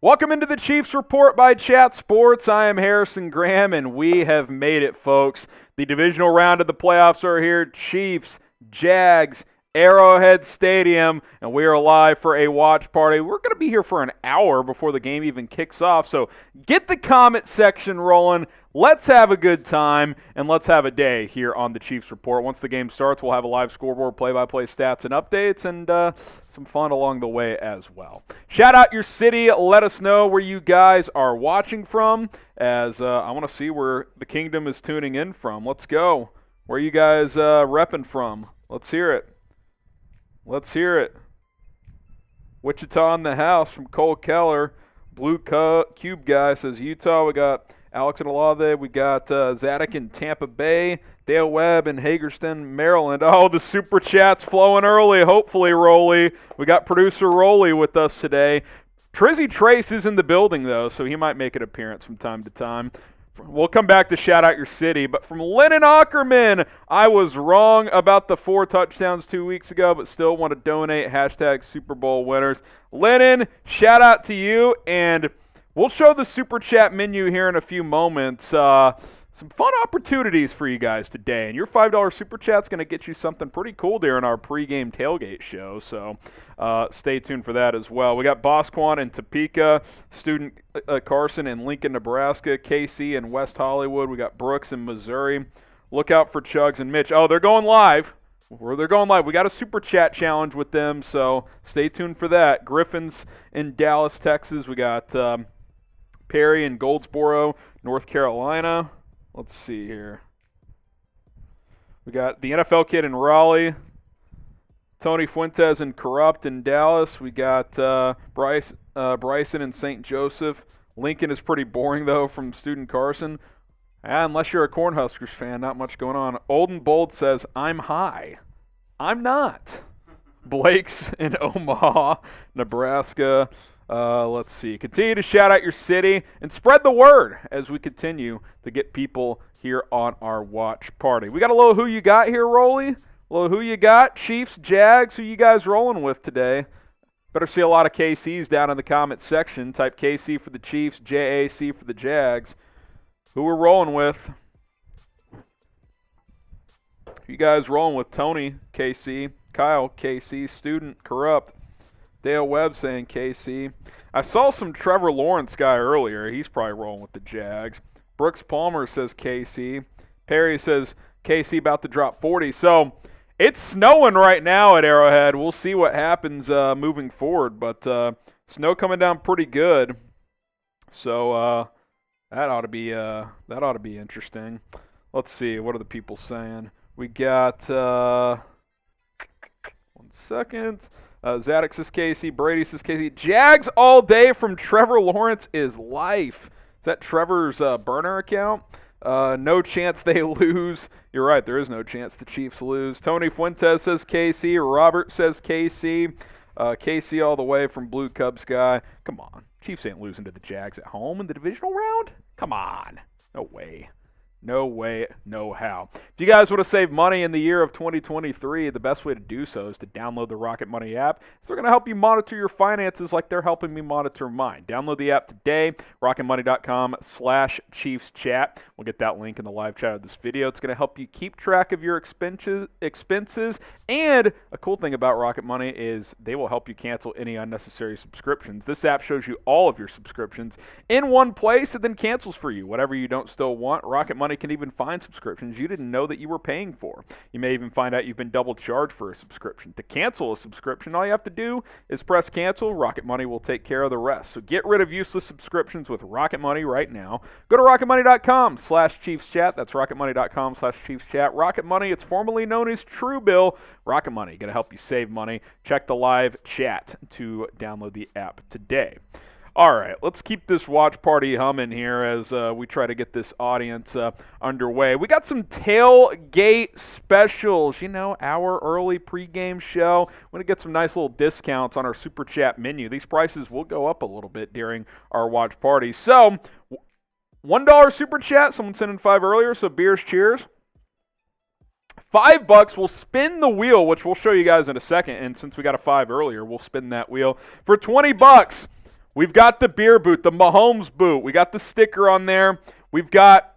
Welcome into the Chiefs Report by Chat Sports. I am Harrison Graham, and we have made it, folks. The divisional round of the playoffs are here. Chiefs, Jags, Arrowhead Stadium, and we are live for a watch party. We're going to be here for an hour before the game even kicks off, so get the comment section rolling. Let's have a good time, and let's have a day here on the Chiefs Report. Once the game starts, we'll have a live scoreboard, play-by-play stats and updates, and some fun along the way as well. Shout out your city. Let us know where you guys are watching from, as I want to see where the kingdom is tuning in from. Let's go. Where are you guys repping from? Let's hear it. Let's hear it. Wichita in the house from Cole Keller. Blue Cube guy says Utah. We got Alex and Olave. We got Zadok in Tampa Bay. Dale Webb in Hagerstown, Maryland. Oh, the super chat's flowing early. Hopefully, Rolly. We got producer Rolly with us today. Trizzy Trace is in the building, though, so he might make an appearance from time to time. We'll come back to shout out your city, but from Lennon Ackerman, I was wrong about the 4 touchdowns 2 weeks ago, but still want to donate. Hashtag Super Bowl winners. Lennon, shout out to you, and we'll show the Super Chat menu here in a few moments. Some fun opportunities for you guys today, and your $5 Super Chat's going to get you something pretty cool during our pregame tailgate show, so stay tuned for that as well. We got Bosquan in Topeka, Student Carson in Lincoln, Nebraska, KC in West Hollywood. We got Brooks in Missouri. Look out for Chugs and Mitch. Oh, they're going live. They're going live. We got a Super Chat challenge with them, so stay tuned for that. Griffin's in Dallas, Texas. We got Perry in Goldsboro, North Carolina. Let's see here. We got the NFL kid in Raleigh. Tony Fuentes in Corrupt in Dallas. We got Bryson in St. Joseph. Lincoln is pretty boring, though, from Student Carson. Unless you're a Cornhuskers fan, not much going on. Old and Bold says, I'm high. I'm not. Blake's in Omaha, Nebraska. Let's see. Continue to shout out your city and spread the word as we continue to get people here on our watch party. We got a little who you got here, Rolly. A little who you got. Chiefs, Jags, who you guys rolling with today? Better see a lot of KCs down in the comment section. Type KC for the Chiefs, JAC for the Jags. Who we're rolling with? You guys rolling with Tony, KC, Kyle, KC, Student, Corrupt. Dale Webb saying KC. I saw some Trevor Lawrence guy earlier. He's probably rolling with the Jags. Brooks Palmer says KC. Perry says KC about to drop 40. So it's snowing right now at Arrowhead. We'll see what happens moving forward. But snow coming down pretty good. So that ought to be interesting. Let's see. What are the people saying? We got 1 second. Zadok says Casey. Brady says Casey. Jags all day from Trevor Lawrence is life. Is that Trevor's burner account? No chance they lose. You're right. There is no chance the Chiefs lose. Tony Fuentes says KC. Robert says KC. KC all the way from Blue Cubs guy. Come on. Chiefs ain't losing to the Jags at home in the divisional round? Come on. No way. No way, no how. If you guys want to save money in the year of 2023, the best way to do so is to download the Rocket Money app. So they're going to help you monitor your finances like they're helping me monitor mine. Download the app today, rocketmoney.com/ChiefsChat. We'll get that link in the live chat of this video. It's going to help you keep track of your expenses. And a cool thing about Rocket Money is they will help you cancel any unnecessary subscriptions. This app shows you all of your subscriptions in one place and then cancels for you whatever you don't still want. Rocket Money can even find subscriptions you didn't know that you were paying for. You may even find out you've been double charged for a subscription. To cancel a subscription, all you have to do is press cancel. Rocket Money will take care of the rest. So get rid of useless subscriptions with Rocket Money right now. Go to rocketmoney.com/ChiefsChat. That's rocketmoney.com/ChiefsChat. Rocket Money, it's formerly known as Truebill. Rocket Money, going to help you save money. Check the live chat to download the app today. All right, let's keep this watch party humming here as we try to get this audience underway. We got some tailgate specials, hour early pregame show. We're going to get some nice little discounts on our Super Chat menu. These prices will go up a little bit during our watch party. So, $1 Super Chat, someone sent in 5 earlier, so beers, cheers. $5, we'll spin the wheel, which we'll show you guys in a second, and since we got a 5 earlier, we'll spin that wheel. For $20, We've got the beer boot, the Mahomes boot. We got the sticker on there. We've got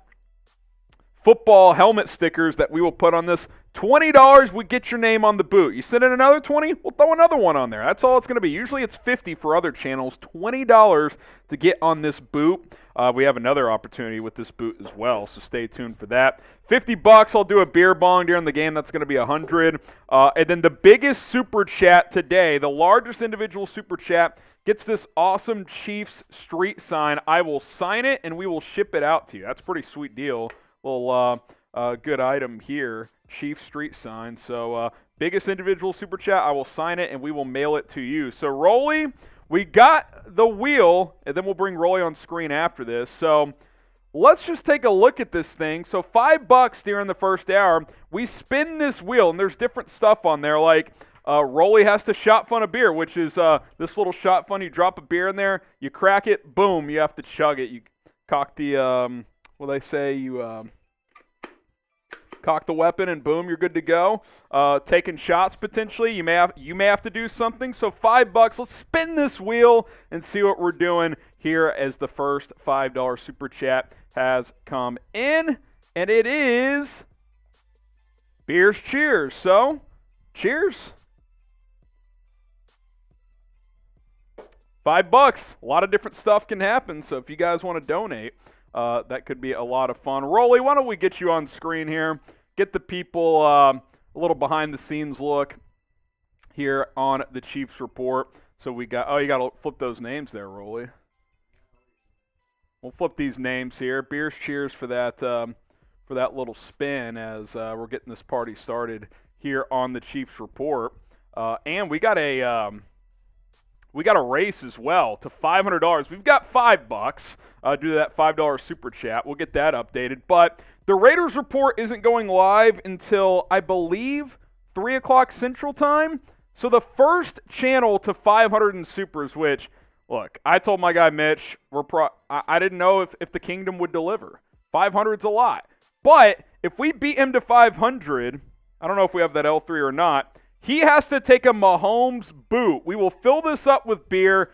football helmet stickers that we will put on this. $20, we get your name on the boot. You send in another $20, we'll throw another one on there. That's all it's going to be. Usually it's $50 for other channels, $20 to get on this boot. We have another opportunity with this boot as well, so stay tuned for that. $50, I'll do a beer bong during the game. That's going to be $100. And then the biggest super chat today, the largest individual super chat, gets this awesome Chiefs street sign. I will sign it, and we will ship it out to you. That's a pretty sweet deal. Little good item here, Chiefs street sign. So biggest individual super chat, I will sign it, and we will mail it to you. So Rolly, we got the wheel, and then we'll bring Rolly on screen after this. So let's just take a look at this thing. So $5 during the first hour. We spin this wheel, and there's different stuff on there, like Rolly has to shot fun a beer, which is this little shot fun. You drop a beer in there, you crack it, boom, you have to chug it. You cock the, what do they say? You cock the weapon, and boom, you're good to go. Taking shots potentially, you may have to do something. So $5. Let's spin this wheel and see what we're doing here as the first $5 super chat has come in, and it is Beers Cheers. So cheers. $5. A lot of different stuff can happen. So if you guys want to donate, that could be a lot of fun. Rolly, why don't we get you on screen here? Get the people a little behind-the-scenes look here on the Chiefs report. So we got, you got to flip those names there, Rolly. We'll flip these names here. Beers Cheers for that little spin as we're getting this party started here on the Chiefs report. And we got a race as well to $500. We've got $5 due to that $5 super chat. We'll get that updated. But the Raiders report isn't going live until, I believe, 3 o'clock Central Time. So the first channel to 500 in supers, which, look, I told my guy Mitch, I didn't know if the Kingdom would deliver. 500's a lot. But if we beat him to 500, I don't know if we have that L3 or not, he has to take a Mahomes boot. We will fill this up with beer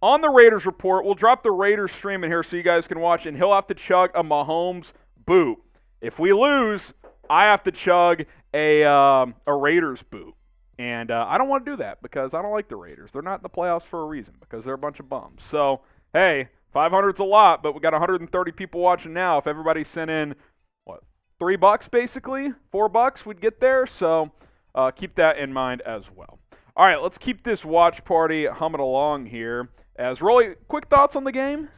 on the Raiders report. We'll drop the Raiders stream in here so you guys can watch, and he'll have to chug a Mahomes boot. If we lose, I have to chug a Raiders boot. And I don't want to do that because I don't like the Raiders. They're not in the playoffs for a reason because they're a bunch of bums. So, hey, 500's a lot, but we got 130 people watching now. If everybody sent in, $3 basically, $4, we'd get there. So keep that in mind as well. All right, let's keep this watch party humming along here. As Rolly, quick thoughts on the game?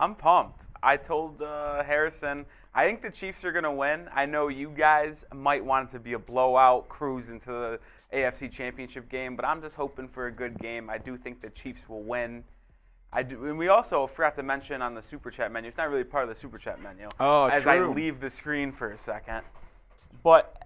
I'm pumped. I told Harrison, I think the Chiefs are going to win. I know you guys might want it to be a blowout cruise into the AFC Championship game, but I'm just hoping for a good game. I do think the Chiefs will win. And we also forgot to mention on the Super Chat menu, it's not really part of the Super Chat menu, as true. I leave the screen for a second. But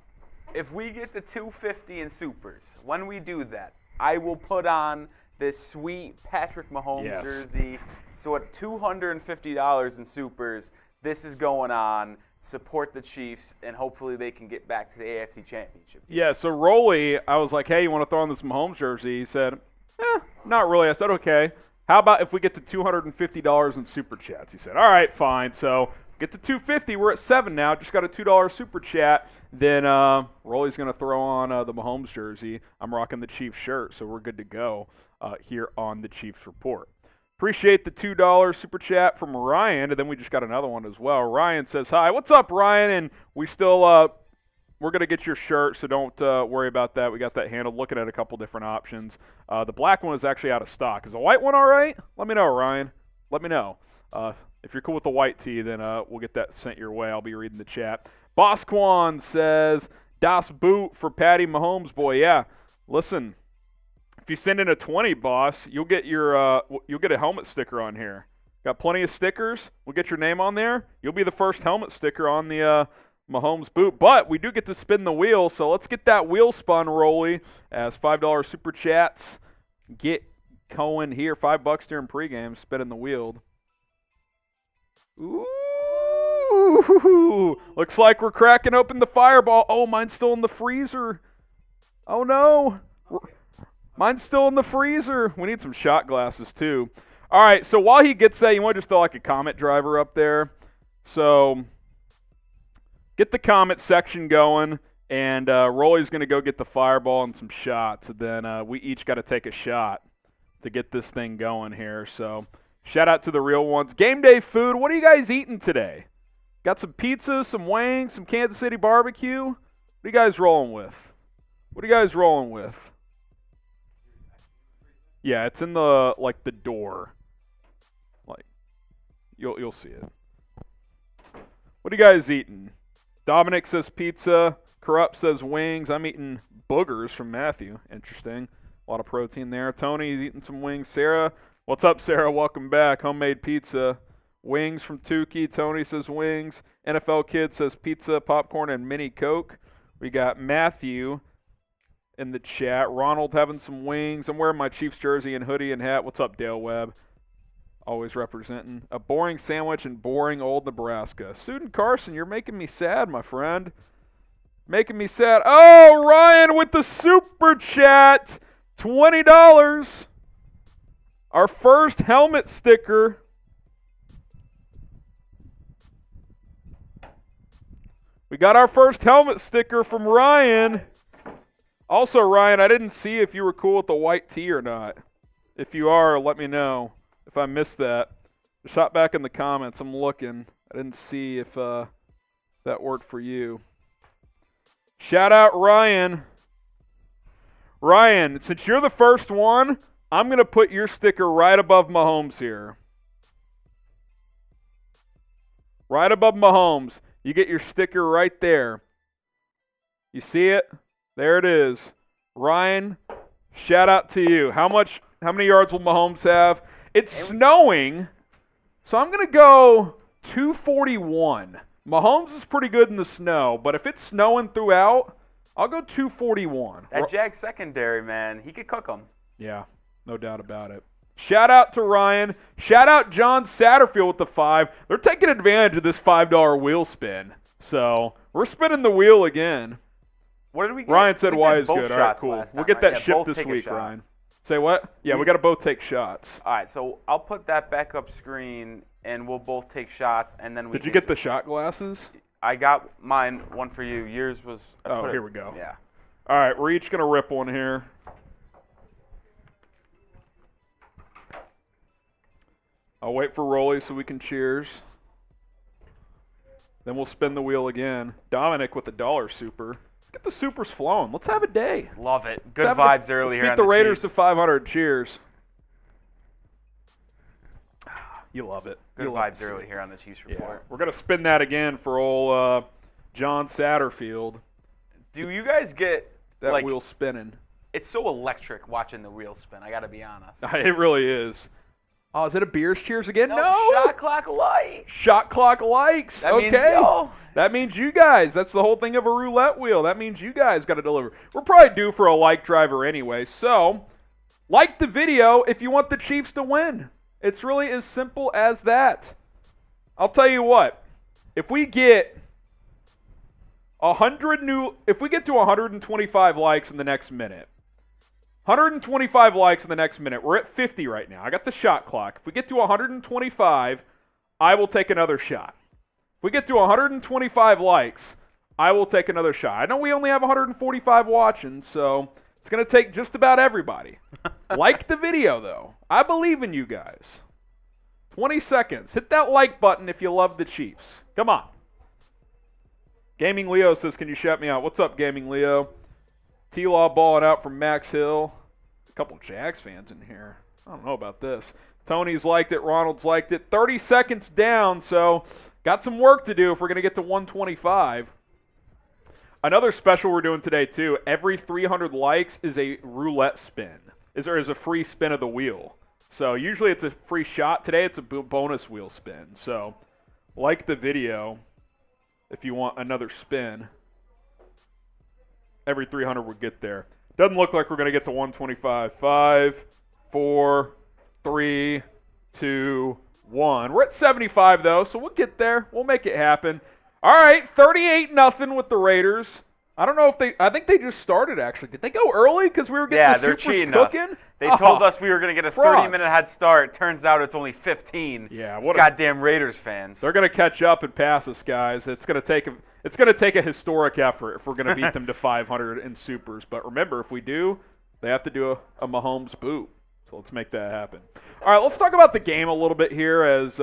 if we get to 250 in supers, when we do that, I will put on this sweet Patrick Mahomes jersey. So at $250 in supers, this is going on. Support the Chiefs, and hopefully they can get back to the AFC Championship. Yeah, so Rolly, I was like, hey, you want to throw on this Mahomes jersey? He said, not really. I said, okay. How about if we get to $250 in super chats? He said, all right, fine. So get to $250. We're at 7 now. Just got a $2 super chat. Then Rolly's going to throw on the Mahomes jersey. I'm rocking the Chiefs shirt, so we're good to go here on the Chiefs report. Appreciate the $2 super chat from Ryan, and then we just got another one as well. Ryan says, hi, what's up, Ryan? And we still, we're going to get your shirt, so don't worry about that. We got that handled. Looking at a couple different options. The black one is actually out of stock. Is the white one all right? Let me know, Ryan. Let me know. If you're cool with the white tee, then we'll get that sent your way. I'll be reading the chat. Bosquan says, Das Boot for Patty Mahomes, boy. Yeah, listen. If you send in a 20, boss, you'll get a helmet sticker on here. Got plenty of stickers. We'll get your name on there. You'll be the first helmet sticker on the Mahomes boot. But we do get to spin the wheel, so let's get that wheel spun, Rolly, as $5 super chats get going here. $5 during pregame, spinning the wheel. Ooh, looks like we're cracking open the fireball. Oh, mine's still in the freezer. Oh, no. Mine's still in the freezer. We need some shot glasses, too. All right, so while he gets that, you want to just throw like a comment driver up there. So get the comment section going, and Rolly's going to go get the fireball and some shots. And then we each got to take a shot to get this thing going here. So shout out to the real ones. Game day food, what are you guys eating today? Got some pizza, some wings, some Kansas City barbecue? What are you guys rolling with? What are you guys rolling with? Yeah, it's in the door. Like you'll see it. What are you guys eating? Dominic says pizza. Corrupt says wings. I'm eating boogers from Matthew. Interesting. A lot of protein there. Tony's eating some wings. Sarah, what's up, Sarah? Welcome back. Homemade pizza. Wings from Tukey. Tony says wings. NFL Kid says pizza, popcorn, and mini Coke. We got Matthew in the chat. Ronald having some wings. I'm wearing my Chiefs jersey and hoodie and hat. What's up, Dale Webb? Always representing. A boring sandwich in boring old Nebraska. Student Carson, you're making me sad, my friend. Making me sad. Oh, Ryan with the super chat. $20. Our first helmet sticker. We got our first helmet sticker from Ryan. Also, Ryan, I didn't see if you were cool with the white tee or not. If you are, let me know if I missed that. Shot back in the comments. I'm looking. I didn't see if that worked for you. Shout out Ryan. Ryan, since you're the first one, I'm going to put your sticker right above Mahomes here. Right above Mahomes. You get your sticker right there. You see it? There it is. Ryan, shout out to you. How many yards will Mahomes have? It's snowing, so I'm going to go 241. Mahomes is pretty good in the snow, but if it's snowing throughout, I'll go 241. That Jags secondary, man, he could cook them. Yeah, no doubt about it. Shout out to Ryan. Shout out John Satterfield with the 5. They're taking advantage of this $5 wheel spin. So we're spinning the wheel again. What did we get? Ryan said we Y is both good. All right, shots cool. last We'll time, get that right? shipped both this take a week, shot. Ryan. Say what? Yeah, we got to both take shots. All right, so I'll put that back up screen, and we'll both take shots, and then we. Did you get the shot glasses? I got mine. One for you. Yours was. Here we go. Yeah. All right, we're each gonna rip one here. I'll wait for Rolly so we can cheers. Then we'll spin the wheel again. Dominic with the dollar super. Get the supers flowing. Let's have a day. Love it. Good vibes early here. Let's beat the Raiders to 500. Cheers. You love it. Good vibes early here on the Chiefs Report. Yeah. We're going to spin that again for old John Satterfield. Do you guys get that wheel spinning? It's so electric watching the wheel spin. I got to be honest. It really is. Oh, is it a beers cheers again? No. Shot clock likes. Shot clock likes. That okay. Means y'all. That means you guys. That's the whole thing of a roulette wheel. That means you guys got to deliver. We're probably due for a like driver anyway. So, like the video if you want the Chiefs to win. It's really as simple as that. I'll tell you what. If we get if we get to 125 likes in the next minute, 125 likes in the next minute. We're at 50 right now. I got the shot clock. If we get to 125, I will take another shot. If we get to 125 likes, I will take another shot. I know we only have 145 watching, so it's going to take just about everybody. Like the video, though. I believe in you guys. 20 seconds. Hit that like button if you love the Chiefs. Come on. Gaming Leo says, can you shout me out? What's up, Gaming Leo? T-Law balling out from Max Hill. A couple Jags fans in here. I don't know about this. Tony's liked it. Ronald's liked it. 30 seconds down, so got some work to do if we're going to get to 125. Another special we're doing today, too. Every 300 likes is a roulette spin. Is a free spin of the wheel. So usually it's a free shot. Today it's a bonus wheel spin. So like the video if you want another spin. Every 300 would get there. Doesn't look like we're going to get to 125. 5, 4, 3, 2, 1. We're at 75, though, so we'll get there. We'll make it happen. All right, 38-0 with the Raiders. I don't know if I think they just started, actually. Did they go early because we were getting the they're Supers cheating cooking? us. They told us we were going to get a frauds. 30-minute head start. Turns out it's only 15. Yeah, what goddamn Raiders fans. They're going to catch up and pass us, guys. It's going to take a historic effort if we're going to beat them to 500 in Supers. But remember, if we do, they have to do a Mahomes boot. So let's make that happen. All right, let's talk about the game a little bit here as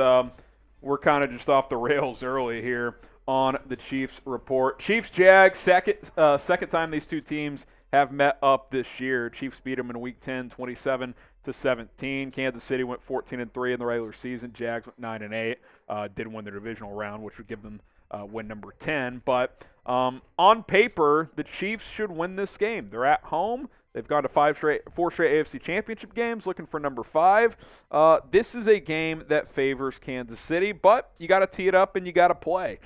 we're kind of just off the rails early here on the Chiefs report. Chiefs-Jags, second time these two teams have met up this year. Chiefs beat them in Week 10, 27-17. Kansas City went 14-3 in the regular season. Jags went 9-8. Did win their divisional round, which would give them win number 10. But on paper, the Chiefs should win this game. They're at home. They've gone to four straight AFC Championship games, looking for number 5. This is a game that favors Kansas City, but you got to tee it up and you got to play.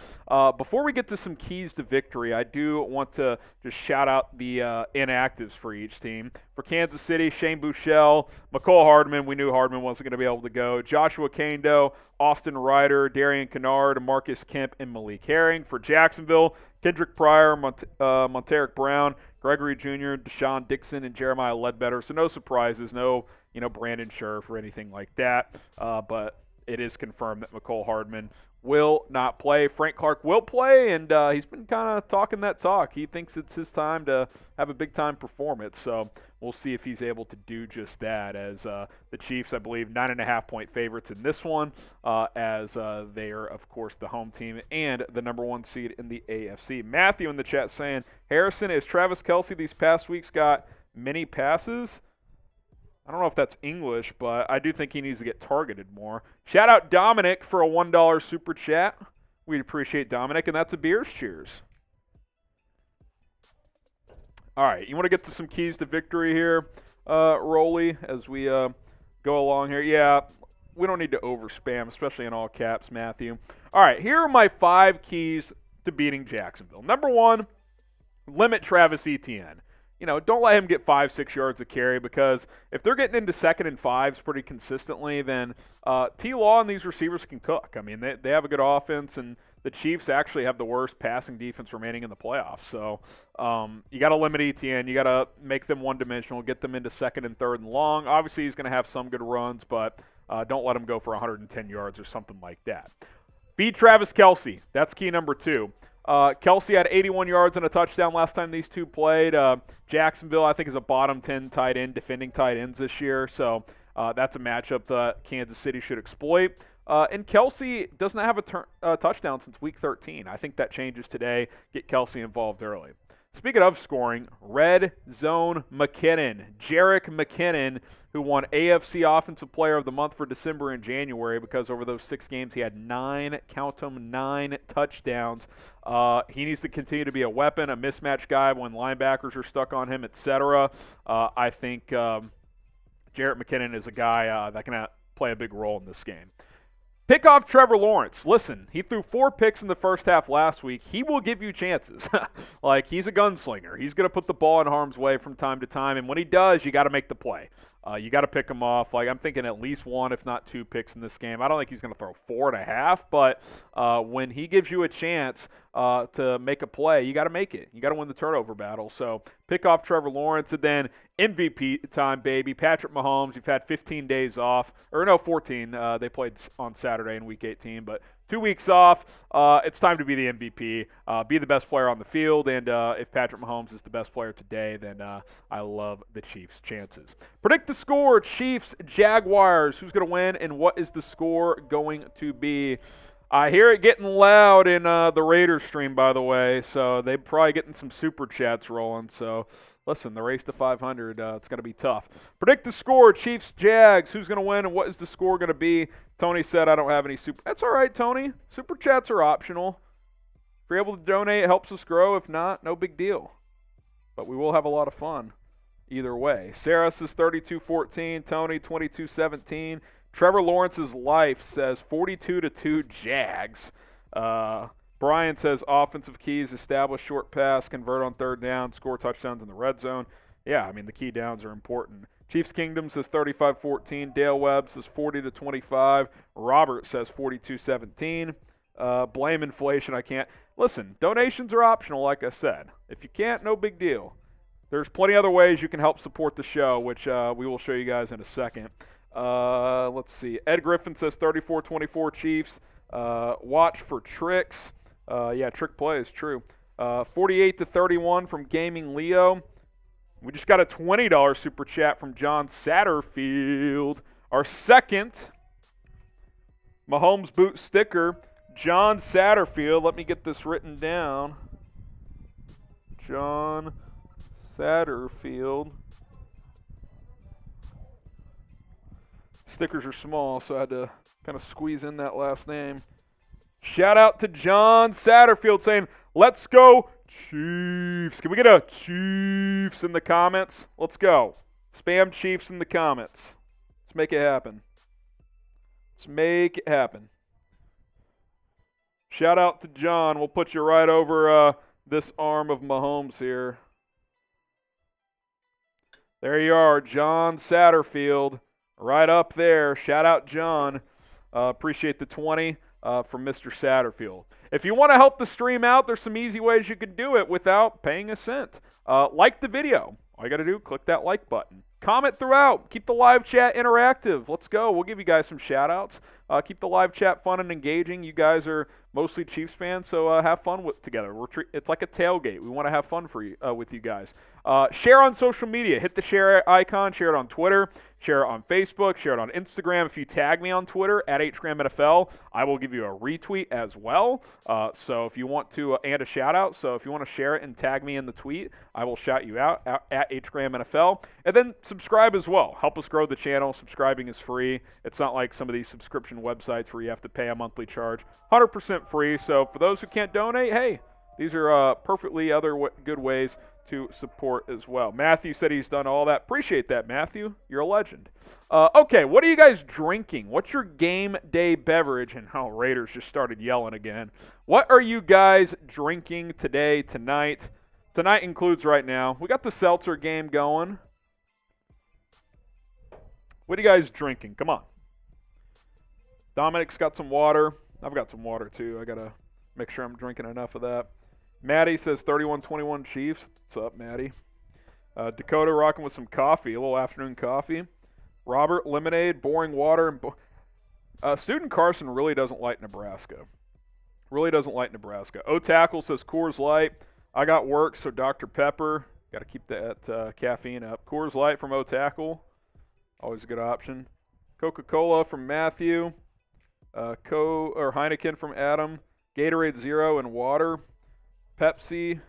Before we get to some keys to victory, I do want to just shout out the inactives for each team. For Kansas City, Shane Buechele, McCole Hardman. We knew Hardman wasn't going to be able to go. Joshua Kando, Austin Ryder, Darian Kennard, Marcus Kemp, and Malik Herring. For Jacksonville, Kendrick Pryor, Monteric Brown, Gregory Jr., Deshaun Dixon, and Jeremiah Ledbetter. So no surprises, no Brandon Scherf or anything like that. But it is confirmed that McCole Hardman will not play. Frank Clark will play, and he's been kind of talking that talk. He thinks it's his time to have a big-time performance. So we'll see if he's able to do just that, as the Chiefs, I believe, 9.5-point favorites in this one, as they are, of course, the home team and the number 1 seed in the AFC. Matthew in the chat saying, Harrison, is Travis Kelce these past weeks got many passes? I don't know if that's English, but I do think he needs to get targeted more. Shout out Dominic for a $1 super chat. We'd appreciate Dominic, and that's a Beers Cheers. All right, you want to get to some keys to victory here, Rolly, as we go along here? Yeah, we don't need to over-spam, especially in all caps, Matthew. All right, here are my 5 keys to beating Jacksonville. Number 1, limit Travis Etienne. Don't let him get 5-6 yards of carry, because if they're getting into 2nd and 5s pretty consistently, then T-Law and these receivers can cook. I mean, they have a good offense, and the Chiefs actually have the worst passing defense remaining in the playoffs. So you got to limit Etienne. You got to make them one-dimensional, get them into 2nd and 3rd and long. Obviously, he's going to have some good runs, but don't let him go for 110 yards or something like that. Beat Travis Kelce. That's key number 2. Kelce had 81 yards and a touchdown last time these two played. Jacksonville, I think, is a bottom 10 tight end, defending tight ends this year. So that's a matchup that Kansas City should exploit. And Kelce doesn't have a touchdown since Week 13. I think that changes today. Get Kelce involved early. Speaking of scoring, Red Zone McKinnon, Jerick McKinnon, who won AFC Offensive Player of the Month for December and January, because over those 6 games he had 9 touchdowns. He needs to continue to be a weapon, a mismatch guy when linebackers are stuck on him, etc. I think Jerick McKinnon is a guy that can play a big role in this game. Pick off Trevor Lawrence. Listen, he threw 4 picks in the first half last week. He will give you chances. He's a gunslinger. He's going to put the ball in harm's way from time to time, and when he does, you got to make the play. You got to pick him off. I'm thinking at least 1, if not 2 picks in this game. I don't think he's going to throw 4.5, but when he gives you a chance to make a play, you got to make it. You got to win the turnover battle. So pick off Trevor Lawrence, and then MVP time, baby. Patrick Mahomes, you've had 15 days off. 14. They played on Saturday in Week 18, but 2 weeks off. It's time to be the MVP. Be the best player on the field, and if Patrick Mahomes is the best player today, then I love the Chiefs' chances. Predict the score, Chiefs, Jaguars. Who's going to win, and what is the score going to be? I hear it getting loud in the Raiders stream, by the way, so they're probably getting some super chats rolling. So, listen, the race to 500, it's going to be tough. Predict the score, Chiefs, Jags. Who's going to win, and what is the score going to be? Tony said I don't have any super. That's all right, Tony. Super chats are optional. If you're able to donate, it helps us grow. If not, no big deal. But we will have a lot of fun either way. Sarah says 32-14. Tony, 22-17. Trevor Lawrence's life says 42-2 Jags. Brian says offensive keys, establish short pass, convert on 3rd down, score touchdowns in the red zone. Yeah, I mean, the key downs are important. Chiefs Kingdom says 35-14. Dale Webb says 40-25. Robert says 42-17. Blame inflation. I can't. listen, donations are optional, like I said. If you can't, no big deal. There's plenty other ways you can help support the show, which we will show you guys in a second. Let's see. Ed Griffin says 34-24 Chiefs. Watch for tricks. Yeah, trick play is true. 48-31 from Gaming Leo. We just got a $20 super chat from John Satterfield. Our second Mahomes boot sticker, John Satterfield. Let me get this written down. John Satterfield. Stickers are small, so I had to kind of squeeze in that last name. Shout out to John Satterfield saying, let's go Chiefs. Can we get a Chiefs in the comments? Let's go. Spam Chiefs in the comments. Let's make it happen. Let's make it happen. Shout out to John. We'll put you right over this arm of Mahomes here. There you are, John Satterfield, right up there. Shout out, John. Appreciate the 20 from Mr. Satterfield. If you want to help the stream out, there's some easy ways you can do it without paying a cent. Like the video. All you got to do, click that like button. Comment throughout. Keep the live chat interactive. Let's go. We'll give you guys some shout-outs. Keep the live chat fun and engaging. You guys are mostly Chiefs fans, so have fun together. It's like a tailgate. We want to have fun with you guys. Share on social media. Hit the share icon. Share it on Twitter. Share it on Facebook. Share it on Instagram. If you tag me on Twitter, @HGramNFL, I will give you a retweet as well. So if you want to, and a shout-out. So if you want to share it and tag me in the tweet, I will shout you out at HGramNFL. And then subscribe as well. Help us grow the channel. Subscribing is free. It's not like some of these subscription websites where you have to pay a monthly charge. 100% free. So for those who can't donate, hey, these are perfectly other good ways to support as well. Matthew said he's done all that. Appreciate that, Matthew. You're a legend. Okay, what are you guys drinking? What's your game day beverage? And Raiders just started yelling again. What are you guys drinking today, tonight? Tonight includes right now. We got the seltzer game going. What are you guys drinking? Come on. Dominic's got some water. I've got some water too. I got to make sure I'm drinking enough of that. Maddie says 31-21 Chiefs. What's up, Maddie? Dakota rocking with some coffee, a little afternoon coffee. Robert, lemonade, boring water. Student Carson really doesn't like Nebraska. Really doesn't like Nebraska. O-Tackle says Coors Light. I got work, so Dr. Pepper. Got to keep that caffeine up. Coors Light from O-Tackle. Always a good option. Coca-Cola from Matthew. Heineken from Adam. Gatorade Zero and water. Pepsi.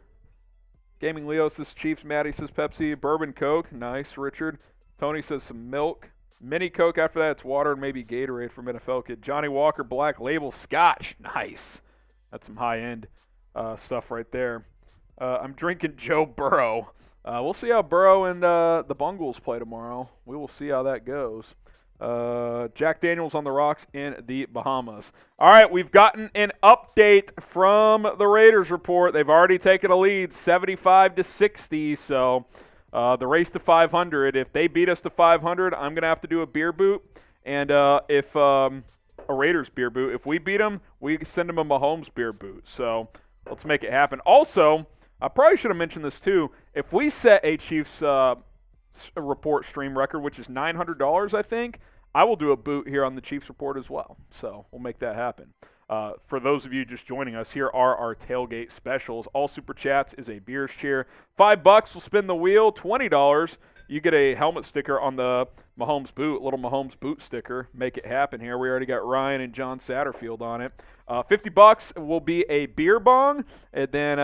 Gaming Leo says Chiefs. Maddie says Pepsi. Bourbon Coke. Nice, Richard. Tony says some milk. Mini Coke after that. It's water and maybe Gatorade from NFL Kid. Johnny Walker Black Label Scotch. Nice. That's some high-end stuff right there. I'm drinking Joe Burrow. We'll see how Burrow and the Bungles play tomorrow. We will see how that goes. Jack Daniels on the rocks in the Bahamas. All right, we've gotten an update from the Raiders report. They've already taken a lead, 75-60. So the race to 500. If they beat us to 500, I'm gonna have to do a beer boot. And if a Raiders beer boot, if we beat them, we send them a Mahomes beer boot. So let's make it happen. Also, I probably should have mentioned this too. If we set a Chiefs report stream record, which is $900, I think, I will do a boot here on the Chiefs report as well. So we'll make that happen. For those of you just joining us, here are our tailgate specials. All super chats is a beers cheer. $5 will spin the wheel. $20 you get a helmet sticker on the Mahomes boot, little Mahomes boot sticker. Make it happen here. We already got Ryan and John Satterfield on it. $50 will be a beer bong, and then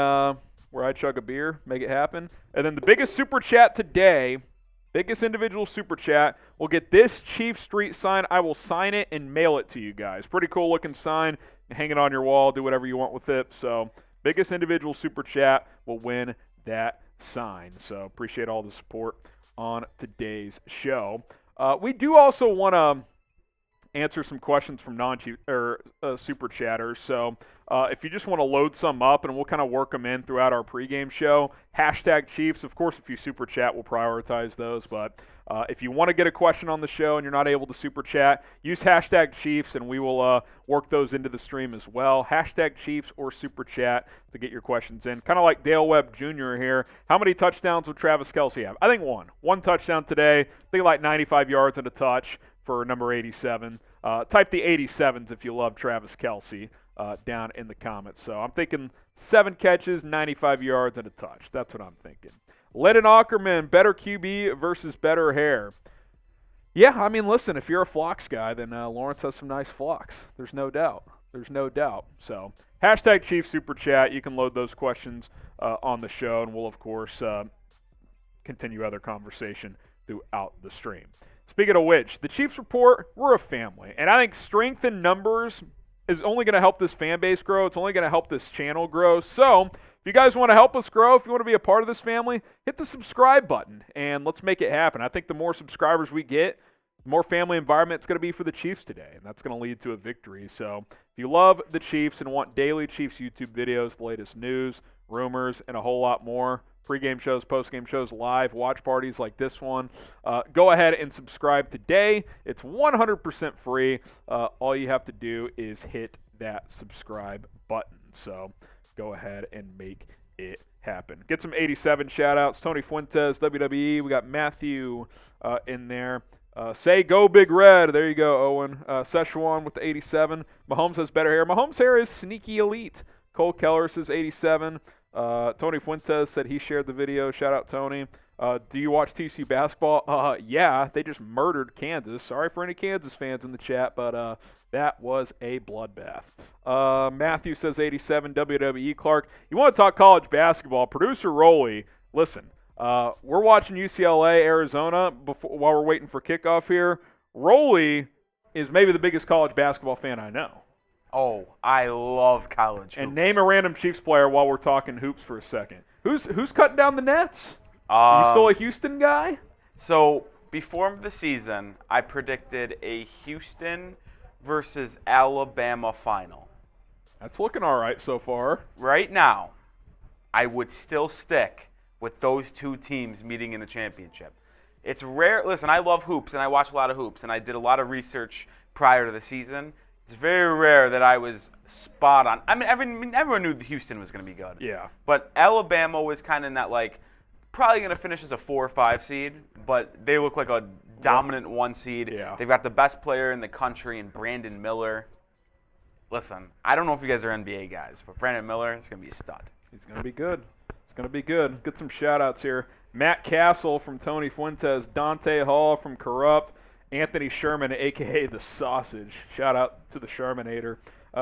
where I chug a beer, make it happen. And then the biggest super chat today, biggest individual super chat, will get this Chief Street sign. I will sign it and mail it to you guys. Pretty cool looking sign. Hang it on your wall. Do whatever you want with it. So biggest individual super chat will win that sign. So appreciate all the support on today's show. We do also want to answer some questions from super chatters. So if you just want to load some up, and we'll kind of work them in throughout our pregame show. Hashtag Chiefs. Of course, if you super chat, we'll prioritize those. But if you want to get a question on the show and you're not able to super chat, use hashtag Chiefs, and we will work those into the stream as well. Hashtag Chiefs or super chat to get your questions in. Kind of like Dale Webb Jr. here. How many touchdowns would Travis Kelce have? I think one. One touchdown today. I think like 95 yards and a touch for number 87. Type the 87s if you love Travis Kelce down in the comments. So I'm thinking 7 catches, 95 yards, and a touch. That's what I'm thinking. Lennon Ackerman, better QB versus better hair. Yeah, I mean, listen, if you're a flocks guy, then Lawrence has some nice flocks. There's no doubt. There's no doubt. So hashtag Chief Super Chat. You can load those questions on the show, and we'll, of course, continue other conversation throughout the stream. Speaking of which, the Chiefs report, we're a family. And I think strength in numbers is only going to help this fan base grow. It's only going to help this channel grow. So if you guys want to help us grow, if you want to be a part of this family, hit the subscribe button, and let's make it happen. I think the more subscribers we get, the more family environment it's going to be for the Chiefs today, and that's going to lead to a victory. So if you love the Chiefs and want daily Chiefs YouTube videos, the latest news, rumors, and a whole lot more, pregame shows, postgame shows, live watch parties like this one, go ahead and subscribe today. It's 100% free. All you have to do is hit that subscribe button. So go ahead and make it happen. Get some 87 shout-outs. Tony Fuentes, WWE. We got Matthew in there. Say go Big Red. There you go, Owen. Szechuan with the 87. Mahomes has better hair. Mahomes' hair is sneaky elite. Cole Keller says 87. Tony Fuentes said he shared the video. Shout out, Tony. Do you watch TCU basketball? Yeah, they just murdered Kansas. Sorry for any Kansas fans in the chat, but that was a bloodbath. Matthew says 87. WWE Clark. You want to talk college basketball? Producer Roley, listen. We're watching UCLA, Arizona while we're waiting for kickoff here. Roley is maybe the biggest college basketball fan I know. Oh, I love college hoops. And name a random Chiefs player while we're talking hoops for a second. Who's cutting down the nets? Are you still a Houston guy? So before the season, I predicted a Houston versus Alabama final. That's looking all right so far. Right now, I would still stick with those two teams meeting in the championship. It's rare. Listen, I love hoops, and I watch a lot of hoops, and I did a lot of research prior to the season. It's very rare that I was spot on. I mean, everyone knew Houston was going to be good. Yeah. But Alabama was kind of in that, like, probably going to finish as a 4 or 5 seed, but they look like a dominant 1 seed. Yeah. They've got the best player in the country in Brandon Miller. Listen, I don't know if you guys are NBA guys, but Brandon Miller is going to be a stud. He's going to be good. It's going to be good. Get some shout-outs here. Matt Castle from Tony Fuentes. Dante Hall from Corrupt. Anthony Sherman, a.k.a. The Sausage. Shout out to the Shermanator.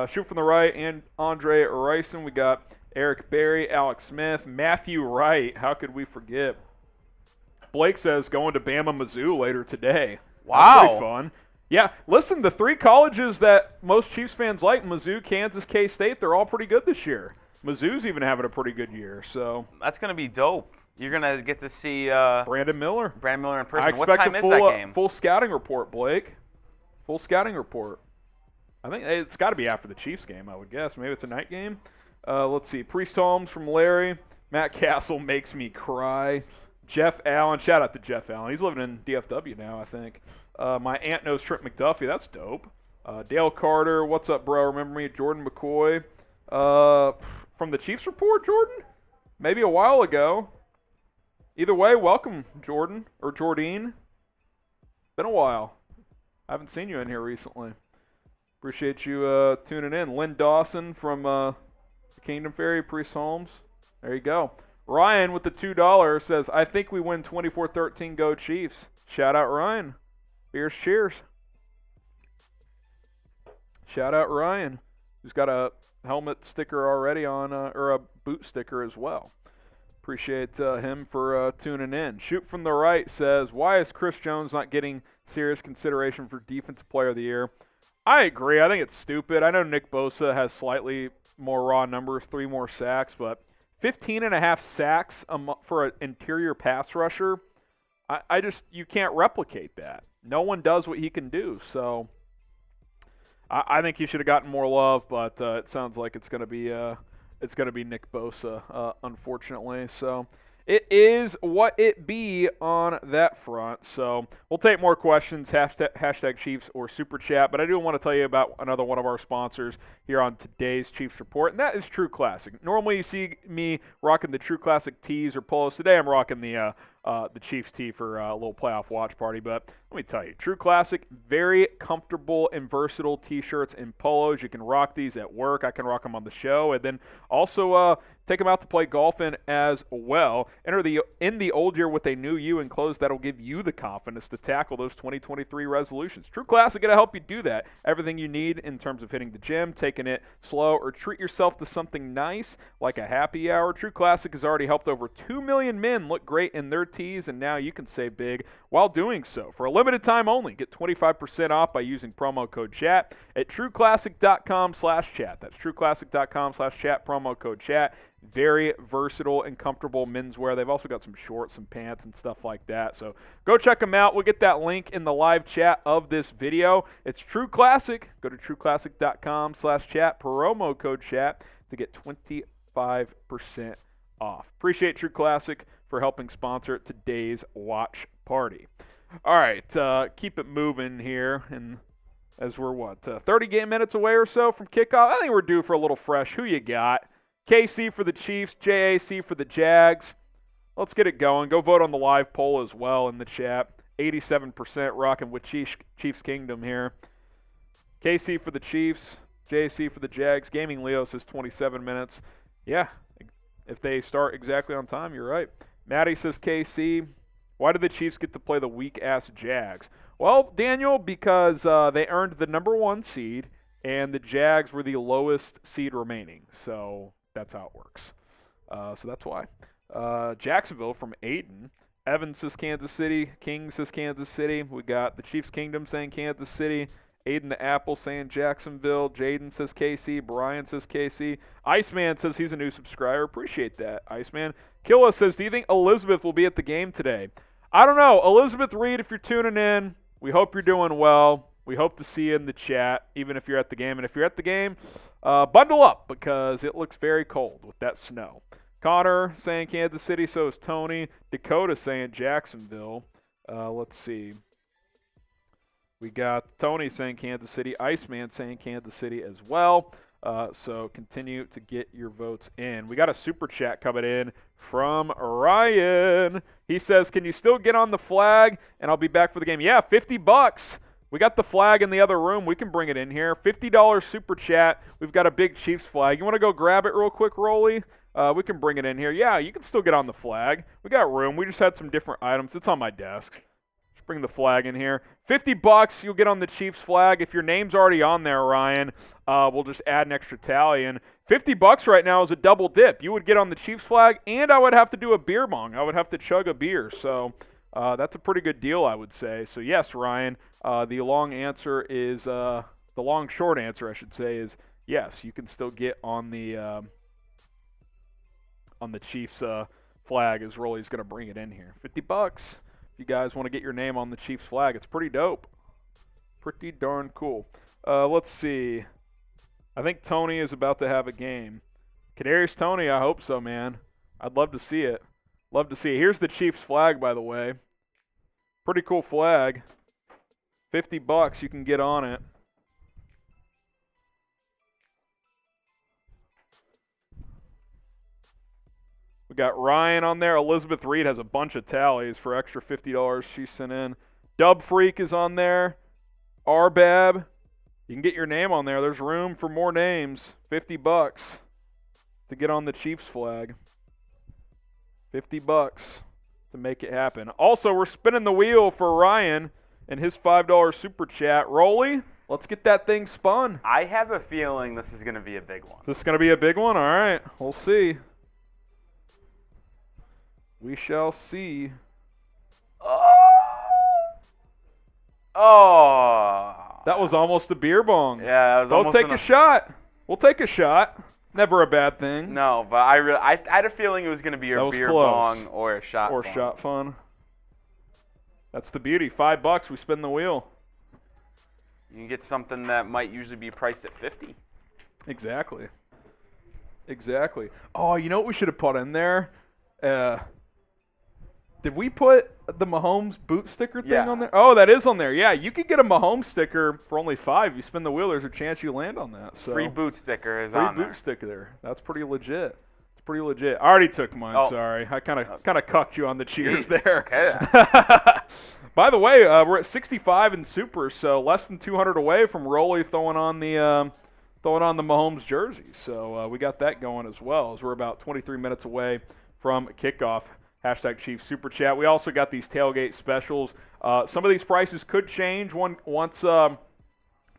Shoot from the right, and Andre Rison. We got Eric Berry, Alex Smith, Matthew Wright. How could we forget? Blake says going to Bama Mizzou later today. Wow. That's pretty fun. Yeah, listen, the 3 colleges that most Chiefs fans like, Mizzou, Kansas, K-State, they're all pretty good this year. Mizzou's even having a pretty good year. So that's going to be dope. You're going to get to see Brandon Miller. Brandon Miller in person. I What expect time a is that game? Full scouting report, Blake. Full scouting report. I think it's got to be after the Chiefs game, I would guess. Maybe it's a night game. Let's see. Priest Holmes from Larry. Matt Castle makes me cry. Jeff Allen. Shout out to Jeff Allen. He's living in DFW now, I think. My aunt knows Trent McDuffie. That's dope. Dale Carter. What's up, bro? Remember me? Jordan McCoy. From the Chiefs report, Jordan? Maybe a while ago. Either way, welcome, Jordan or Jordine. Been a while. I haven't seen you in here recently. Appreciate you tuning in. Lynn Dawson from the Kingdom Ferry, Priest Holmes. There you go. Ryan with the $2 says, I think we win 24-13, go Chiefs. Shout out, Ryan. Beers, cheers. Shout out, Ryan, who's got a helmet sticker already on, or a boot sticker as well. Appreciate him for tuning in. Shoot from the right says, why is Chris Jones not getting serious consideration for Defensive Player of the Year? I agree. I think it's stupid. I know Nick Bosa has slightly more raw numbers, 3 more sacks, but 15.5 sacks for an interior pass rusher, you can't replicate that. No one does what he can do. So I think he should have gotten more love, but it sounds like it's going to be Nick Bosa, unfortunately. So it is what it be on that front. So we'll take more questions, hashtag Chiefs or Super Chat. But I do want to tell you about another one of our sponsors here on today's Chiefs Report, and that is True Classic. Normally you see me rocking the True Classic tees or polos. Today I'm rocking the Chiefs tee for a little playoff watch party. But let me tell you, True Classic, very comfortable and versatile t-shirts and polos. You can rock these at work. I can rock them on the show, and then also take them out to play golf in as well. Enter in the old year with a new you and clothes that'll give you the confidence to tackle those 2023 resolutions. True Classic going to help you do that. Everything you need in terms of hitting the gym, taking it slow, or treat yourself to something nice like a happy hour. True Classic has already helped over 2 million men look great in their tees, and now you can save big while doing so. For a limited time only, get 25% off by using promo code CHAT at trueclassic.com/chat. That's trueclassic.com/chat, promo code CHAT. Very versatile and comfortable menswear. They've also got some shorts, some pants, and stuff like that. So go check them out. We'll get that link in the live chat of this video. It's True Classic. Go to trueclassic.com/chat, promo code CHAT to get 25% off. Appreciate True Classic for helping sponsor today's watch party. All right, keep it moving here. And as we're, 30 minutes away or so from kickoff? I think we're due for a little fresh. Who you got? KC for the Chiefs, JAC for the Jags. Let's get it going. Go vote on the live poll as well in the chat. 87% rocking with Chiefs Kingdom here. KC for the Chiefs, JAC for the Jags. Gaming Leo says 27 minutes. Yeah, if they start exactly on time, you're right. Maddie says KC. Why did the Chiefs get to play the weak-ass Jags? Well, Daniel, because they earned the number 1 seed, and the Jags were the lowest seed remaining. So that's how it works. So that's why. Jacksonville from Aiden. Evan says Kansas City. King says Kansas City. We got the Chiefs Kingdom saying Kansas City. Aiden the Apple saying Jacksonville. Jaden says KC. Brian says KC. Iceman says he's a new subscriber. Appreciate that, Iceman. Killa says, do you think Elizabeth will be at the game today? I don't know. Elizabeth Reed, if you're tuning in, we hope you're doing well. We hope to see you in the chat, even if you're at the game. And if you're at the game, bundle up because it looks very cold with that snow. Connor saying Kansas City, so is Tony. Dakota saying Jacksonville. Let's see. We got Tony saying Kansas City. Iceman saying Kansas City as well. So continue to get your votes in. We got a super chat coming in from Ryan. He says, can you still get on the flag and I'll be back for the game? Yeah, $50. We got the flag in the other room. We can bring it in here. $50 super chat. We've got a big Chiefs flag. You want to go grab it real quick, Rolly? We can bring it in here. Yeah, you can still get on the flag. We got room. We just had some different items. It's on my desk. Just bring the flag in here. $50, you'll get on the Chiefs flag. If your name's already on there, Ryan, we'll just add an extra tally. And $50 right now is a double dip. You would get on the Chiefs flag, and I would have to do a beer bong. I would have to chug a beer. So that's a pretty good deal, I would say. So yes, Ryan, the long short answer, I should say, is yes, you can still get on the Chiefs flag as Rolly's going to bring it in here. $50. If you guys want to get your name on the Chiefs flag, it's pretty dope. Pretty darn cool. Let's see. I think Tony is about to have a game. Kadarius Tony, I hope so, man. I'd love to see it. Love to see it. Here's the Chiefs flag, by the way. Pretty cool flag. $50, you can get on it. We got Ryan on there. Elizabeth Reed has a bunch of tallies for extra $50 she sent in. Dub Freak is on there. Arbab. You can get your name on there. There's room for more names. $50 to get on the Chiefs flag. $50 to make it happen. Also, we're spinning the wheel for Ryan and his $5 super chat. Rolly, let's get that thing spun. I have a feeling this is going to be a big one. This is going to be a big one? All right. We'll see. We shall see. Oh. That was almost a beer bong. Yeah, that was Don't almost take a shot. We'll take a shot. Never a bad thing. No, but I had a feeling it was going to be a beer bong or a shot or fun. Shot fun. That's the beauty. $5, we spin the wheel. You can get something that might usually be priced at $50. Exactly. Oh, you know what we should have put in there? Did we put the Mahomes boot sticker thing on there? Oh, that is on there. Yeah, you could get a Mahomes sticker for only $5. You spin the wheel, there's a chance you land on that. So free boot sticker is on there. Free boot sticker there. That's pretty legit. It's pretty legit. I already took mine. Sorry, I kind of cucked you on the cheers there. Okay. By the way, we're at 65 in Super, so less than 200 away from Rolly throwing on the Mahomes jersey. So we got that going as well, as we're about 23 minutes away from kickoff. Hashtag Chiefs Super Chat. We also got these tailgate specials. Some of these prices could change once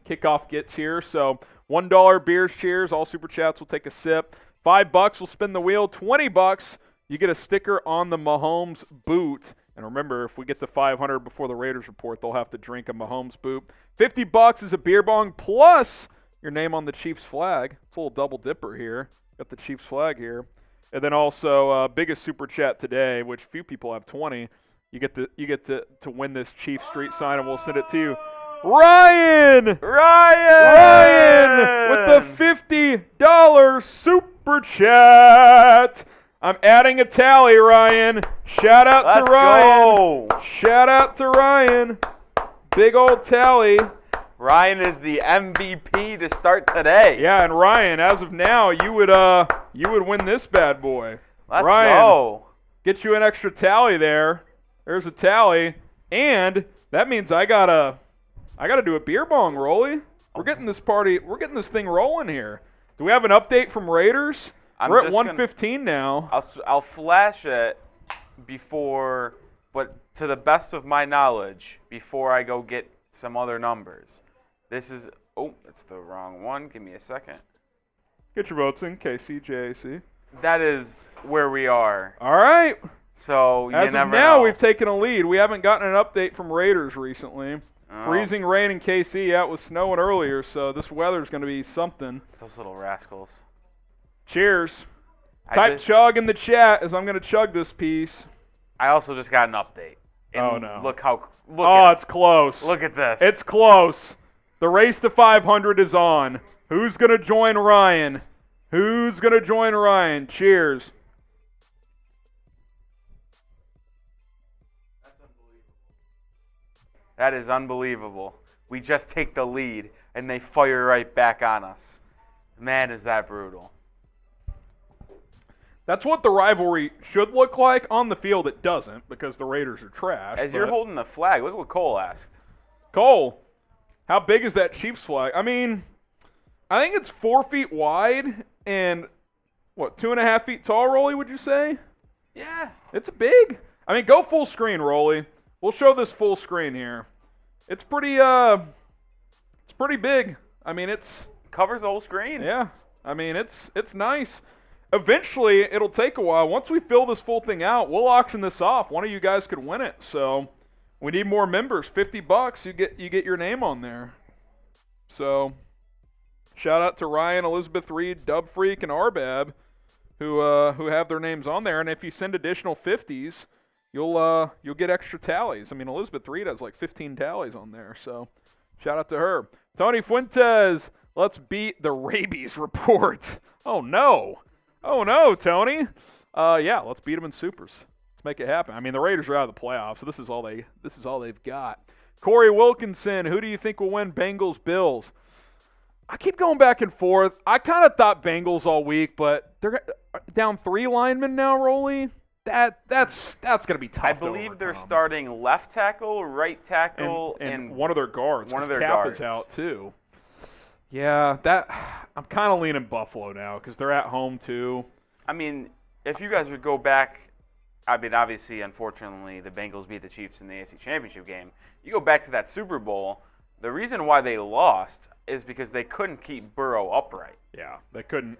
kickoff gets here. So $1 beers, cheers. All Super Chats will take a sip. $5 will spin the wheel. $20 you get a sticker on the Mahomes boot. And remember, if we get to 500 before the Raiders report, they'll have to drink a Mahomes boot. $50 is a beer bong plus your name on the Chiefs flag. It's a little double dipper here. Got the Chiefs flag here. And then also biggest Super Chat today, which few people have 20. You get to win this Chief Street sign, and we'll send it to you. Ryan with the $50 Super Chat. I'm adding a tally, Ryan. Shout out to Ryan. Shout out to Ryan. Big old tally. Ryan is the MVP to start today. Yeah, and Ryan, as of now, you would win this bad boy. Let's Ryan, go. Get you an extra tally there. There's a tally, and that means I gotta do a beer bong, Rolly. We're getting this thing rolling here. Do we have an update from Raiders? We're at 115 now. I'll flash it before, but to the best of my knowledge, before I go get some other numbers. This is, it's the wrong one. Give me a second. Get your votes in, KCJAC. That is where we are. All right. So, as of now, we've taken a lead. We haven't gotten an update from Raiders recently. Freezing rain in KC. Yeah, it was snowing earlier, so this weather's going to be something. Those little rascals. Cheers. Type chug in the chat as I'm going to chug this piece. I also just got an update. And no. It's close. Look at this. It's close. The race to 500 is on. Who's going to join Ryan? Cheers. That's unbelievable. That is unbelievable. We just take the lead, and they fire right back on us. Man, is that brutal. That's what the rivalry should look like. On the field, it doesn't because the Raiders are trash. As you're holding the flag, look at what Cole asked. Cole, how big is that Chiefs flag? I mean, I think it's 4 feet wide and, 2.5 feet tall, Rolly, would you say? Yeah. It's big. I mean, go full screen, Rolly. We'll show this full screen here. It's pretty big. I mean, covers the whole screen. Yeah. I mean, it's nice. Eventually, it'll take a while. Once we fill this full thing out, we'll auction this off. One of you guys could win it. So we need more members. $50, you get your name on there. So shout out to Ryan, Elizabeth Reed, Dub Freak, and Arbab, who have their names on there. And if you send additional 50s, you'll get extra tallies. I mean, Elizabeth Reed has like 15 tallies on there. So shout out to her. Tony Fuentes, let's beat the rabies report. Oh no, Tony. Yeah, let's beat them in supers. Let's make it happen. I mean, the Raiders are out of the playoffs, so this is all they've got. Corey Wilkinson, who do you think will win? Bengals, Bills. I keep going back and forth. I kind of thought Bengals all week, but they're down 3 linemen now, Rolly. That's going to be tough. I believe they're starting left tackle, right tackle, and one of their guards. One of their Cap guards is out too. Yeah, I'm kind of leaning Buffalo now because they're at home too. I mean, if you guys would go back, I mean, obviously, unfortunately, the Bengals beat the Chiefs in the AFC Championship game. You go back to that Super Bowl, the reason why they lost is because they couldn't keep Burrow upright. Yeah, they could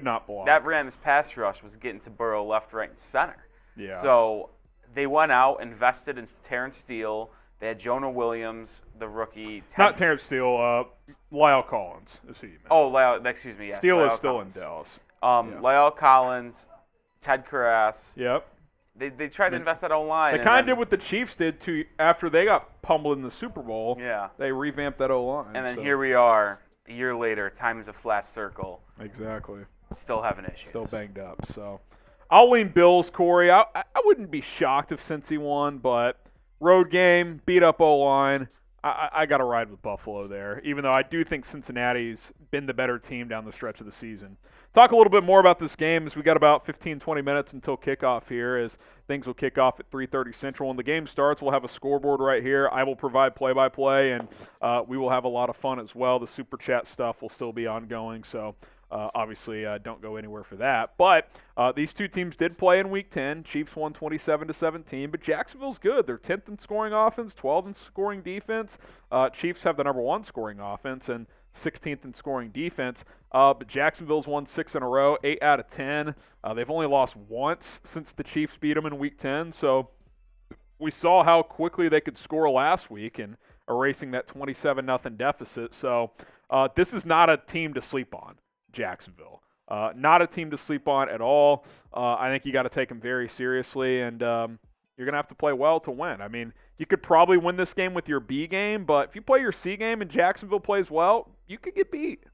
not block. That Rams pass rush was getting to Burrow left, right, and center. Yeah. So they went out, invested in Terrence Steele. They had Jonah Williams, the rookie. Not Terrence Steele, Lyle Collins is who you meant. Oh, Lyle, excuse me. Yes, Steele Lyle is still Collins. in Dallas. Lyle Collins, Ted Karras. Yep. They tried to invest that O-line. They kind of did what the Chiefs did after they got pummeled in the Super Bowl. Yeah. They revamped that O-line. And then here we are, a year later, time is a flat circle. Exactly. Still having issues. Still banged up. So I'll lean Bills, Corey. I wouldn't be shocked if Cincy won, but road game, beat up O-line. I got to ride with Buffalo there, even though I do think Cincinnati's been the better team down the stretch of the season. Talk a little bit more about this game as we got about 15, 20 minutes until kickoff here, as things will kick off at 3:30 Central. When the game starts, we'll have a scoreboard right here. I will provide play-by-play, and we will have a lot of fun as well. The Super Chat stuff will still be ongoing, so obviously don't go anywhere for that. But these two teams did play in Week 10. Chiefs won 27-17, but Jacksonville's good. They're 10th in scoring offense, 12th in scoring defense. Chiefs have the number one scoring offense and 16th in scoring defense. But Jacksonville's won 6 in a row, 8 out of 10. They've only lost once since the Chiefs beat them in Week 10. So we saw how quickly they could score last week and erasing that 27-0 deficit. So this is not a team to sleep on, Jacksonville. Not a team to sleep on at all. I think you got to take them very seriously, and you're going to have to play well to win. I mean, you could probably win this game with your B game, but if you play your C game and Jacksonville plays well, you could get beat.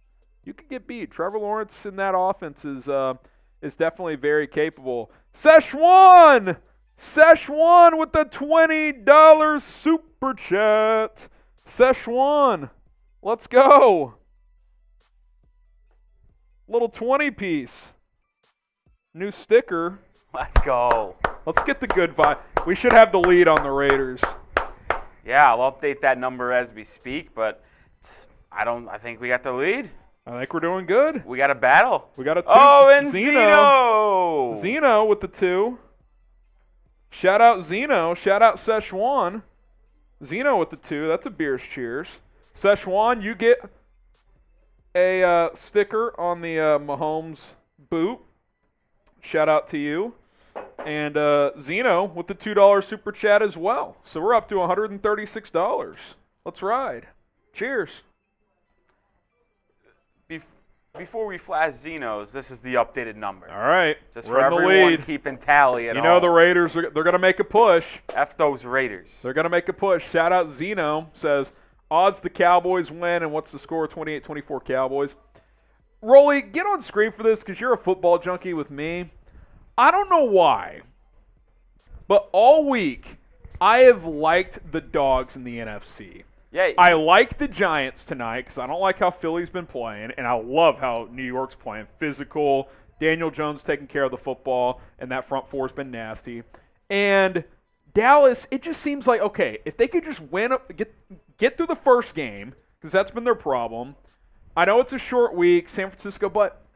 You could get beat. Trevor Lawrence in that offense is definitely very capable. Szechuan with the $20 super chat. Szechuan, let's go. Little 20-piece. New sticker. Let's go. Let's get the good vibe. We should have the lead on the Raiders. Yeah, I'll update that number as we speak, but I think we got the lead. I think we're doing good. We got a battle. We got a 2. Oh, and Zeno. Zeno with the 2. Shout out Zeno. Shout out Szechuan. Zeno with the 2. That's a beer's cheers. Szechuan, you get a sticker on the Mahomes boot. Shout out to you. And Zeno with the $2 super chat as well. So we're up to $136. Let's ride. Cheers. Before we flash Zeno's, this is the updated number. All right. Just we're for in the everyone lead. keeping tally at all. You know the Raiders, they're going to make a push. F those Raiders. They're going to make a push. Shout out Zeno. Says, odds the Cowboys win, and what's the score? 28-24 Cowboys. Rolly, get on screen for this because you're a football junkie with me. I don't know why, but all week I have liked the dogs in the NFC. Yeah, I like the Giants tonight because I don't like how Philly's been playing, and I love how New York's playing. Physical, Daniel Jones taking care of the football, and that front four's been nasty. And Dallas, it just seems like, okay, if they could just win, get through the first game, because that's been their problem. I know it's a short week, San Francisco, but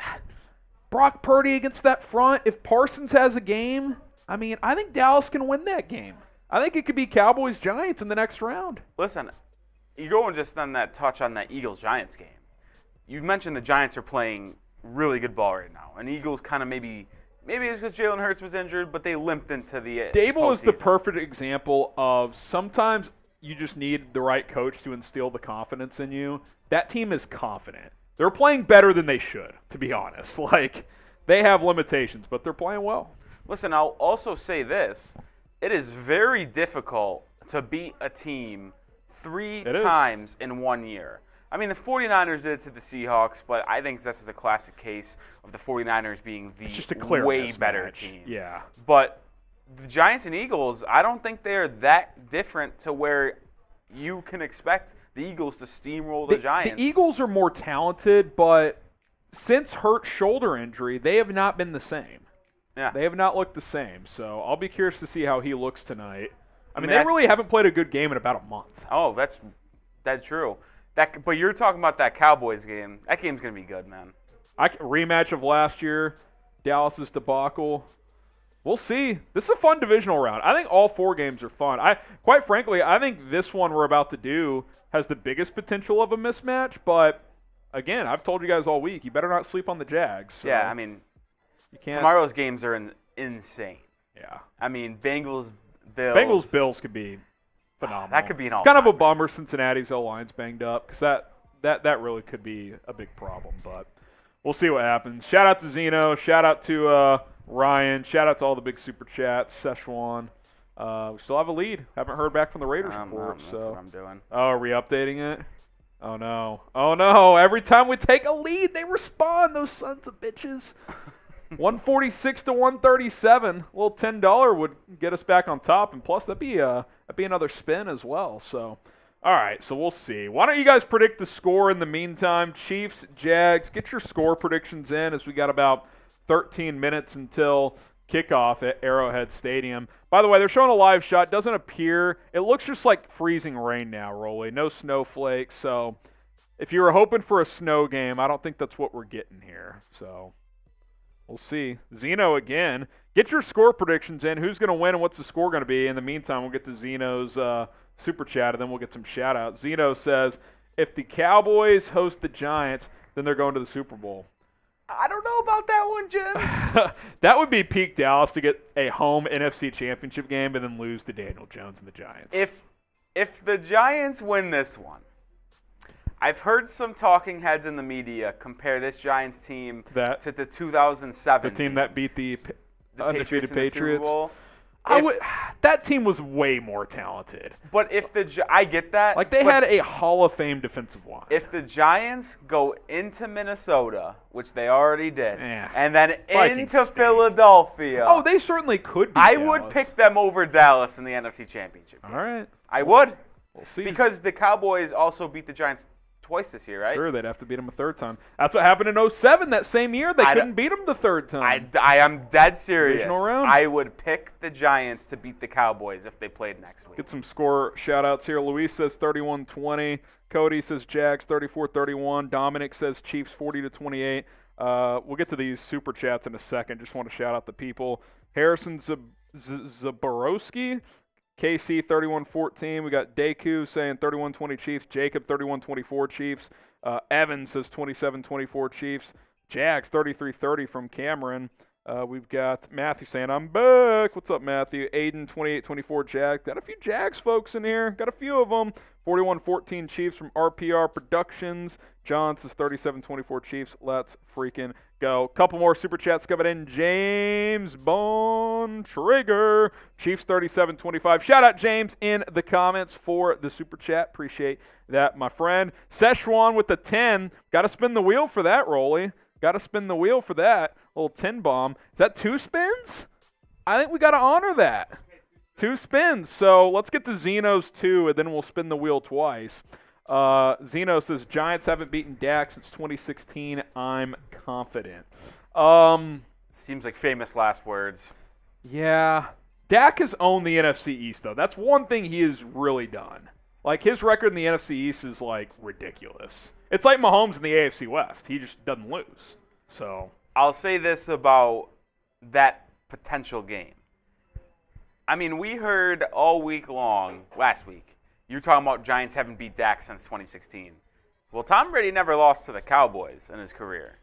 Brock Purdy against that front, if Parsons has a game, I mean, I think Dallas can win that game. I think it could be Cowboys-Giants in the next round. Listen, you go and just on that touch on that Eagles-Giants game. You mentioned the Giants are playing really good ball right now, and Eagles kind of maybe it's because Jalen Hurts was injured, but they limped into the Dable is the perfect example of sometimes you just need the right coach to instill the confidence in you. That team is confident. They're playing better than they should, to be honest. Like, they have limitations, but they're playing well. Listen, I'll also say this. It is very difficult to beat a team three times in 1 year. I mean, the 49ers did it to the Seahawks, but I think this is a classic case of the 49ers being the just a clear way mismatch. better team. Yeah. But the Giants and Eagles, I don't think they're that different to where you can expect the Eagles to steamroll the Giants. The Eagles are more talented, but since Hurt's shoulder injury, they have not been the same. Yeah. They have not looked the same. So I'll be curious to see how he looks tonight. I mean, they really haven't played a good game in about a month. Oh, that's true. But you're talking about that Cowboys game. That game's going to be good, man. Rematch of last year, Dallas's debacle. We'll see. This is a fun divisional round. I think all 4 games are fun. Quite frankly, I think this one we're about to do has the biggest potential of a mismatch. But, again, I've told you guys all week, you better not sleep on the Jags. So yeah, I mean, you can't. Tomorrow's games are insane. Yeah. I mean, Bengals, Bills could be phenomenal. That could be an all-time. It's kind of a bummer Cincinnati's O-line's banged up because that really could be a big problem. But we'll see what happens. Shout out to Zeno. Shout out to Ryan. Shout out to all the big super chats. Szechuan. We still have a lead. Haven't heard back from the Raiders report. That's So. what I'm doing. Oh, are we updating it? Oh, no. Oh, no. Every time we take a lead, they respond, those sons of bitches. 146 to 137. A little $10 would get us back on top, and plus that'd be another spin as well. So, all right, so we'll see. Why don't you guys predict the score in the meantime? Chiefs, Jags, get your score predictions in as we got about 13 minutes until kickoff at Arrowhead Stadium. By the way, they're showing a live shot. Doesn't appear. It looks just like freezing rain now, Rolly. No snowflakes. So if you were hoping for a snow game, I don't think that's what we're getting here. So we'll see. Zeno again. Get your score predictions in. Who's going to win and what's the score going to be? In the meantime, we'll get to Zeno's super chat, and then we'll get some shout-outs. Zeno says, if the Cowboys host the Giants, then they're going to the Super Bowl. I don't know about that one, Jim. That would be peak Dallas to get a home NFC championship game and then lose to Daniel Jones and the Giants. If the Giants win this one, I've heard some talking heads in the media compare this Giants team to the 2007 the team that beat the undefeated Patriots. Super Bowl. That team was way more talented. But if I get that. Like, they had a Hall of Fame defensive line. If the Giants go into Minnesota, which they already did, and then Vikings into stink. Philadelphia. Oh, they certainly could be. I Dallas. would pick them over Dallas in the NFC Championship game. All right. I would. We'll see. Because the Cowboys also beat the Giants twice this year, right? Sure, they'd have to beat them a third time. That's what happened in 2007, that same year. They couldn't beat them the third time. I am dead serious. Divisional round? I would pick the Giants to beat the Cowboys if they played next week. Get some score shout-outs here. Luis says 31-20. Cody says Jags 34-31. Dominic says Chiefs 40-28. We'll get to these super chats in a second. Just want to shout out the people. Harrison Zaborowski, KC 31-14. We got Deku saying 31-20 Chiefs. Jacob 31-24 Chiefs. Evan says 27-24 Chiefs. Jags 33-30 from Cameron. We've got Matthew saying, I'm back. What's up, Matthew? Aiden 28-24 Jags. Got a few Jags folks in here. Got a few of them. 41-14 Chiefs from RPR Productions. John says 37-24 Chiefs. Let's freaking go. Couple more super chats coming in. James Bontrager. Chiefs 37-25. Shout out James in the comments for the super chat. Appreciate that, my friend. Szechuan with the 10. Got to spin the wheel for that, Rolly. Got to spin the wheel for that. Little 10 bomb. Is that 2 spins? I think we got to honor that. 2 spins. So let's get to Zeno's 2, and then we'll spin the wheel twice. Zeno says, Giants haven't beaten Dak since 2016. I'm confident. Seems like famous last words. Yeah. Dak has owned the NFC East, though. That's one thing he has really done. Like, his record in the NFC East is, like, ridiculous. It's like Mahomes in the AFC West. He just doesn't lose. So I'll say this about that potential game. I mean, we heard all week long, last week, you were talking about Giants haven't beat Dak since 2016. Well, Tom Brady never lost to the Cowboys in his career.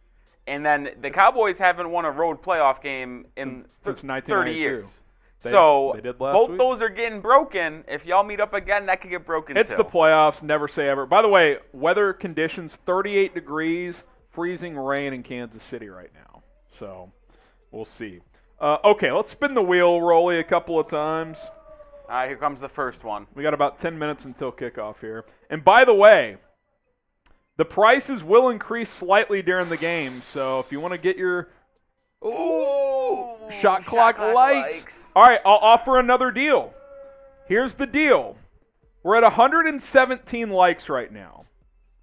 And then the Cowboys haven't won a road playoff game in since 30 years. They did last both week. those are getting broken. If y'all meet up again, that could get broken It's too. the playoffs. Never say ever. By the way, weather conditions, 38 degrees, freezing rain in Kansas City right now. So we'll see. Okay, let's spin the wheel, Rolly, a couple of times. All right, here comes the first one. We got about 10 minutes until kickoff here. And by the way, the prices will increase slightly during the game. So if you want to get your shot clock likes. All right, I'll offer another deal. Here's the deal. We're at 117 likes right now.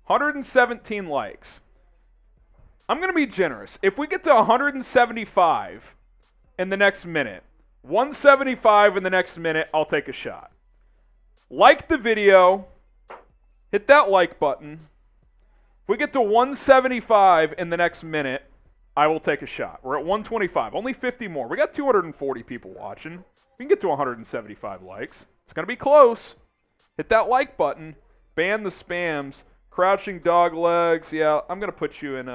117 likes. I'm going to be generous. If we get to 175 in the next minute, 175 in the next minute, I'll take a shot. Like the video. Hit that like button. If we get to 175 in the next minute, I will take a shot. We're at 125. Only 50 more. We got 240 people watching. We can get to 175 likes. It's going to be close. Hit that like button. Ban the spams. Crouching dog legs. Yeah, I'm going to put you in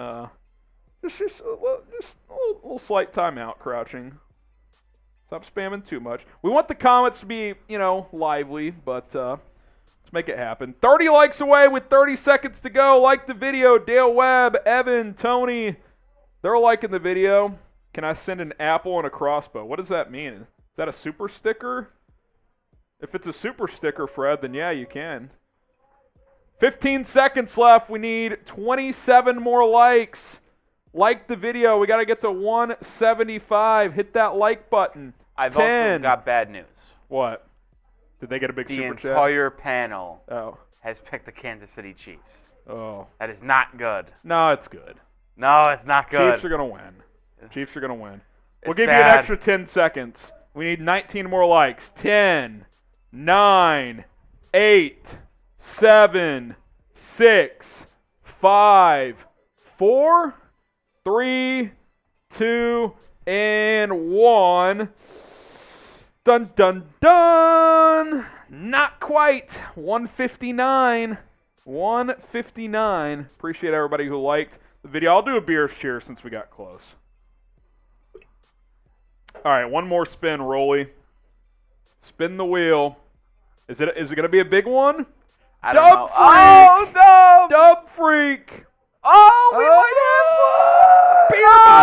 just a little slight timeout, crouching. Stop spamming too much. We want the comments to be, lively, but let's make it happen. 30 likes away with 30 seconds to go. Like the video. Dale Webb, Evan, Tony, they're liking the video. can I send an apple and a crossbow? What does that mean? Is that a super sticker? If it's a super sticker, Fred, then yeah, you can. 15 seconds left. We need 27 more likes. Like the video. We got to get to 175. Hit that like button. I've also got bad news. What? Did they get a big super chat? The entire panel Oh. has picked the Kansas City Chiefs. Oh. That is not good. No, it's good. No, it's not good. Chiefs are going to win. Chiefs are going to win. We'll It's give you an bad. extra 10 seconds. We need 19 more likes. 10, 9, 8, 7, 6, 5, 4, 3, 2, and 1. Dun, dun, dun. Not quite. 159. 159. Appreciate everybody who liked the video. I'll do a beer cheer since we got close. All right, one more spin, Rolly. Spin the wheel. Is it going to be a big one? I don't know. Freak. Oh, Dub! Dub Freak. Oh, we might have one!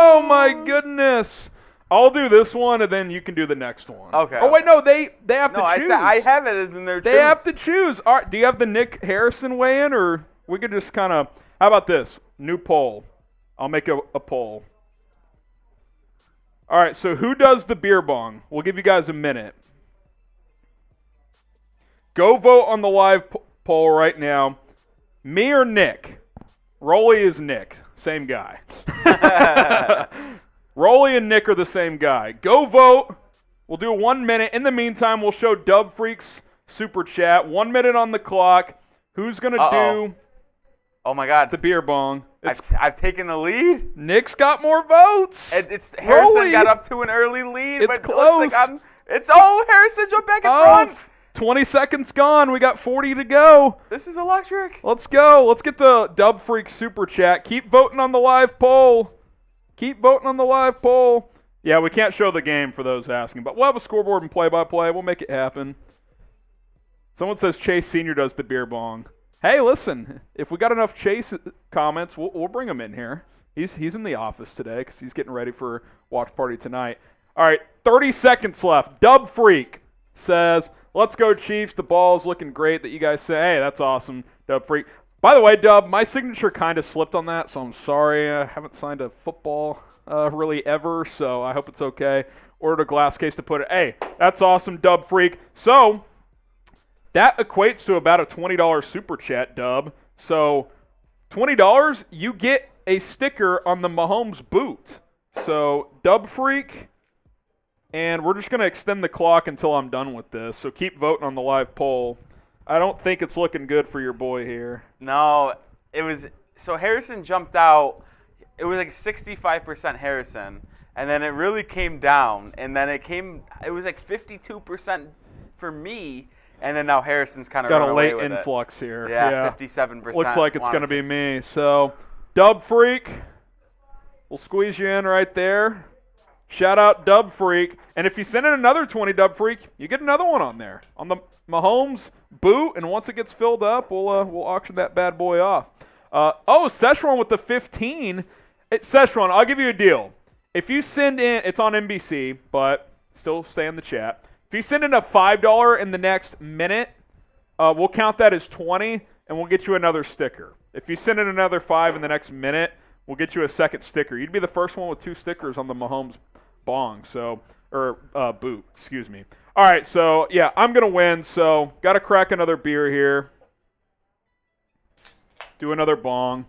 Oh, my goodness. I'll do this one, and then you can do the next one. Okay. Oh, wait, no, they have to choose. I have it as in their choice. They have to choose. All right, do you have the Nick Harrison weigh in, or we could just kind of, how about this? New poll. I'll make a poll. All right, so who does the beer bong? We'll give you guys a minute. Go vote on the live poll right now. Me or Nick? Rolly is Nick. Same guy. Rolly and Nick are the same guy. Go vote. We'll do 1 minute. In the meantime, we'll show Dub Freak's super chat. 1 minute on the clock. Who's going to do Oh, my God. the beer bong? I've taken the lead. Nick's got more votes. It's Harrison Rolly. got up to an early lead. It's but close. It looks like Harrison jumped back in front. 20 seconds gone. We got 40 to go. This is electric. Let's go. Let's get the Dub Freak super chat. Keep voting on the live poll. Keep voting on the live poll. Yeah, we can't show the game for those asking, but we'll have a scoreboard and play-by-play. We'll make it happen. Someone says Chase Sr. does the beer bong. Hey, listen, if we got enough Chase comments, we'll bring him in here. He's in the office today because he's getting ready for watch party tonight. All right, 30 seconds left. Dub Freak says, let's go Chiefs. The ball's looking great that you guys say. Hey, that's awesome, Dub Freak. By the way, Dub, my signature kind of slipped on that, so I'm sorry. I haven't signed a football really ever, so I hope it's okay. Ordered a glass case to put it. Hey, that's awesome, Dub Freak. So that equates to about a $20 super chat, Dub. So $20, you get a sticker on the Mahomes boot. So Dub Freak, and we're just going to extend the clock until I'm done with this. So keep voting on the live poll. I don't think it's looking good for your boy here. No, it was – so Harrison jumped out. It was like 65% Harrison, and then it really came down. And then it was like 52% for me, and then now Harrison's kind of got run a away late with influx here. Yeah, 57%. Looks like it's going to be me. So Dub Freak, we'll squeeze you in right there. Shout out Dub Freak. And if you send in another 20 Dub Freak, you get another one on there. On the Mahomes boot, and once it gets filled up, we'll auction that bad boy off. Szechuan with the 15. Szechuan, I'll give you a deal. If you send in, it's on NBC, but still stay in the chat. If you send in a $5 in the next minute, we'll count that as 20, and we'll get you another sticker. If you send in another 5 in the next minute, we'll get you a second sticker. You'd be the first one with 2 stickers on the Mahomes bong, boot, excuse me. All right, so, yeah, I'm going to win, so got to crack another beer here. Do another bong.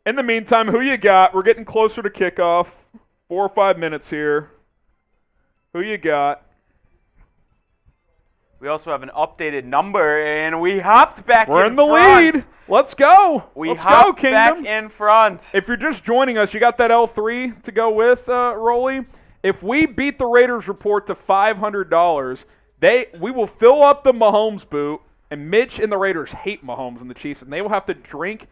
In the meantime, who you got? We're getting closer to kickoff. 4 or 5 minutes here. Who you got? We also have an updated number, and we hopped back in front. We're in the lead. Let's go. Let's go, Kingdom. Back in front. If you're just joining us, you got that L3 to go with, Rolly. If we beat the Raiders report to $500, we will fill up the Mahomes boot, and Mitch and the Raiders hate Mahomes and the Chiefs, and they will have to drink.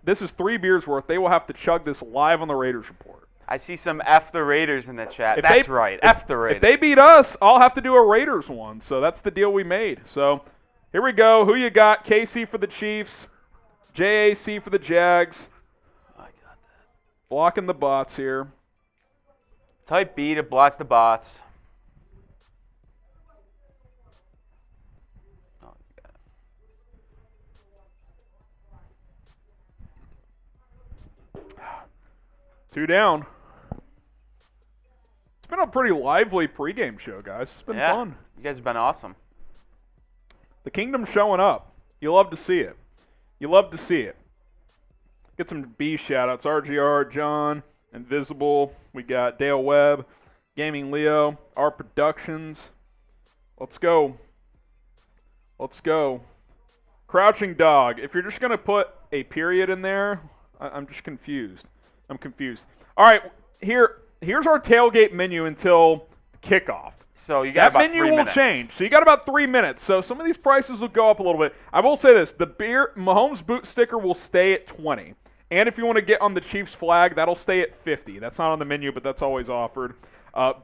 This is 3 beers worth. They will have to chug this live on the Raiders report. I see some F the Raiders in the chat. That's right. F the Raiders. If they beat us, I'll have to do a Raiders one. So that's the deal we made. So here we go. Who you got? KC for the Chiefs. JAC for the Jags. I got that. blocking the bots here. Type B to block the bots. Two down. It's been a pretty lively pregame show, guys. It's been fun. You guys have been awesome. The Kingdom's showing up. You love to see it. You love to see it. Get some B shout-outs. RGR, John, Invisible. We got Dale Webb, Gaming Leo, R Productions. Let's go. Let's go. Crouching Dog. If you're just going to put a period in there, I'm just confused. I'm confused. All right, here's our tailgate menu until kickoff. So you got about 3 minutes. That menu will change. So you got about 3 minutes. So some of these prices will go up a little bit. I will say this. The Mahomes boot sticker will stay at $20. And if you want to get on the Chiefs flag, that'll stay at $50. That's not on the menu, but that's always offered.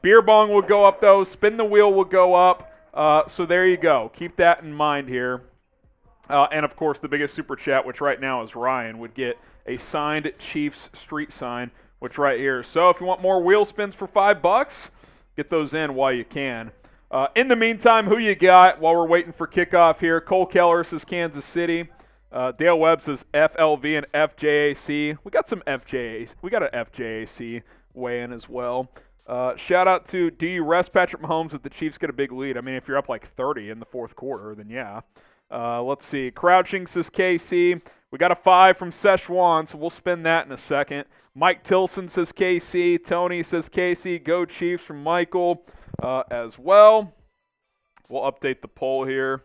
Beer bong will go up, though. Spin the wheel will go up. So there you go. Keep that in mind here. And, of course, the biggest super chat, which right now is Ryan, would get a signed Chiefs street sign, which right here. So if you want more wheel spins for $5, get those in while you can. In the meantime, who you got while we're waiting for kickoff here? Cole Keller says Kansas City. Dale Webb says FLV and FJAC. We got some FJAC. We got an FJAC weigh in as well. Shout out to, do you rest Patrick Mahomes if the Chiefs get a big lead? I mean, if you're up like 30 in the fourth quarter, then yeah. Let's see. Crouching says KC. We got a 5 from Szechuan, so we'll spin that in a second. Mike Tilson says KC. Tony says KC. Go Chiefs from Michael as well. We'll update the poll here.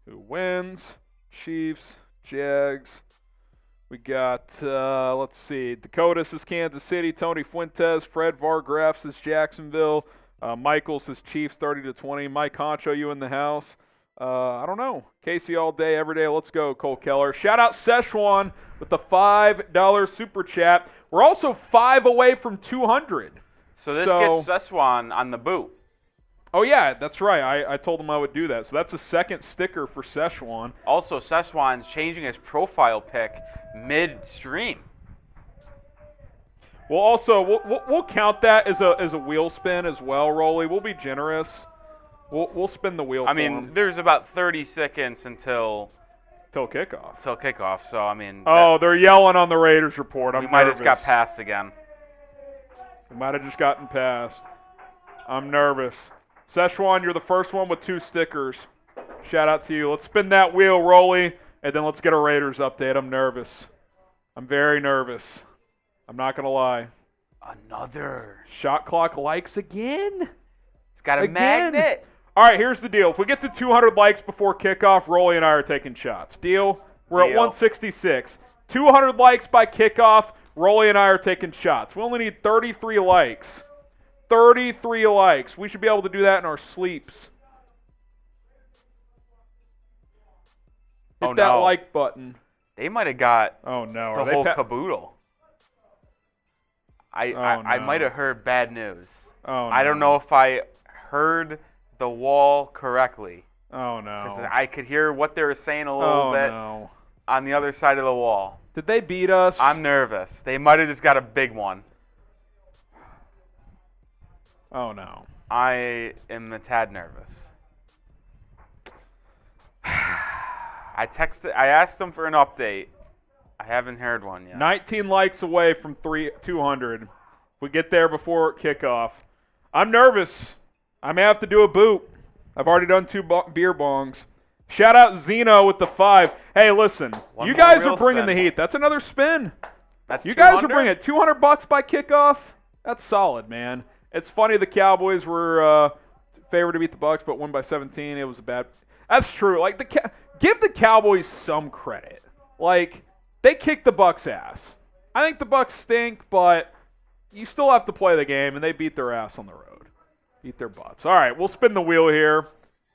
Who wins? Chiefs, Jags. We got, let's see. Dakota says Kansas City. Tony Fuentes. Fred Vargraf says Jacksonville. Michael says Chiefs 30-20. Mike Concho, you in the house? I don't know. Casey all day, every day. Let's go, Cole Keller. Shout out Szechuan with the $5 super chat. We're also 5 away from 200. So this gets Szechuan on the boot. Oh, yeah, that's right. I told him I would do that. So that's a second sticker for Szechuan. Also, Szechuan's changing his profile pic midstream. We'll count that as a wheel spin as well, Rolly. We'll be generous. We'll spin the wheel. I mean, there's about 30 seconds until kickoff. So I mean. They're yelling on the Raiders report. We might have just got passed again. We might have just gotten passed. I'm nervous. Szechuan, you're the first one with 2 stickers. Shout out to you. Let's spin that wheel, Rolly, and then let's get a Raiders update. I'm nervous. I'm very nervous. I'm not going to lie. Another. Shot clock likes again? It's got a magnet. All right, here's the deal. If we get to 200 likes before kickoff, Rolly and I are taking shots. Deal? We're at 166. 200 likes by kickoff, Rolly and I are taking shots. We only need 33 likes. 33 likes. We should be able to do that in our sleeps. Hit that like button. They might have got the whole caboodle. I might have heard bad news. I don't know if I heard the wall correctly. Oh, no. Because I could hear what they were saying a little bit on the other side of the wall. Did they beat us? I'm nervous. They might have just got a big one. Oh, no. I am a tad nervous. I asked them for an update. I haven't heard one yet. 19 likes away from 200. If we get there before kickoff. I'm nervous. I may have to do a boot. I've already done 2 beer bongs. Shout out Zeno with the 5. Hey, listen. You guys are bringing the heat. That's another spin. That's you guys are bringing it. $200 by kickoff. That's solid, man. It's funny the Cowboys were favored to beat the Bucs, but won by 17. It was a bad. That's true. Like give the Cowboys some credit. Like they kicked the Bucs' ass. I think the Bucs stink, but you still have to play the game, and they beat their ass on the road. Beat their butts. All right, we'll spin the wheel here.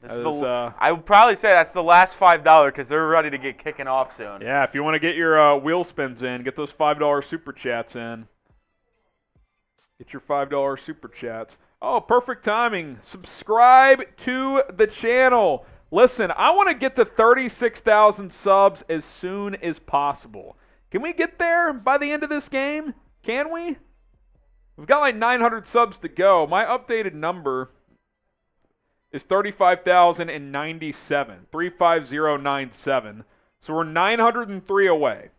I would probably say that's the last $5 because they're ready to get kicking off soon. Yeah, if you want to get your wheel spins in, get those $5 super chats in. Get your $5 super chats. Oh, perfect timing. Subscribe to the channel. Listen, I want to get to 36,000 subs as soon as possible. Can we get there by the end of this game? Can we? We've got like 900 subs to go. My updated number is 35,097, 35097. So we're 903 away.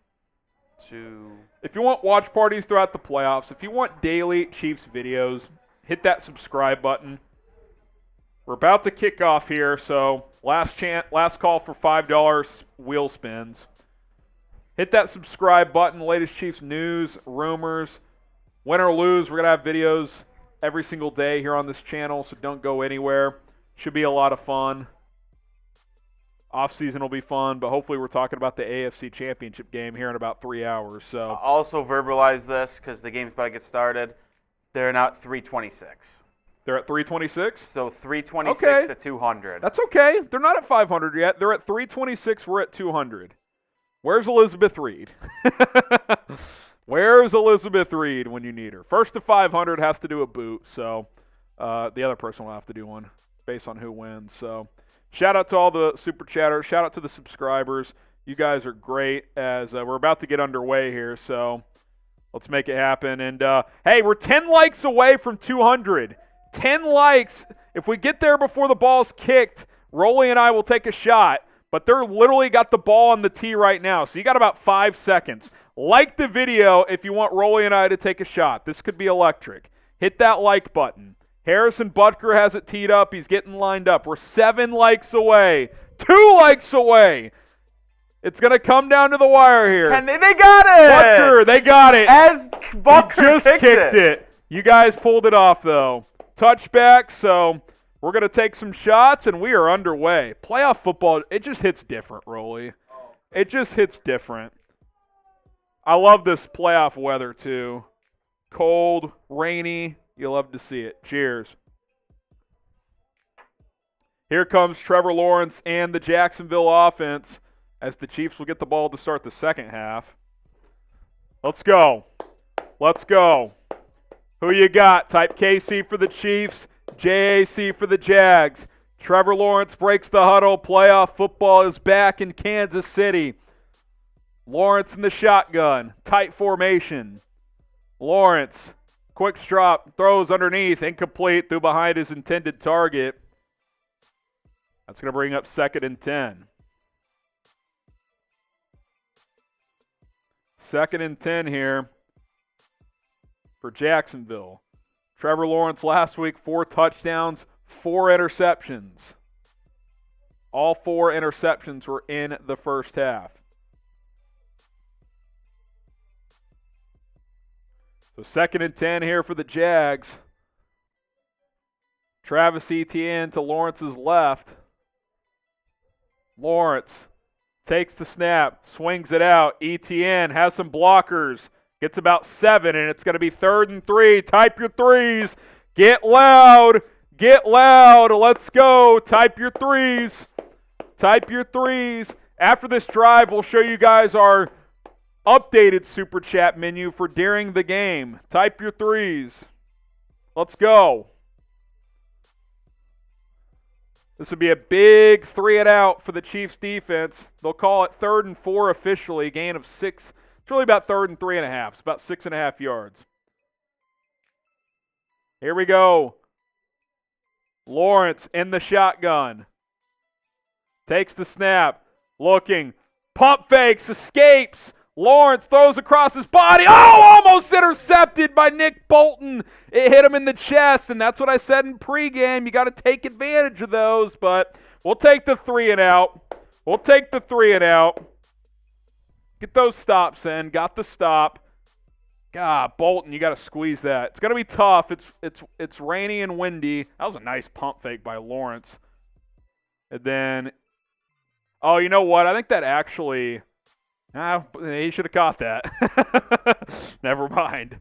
If you want watch parties throughout the playoffs, if you want daily Chiefs videos, hit that subscribe button. We're about to kick off here, so last call for $5 wheel spins. Hit that subscribe button. Latest Chiefs news, rumors. Win or lose, we're going to have videos every single day here on this channel, so don't go anywhere. Should be a lot of fun. Off-season will be fun, but hopefully we're talking about the AFC Championship game here in about 3 hours. So I'll also verbalize this because the game's about to get started. They're now at 326. They're at 326? So 326 to 200. That's okay. They're not at 500 yet. They're at 326. We're at 200. Where's Elizabeth Reed? Where's Elizabeth Reed when you need her? First to 500 has to do a boot, so the other person will have to do one based on who wins. So shout out to all the super chatters. Shout out to the subscribers. You guys are great as we're about to get underway here, so let's make it happen. And, hey, we're 10 likes away from 200. 10 likes. If we get there before the ball's kicked, Rolly and I will take a shot. But they're literally got the ball on the tee right now, so you got about 5 seconds. Like the video if you want Rolly and I to take a shot. This could be electric. Hit that like button. Harrison Butker has it teed up. He's getting lined up. We're 7 likes away. 2 likes away. It's going to come down to the wire here. And they got it. Butker, they got it. As Butker just kicked it. You guys pulled it off, though. Touchback, so we're going to take some shots, and we are underway. Playoff football, it just hits different, Rolly. It just hits different. I love this playoff weather, too. Cold, rainy. You love to see it. Cheers. Here comes Trevor Lawrence and the Jacksonville offense as the Chiefs will get the ball to start the second half. Let's go. Let's go. Who you got? Type KC for the Chiefs, JAC for the Jags. Trevor Lawrence breaks the huddle. Playoff football is back in Kansas City. Lawrence in the shotgun. Tight formation. Lawrence, quick drop, throws underneath, incomplete, through behind his intended target. That's going to bring up 2nd and 10. 2nd and 10 here for Jacksonville. Trevor Lawrence last week, 4 touchdowns, 4 interceptions. All 4 interceptions were in the first half. So 2nd and 10 here for the Jags. Travis Etienne to Lawrence's left. Lawrence takes the snap, swings it out. Etienne has some blockers. Gets about 7, and it's going to be 3rd and 3. Type your threes. Get loud. Get loud. Let's go. Type your threes. Type your threes. After this drive, we'll show you guys our updated Super Chat menu for during the game. Type your threes. Let's go. This would be a big 3-and-out for the Chiefs defense. They'll call it 3rd and 4 officially, gain of 6. It's really about 3rd and 3.5. It's about 6.5 yards. Here we go. Lawrence in the shotgun. Takes the snap. Looking. Pump fakes. Escapes. Lawrence throws across his body. Oh, almost intercepted by Nick Bolton. It hit him in the chest, and that's what I said in pregame. You got to take advantage of those, but we'll take the 3-and-out. We'll take the 3-and-out. Get those stops in. Got the stop. God, Bolton, you got to squeeze that. It's going to be tough. It's rainy and windy. That was a nice pump fake by Lawrence. And then, oh, you know what? I think that actually, he should have caught that. Never mind.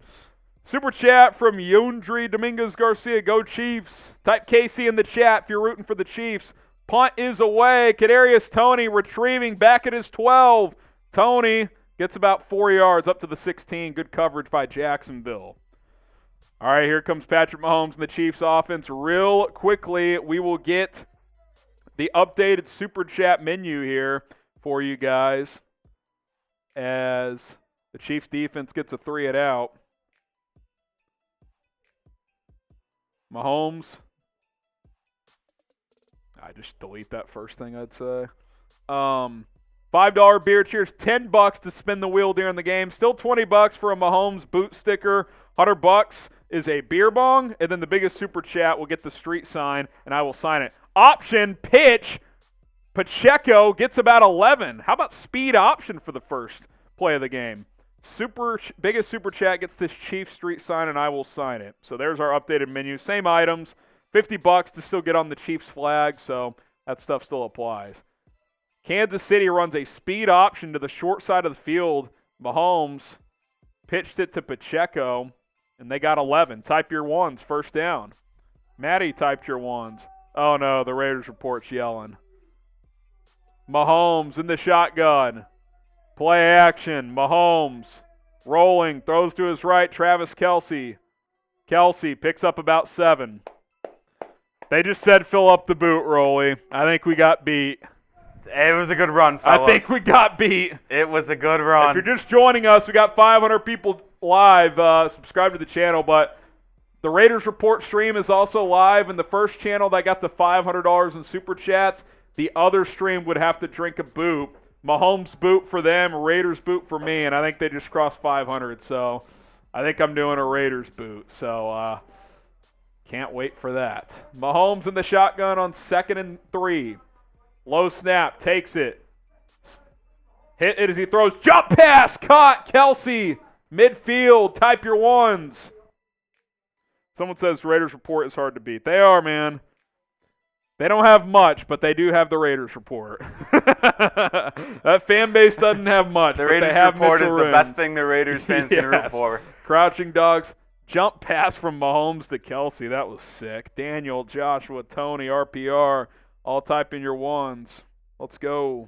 Super chat from Yundri Dominguez Garcia. Go Chiefs. Type KC in the chat if you're rooting for the Chiefs. Punt is away. Kadarius Toney retrieving back at his 12. Toney gets about 4 yards up to the 16. Good coverage by Jacksonville. All right, here comes Patrick Mahomes and the Chiefs offense. Real quickly, we will get the updated Super Chat menu here for you guys. as the Chiefs defense gets a 3 and out. Mahomes. I just delete that first thing I'd say. $5 beer cheers, $10 to spin the wheel during the game. Still $20 for a Mahomes boot sticker. $100 is a beer bong, and then the biggest super chat will get the street sign, and I will sign it. Option pitch. Pacheco gets about 11. How about speed option for the first play of the game? Biggest super chat gets this Chiefs street sign, and I will sign it. So there's our updated menu. Same items. $50 to still get on the Chiefs flag, so that stuff still applies. Kansas City runs a speed option to the short side of the field. Mahomes pitched it to Pacheco, and they got 11. Type your ones, first down. Maddie typed your ones. Oh, no, the Raiders report's yelling. Mahomes in the shotgun. Play action. Mahomes rolling, throws to his right. Travis Kelce. Kelce picks up about 7. They just said fill up the boot, Rolly. I think we got beat. It was a good run, fellas. I think we got beat. It was a good run. If you're just joining us, we got 500 people live. Subscribe to the channel, but the Raiders Report stream is also live, and the first channel that got to $500 in super chats, the other stream would have to drink a boot. Mahomes boot for them, Raiders boot for me, and I think they just crossed 500, so I think I'm doing a Raiders boot. So can't wait for that. Mahomes in the shotgun on 2nd and 3. Low snap, takes it. Hit it as he throws. Jump pass, caught. Kelce, midfield. Type your ones. Someone says Raiders Report is hard to beat. They are, man. They don't have much, but they do have the Raiders Report. That fan base doesn't have much. The Raiders Report is the best thing the Raiders fans can root for. Crouching dogs. Jump pass from Mahomes to Kelce. That was sick. Daniel, Joshua, Tony, RPR. All type in your ones. Let's go.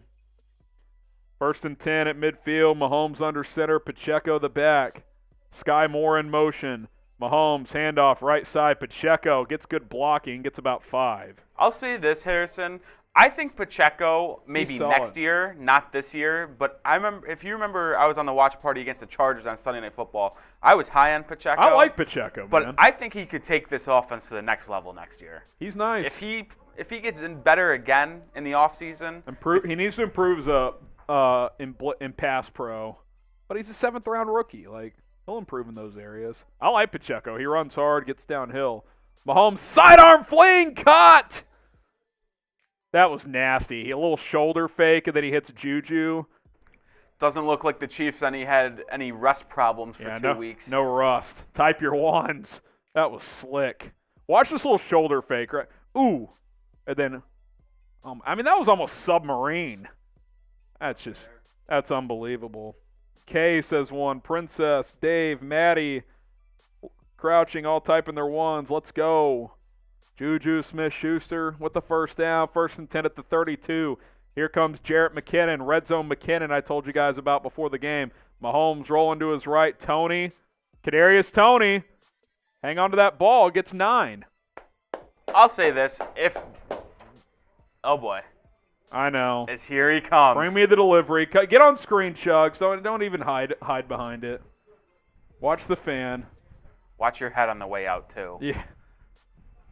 1st and 10 at midfield. Mahomes under center. Pacheco the back. Sky Moore in motion. Mahomes handoff right side. Pacheco gets good blocking. Gets about 5. I'll say this, Harrison. I think Pacheco maybe next year, not this year. But I remember, if you remember, I was on the watch party against the Chargers on Sunday Night Football. I was high on Pacheco. I like Pacheco, but man. I think he could take this offense to the next level next year. He's nice. If he gets better again in the offseason. He needs to improve in pass pro. But he's a 7th-round rookie. Like, he'll improve in those areas. I like Pacheco. He runs hard, gets downhill. Mahomes, sidearm fling, caught! That was nasty. A little shoulder fake, and then he hits Juju. Doesn't look like the Chiefs had any rust problems for 2 weeks. No rust. Type your ones. That was slick. Watch this little shoulder fake, right? Ooh. And then, that was almost submarine. That's unbelievable. Kay says 1. Princess, Dave, Maddie, crouching, all typing their ones. Let's go. Juju Smith-Schuster with the first down. 1st and 10 at the 32. Here comes Jarrett McKinnon, red zone McKinnon I told you guys about before the game. Mahomes rolling to his right. Tony, Kadarius Toney, hang on to that ball, gets 9. I'll say this. Oh, boy. I know. It's here he comes. Bring me the delivery. Get on screen, Chugs. Don't even hide behind it. Watch the fan. Watch your head on the way out, too. Yeah.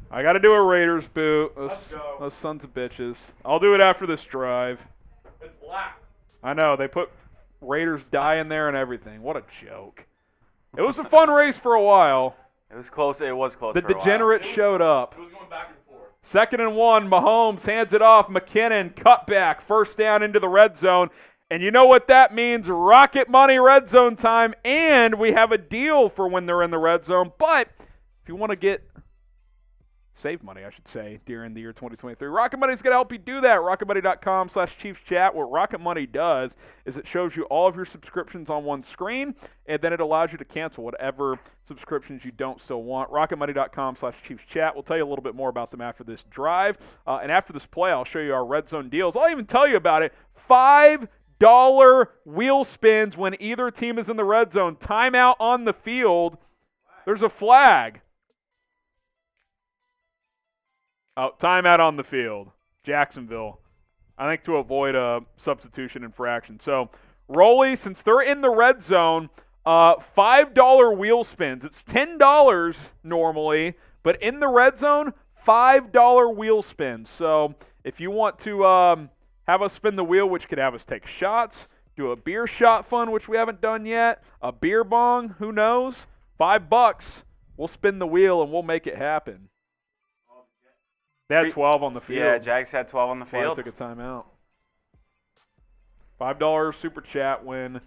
I got to do a Raiders boot. Those sons of bitches. I'll do it after this drive. It's black. I know. They put Raiders dye in there and everything. What a joke. It was a fun race for a while. It was close. It was close. The degenerate showed up. It was going back and forth. 2nd and 1. Mahomes hands it off. McKinnon, cutback. First down into the red zone. And you know what that means? Rocket money red zone time. And we have a deal for when they're in the red zone. But if you want to save money, I should say, during the year 2023. Rocket Money is going to help you do that. RocketMoney.com/ChiefsChat. What Rocket Money does is it shows you all of your subscriptions on one screen, and then it allows you to cancel whatever subscriptions you don't still want. RocketMoney.com/ChiefsChat. We'll tell you a little bit more about them after this drive. And after this play, I'll show you our red zone deals. I'll even tell you about it. $5 wheel spins when either team is in the red zone. Timeout on the field. There's a flag. Oh, timeout on the field. Jacksonville. I think to avoid a substitution infraction. So Rolly, since they're in the red zone, $5 wheel spins. It's $10 normally, but in the red zone, $5 wheel spins. So if you want to have us spin the wheel, which could have us take shots, do a beer shot fun, which we haven't done yet, a beer bong, who knows? $5, we'll spin the wheel and we'll make it happen. They had 12 on the field. Yeah, Jags had 12 on the field. I took a timeout. $5 super chat when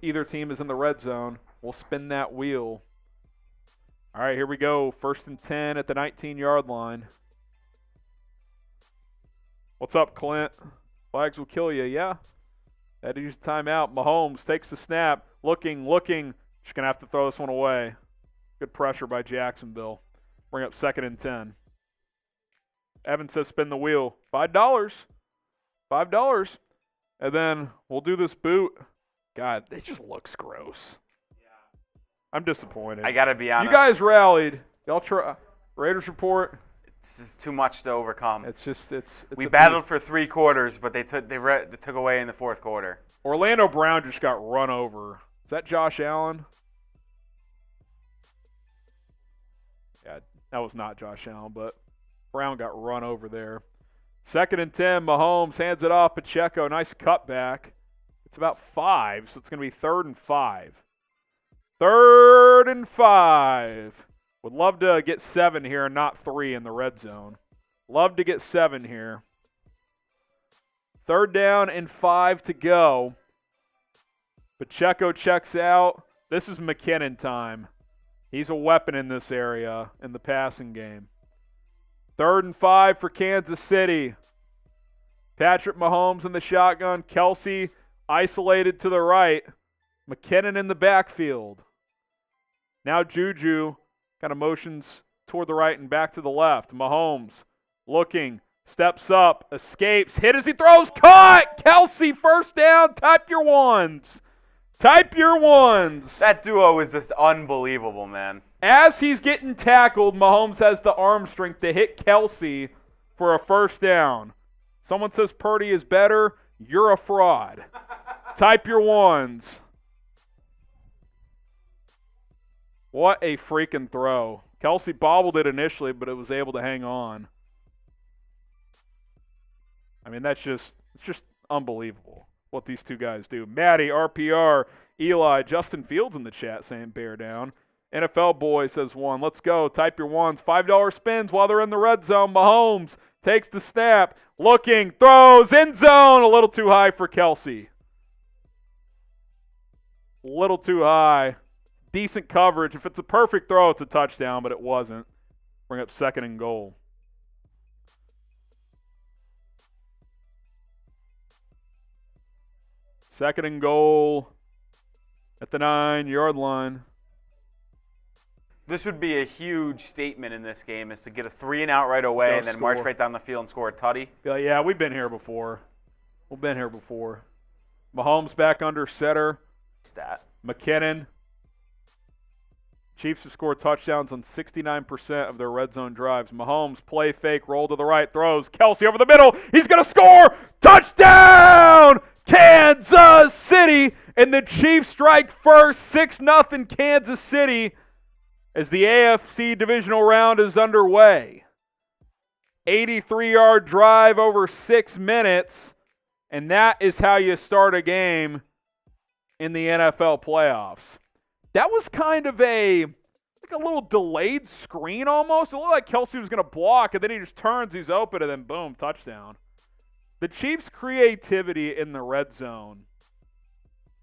either team is in the red zone. We'll spin that wheel. All right, here we go. 1st and 10 at the 19-yard line. What's up, Clint? Flags will kill you. Yeah. Had to use a timeout. Mahomes takes the snap. Looking. Just going to have to throw this one away. Good pressure by Jacksonville. Bring up 2nd and 10. Evans says spin the wheel. $5. $5. And then we'll do this boot. God, it just looks gross. Yeah. I'm disappointed. I got to be honest. You guys rallied. Y'all try. Raiders report. It's just too much to overcome. It's we battled for 3 quarters, but they took away in the 4th quarter. Orlando Brown just got run over. Is that Josh Allen? Yeah, that was not Josh Allen, but Brown got run over there. 2nd and 10, Mahomes hands it off. Pacheco, nice cutback. It's about 5, so it's going to be 3rd and 5. 3rd and 5. Would love to get 7 here and not 3 in the red zone. Love to get 7 here. 3rd down and 5 to go. Pacheco checks out. This is McKinnon time. He's a weapon in this area in the passing game. 3rd and 5 for Kansas City. Patrick Mahomes in the shotgun. Kelsey isolated to the right. McKinnon in the backfield. Now Juju kind of motions toward the right and back to the left. Mahomes looking, steps up, escapes, hit as he throws, caught! Kelsey, 1st down, type your ones. Type your ones. That duo is just unbelievable, man. As he's getting tackled, Mahomes has the arm strength to hit Kelsey for a 1st down. Someone says Purdy is better. You're a fraud. Type your ones. What a freaking throw. Kelsey bobbled it initially, but it was able to hang on. I mean, it's just unbelievable what these two guys do. Maddie, RPR, Eli, Justin Fields in the chat saying bear down. NFL boy says 1. Let's go. Type your ones. $5 spins while they're in the red zone. Mahomes takes the snap. Looking. Throws. End zone. A little too high for Kelsey. A little too high. Decent coverage. If it's a perfect throw, it's a touchdown, but it wasn't. Bring up 2nd and goal. Second and goal at the 9-yard line. This would be a huge statement in this game, is to get a 3-and-out right away and then march right down the field and score a tutty. Yeah, we've been here before. Mahomes back under center. Stat. McKinnon. Chiefs have scored touchdowns on 69% of their red zone drives. Mahomes, play fake, roll to the right, throws. Kelsey over the middle. He's going to score. Touchdown! Kansas City! And the Chiefs strike first. 6-0 Kansas City as the AFC Divisional Round is underway. 83-yard drive over 6 minutes. And that is how you start a game in the NFL playoffs. That was kind of a little delayed screen almost. It looked like Kelsey was going to block, and then he just turns, he's open, and then boom, touchdown. The Chiefs' creativity in the red zone.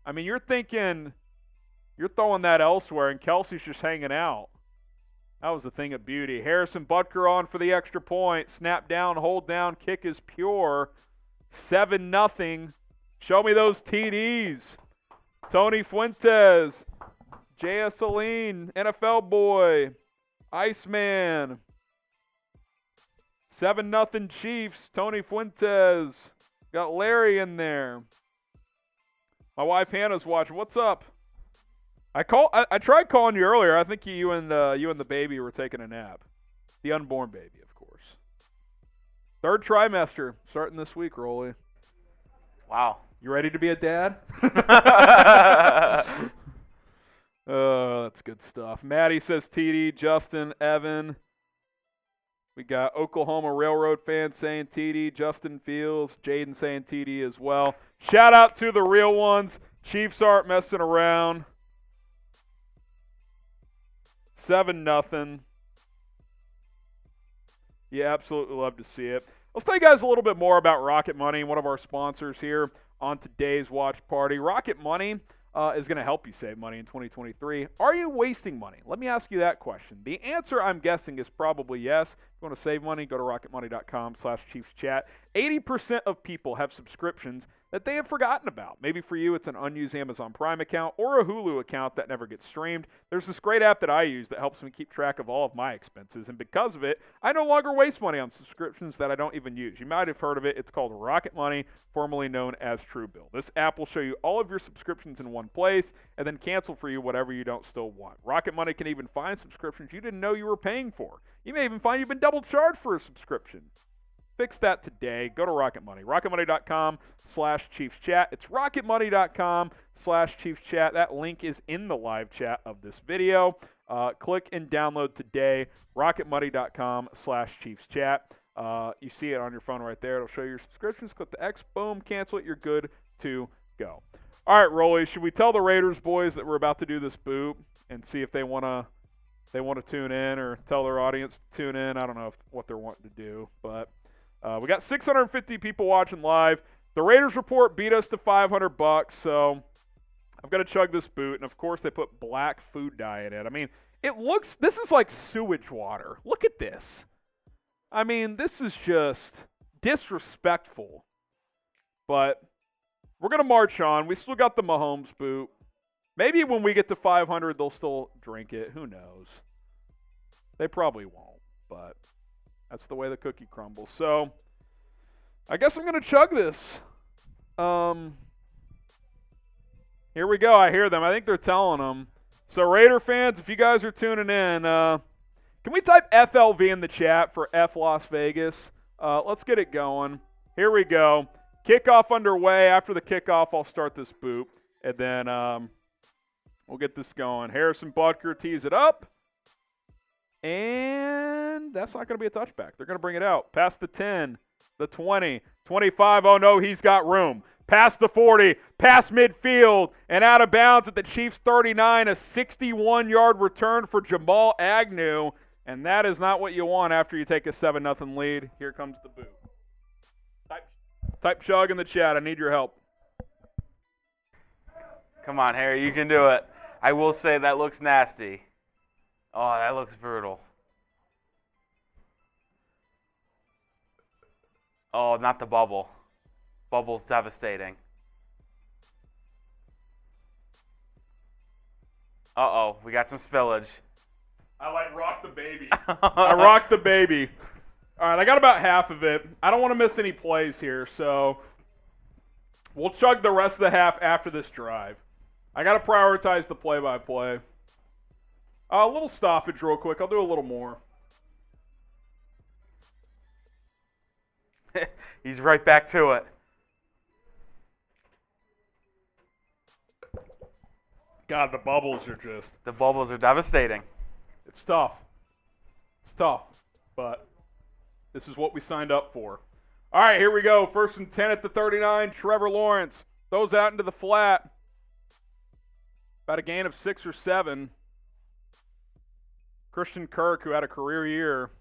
I mean, you're thinking you're throwing that elsewhere, and Kelsey's just hanging out. That was a thing of beauty. Harrison Butker on for the extra point. Snap down, hold down, kick is pure. 7-0. Show me those TDs. Tony Fuentes. J.S. Aline, NFL boy, Iceman. 7-0 Chiefs, Tony Fuentes. Got Larry in there. My wife Hannah's watching. What's up? I tried calling you earlier. I think you and the baby were taking a nap. The unborn baby, of course. 3rd trimester starting this week, Rolly. Wow. You ready to be a dad? Oh, that's good stuff. Maddie says TD, Justin, Evan. We got Oklahoma Railroad fans saying TD, Justin Fields, Jaden saying TD as well. Shout out to the real ones. Chiefs aren't messing around. 7-0. Yeah, absolutely love to see it. Let's tell you guys a little bit more about Rocket Money, one of our sponsors here on today's watch party. Rocket Money is going to help you save money in 2023. Are you wasting money? Let me ask you that question. The answer, I'm guessing, is probably yes. If you want to save money, go to rocketmoney.com/ChiefsChat. 80% of people have subscriptions that they have forgotten about. Maybe for you, it's an unused Amazon Prime account or a Hulu account that never gets streamed. There's this great app that I use that helps me keep track of all of my expenses, and because of it, I no longer waste money on subscriptions that I don't even use. You might have heard of it. It's called Rocket Money, formerly known as Truebill. This app will show you all of your subscriptions in one place and then cancel for you whatever you don't still want. Rocket Money can even find subscriptions you didn't know you were paying for. You may even find you've been double charged for a subscription. Fix that today. Go to Rocket Money. RocketMoney.com/ChiefsChat. It's RocketMoney.com/ChiefsChat. That link is in the live chat of this video. Click and download today. RocketMoney.com/ChiefsChat. You see it on your phone right there. It'll show you your subscriptions. Click the X. Boom. Cancel it. You're good to go. All right, Rolly. Should we tell the Raiders boys that we're about to do this boot and see if they want to tune in or tell their audience to tune in? I don't know what they're wanting to do, but we got 650 people watching live. The Raiders report beat us to $500, so I've got to chug this boot. And, of course, they put black food dye in it. I mean, this is like sewage water. Look at this. I mean, this is just disrespectful. But we're going to march on. We still got the Mahomes boot. Maybe when we get to 500, they'll still drink it. Who knows? They probably won't, but that's the way the cookie crumbles. So I guess I'm going to chug this. Here we go. I hear them. I think they're telling them. So Raider fans, if you guys are tuning in, can we type FLV in the chat for F Las Vegas? Let's get it going. Here we go. Kickoff underway. After the kickoff, I'll start this boot, and then we'll get this going. Harrison Butker tees it up. And that's not going to be a touchback. They're going to bring it out. Past the 10, the 20, 25. Oh, no, he's got room. Past the 40, past midfield, and out of bounds at the Chiefs' 39, a 61-yard return for Jamal Agnew. And that is not what you want after you take a 7-0 lead. Here comes the boot. Type chug in the chat. I need your help. Come on, Harry. You can do it. I will say that looks nasty. Oh, that looks brutal. Oh, not the bubble. Bubble's devastating. Uh-oh, we got some spillage. I rock the baby. I rock the baby. All right, I got about half of it. I don't want to miss any plays here, so we'll chug the rest of the half after this drive. I got to prioritize the play-by-play. A little stoppage real quick. I'll do a little more. He's right back to it. God, the bubbles are just... The bubbles are devastating. It's tough. It's tough, but this is what we signed up for. All right, here we go. 1st and 10 at the 39. Trevor Lawrence throws out into the flat. About a gain of 6 or 7. Christian Kirk, who had a career year.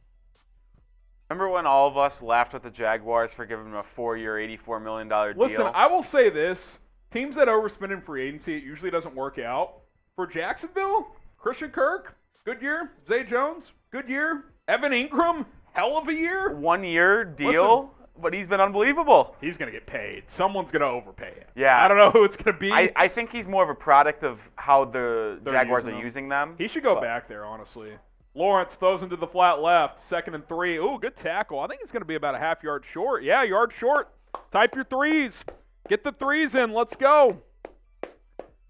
Remember when all of us laughed at the Jaguars for giving him a 4-year, $84 million deal? Listen, I will say this. Teams that overspend in free agency, it usually doesn't work out. For Jacksonville, Christian Kirk, good year. Zay Jones, good year. Evan Ingram, hell of a year. 1-year deal, but he's been unbelievable. He's going to get paid. Someone's going to overpay him. Yeah. I don't know who it's going to be. I think he's more of a product of how the Jaguars are using them. He should go back there, honestly. Lawrence throws into the flat left. 2nd and 3. Ooh, good tackle. I think he's going to be about a half yard short. Yeah, yard short. Type your threes. Get the threes in. Let's go.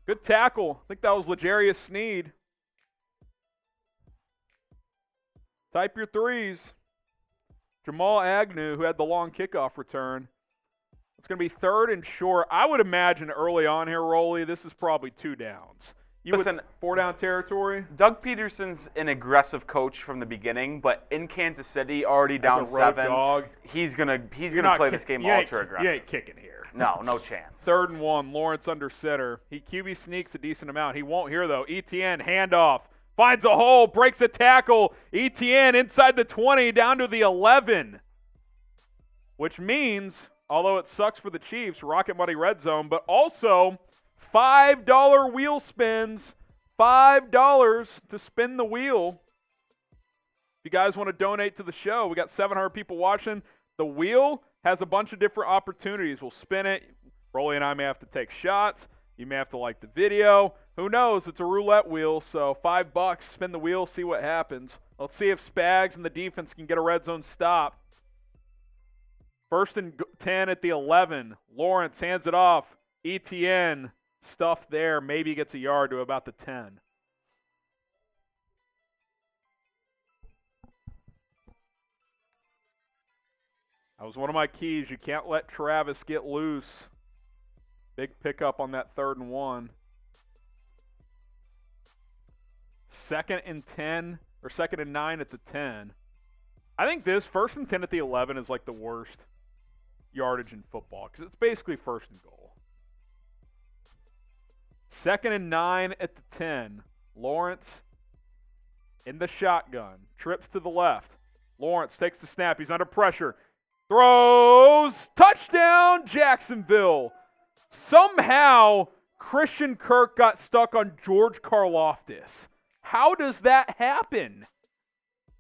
Good tackle. I think that was L'Jarius Sneed. Type your threes. Jamal Agnew, who had the long kickoff return. It's going to be 3rd and short. I would imagine early on here, Rolly, this is probably 2 downs. Listen, 4-down territory? Doug Peterson's an aggressive coach from the beginning, but in Kansas City, already down 7, dog, he's gonna play this game ultra aggressive. You ain't kicking here. No chance. 3rd and 1, Lawrence under center. He QB sneaks a decent amount. He won't here, though. ETN, handoff. Finds a hole, breaks a tackle. ETN inside the 20, down to the 11. Which means, although it sucks for the Chiefs, Rocket Money Red Zone, but also $5 wheel spins. $5 to spin the wheel. If you guys want to donate to the show, we got 700 people watching. The wheel has a bunch of different opportunities. We'll spin it. Rolly and I may have to take shots. You may have to like the video. Who knows? It's a roulette wheel, so $5, spin the wheel, see what happens. Let's see if Spags and the defense can get a red zone stop. 1st and 10 at the 11. Lawrence hands it off. ETN stuffed there. Maybe gets a yard to about the 10. That was one of my keys. You can't let Travis get loose. Big pickup on that 3rd and 1. 2nd and 10, or 2nd and 9 at the 10. I think this 1st and 10 at the 11 is like the worst yardage in football because it's basically 1st and goal. 2nd and 9 at the 10. Lawrence in the shotgun. Trips to the left. Lawrence takes the snap. He's under pressure. Throws. Touchdown, Jacksonville. Somehow, Christian Kirk got stuck on George Karlaftis. How does that happen?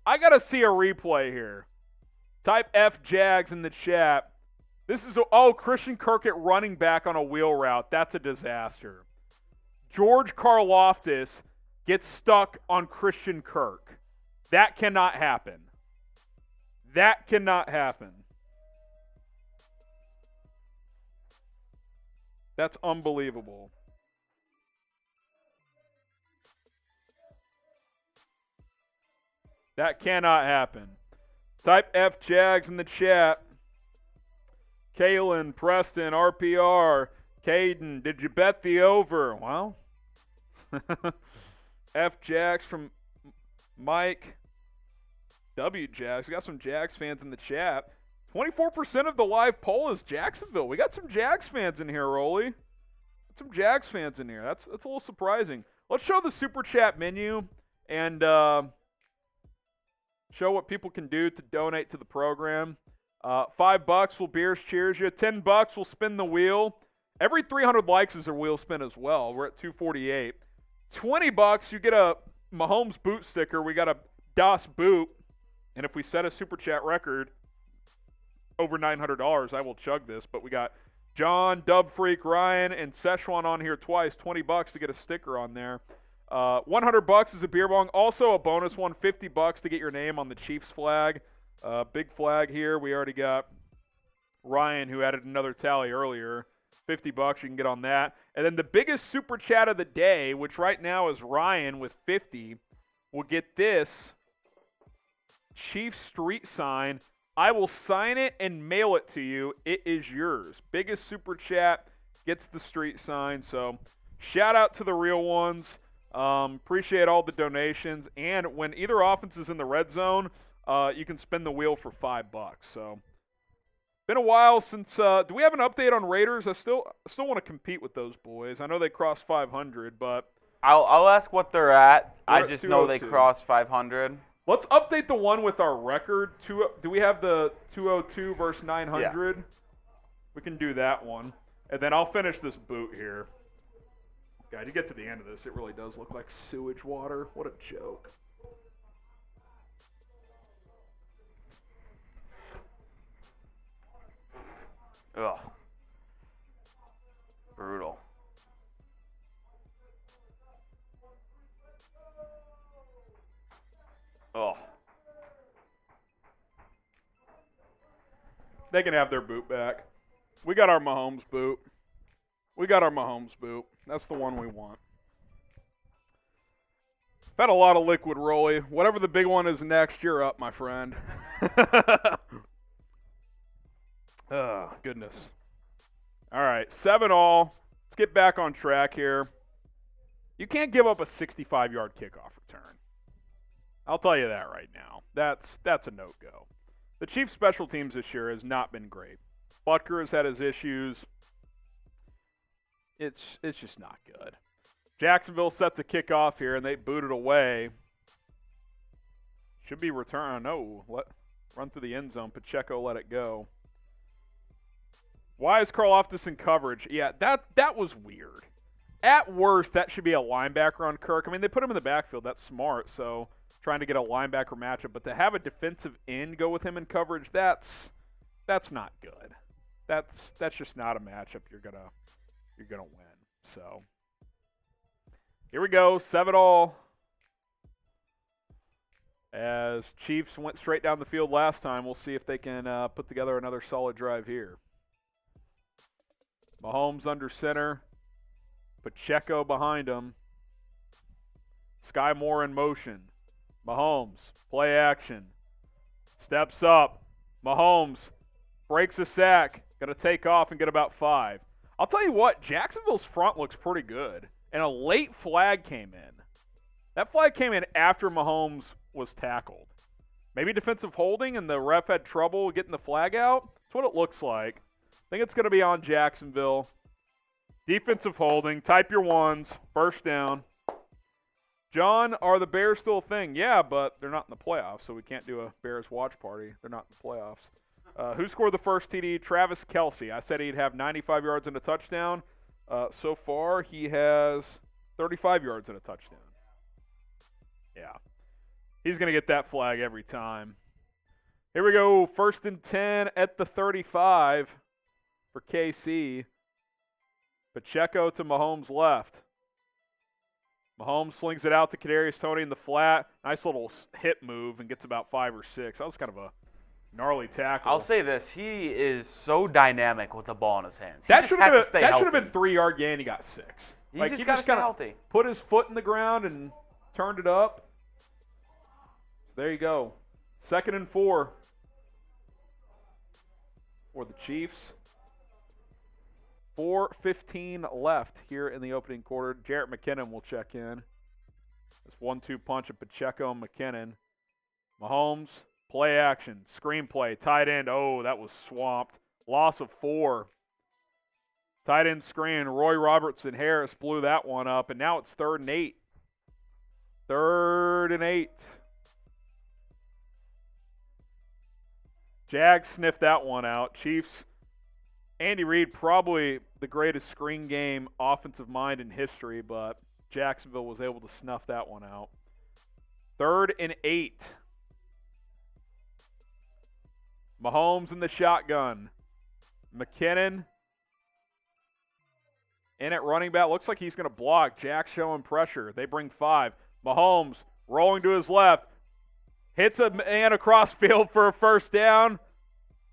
I got to see a replay here. Type F Jags in the chat. This is, Christian Kirk at running back on a wheel route. That's a disaster. George Karlaftis gets stuck on Christian Kirk. That cannot happen. That cannot happen. That's unbelievable. That cannot happen. Type F Jags in the chat. Kalen, Preston, RPR, Caden, did you bet the over? Well, F Jags from Mike. W Jags. We got some Jags fans in the chat. 24% of the live poll is Jacksonville. We got some Jags fans in here, Rolly. Got some Jags fans in here. That's a little surprising. Let's show the super chat menu and show what people can do to donate to the program. $5 will Beers cheers you. $10 will spin the wheel. Every 300 likes is a wheel spin as well. We're at 248. $20 you get a Mahomes boot sticker. We got a Das boot. And if we set a super chat record over $900, I will chug this. But we got John, Dub Freak, Ryan, and Szechuan on here twice. $20 to get a sticker on there. $100 is a beer bong. Also a bonus one, $50 to get your name on the Chiefs flag. Big flag here. We already got Ryan, who added another tally earlier. $50 you can get on that. And then the biggest super chat of the day, which right now is Ryan with 50, will get this Chiefs street sign. I will sign it and mail it to you. It is yours. Biggest super chat gets the street sign. So shout out to the real ones. Appreciate all the donations. And when either offense is in the red zone, you can spin the wheel for $5. So been a while since. Do we have an update on Raiders? I still want to compete with those boys. I know they crossed 500, but I'll ask what they're at. I at just know they 202. crossed 500. Let's update the one with our record. Do we have the 202 versus 900? Yeah. We can do that one. And then I'll finish this boot here. God, you get to the end of this, it really does look like sewage water. What a joke. Ugh. Brutal. Ugh. They can have their boot back. We got our Mahomes boot. That's the one we want. I've had a lot of liquid, Rolly. Whatever the big one is next, you're up, my friend. Oh, goodness. All right, 7-all. Let's get back on track here. You can't give up a 65-yard kickoff return. I'll tell you that right now. That's a no-go. The Chiefs' special teams this year has not been great. Butker has had his issues. It's just not good. Jacksonville set the kickoff here, and they boot it away. Should be return. No, run through the end zone. Pacheco let it go. Why is Karlaftis in coverage? Yeah, that was weird. At worst, that should be a linebacker on Kirk. I mean, they put him in the backfield. That's smart, so trying to get a linebacker matchup. But to have a defensive end go with him in coverage, that's not good. That's just not a matchup you're gonna win. So here we go, 7-all. As Chiefs went straight down the field last time, we'll see if they can put together another solid drive here. Mahomes under center. Pacheco behind him. Sky Moore in motion. Mahomes, play action. Steps up. Mahomes breaks a sack. Going to take off and get about 5. I'll tell you what, Jacksonville's front looks pretty good. And a late flag came in. That flag came in after Mahomes was tackled. Maybe defensive holding and the ref had trouble getting the flag out. That's what it looks like. I think it's going to be on Jacksonville. Defensive holding. Type your ones. First down. John, are the Bears still a thing? Yeah, but they're not in the playoffs, so we can't do a Bears watch party. They're not in the playoffs. Who scored the first TD? Travis Kelce. I said he'd have 95 yards and a touchdown. So far, he has 35 yards and a touchdown. Yeah. He's going to get that flag every time. Here we go. 1st and 10 at the 35 for KC. Pacheco to Mahomes left. Mahomes slings it out to Kadarius Toney in the flat. Nice little hip move and gets about 5 or 6. That was kind of a gnarly tackle. I'll say this. He is so dynamic with the ball in his hands. That should have been 3-yard gain. He got 6. He just got to stay healthy. Put his foot in the ground and turned it up. There you go. 2nd and 4 for the Chiefs. 4:15 left here in the opening quarter. Jarrett McKinnon will check in. This 1-2 punch of Pacheco and McKinnon. Mahomes, play action, screenplay, tight end. Oh, that was swamped. Loss of 4. Tight end screen. Roy Robertson Harris blew that one up, and now it's 3rd and 8. 3rd and 8. Jags sniffed that one out. Chiefs. Andy Reid, probably the greatest screen game offensive mind in history, but Jacksonville was able to snuff that one out. 3rd and 8. Mahomes in the shotgun. McKinnon in at running back. Looks like he's going to block. Jack showing pressure. They bring 5. Mahomes rolling to his left. Hits a man across field for a first down.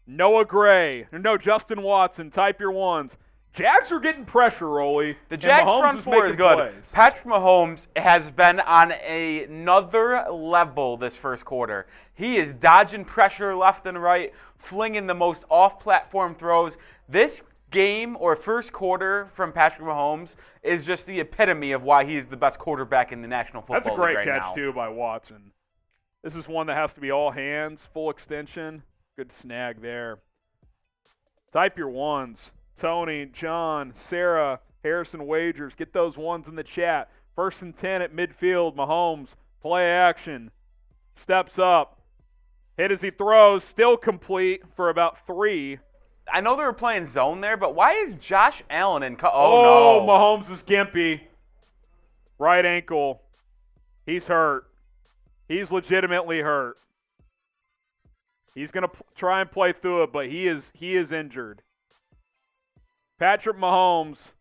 Justin Watson, type your ones. Jags are getting pressure, Rolly. The Jags front four is good. Plays. Patrick Mahomes has been on another level this first quarter. He is dodging pressure left and right, flinging the most off-platform throws. This game or first quarter from Patrick Mahomes is just the epitome of why he's the best quarterback in the National Football League right now. That's a great catch, too, by Watson. This is one that has to be all hands, full extension. Good snag there. Type your ones. Tony, John, Sarah, Harrison Wagers. Get those ones in the chat. 1st and 10 at midfield. Mahomes, play action. Steps up. Hit as he throws. Still complete for about 3. I know they were playing zone there, but why is Josh Allen in? No. Mahomes is gimpy. Right ankle. He's hurt. He's legitimately hurt. He's going to try and play through it, but he is injured. Patrick Mahomes.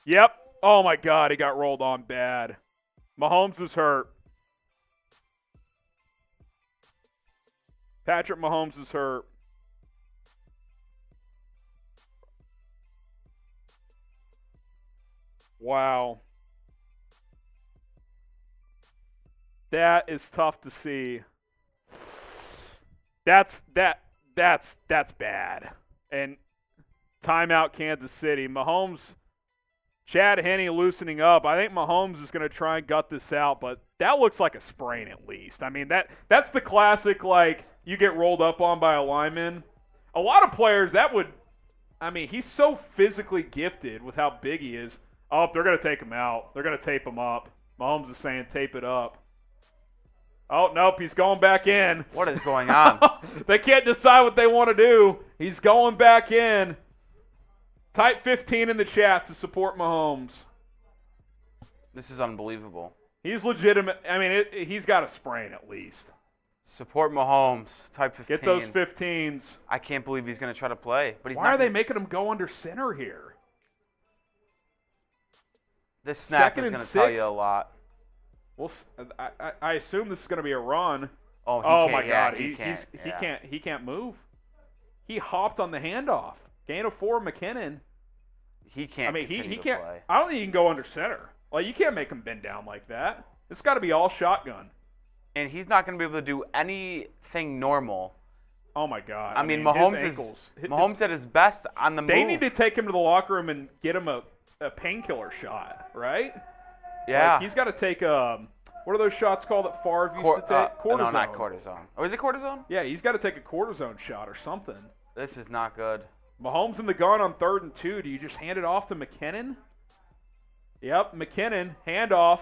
Yep. Oh, my God. He got rolled on bad. Mahomes is hurt. Patrick Mahomes is hurt. Wow. That is tough to see. That's bad. And Timeout, Kansas City. Mahomes, Chad Henney loosening up. I think Mahomes is going to try and gut this out, but that looks like a sprain at least. I mean, that's the classic, like, you get rolled up on by a lineman. A lot of players, that would – I mean, he's so physically gifted with how big he is. Oh, they're going to take him out. They're going to tape him up. Mahomes is saying tape it up. Oh, nope, he's going back in. What is going on? They can't decide what they want to do. He's going back in. Type 15 in the chat to support Mahomes. This is unbelievable. He's legitimate. I mean, he's got a sprain at least. Support Mahomes. Type 15. Get those 15s. I can't believe he's going to try to play. But Why are they making him go under center here? This snap is going to tell you a lot. Well, I assume this is going to be a run. Oh my God, he can't move. He hopped on the handoff. Gain of 4, McKinnon. He can't. I mean, he can't. Play. I don't think he can go under center. Like, you can't make him bend down like that. It's got to be all shotgun. And he's not going to be able to do anything normal. Oh my God! I mean Mahomes at his best on the move. They need to take him to the locker room and get him a painkiller shot, right? Yeah. Like, he's got to take what are those shots called that Favre used to take? Cortisone. No, not cortisone. Oh, is it cortisone? Yeah, he's got to take a cortisone shot or something. This is not good. Mahomes in the gun on 3rd and 2. Do you just hand it off to McKinnon? Yep, McKinnon, handoff.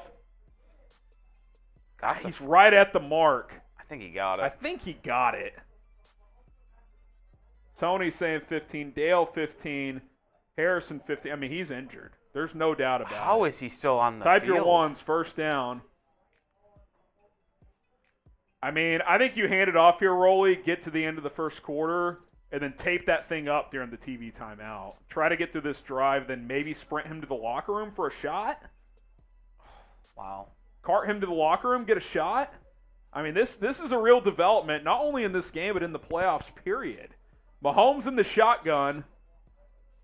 He's right at the mark. I think he got it. I think he got it. Tony saying 15, Dale 15, Harrison 15. I mean, he's injured. There's no doubt about it. How is he still on the field? Type field? your ones, first down. I mean, I think you hand it off here, Rolly, get to the end of the first quarter, and then tape that thing up during the TV timeout. Try to get through this drive, then maybe sprint him to the locker room for a shot. Wow. Cart him to the locker room, get a shot. I mean, this is a real development, not only in this game, but in the playoffs, period. Mahomes in the shotgun.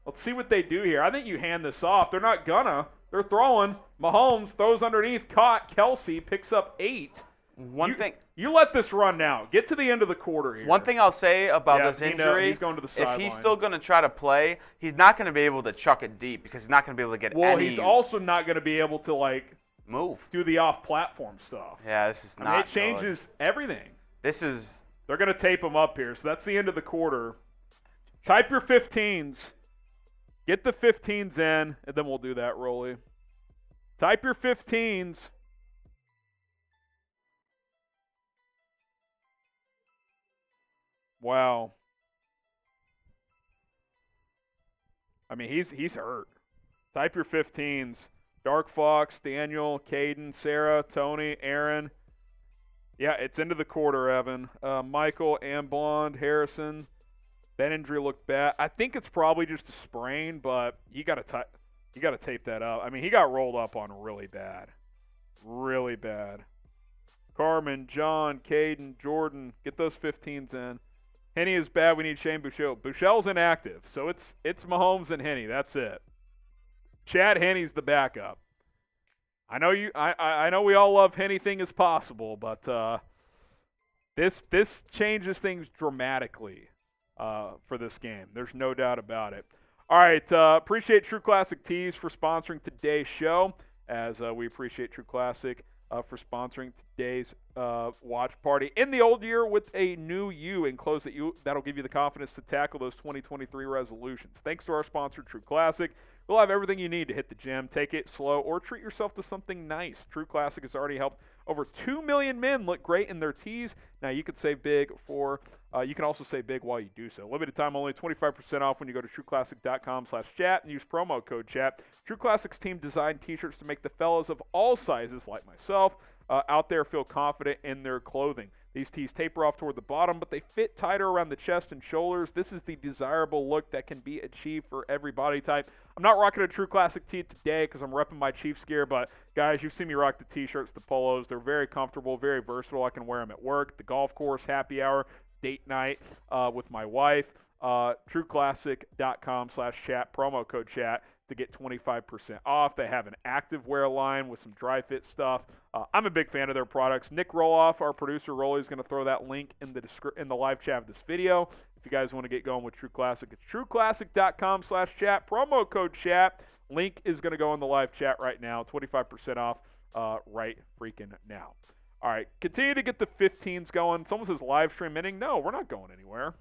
Let's see what they do here. I think you hand this off. They're not gonna. They're throwing. Mahomes throws underneath. Caught. Kelsey picks up 8. You let this run now. Get to the end of the quarter here. One thing I'll say about this injury, he's going to the sideline. If he's still going to try to play, he's not going to be able to chuck it deep because he's not going to be able to get any. Well, he's also not going to be able to, move. Do the off-platform stuff. Yeah, this is not it changes everything. They're going to tape him up here, so that's the end of the quarter. Type your 15s. Get the 15s in, and then we'll do that, Rolly. Type your 15s. Wow. I mean, he's hurt. Type your 15s. Dark Fox, Daniel, Caden, Sarah, Tony, Aaron. Yeah, it's into the quarter, Evan. Michael, Amblond, Harrison. That injury looked bad. I think it's probably just a sprain, but you got to tape that up. I mean, he got rolled up on really bad. Really bad. Carmen, John, Caden, Jordan, get those 15s in. Henney is bad. We need Shane Buechele. Buechele's inactive, so it's Mahomes and Henney. That's it. Chad Henney's the backup. I know you. I know we all love anything is possible, but this changes things dramatically for this game. There's no doubt about it. All right. Appreciate True Classic Tees for sponsoring today's show, as we appreciate True Classic for sponsoring today's watch party in the old year with a new you and clothes that'll give you the confidence to tackle those 2023 resolutions. Thanks to our sponsor, True Classic. We'll have everything you need to hit the gym, take it slow, or treat yourself to something nice. True Classic has already helped over 2 million men look great in their tees. Now you can save big you can also save big while you do so. Limited time only, 25% off when you go to trueclassic.com/chat and use promo code chat. True Classic's team designed t-shirts to make the fellows of all sizes like myself out there feel confident in their clothing. These tees taper off toward the bottom, but they fit tighter around the chest and shoulders. This is the desirable look that can be achieved for every body type. I'm not rocking a True Classic tee today because I'm repping my Chiefs gear, but guys, you've seen me rock the t-shirts, the polos. They're very comfortable, very versatile. I can wear them at work, the golf course, happy hour. date night with my wife. TrueClassic.com/chat, promo code chat to get 25% off. They have an active wear line with some dry fit stuff. I'm a big fan of their products. Nick Roloff, our producer, Rolly, is going to throw that link in the live chat of this video. If you guys want to get going with True Classic, it's TrueClassic.com/chat, promo code chat. Link is going to go in the live chat right now. 25% off right freaking now. All right, continue to get the 15s going. Someone says live stream ending. No, we're not going anywhere.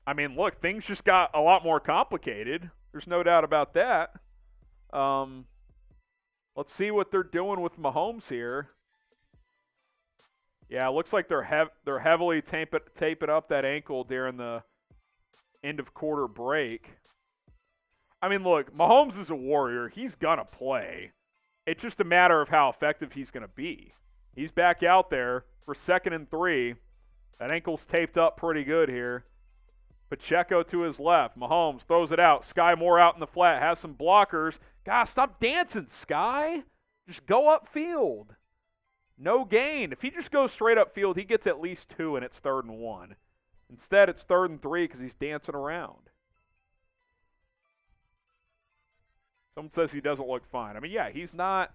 I mean, look, things just got a lot more complicated. There's no doubt about that. Let's see what they're doing with Mahomes here. Yeah, it looks like they're heavily taping up that ankle during the end of quarter break. I mean, look, Mahomes is a warrior. He's going to play. It's just a matter of how effective he's going to be. He's back out there for 2nd and 3. That ankle's taped up pretty good here. Pacheco to his left. Mahomes throws it out. Sky Moore out in the flat. Has some blockers. God, stop dancing, Sky. Just go upfield. No gain. If he just goes straight upfield, he gets at least 2, and it's 3rd and 1. Instead, it's 3rd and 3 because he's dancing around. Someone says he doesn't look fine. I mean, yeah, he's not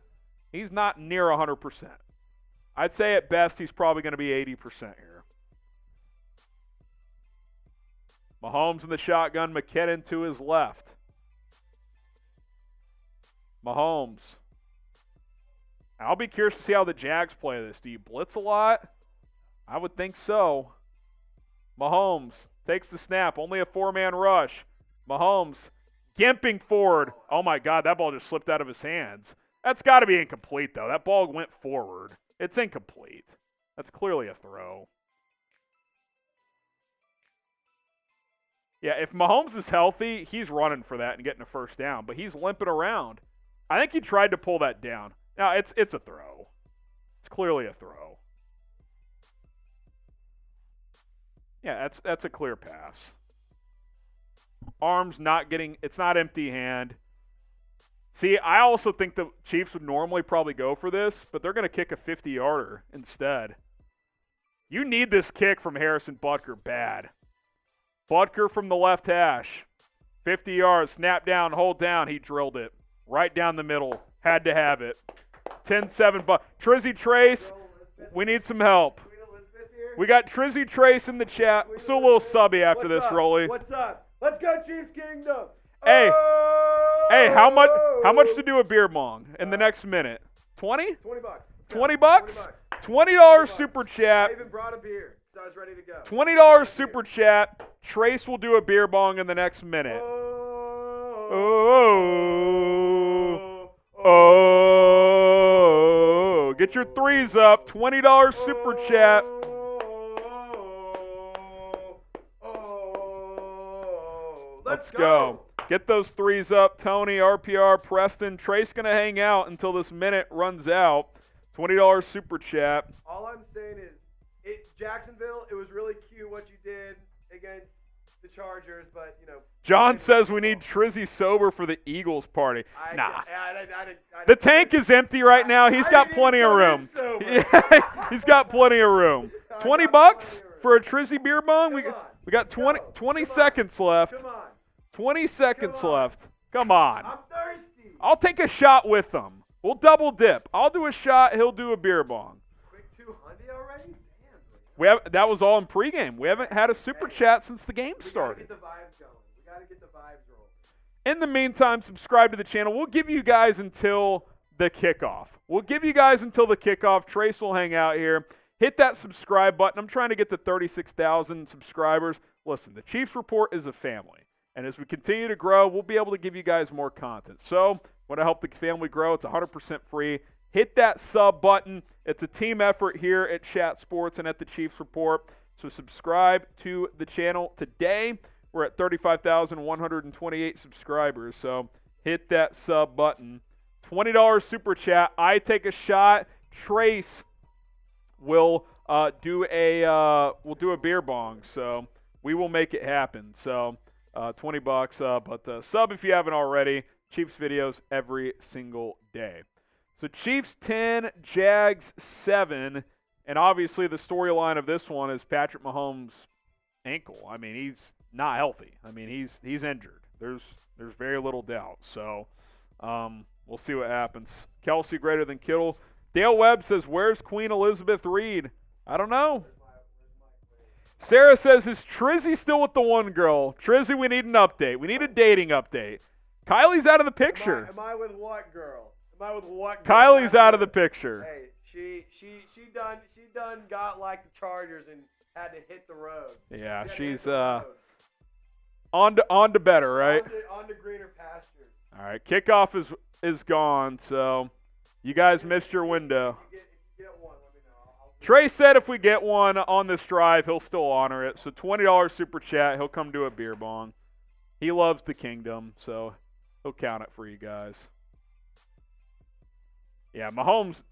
near 100%. I'd say at best he's probably going to be 80% here. Mahomes in the shotgun, McKinnon to his left. Mahomes. I'll be curious to see how the Jags play this. Do you blitz a lot? I would think so. Mahomes takes the snap. Only a 4-man rush. Mahomes gimping forward. Oh, my God, that ball just slipped out of his hands. That's got to be incomplete, though. That ball went forward. It's incomplete. That's clearly a throw. Yeah, if Mahomes is healthy, he's running for that and getting a first down, but he's limping around. I think he tried to pull that down. Now, it's a throw. It's clearly a throw. Yeah, that's a clear pass. Arms not getting – it's not empty hand. See, I also think the Chiefs would normally probably go for this, but they're going to kick a 50-yarder instead. You need this kick from Harrison Butker bad. Butker from the left hash. 50 yards, snap down, hold down. He drilled it. Right down the middle. Had to have it. 10-7. Trizzy Trace, we need some help. We got Trizzy Trace in the chat. Still a little subby after this, Rolly. What's up? Let's go, Chiefs Kingdom. Hey, how much to do a beer bong in the next minute? 20? $20. $20? $20 super chat. I even brought a beer, so I was ready to go. $20 super chat. Trace will do a beer bong in the next minute. Oh. Get your threes up. $20 super chat. Let's go. Get those threes up. Tony, RPR, Preston. Trace going to hang out until this minute runs out. $20 super chat. All I'm saying is, Jacksonville, it was really cute what you did against the Chargers, but, you know. John says we need Trizzy sober for the Eagles party. Nah. The tank is empty right now. He's got plenty of room. Yeah, he's got plenty of room. $20 for a Trizzy beer bong? We got 20 seconds left. Come on. 20 seconds left. Come on. I'm thirsty. I'll take a shot with them. We'll double dip. I'll do a shot. He'll do a beer bong. Quick 200 already? Damn. That was all in pregame. We haven't had a super chat since the game started. We got to get the vibes going. We got to get the vibes rolling. In the meantime, subscribe to the channel. We'll give you guys until the kickoff. Trace will hang out here. Hit that subscribe button. I'm trying to get to 36,000 subscribers. Listen, the Chiefs Report is a family. And as we continue to grow, we'll be able to give you guys more content. So, want to help the family grow? It's 100% free. Hit that sub button. It's a team effort here at Chat Sports and at the Chiefs Report. So subscribe to the channel today. We're at 35,128 subscribers. So hit that sub button. $20 super chat. I take a shot. Trace will do a beer bong. So we will make it happen. So $20, but sub if you haven't already. Chiefs videos every single day. So Chiefs 10, Jags 7, And obviously the storyline of this one is Patrick Mahomes' ankle. I mean, he's not healthy. I mean, he's injured. There's very little doubt. So we'll see what happens. Kelsey greater than Kittle. Dale Webb says, where's Queen Elizabeth Reed? I don't know. Sarah says, is Trizzy still with the one girl? Trizzy, we need an update. We need a dating update. Kylie's out of the picture. Am I with what girl? Am I with what girl? Kylie's out of the picture. Hey, she done got like the Chargers and had to hit the road. Yeah, she's on to better, right? On to greener pastures. All right, kickoff is gone, so you guys missed your window. If you get one, let me know. Trey said if we get one on this drive, he'll still honor it. So $20 super chat, he'll come do a beer bong. He loves the kingdom, so he'll count it for you guys. Yeah, Mahomes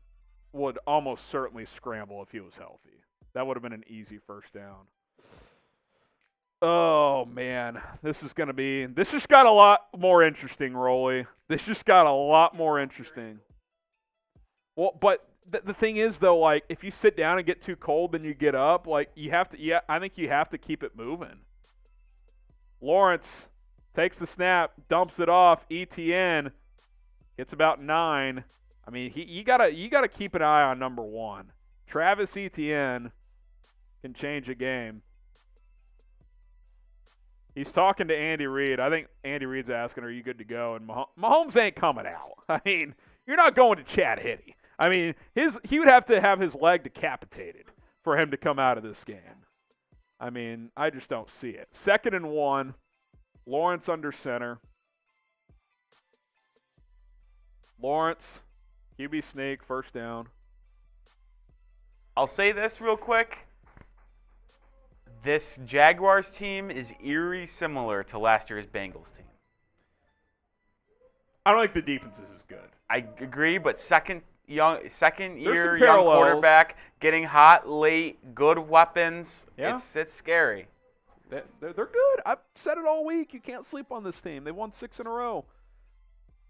would almost certainly scramble if he was healthy. That would have been an easy first down. Oh, man. This just got a lot more interesting, Rolly. This just got a lot more interesting. Well, but the thing is, though, like, if you sit down and get too cold, then you get up. Like, I think you have to keep it moving. Lawrence takes the snap, dumps it off. ETN gets about 9. I mean, you gotta keep an eye on number 1. Travis Etienne can change a game. He's talking to Andy Reid. I think Andy Reid's asking, are you good to go? And Mahomes ain't coming out. I mean, you're not going to Chad Henney. I mean, he would have to have his leg decapitated for him to come out of this game. I mean, I just don't see it. 2nd and 1. Lawrence under center. Lawrence, QB sneak, first down. I'll say this real quick. This Jaguars team is eerie similar to last year's Bengals team. I don't think the defense is as good. I agree, but second year some young parallels. quarterback, getting hot late, good weapons. Yeah. It's scary. They're good. I've said it all week. You can't sleep on this team. They won 6 in a row.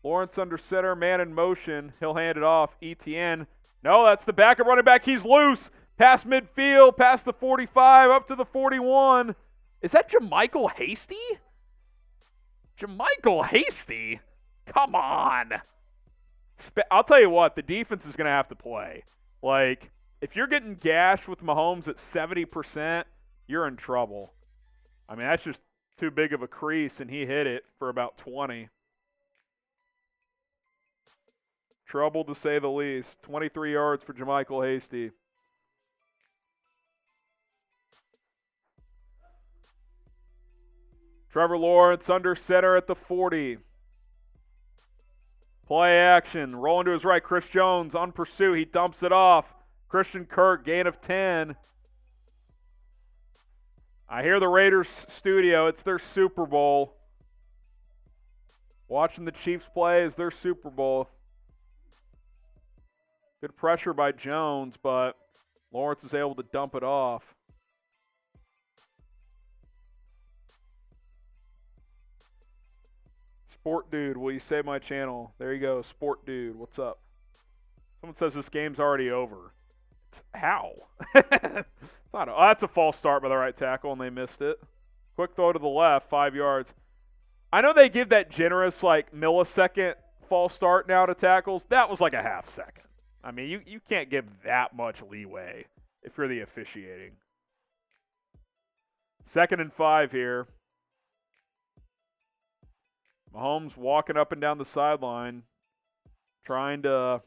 Lawrence under center, man in motion. He'll hand it off. ETN. No, that's the backup running back. He's loose. Past midfield, past the 45, up to the 41. Is that Jermichael Hasty? Jermichael Hasty? Come on. I'll tell you what, the defense is going to have to play. Like, if you're getting gashed with Mahomes at 70%, you're in trouble. I mean, that's just too big of a crease, and he hit it for about 20. Trouble to say the least. 23 yards for Jermichael Hasty. Trevor Lawrence under center at the 40. Play action. Rolling to his right. Chris Jones on pursuit. He dumps it off. Christian Kirk, gain of 10. I hear the Raiders studio. It's their Super Bowl. Watching the Chiefs play is their Super Bowl. Good pressure by Jones, but Lawrence is able to dump it off. Sport Dude, will you save my channel? There you go, Sport Dude. What's up? Someone says this game's already over. How? It's not that's a false start by the right tackle, and they missed it. Quick throw to the left, 5 yards. I know they give that generous, like, millisecond false start now to tackles. That was like a half second. I mean, you can't give that much leeway if you're the officiating. 2nd and 5 here. Mahomes walking up and down the sideline, trying to.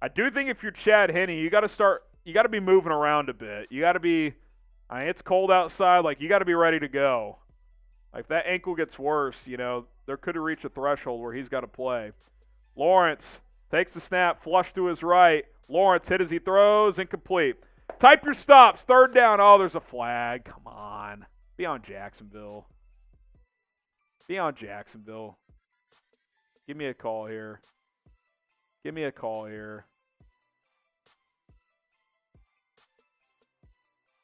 I do think if you're Chad Henney, you got to be moving around a bit. You got to be. I mean, it's cold outside. Like, you got to be ready to go. Like, if that ankle gets worse, there could have reached a threshold where he's got to play. Lawrence takes the snap, flush to his right. Lawrence hit as he throws, incomplete. Type your stops. 3rd down. Oh, there's a flag. Come on. Be on Jacksonville. Be on Jacksonville. Give me a call here. Give me a call here.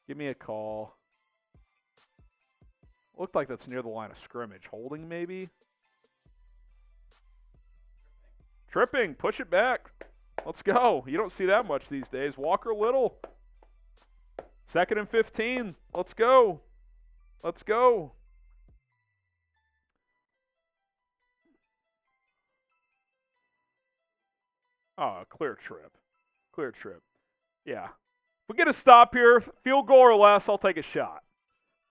Give me a call. Looked like that's near the line of scrimmage. Holding, maybe? Tripping. Push it back. Let's go. You don't see that much these days. Walker Little. 2nd and 15. Let's go. Let's go. Oh, clear trip. Clear trip. Yeah. If we get a stop here, field goal or less, I'll take a shot.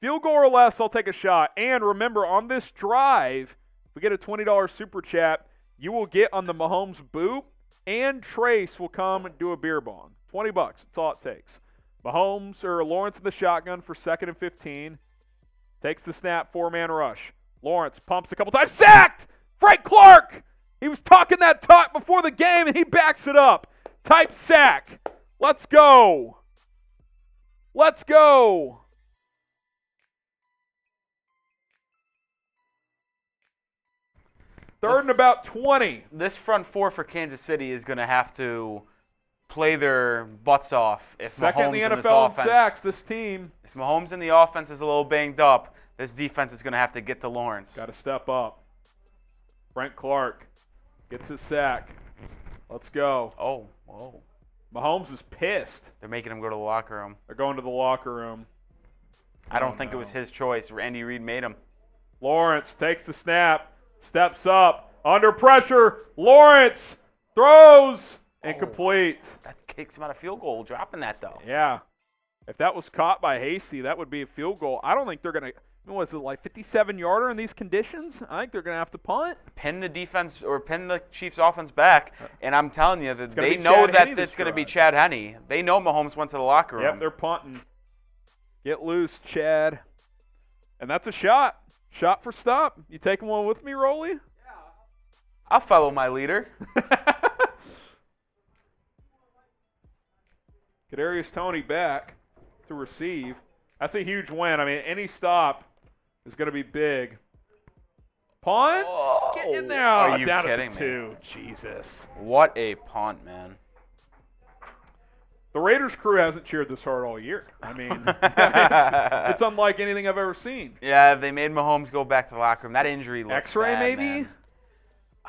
Field goal or less, I'll take a shot. And remember, on this drive, if we get a $20 super chat, you will get on the Mahomes boot, and Trace will come and do a beer bong. $20. That's all it takes. Mahomes or Lawrence in the shotgun for 2nd and 15. Takes the snap, 4-man rush. Lawrence pumps a couple times. Sacked! Frank Clark! He was talking that talk before the game, and he backs it up. Type sack. Let's go. Let's go. Third and about 20. This front four for Kansas City is going to have to play their butts off. If Second Mahomes in the this NFL in offense, sacks, this team. If Mahomes in the offense is a little banged up, this defense is going to have to get to Lawrence. Got to step up. Frank Clark gets his sack. Let's go. Oh, whoa. Mahomes is pissed. They're making him go to the locker room. They're going to the locker room. I don't think it was his choice. Andy Reid made him. Lawrence takes the snap, steps up, under pressure. Lawrence throws, incomplete. That kicks him out of field goal, dropping that, though. Yeah. If that was caught by Hasty, that would be a field goal. I don't think they're going to, was it like 57-yarder in these conditions? I think they're going to have to punt. Pin the defense or pin the Chiefs' offense back, and I'm telling you that they know Chad that Henne it's going to be Chad Henne. They know Mahomes went to the locker room. Yep, they're punting. Get loose, Chad. And that's a shot. Shot for stop. You taking one with me, Rolly? Yeah. I'll follow my leader. Kadarius Toney back to receive. That's a huge win. I mean, any stop is going to be big. Punt. Whoa. Get in there. Are you down kidding at the 2. Jesus. What a punt, man. The Raiders crew hasn't cheered this hard all year. I mean, it's unlike anything I've ever seen. Yeah, they made Mahomes go back to the locker room. That injury looks X-ray bad, maybe? man.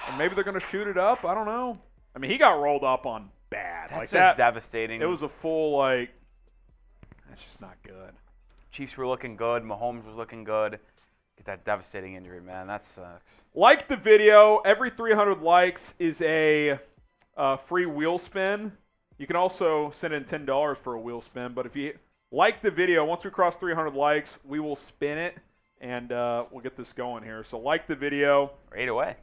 Or maybe they're going to shoot it up. I don't know. I mean, he got rolled up on bad. That's like just devastating. It was a full, like, that's just not good. Chiefs were looking good. Mahomes was looking good. Get that devastating injury, man. That sucks. Like the video. Every 300 likes is a free wheel spin. You can also send in $10 for a wheel spin. But if you like the video, once we cross 300 likes, we will spin it, and we'll get this going here. So like the video. We're 8 away.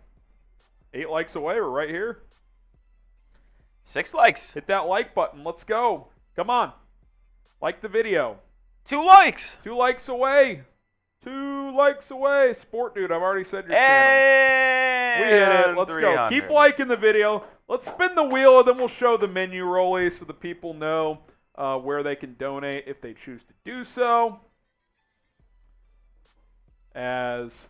8 likes away. We're right here. 6 likes. Hit that like button. Let's go. Come on. Like the video. 2 likes. 2 likes away. 2 likes away. Sport Dude, I've already said your channel. And We hit it. Let's go. Keep liking the video. Let's spin the wheel, and then we'll show the menu rollies so the people know where they can donate if they choose to do so. As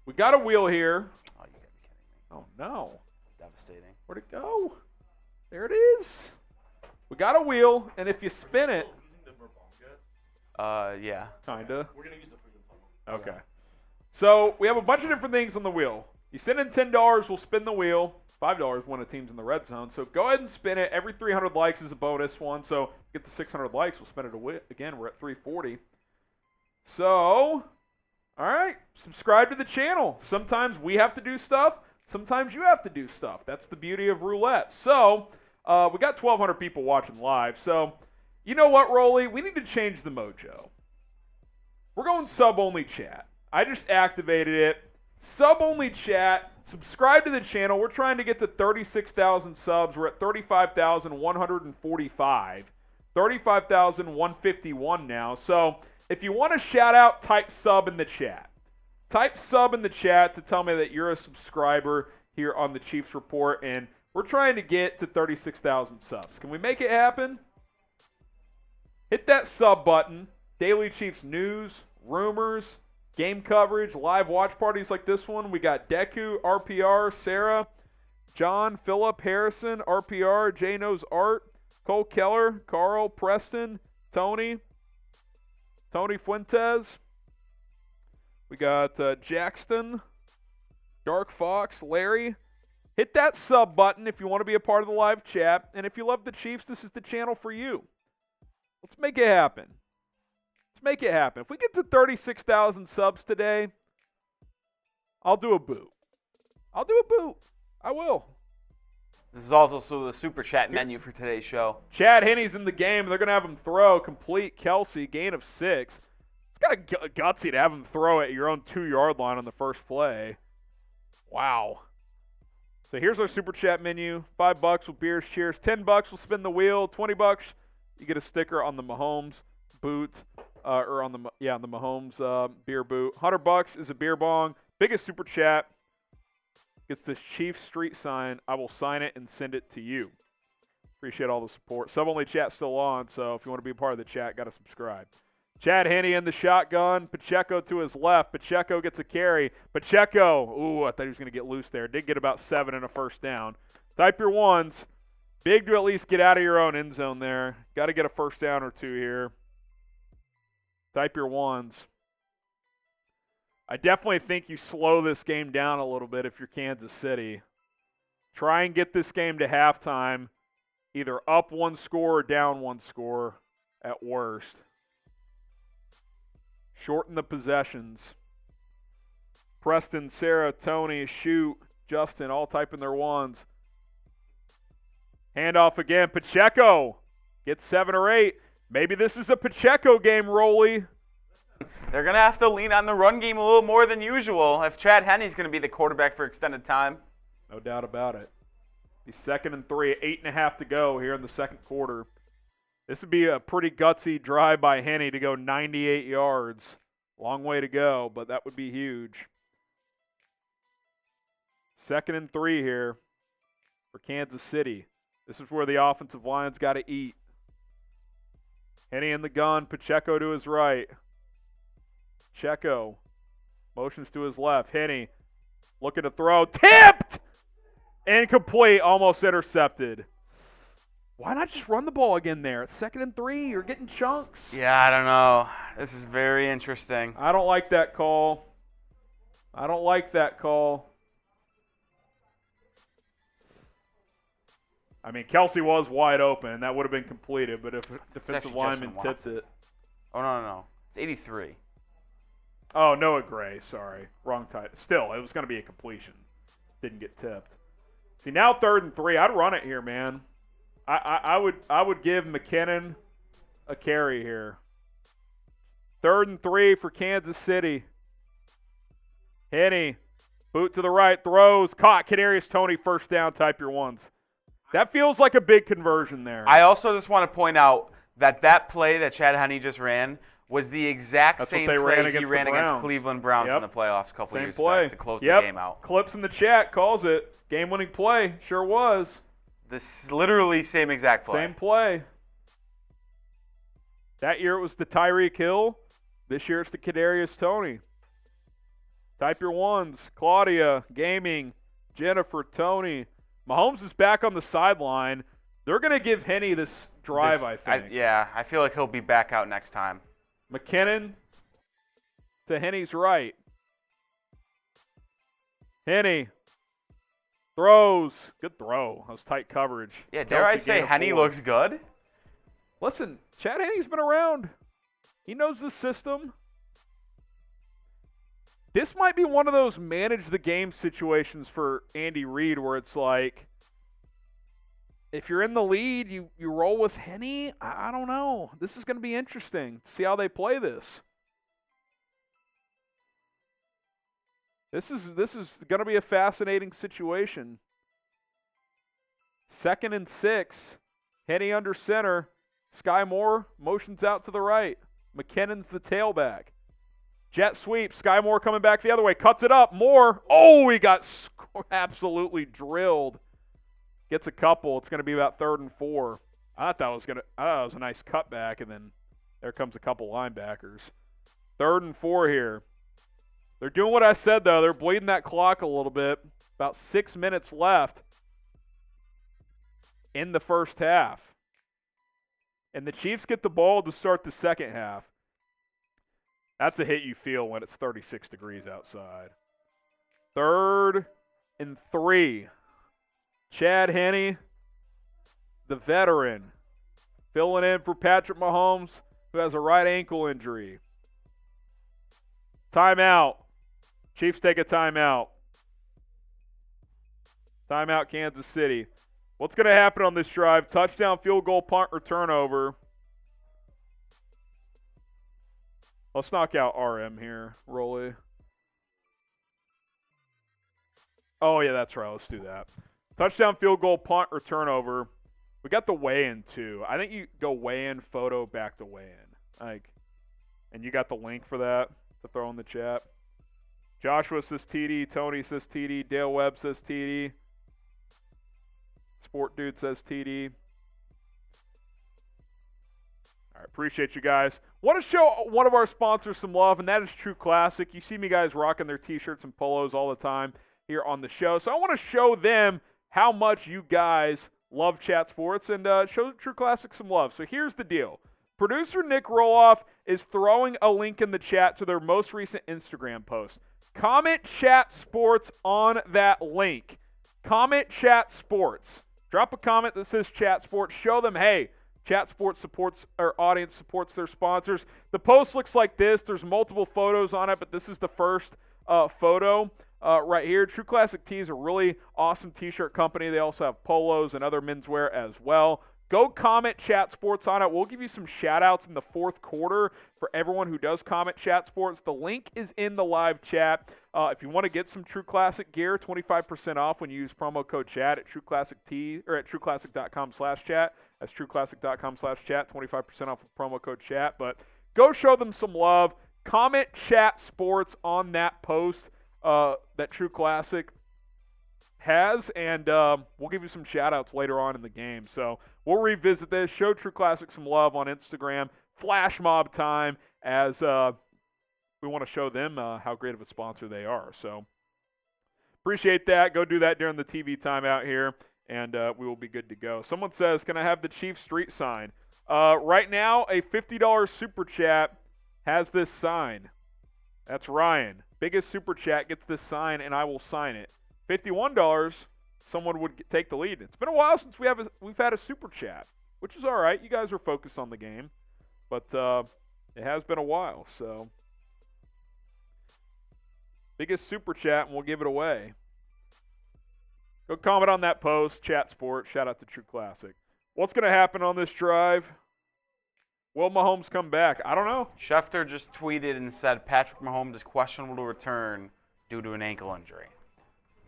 we got a wheel here. Oh, you gotta be kidding me. Oh, no. Devastating. Where'd it go? There it is. We got a wheel, and if you spin it. Yeah. Kinda. We're going to use the freaking funnel. Okay. So we have a bunch of different things on the wheel. You send in $10, we'll spin the wheel. $5 when a team's in the red zone. So go ahead and spin it. Every 300 likes is a bonus one. So get to 600 likes, we'll spin it again. We're at 340. So, all right, subscribe to the channel. Sometimes we have to do stuff. Sometimes you have to do stuff. That's the beauty of roulette. So we got 1,200 people watching live. So you know what, Rolly? We need to change the mojo. We're going sub-only chat. I just activated it. Sub-only chat. Subscribe to the channel. We're trying to get to 36,000 subs. We're at 35,145. 35,151 now. So if you want a shout out, type sub in the chat. Type sub in the chat to tell me that you're a subscriber here on the Chiefs Report. And we're trying to get to 36,000 subs. Can we make it happen? Hit that sub button. Daily Chiefs news, rumors, game coverage, live watch parties like this one. We got Deku, RPR, Sarah, John, Phillip, Harrison, RPR, J Knows Art, Cole Keller, Carl, Preston, Tony Fuentes. We got Jackson, Dark Fox, Larry. Hit that sub button if you want to be a part of the live chat. And if you love the Chiefs, this is the channel for you. Let's make it happen. Let's make it happen. If we get to 36,000 subs today, I'll do a boot. I'll do a boot. I will. This is also the super chat menu for today's show. Chad Henney's in the game. They're going to have him throw. Complete Kelsey, gain of 6. It's kind of gutsy to have him throw at your own 2-yard line on the first play. Wow. So here's our super chat menu. $5 with beers, cheers. $10 will spin the wheel. $20 you get a sticker on the Mahomes boot, or on the Mahomes beer boot. $100 is a beer bong. Biggest super chat gets this Chiefs street sign. I will sign it and send it to you. Appreciate all the support. Sub-only chat still on, so if you want to be a part of the chat, got to subscribe. Chad Henney in the shotgun. Pacheco to his left. Pacheco gets a carry. Pacheco, ooh, I thought he was going to get loose there. Did get about 7 and a first down. Type your ones. Big to at least get out of your own end zone there. Got to get a first down or 2 here. Type your ones. I definitely think you slow this game down a little bit if you're Kansas City. Try and get this game to halftime, either up 1 score or down 1 score at worst. Shorten the possessions. Preston, Sarah, Tony, Shoot, Justin, all typing their ones. Handoff again. Pacheco gets 7 or 8. Maybe this is a Pacheco game, Rolly. They're going to have to lean on the run game a little more than usual if Chad Henney's going to be the quarterback for extended time. No doubt about it. He's 2nd and 3, 8.5 to go here in the second quarter. This would be a pretty gutsy drive by Henney to go 98 yards. Long way to go, but that would be huge. 2nd and 3 here for Kansas City. This is where the offensive line's got to eat. Henney in the gun, Pacheco to his right. Pacheco motions to his left. Henney looking to throw. Tipped! Incomplete, almost intercepted. Why not just run the ball again there? It's 2nd and 3. You're getting chunks. Yeah, I don't know. This is very interesting. I don't like that call. I don't like that call. I mean, Kelsey was wide open. That would have been completed, but if a defensive lineman tips it. Oh, no. It's 83. Oh, Noah Gray. Sorry. Wrong tight. Still, it was going to be a completion. Didn't get tipped. See, now 3rd and 3. I'd run it here, man. I would give McKinnon a carry here. 3rd and 3 for Kansas City. Henney, boot to the right, throws, caught. Kadarius Toney, first down. Type your ones. That feels like a big conversion there. I also just want to point out that play that Chad Henney just ran was the exact same play he ran against Cleveland Browns in the playoffs a couple years back to close the game out. Clips in the chat calls it game-winning play. Sure was. This literally same exact play. Same play. That year it was the Tyreek Hill. This year it's the Kadarius Toney. Type your ones. Claudia, Gaming, Jennifer, Tony. Mahomes is back on the sideline. They're going to give Henney this drive, I think. I feel like he'll be back out next time. McKinnon to Henney's right. Henney throws. Good throw. That was tight coverage. Yeah, dare I say Henney looks good? Listen, Chad Henney's been around. He knows the system. This might be one of those manage the game situations for Andy Reid where it's like, if you're in the lead, you roll with Henney. I don't know. This is going to be interesting to see how they play this. This is going to be a fascinating situation. 2nd and 6. Henney under center. Sky Moore motions out to the right. McKinnon's the tailback. Jet sweep. Sky Moore coming back the other way. Cuts it up. Moore. Oh, he got absolutely drilled. Gets a couple. It's going to be about 3rd and 4. I thought that was a nice cutback, and then there comes a couple linebackers. 3rd and 4 here. They're doing what I said, though. They're bleeding that clock a little bit. About 6 minutes left in the first half. And the Chiefs get the ball to start the second half. That's a hit you feel when it's 36 degrees outside. 3rd and 3. Chad Henney, the veteran, filling in for Patrick Mahomes, who has a right ankle injury. Timeout. Chiefs take a timeout. Timeout, Kansas City. What's going to happen on this drive? Touchdown, field goal, punt, or turnover. Let's knock out RM here, Rolly. Oh, yeah, that's right. Let's do that. Touchdown, field goal, punt, or turnover. We got the weigh-in, too. I think you go weigh-in, photo, back to weigh-in. And you got the link for that to throw in the chat. Joshua says TD. Tony says TD. Dale Webb says TD. Sport Dude says TD. All right, appreciate you guys. Want to show one of our sponsors some love, and that is True Classic. You see me guys rocking their T-shirts and polos all the time here on the show. So I want to show them how much you guys love Chat Sports and show True Classic some love. So here's the deal. Producer Nick Roloff is throwing a link in the chat to their most recent Instagram post. Comment Chat Sports on that link. Comment Chat Sports. Drop a comment that says Chat Sports. Show them, hey, Chat Sports supports, our audience supports their sponsors. The post looks like this. There's multiple photos on it, but this is the first photo right here. True Classic Tee is a really awesome T-shirt company. They also have polos and other menswear as well. Go comment Chat Sports on it. We'll give you some shout-outs in the fourth quarter for everyone who does comment Chat Sports. The link is in the live chat. If you want to get some True Classic gear, 25% off when you use promo code CHAT at True Classic Tee or at trueclassic.com/chat. That's trueclassic.com/chat, 25% off with promo code CHAT. But go show them some love. Comment Chat Sports on that post that True Classic has, and we'll give you some shout-outs later on in the game. So we'll revisit this, show True Classic some love on Instagram, flash mob time, as we want to show them how great of a sponsor they are. So appreciate that. Go do that during the TV timeout here, and we will be good to go. Someone says, can I have the Chiefs street sign? Right now, a $50 super chat has this sign. That's Ryan. Biggest super chat gets this sign, and I will sign it. $51, someone would take the lead. It's been a while since we've had a super chat, which is all right. You guys are focused on the game, but it has been a while. So biggest super chat, and we'll give it away. Go comment on that post, Chat Sport. Shout out to True Classic. What's going to happen on this drive? Will Mahomes come back? I don't know. Schefter just tweeted and said Patrick Mahomes is questionable to return due to an ankle injury.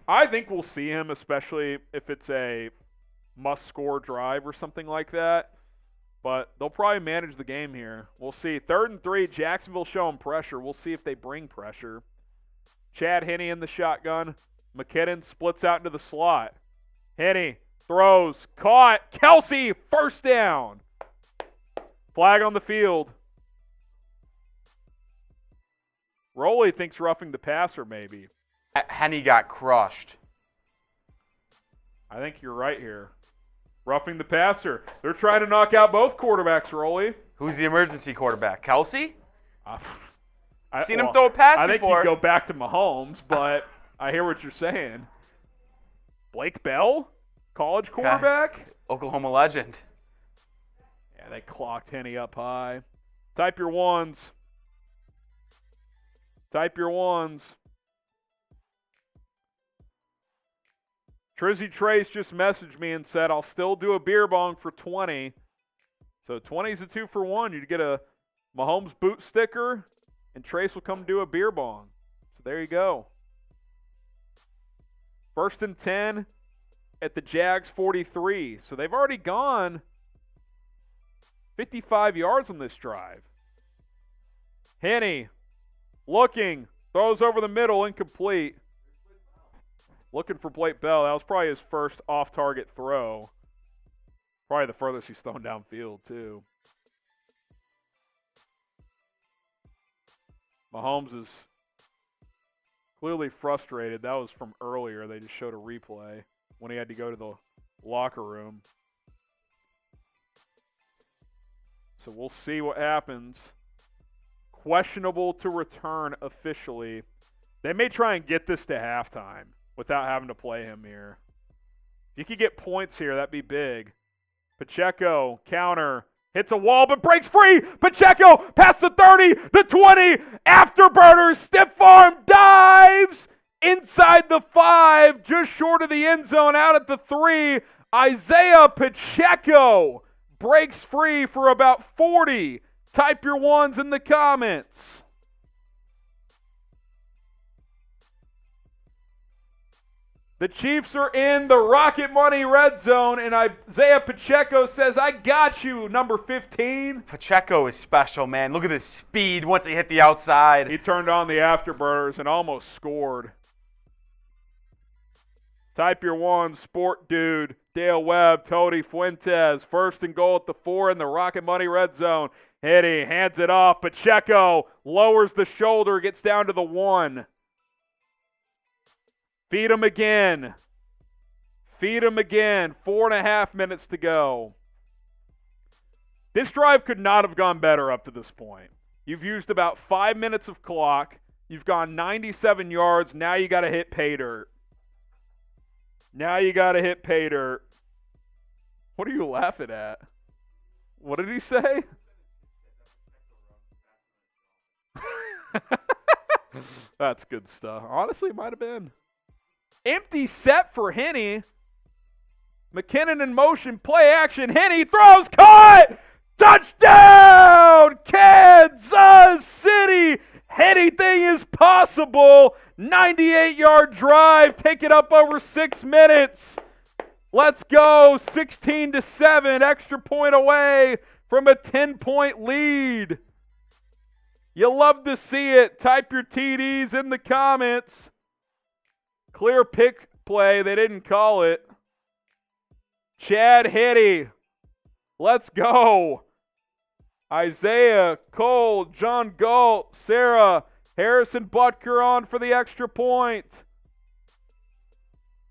I think we'll see him, especially if it's a must-score drive or something like that. But they'll probably manage the game here. We'll see. 3rd and 3, Jacksonville showing pressure. We'll see if they bring pressure. Chad Henney in the shotgun. McKinnon splits out into the slot. Henney throws. Caught. Kelsey, first down. Flag on the field. Roley thinks roughing the passer maybe. Henney got crushed. I think you're right here. Roughing the passer. They're trying to knock out both quarterbacks, Roley. Who's the emergency quarterback? Kelsey? I've seen him throw a pass before. I think before. you go back to Mahomes, but I hear what you're saying. Blake Bell? College quarterback? Oklahoma legend. Yeah, they clocked Henney up high. Type your ones. Type your ones. Trizzy Trace just messaged me and said, I'll still do a beer bong for 20. So 20 is a 2-for-1. You get a Mahomes boot sticker, and Trace will come do a beer bong. So there you go. 1st and 10 at the Jags 43. So they've already gone 55 yards on this drive. Henney looking, throws over the middle, incomplete. Looking for Blake Bell. That was probably his first off-target throw. Probably the furthest he's thrown downfield, too. Mahomes is clearly frustrated. That was from earlier. They just showed a replay when he had to go to the locker room. So we'll see what happens. Questionable to return officially. They may try and get this to halftime without having to play him here. If you could get points here, that'd be big. Pacheco, counter, Hits a wall, but breaks free. Pacheco past the 30, the 20. Afterburner, stiff arm, dives inside the 5, just short of the end zone, out at the 3. Isaiah Pacheco breaks free for about 40. Type your ones in the comments. The Chiefs are in the Rocket Money red zone, and Isaiah Pacheco says, I got you, number 15. Pacheco is special, man. Look at his speed once he hit the outside. He turned on the afterburners and almost scored. Type your one, Sport Dude, Dale Webb, Tony Fuentes. First and goal at the 4 in the Rocket Money red zone. Henney hands it off. Pacheco lowers the shoulder, gets down to the 1. Feed him again. Feed him again. 4.5 minutes to go. This drive could not have gone better up to this point. You've used about 5 minutes of clock. You've gone 97 yards. Now you got to hit pay dirt. Now you got to hit pay dirt. What are you laughing at? What did he say? That's good stuff. Honestly, it might have been. Empty set for Henney. McKinnon in motion, play action. Henney throws, caught! Touchdown! Kansas City! Anything is possible. 98-yard drive. Take it up over 6 minutes. Let's go. 16-7. Extra point away from a 10-point lead. You love to see it. Type your TDs in the comments. Clear pick play. They didn't call it. Chad Henney. Let's go. Isaiah, Cole, John Galt, Sarah, Harrison Butker on for the extra point.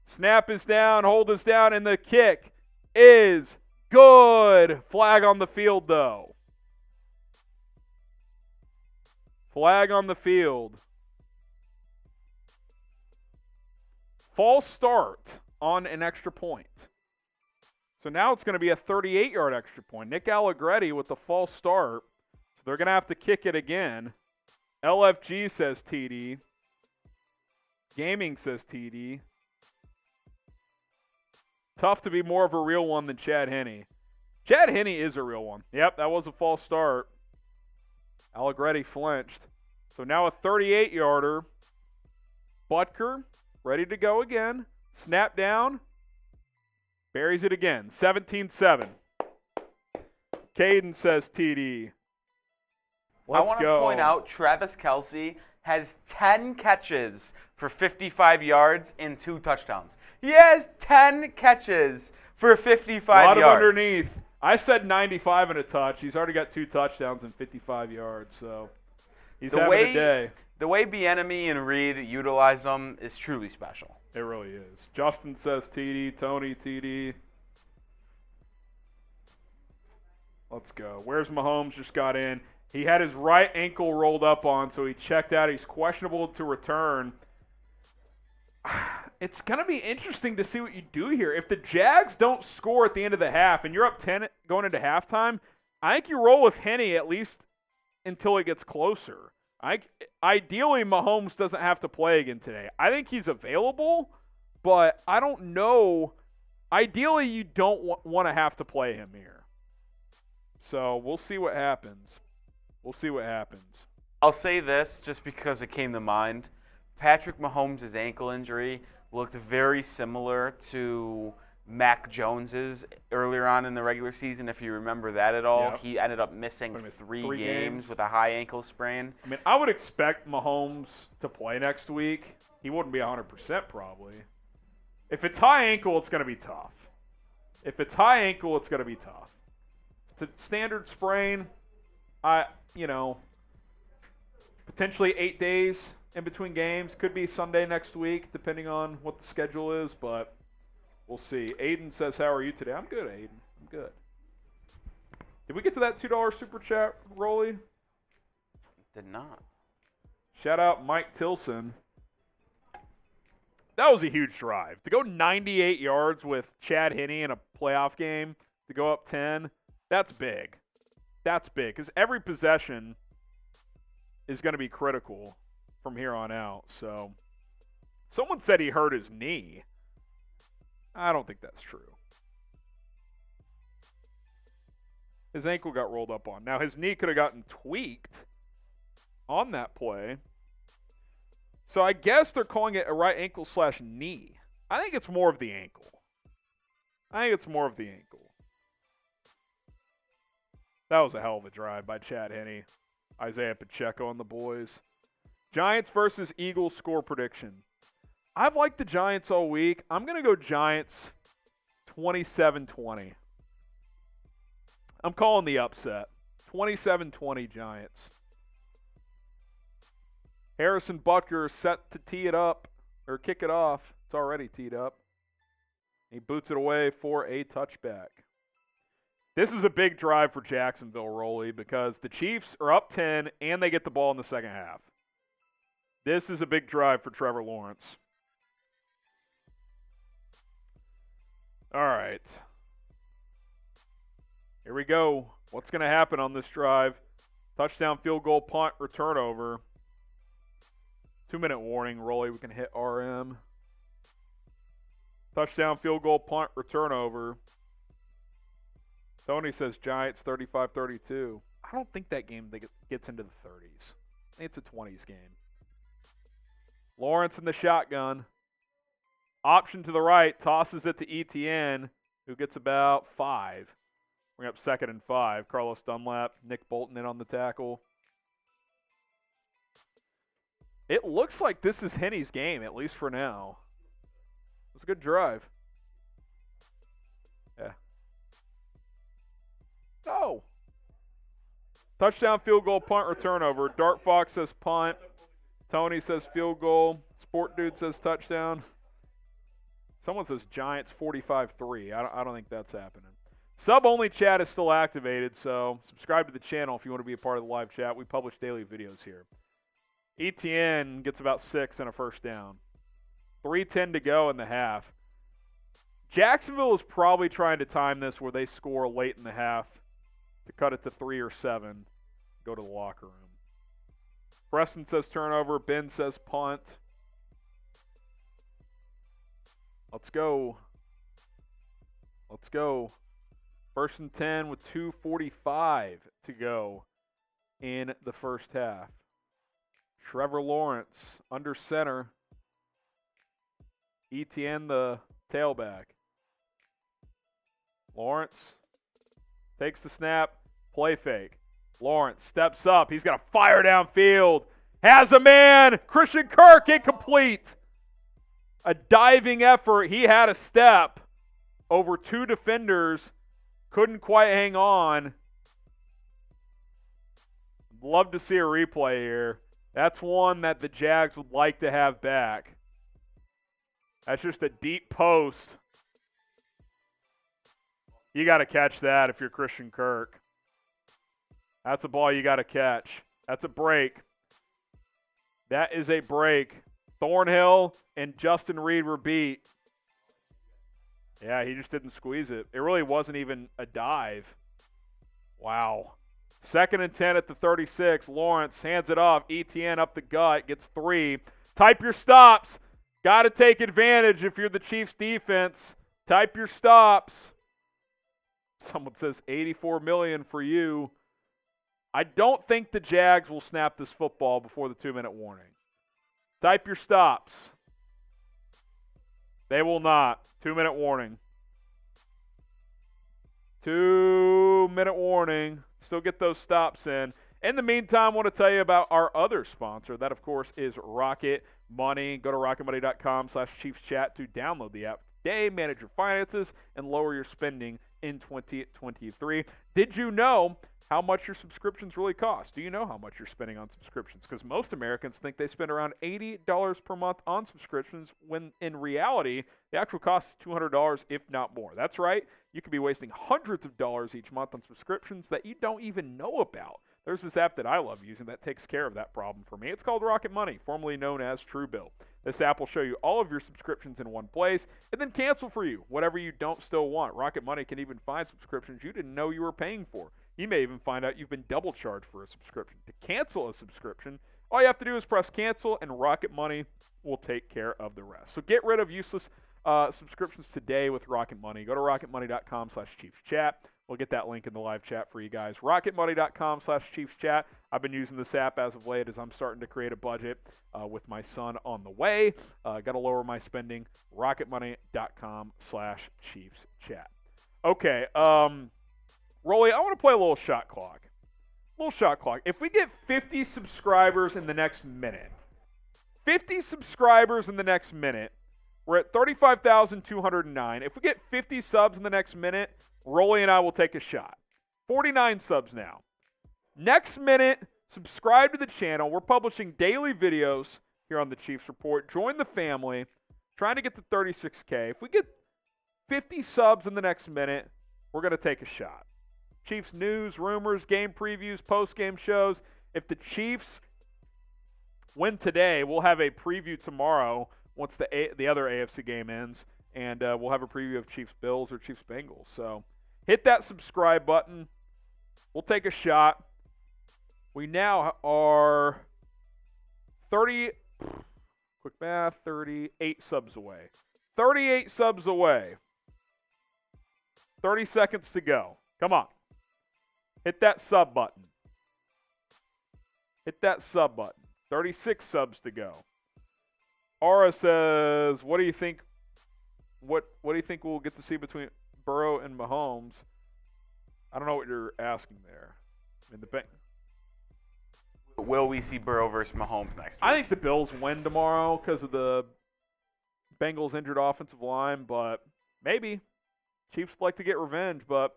Snap is down, hold is down, and the kick is good. Flag on the field, though. Flag on the field. False start on an extra point. So now it's going to be a 38-yard extra point. Nick Allegretti with the false start. So they're going to have to kick it again. LFG says TD. Gaming says TD. Tough to be more of a real one than Chad Henney. Chad Henney is a real one. Yep, that was a false start. Allegretti flinched. So now a 38-yarder. Butker ready to go again. Snap down. Buries it again. 17-7. Caden says TD. Let's I want go. to point out Travis Kelce has 10 catches for 55 yards and 2 touchdowns. He has 10 catches for 55 yards. A lot of underneath. I said 95 and a touch. He's already got 2 touchdowns and 55 yards, so he's having a day. The way Bieniemy and Reed utilize them is truly special. It really is. Justin says TD. Tony, TD. Let's go. Where's Mahomes? Just got in. He had his right ankle rolled up on, so he checked out. He's questionable to return. It's going to be interesting to see what you do here. If the Jags don't score at the end of the half and you're up 10 going into halftime, I think you roll with Henney at least until it gets closer. Ideally, Mahomes doesn't have to play again today. I think he's available, but I don't know. Ideally, you don't want to have to play him here. So we'll see what happens. We'll see what happens. I'll say this just because it came to mind. Patrick Mahomes' ankle injury looked very similar to Mac Jones's earlier on in the regular season, if you remember that at all. Yep. He ended up missing three games with a high ankle sprain. I mean, I would expect Mahomes to play next week. He wouldn't be 100% probably. If it's high ankle, it's going to be tough. If it's high ankle, it's going to be tough. It's a standard sprain. Potentially 8 days in between games. Could be Sunday next week, depending on what the schedule is, but we'll see. Aiden says, how are you today? I'm good, Aiden. I'm good. Did we get to that $2 super chat, Rolly? Did not. Shout out Mike Tilson. That was a huge drive. To go 98 yards with Chad Henney in a playoff game, to go up 10, that's big. That's big because every possession is going to be critical from here on out. So someone said he hurt his knee. I don't think that's true. His ankle got rolled up on. Now, his knee could have gotten tweaked on that play. So I guess they're calling it a right ankle / knee. I think it's more of the ankle. That was a hell of a drive by Chad Henney. Isaiah Pacheco and the boys. Giants versus Eagles score prediction. I've liked the Giants all week. I'm going to go Giants 27-20. I'm calling the upset. 27-20 Giants. Harrison Butker is set to tee it up, or kick it off. It's already teed up. He boots it away for a touchback. This is a big drive for Jacksonville, Rolly, because the Chiefs are up 10 and they get the ball in the second half. This is a big drive for Trevor Lawrence. All right. Here we go. What's going to happen on this drive? Touchdown, field goal, punt, or turnover. 2-minute warning, Rolly. We can hit RM. Touchdown, field goal, punt, or turnover. Tony says Giants 35-32. I don't think that game gets into the 30s. I think it's a 20s game. Lawrence in the shotgun. Option to the right. Tosses it to Etienne, who gets about 5. Bring up 2nd and 5. Carlos Dunlap, Nick Bolton in on the tackle. It looks like this is Henney's game, at least for now. It was a good drive. Yeah. No. Touchdown, field goal, punt, or turnover. Dart Fox says punt. Tony says field goal. Sport Dude says touchdown. Someone says Giants 45-3. I don't think that's happening. Sub-only chat is still activated, so subscribe to the channel if you want to be a part of the live chat. We publish daily videos here. Etienne gets about 6 and a first down. 3:10 to go in the half. Jacksonville is probably trying to time this where they score late in the half to cut it to 3 or 7, go to the locker room. Preston says turnover. Ben says punt. Let's go. Let's go. 1st and 10 with 2:45 to go in the first half. Trevor Lawrence under center. Etienne the tailback. Lawrence takes the snap. Play fake. Lawrence steps up. He's got to fire downfield. Has a man. Christian Kirk incomplete. A diving effort. He had a step over 2 defenders. Couldn't quite hang on. Love to see a replay here. That's one that the Jags would like to have back. That's just a deep post. You got to catch that if you're Christian Kirk. That's a ball you got to catch. That's a break. That is a break. Thornhill and Justin Reed were beat. Yeah, he just didn't squeeze it. It really wasn't even a dive. Wow. 2nd and 10 at the 36. Lawrence hands it off. Etienne up the gut. Gets 3. Type your stops. Got to take advantage if you're the Chiefs defense. Type your stops. Someone says $84 million for you. I don't think the Jags will snap this football before the 2-minute warning. Type your stops. They will not. 2-minute warning. 2-minute warning. Still get those stops in. In the meantime, I want to tell you about our other sponsor. That, of course, is Rocket Money. Go to rocketmoney.com/ChiefsChat to download the app today, manage your finances, and lower your spending in 2023. Did you know how much your subscriptions really cost? Do you know how much you're spending on subscriptions? Because most Americans think they spend around $80 per month on subscriptions, when in reality, the actual cost is $200, if not more. That's right. You could be wasting hundreds of dollars each month on subscriptions that you don't even know about. There's this app that I love using that takes care of that problem for me. It's called Rocket Money, formerly known as Truebill. This app will show you all of your subscriptions in one place and then cancel for you whatever you don't still want. Rocket Money can even find subscriptions you didn't know you were paying for. He may even find out you've been double charged for a subscription. To cancel a subscription, all you have to do is press cancel, and Rocket Money will take care of the rest. So get rid of useless subscriptions today with Rocket Money. Go to rocketmoney.com/ChiefsChat. We'll get that link in the live chat for you guys. rocketmoney.com/ChiefsChat. I've been using this app as of late as I'm starting to create a budget with my son on the way. Got to lower my spending. rocketmoney.com/ChiefsChat. Okay, Rolly, I want to play a little shot clock. If we get 50 subscribers in the next minute, we're at 35,209. If we get 50 subs in the next minute, Rolly and I will take a shot. 49 subs now. Next minute, subscribe to the channel. We're publishing daily videos here on the Chiefs Report. Join the family. Trying to get to 36K. If we get 50 subs in the next minute, we're going to take a shot. Chiefs news, rumors, game previews, post-game shows. If the Chiefs win today, we'll have a preview tomorrow once the other AFC game ends, and we'll have a preview of Chiefs-Bills or Chiefs-Bengals. So hit that subscribe button. We'll take a shot. We now are 38 subs away. 38 subs away. 30 seconds to go. Come on. Hit that sub button. 36 subs to go. Aura says, what do you think? What do you think we'll get to see between Burrow and Mahomes? I don't know what you're asking there. Will we see Burrow versus Mahomes next week? I think the Bills win tomorrow because of the Bengals' injured offensive line, but maybe. Chiefs like to get revenge, but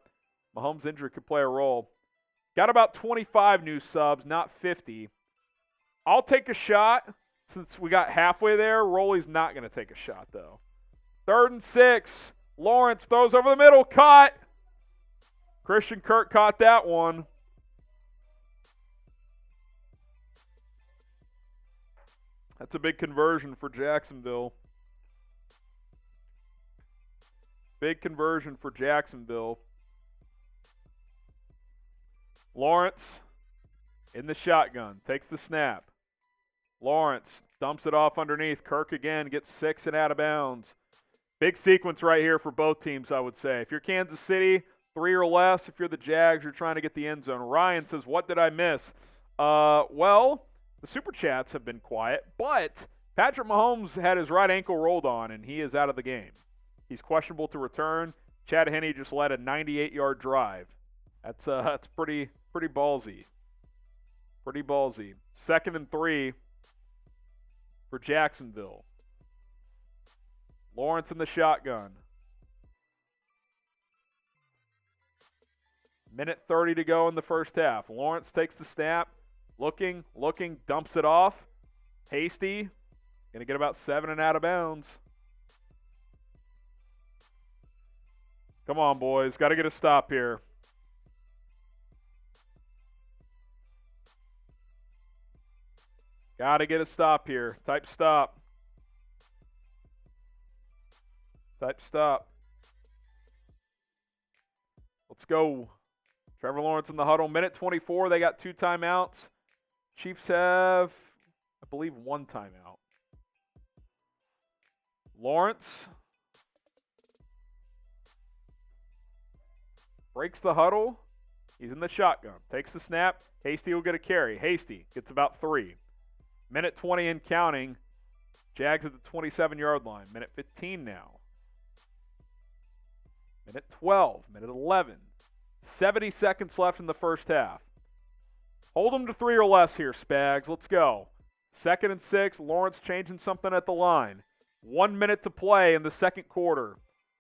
Mahomes' injury could play a role. Got about 25 new subs, not 50. I'll take a shot since we got halfway there. Rolly's not going to take a shot, though. 3rd and 6. Lawrence throws over the middle. Caught. Christian Kirk caught that one. That's a big conversion for Jacksonville. Lawrence in the shotgun. Takes the snap. Lawrence dumps it off underneath. Kirk again gets 6 and out of bounds. Big sequence right here for both teams, I would say. If you're Kansas City, 3 or less. If you're the Jags, you're trying to get the end zone. Ryan says, what did I miss? Well, the Super Chats have been quiet, but Patrick Mahomes had his right ankle rolled on, and he is out of the game. He's questionable to return. Chad Henney just led a 98-yard drive. That's pretty ballsy. 2nd and 3 for Jacksonville. Lawrence in the shotgun. Minute 30 to go in the first half. Lawrence takes the snap. Looking, dumps it off. Hasty. Going to get about 7 and out of bounds. Come on, boys. Got to get a stop here. Type stop. Let's go. Trevor Lawrence in the huddle. Minute 24. They got 2 timeouts. Chiefs have, I believe, 1 timeout. Lawrence breaks the huddle. He's in the shotgun. Takes the snap. Hasty will get a carry. Hasty gets about 3. Minute 20 and counting. Jags at the 27-yard line. Minute 15 now. Minute 12. Minute 11. 70 seconds left in the first half. Hold them to 3 or less here, Spags. Let's go. 2nd and 6. Lawrence changing something at the line. 1 minute to play in the second quarter.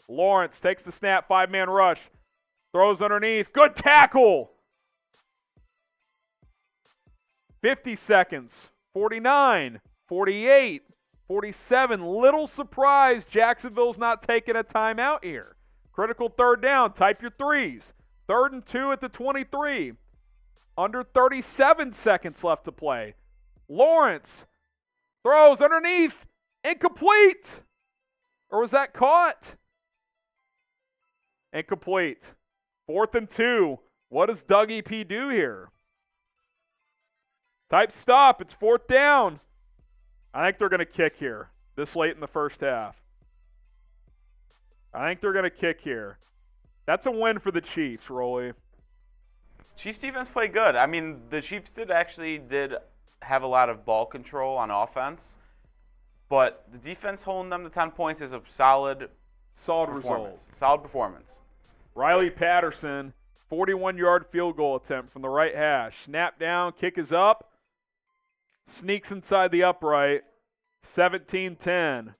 Lawrence takes the snap. 5-man rush. Throws underneath. Good tackle. 50 seconds. 49. 48. 47. Little surprise Jacksonville's not taking a timeout here. Critical 3rd down. Type your 3s. 3rd and 2 at the 23. Under 37 seconds left to play. Lawrence throws underneath. Incomplete. Or was that caught? Incomplete. 4th and 2. What does Dougie P do here? Type stop. It's 4th down. I think they're going to kick here this late in the first half. I think they're going to kick here. That's a win for the Chiefs, Rolly. Chiefs defense played good. I mean, the Chiefs did have a lot of ball control on offense, but the defense holding them to 10 points is a solid result. Solid performance. Riley Patterson, 41-yard field goal attempt from the right hash. Snap down, kick is up. Sneaks inside the upright. 17-10.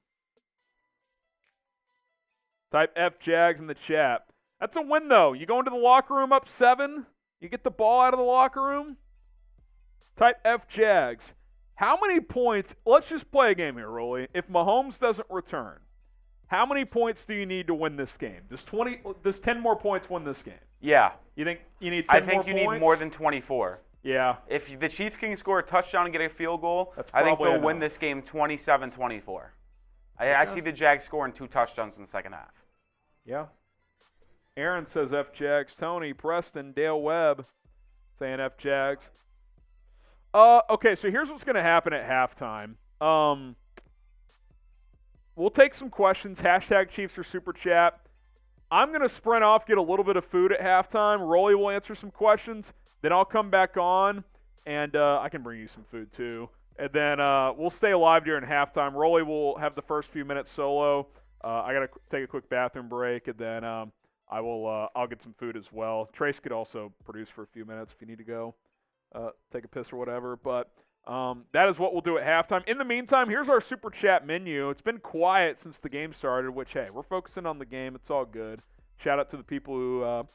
Type F Jags in the chat. That's a win, though. You go into the locker room up 7. You get the ball out of the locker room. Type F Jags. How many points? Let's just play a game here, Rolly. If Mahomes doesn't return, how many points do you need to win this game? Does 10 more points win this game? Yeah. You think you need 10 more points? I think you need more than 24. Yeah. If the Chiefs can score a touchdown and get a field goal, I think they'll win this game 27-24. I see the Jags scoring 2 touchdowns in the second half. Yeah. Aaron says F Jags. Tony, Preston, Dale Webb saying F Jags. Okay, so here's what's going to happen at halftime. We'll take some questions. Hashtag Chiefs or Super Chat. I'm going to sprint off, get a little bit of food at halftime. Rolly will answer some questions. Then I'll come back on, and I can bring you some food too. And then we'll stay alive during halftime. Rolly will have the first few minutes solo. I got to take a quick bathroom break, and then I'll get some food as well. Trace could also produce for a few minutes if you need to go take a piss or whatever. But that is what we'll do at halftime. In the meantime, here's our Super Chat menu. It's been quiet since the game started, which, hey, we're focusing on the game. It's all good. Shout out to the people who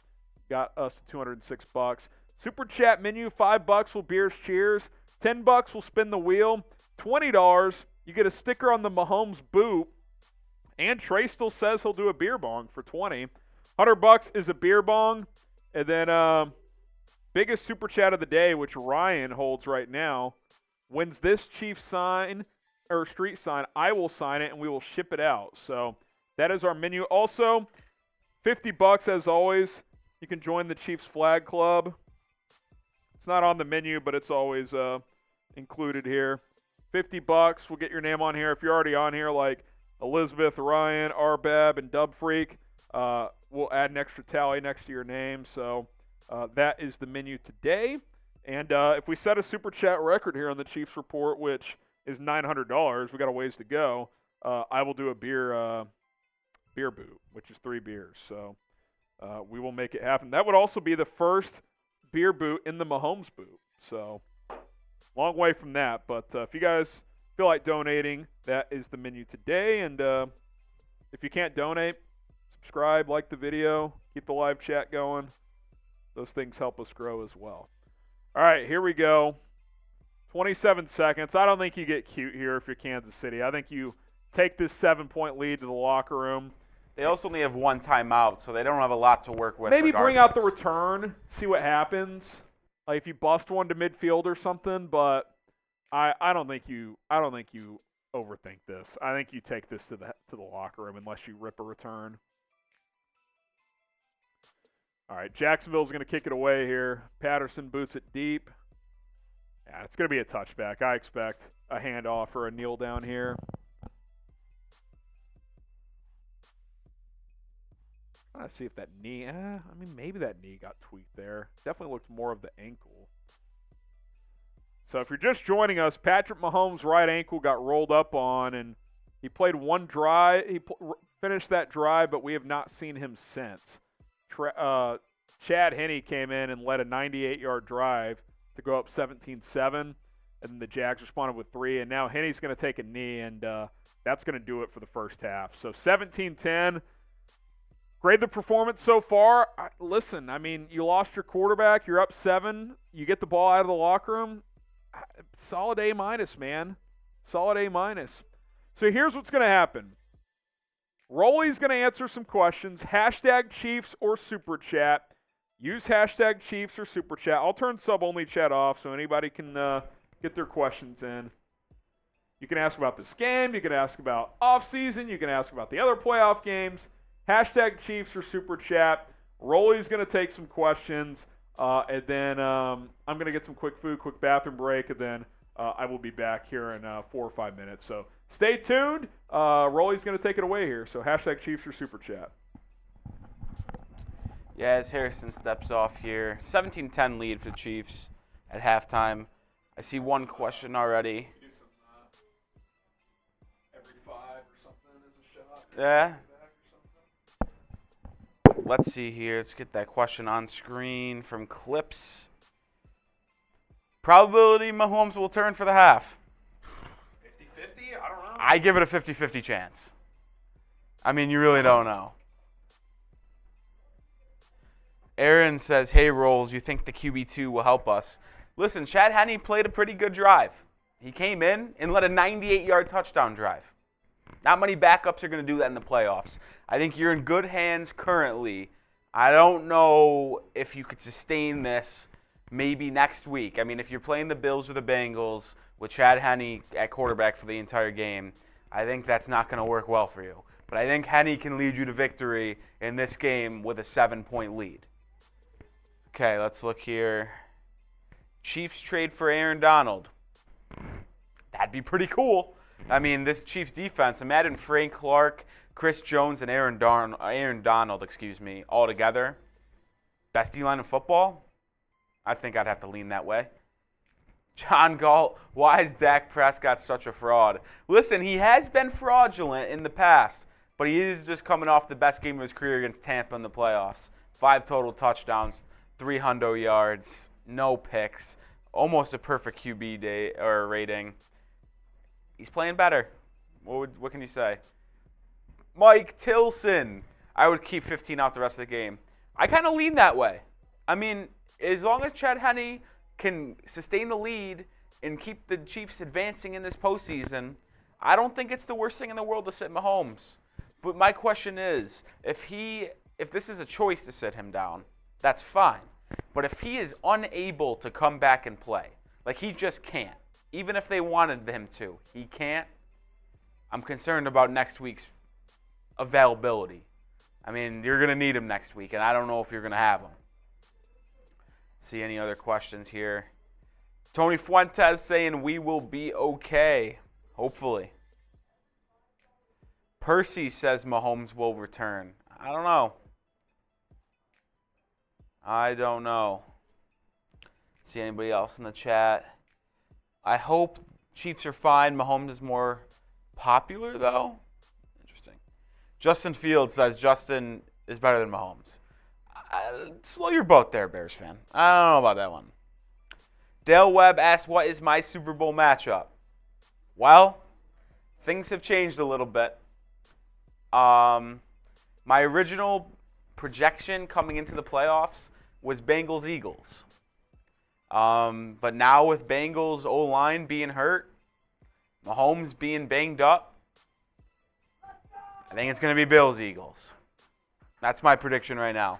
got us $206. Super Chat menu, $5 will Beers Cheers. $10 will Spin the Wheel. $20, you get a sticker on the Mahomes boot. And Trey still says he'll do a beer bong for $20. $100 is a beer bong. And then biggest Super Chat of the day, which Ryan holds right now, wins this Chiefs sign or street sign. I will sign it and we will ship it out. So that is our menu. Also, $50 as always. You can join the Chiefs Flag Club. It's not on the menu, but it's always included here. $50 will get your name on here. If you're already on here, like Elizabeth, Ryan, Arbab, and Dub Freak, we'll add an extra tally next to your name. So that is the menu today. And if we set a Super Chat record here on the Chiefs Report, which is $900, we got a ways to go, I will do a beer boot, which is 3 beers. So we will make it happen. That would also be the first beer boot in the Mahomes boot. So long way from that. But if you guys feel like donating, that is the menu today. And if you can't donate, subscribe, like the video, keep the live chat going. Those things help us grow as well. All right, here we go. 27 seconds. I don't think you get cute here if you're Kansas City. I think you take this 7-point lead to the locker room. They also only have 1 timeout, so they don't have a lot to work with. Maybe bring out the return, see what happens. Like if you bust one to midfield or something, but I don't think you overthink this. I think you take this to the locker room unless you rip a return. All right, Jacksonville's going to kick it away here. Patterson boots it deep. Yeah, it's going to be a touchback. I expect a handoff or a kneel down here. I'm trying to see if that knee, maybe that knee got tweaked there. Definitely looked more of the ankle. So if you're just joining us, Patrick Mahomes' right ankle got rolled up on, and he played one drive. He finished that drive, but we have not seen him since. Chad Henney came in and led a 98-yard drive to go up 17-7, and then the Jags responded with 3, and now Henney's going to take a knee, and that's going to do it for the first half. So 17-10. Grade the performance so far. Listen, I mean, you lost your quarterback. You're up 7. You get the ball out of the locker room. Solid A-, man. Solid A-. So here's what's going to happen. Rolly's going to answer some questions. Hashtag Chiefs or Super Chat. Use hashtag Chiefs or Super Chat. I'll turn sub-only chat off so anybody can get their questions in. You can ask about this game. You can ask about offseason. You can ask about the other playoff games. Hashtag Chiefs or Super Chat. Rolly's going to take some questions. And then I'm going to get some quick food, quick bathroom break, and then I will be back here in 4 or 5 minutes. So stay tuned. Rolly's going to take it away here. So hashtag Chiefs or Super Chat. Yeah, as Harrison steps off here, 17-10 lead for the Chiefs at halftime. I see one question already. Do some every 5 or something as a shot. Yeah. Let's see here. Let's get that question on screen from Clips. Probability Mahomes will turn for the half. 50-50? I don't know. I give it a 50-50 chance. I mean, you really don't know. Aaron says, hey, Rolls, you think the QB2 will help us? Listen, Chad Henney played a pretty good drive. He came in and led a 98-yard touchdown drive. Not many backups are going to do that in the playoffs. I think you're in good hands currently. I don't know if you could sustain this maybe next week. I mean, if you're playing the Bills or the Bengals with Chad Henney at quarterback for the entire game, I think that's not going to work well for you. But I think Henney can lead you to victory in this game with a 7-point lead. Okay, let's look here. Chiefs trade for Aaron Donald. That'd be pretty cool. I mean, this Chiefs defense, imagine Frank Clark, Chris Jones, and Aaron Donald, all together. Best D-line in football? I think I'd have to lean that way. John Galt, why is Dak Prescott such a fraud? Listen, he has been fraudulent in the past, but he is just coming off the best game of his career against Tampa in the playoffs. 5 total touchdowns, 300 yards, no picks, almost a perfect QB day or rating. He's playing better. What can you say? Mike Tilson. I would keep 15 out the rest of the game. I kind of lean that way. I mean, as long as Chad Henney can sustain the lead and keep the Chiefs advancing in this postseason, I don't think it's the worst thing in the world to sit Mahomes. But my question is, if this is a choice to sit him down, that's fine. But if he is unable to come back and play, like he just can't, even if they wanted him to, he can't, I'm concerned about next week's availability. I mean, you're going to need him next week, and I don't know if you're going to have him. See any other questions here? Tony Fuentes saying we will be okay, hopefully. Percy says Mahomes will return. I don't know. See anybody else in the chat? I hope Chiefs are fine. Mahomes is more popular, though. Interesting. Justin Fields says Justin is better than Mahomes. Slow your boat there, Bears fan. I don't know about that one. Dale Webb asks, what is my Super Bowl matchup? Well, things have changed a little bit. My original projection coming into the playoffs was Bengals-Eagles. But now with Bengals O-line being hurt, Mahomes being banged up, I think it's going to be Bills-Eagles. That's my prediction right now.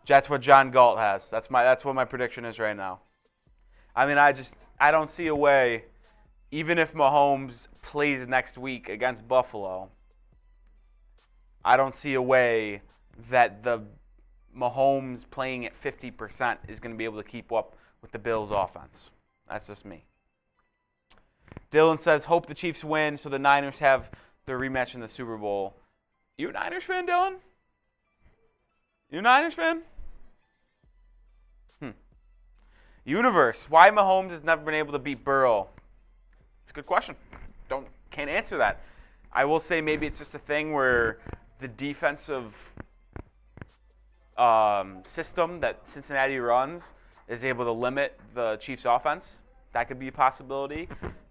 That's what John Galt has. That's what my prediction is right now. I mean, I don't see a way, even if Mahomes plays next week against Buffalo, I don't see a way that the Mahomes playing at 50% is going to be able to keep up with the Bills' offense. That's just me. Dylan says, hope the Chiefs win so the Niners have their rematch in the Super Bowl. You a Niners fan, Dylan? You a Niners fan? Universe, why Mahomes has never been able to beat Burrow? It's a good question. Can't answer that. I will say maybe it's just a thing where the defensive system that Cincinnati runs is able to limit the Chiefs' offense. That could be a possibility.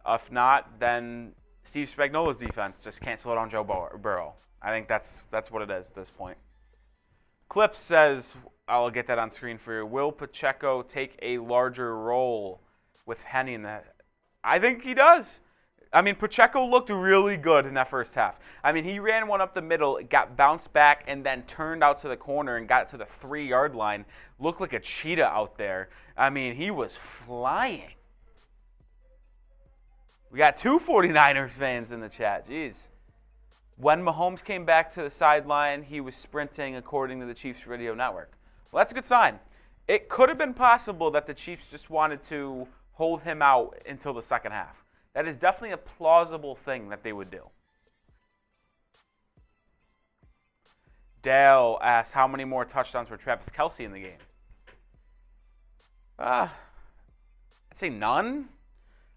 If not, then Steve Spagnuolo's defense just can't slow down Joe Burrow. I think that's what it is at this point. Clip says, I'll get that on screen for you. Will Pacheco take a larger role with Henney in that? I think he does. I mean, Pacheco looked really good in that first half. I mean, he ran one up the middle, got bounced back, and then turned out to the corner and got to the 3-yard line. Looked like a cheetah out there. I mean, he was flying. We got 2 49ers fans in the chat. Jeez. When Mahomes came back to the sideline, he was sprinting according to the Chiefs radio network. Well, that's a good sign. It could have been possible that the Chiefs just wanted to hold him out until the second half. That is definitely a plausible thing that they would do. Dale asks, how many more touchdowns for Travis Kelce in the game? I'd say none.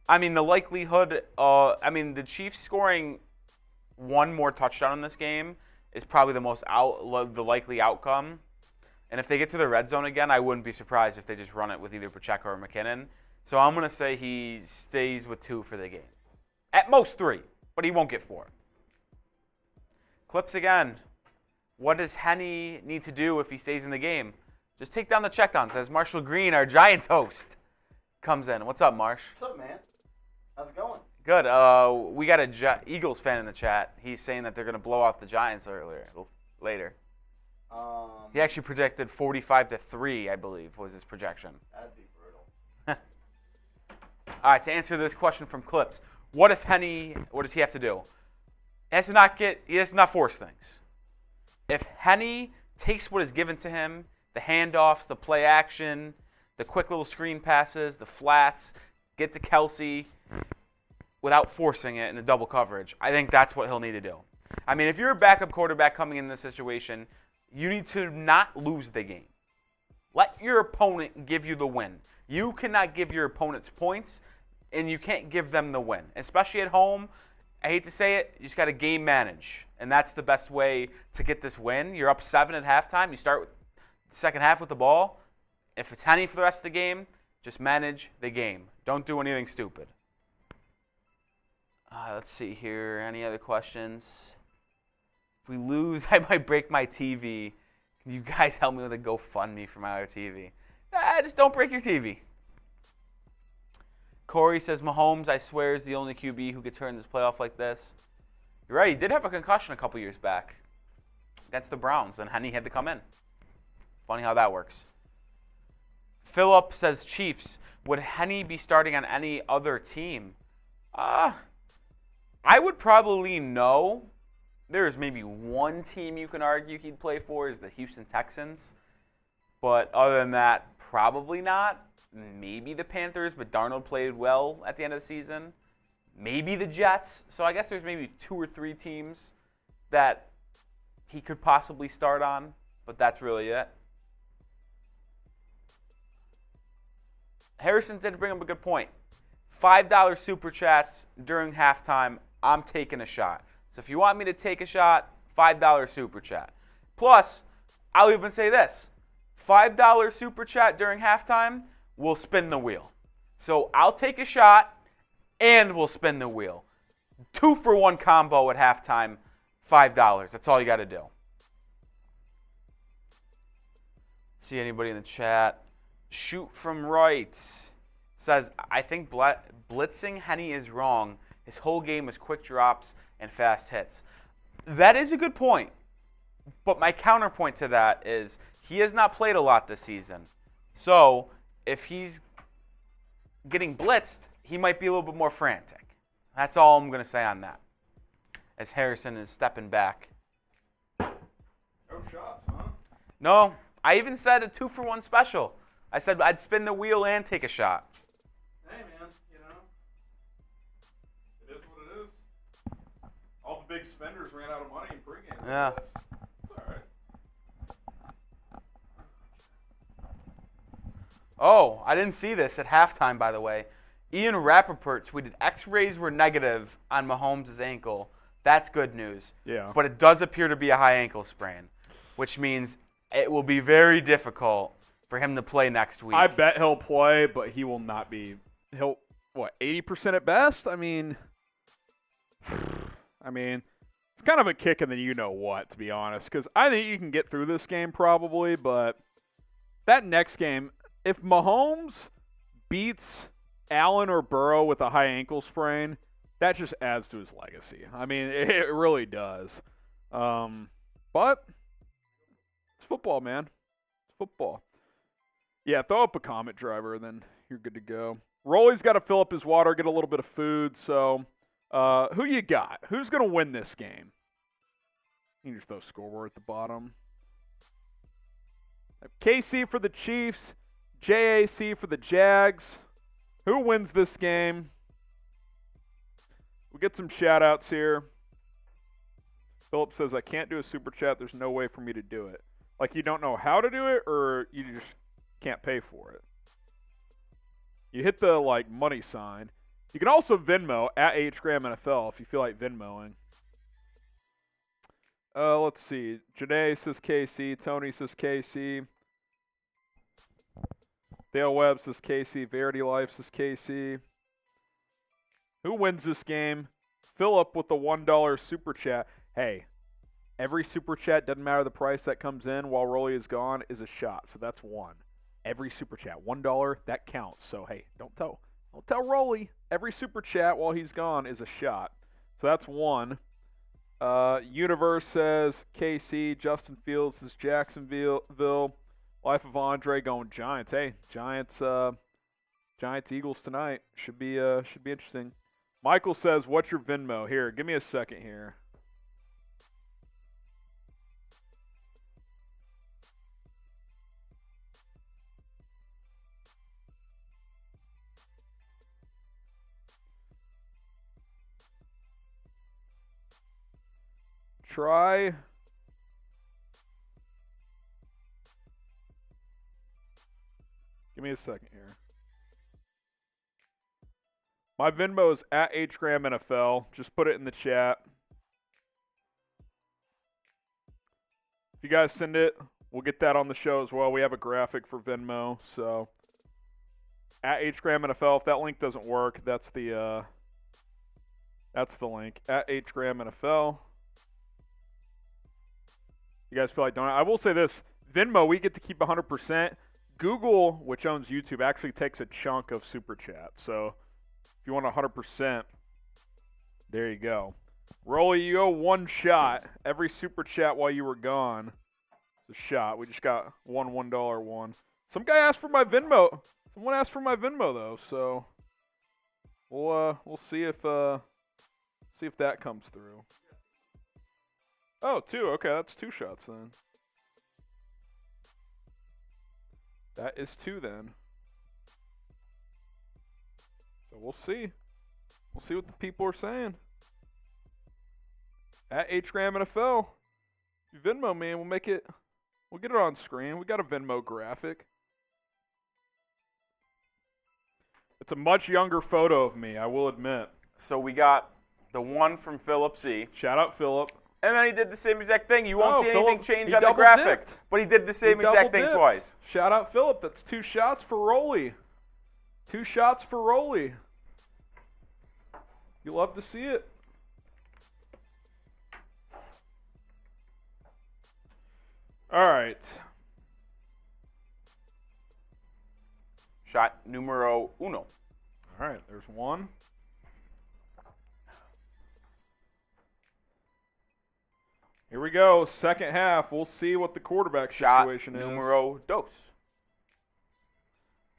I mean, the likelihood, the Chiefs scoring one more touchdown in this game is probably the likely outcome. And if they get to the red zone again, I wouldn't be surprised if they just run it with either Pacheco or McKinnon. So I'm going to say he stays with 2 for the game. At most 3, but he won't get 4. Clips again. What does Henney need to do if he stays in the game? Just take down the checkdowns, as Marshall Green, our Giants host, comes in. What's up, Marsh? What's up, man? How's it going? Good. We got a Eagles fan in the chat. He's saying that they're going to blow out the Giants later. He actually predicted 45-3, I believe, was his projection. That'd be brutal. All right, to answer this question from Clips, what does he have to do? He has to not force things. If Henney takes what is given to him, the handoffs, the play action, the quick little screen passes, the flats, get to Kelce without forcing it in the double coverage, I think that's what he'll need to do. I mean, if you're a backup quarterback coming in this situation, you need to not lose the game. Let your opponent give you the win. You cannot give your opponents points, and you can't give them the win. Especially at home, I hate to say it, you just got to game manage. And that's the best way to get this win. You're up 7 at halftime. You start with the second half with the ball. If it's Henney for the rest of the game, just manage the game. Don't do anything stupid. Let's see here. Any other questions? If we lose, I might break my TV. Can you guys help me with a GoFundMe for my other TV? Just don't break your TV. Corey says, Mahomes, I swear, is the only QB who gets hurt in this playoff like this. You're right. He did have a concussion a couple years back against the Browns, and Henney had to come in. Funny how that works. Philip says, Chiefs, would Henney be starting on any other team? I would probably lean no. There's maybe one team you can argue he'd play for is the Houston Texans. But other than that, probably not. Maybe the Panthers, but Darnold played well at the end of the season. Maybe the Jets. So I guess there's maybe 2 or 3 teams that he could possibly start on, but that's really it. Harrison did bring up a good point. $5 super chats during halftime, I'm taking a shot. So if you want me to take a shot, $5 super chat. Plus, I'll even say this. $5 super chat during halftime, we'll spin the wheel. So I'll take a shot and we'll spin the wheel. 2-for-1 combo at halftime, $5. That's all you got to do. See anybody in the chat? Shoot from right says, I think blitzing Henney is wrong. His whole game is quick drops and fast hits. That is a good point. But my counterpoint to that is he has not played a lot this season. So if he's getting blitzed, he might be a little bit more frantic. That's all I'm going to say on that. As Harrison is stepping back. No shots, huh? No, I even said a 2-for-1 special. I said I'd spin the wheel and take a shot. Hey, man, it is what it is. All the big spenders ran out of money in pregame. Yeah. It's all right. Oh, I didn't see this at halftime, by the way. Ian Rappaport tweeted, X-rays were negative on Mahomes' ankle. That's good news. Yeah. But it does appear to be a high ankle sprain, which means it will be very difficult for him to play next week. I bet he'll play, but he will not be. He'll, 80% at best? I mean, it's kind of a kick in the you-know-what, to be honest, because I think you can get through this game probably, but that next game, if Mahomes beats Allen or Burrow with a high ankle sprain, that just adds to his legacy. I mean, it really does. But it's football, man. It's football. Yeah, throw up a Comet driver, and then you're good to go. Rolly's got to fill up his water, get a little bit of food. So who you got? Who's going to win this game? You can just throw Scoreboard at the bottom. KC for the Chiefs. JAC for the Jags. Who wins this game? We'll get some shout-outs here. Philip says, I can't do a super chat. There's no way for me to do it. Like you don't know how to do it or you just can't pay for it. You hit the money sign. You can also Venmo at HGramNFL if you feel like Venmoing. Let's see. Janae says KC. Tony says KC. Dale Webb says KC. Verity Life says KC. Who wins this game? Philip with the $1 super chat. Hey, every super chat, doesn't matter the price that comes in while Rolly is gone, is a shot. So that's one. Every super chat, $1, that counts. So hey, don't tell Rolly. Every super chat while he's gone is a shot. So that's one. Universe says KC. Justin Fields says Jacksonville. Life of Andre going Giants. Hey, Giants Eagles tonight. Should be interesting. Michael says, what's your Venmo? Here, give me a second here. Try. Give me a second here. My Venmo is at HGramNFL. Just put it in the chat. If you guys send it, we'll get that on the show as well. We have a graphic for Venmo. So at HGramNFL. If that link doesn't work, that's the link. At HGramNFL. You guys feel like doing it? I will say this. Venmo, we get to keep 100%. Google, which owns YouTube, actually takes a chunk of Super Chat. So if you want 100%, there you go. Rolly, you owe one shot. Every Super Chat while you were gone is a shot. We just got one $1 one. Some guy asked for my Venmo. Someone asked for my Venmo, though. So we'll see if that comes through. Oh, two. Okay, that's two shots then. That is two then. So we'll see. We'll see what the people are saying. At HGramNFL. Venmo, man, we'll get it on screen. We got a Venmo graphic. It's a much younger photo of me, I will admit. So we got the one from Philip C. Shout out Philip. And then he did the same exact thing. You won't see anything Phillip, change he on the double graphic. dipped. But he did the same exact thing twice. Shout out Philip. That's two shots for Rolly. Two shots for Rolly. You love to see it. All right. Shot numero uno. All right, there's one. Here we go, second half. We'll see what the quarterback situation is. Shot numero dos.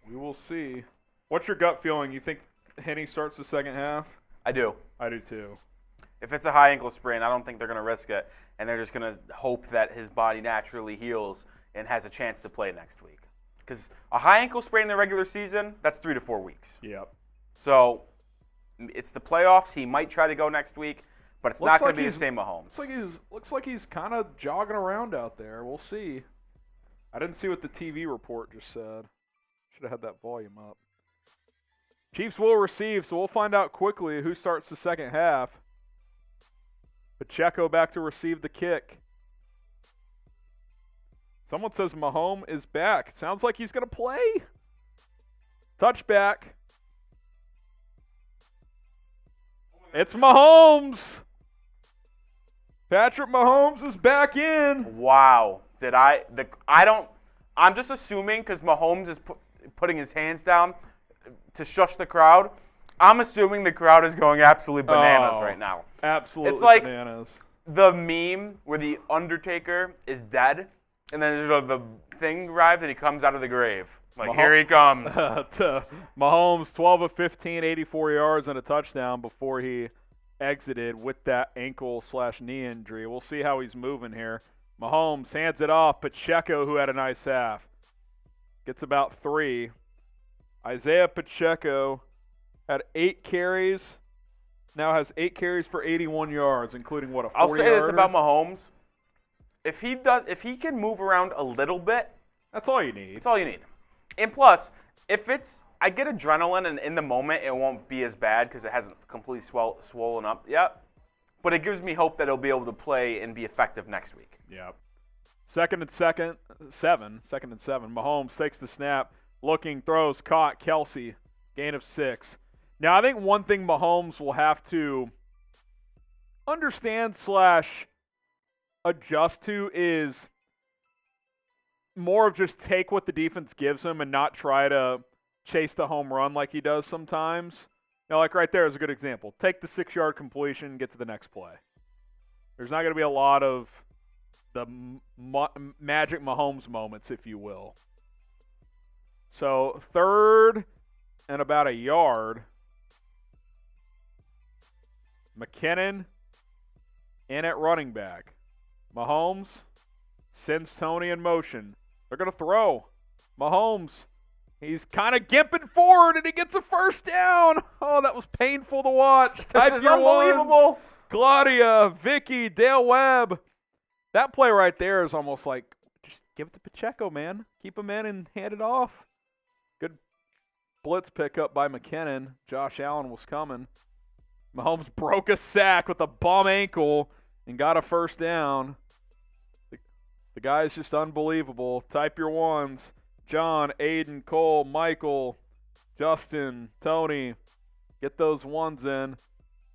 We will see. What's your gut feeling? You think Henney starts the second half? I do. I do too. If it's a high ankle sprain, I don't think they're going to risk it, and they're just going to hope that his body naturally heals and has a chance to play next week. Because a high ankle sprain in the regular season, that's 3 to 4 weeks. Yep. So it's the playoffs. He might try to go next week, but it's not going to be the same Mahomes. Looks like he's kind of jogging around out there. We'll see. I didn't see what the TV report just said. Should have had that volume up. Chiefs will receive, so we'll find out quickly who starts the second half. Pacheco back to receive the kick. Someone says Mahomes is back. Sounds like he's going to play. Touchback. It's Mahomes. Patrick Mahomes is back in. Wow. I'm just assuming because Mahomes is putting his hands down to shush the crowd. I'm assuming the crowd is going absolutely bananas right now. Absolutely it's like bananas. The meme where the Undertaker is dead, and then the thing arrives and he comes out of the grave. Like, here he comes. Mahomes, 12 of 15, 84 yards and a touchdown before he exited with that ankle/knee injury. We'll see how he's moving here. Mahomes hands it off. Pacheco, who had a nice half, gets about 3. Isaiah Pacheco had 8 carries. Now has 8 carries for 81 yards, including what, a 40-yarder? I'll say this about Mahomes. If he can move around a little bit, that's all you need. that's all you need. And plus, I get adrenaline, and in the moment it won't be as bad because it hasn't completely swollen up yet. But it gives me hope that he'll be able to play and be effective next week. Yep. Second and 7. Mahomes takes the snap, looking, throws, caught. Kelsey, gain of 6. Now, I think one thing Mahomes will have to understand / adjust to is more of just take what the defense gives him and not try to chase the home run like he does sometimes. Now, like right there is a good example. Take the 6-yard completion and get to the next play. There's not going to be a lot of the magic Mahomes moments, if you will. So 3rd and about a yard. McKinnon in at running back. Mahomes sends Tony in motion. They're going to throw. Mahomes, he's kind of gimping forward, and he gets a first down. Oh, that was painful to watch. This is unbelievable. Claudia, Vicky, Dale Webb. That play right there is almost like, just give it to Pacheco, man. Keep him in and hand it off. Good blitz pickup by McKinnon. Josh Allen was coming. Mahomes broke a sack with a bum ankle and got a first down. The guy is just unbelievable. Type your ones. John, Aiden, Cole, Michael, Justin, Tony. Get those ones in.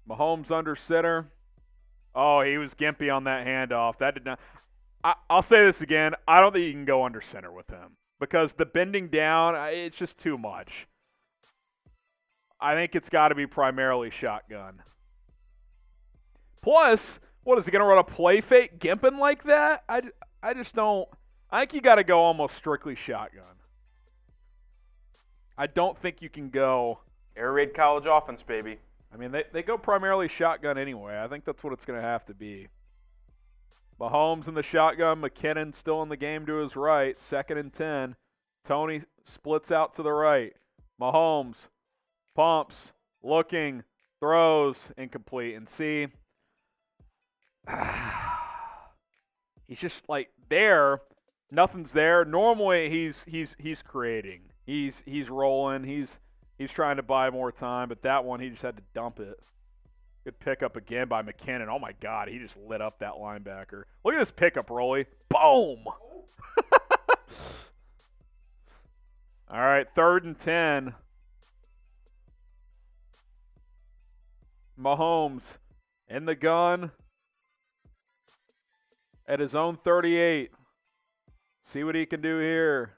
Mahomes under center. Oh, he was gimpy on that handoff. That did not. I'll say this again. I don't think you can go under center with him because the bending down, it's just too much. I think it's got to be primarily shotgun. Plus, what is he going to run a play fake gimping like that? I just don't. I think you got to go almost strictly shotgun. I don't think you can go Air raid college offense, baby. I mean, they go primarily shotgun anyway. I think that's what it's going to have to be. Mahomes in the shotgun. McKinnon still in the game to his right. 2nd and 10. Tony splits out to the right. Mahomes pumps, looking, throws, incomplete. And see, he's just like there. Nothing's there. Normally he's creating. He's rolling. He's trying to buy more time, but that one he just had to dump it. Good pickup again by McKinnon. Oh my God, he just lit up that linebacker. Look at this pickup, Rolly. Boom! All right, 3rd and 10. Mahomes in the gun at his own 38. See what he can do here.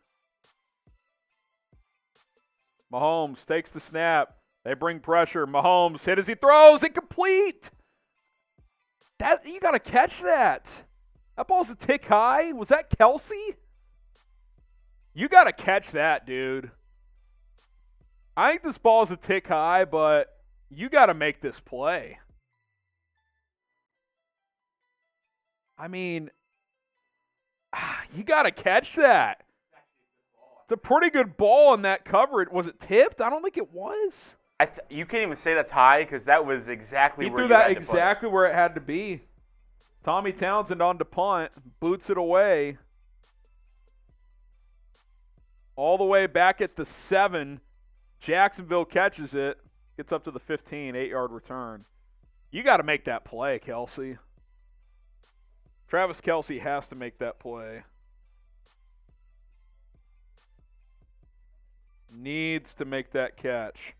Mahomes takes the snap. They bring pressure. Mahomes hit as he throws. Incomplete. You got to catch that. That ball's a tick high. Was that Kelsey? You got to catch that, dude. I think this ball's a tick high, but you got to make this play. I mean, you got to catch that. It's a pretty good ball in that coverage. Was it tipped? I don't think it was. You can't even say that's high because that was exactly where he threw that exactly where it had to be. Tommy Townsend on to punt, boots it away. All the way back at the 7. Jacksonville catches it, gets up to the 15, 8-yard return. You got to make that play, Kelsey. Travis Kelce has to make that play. Needs to make that catch.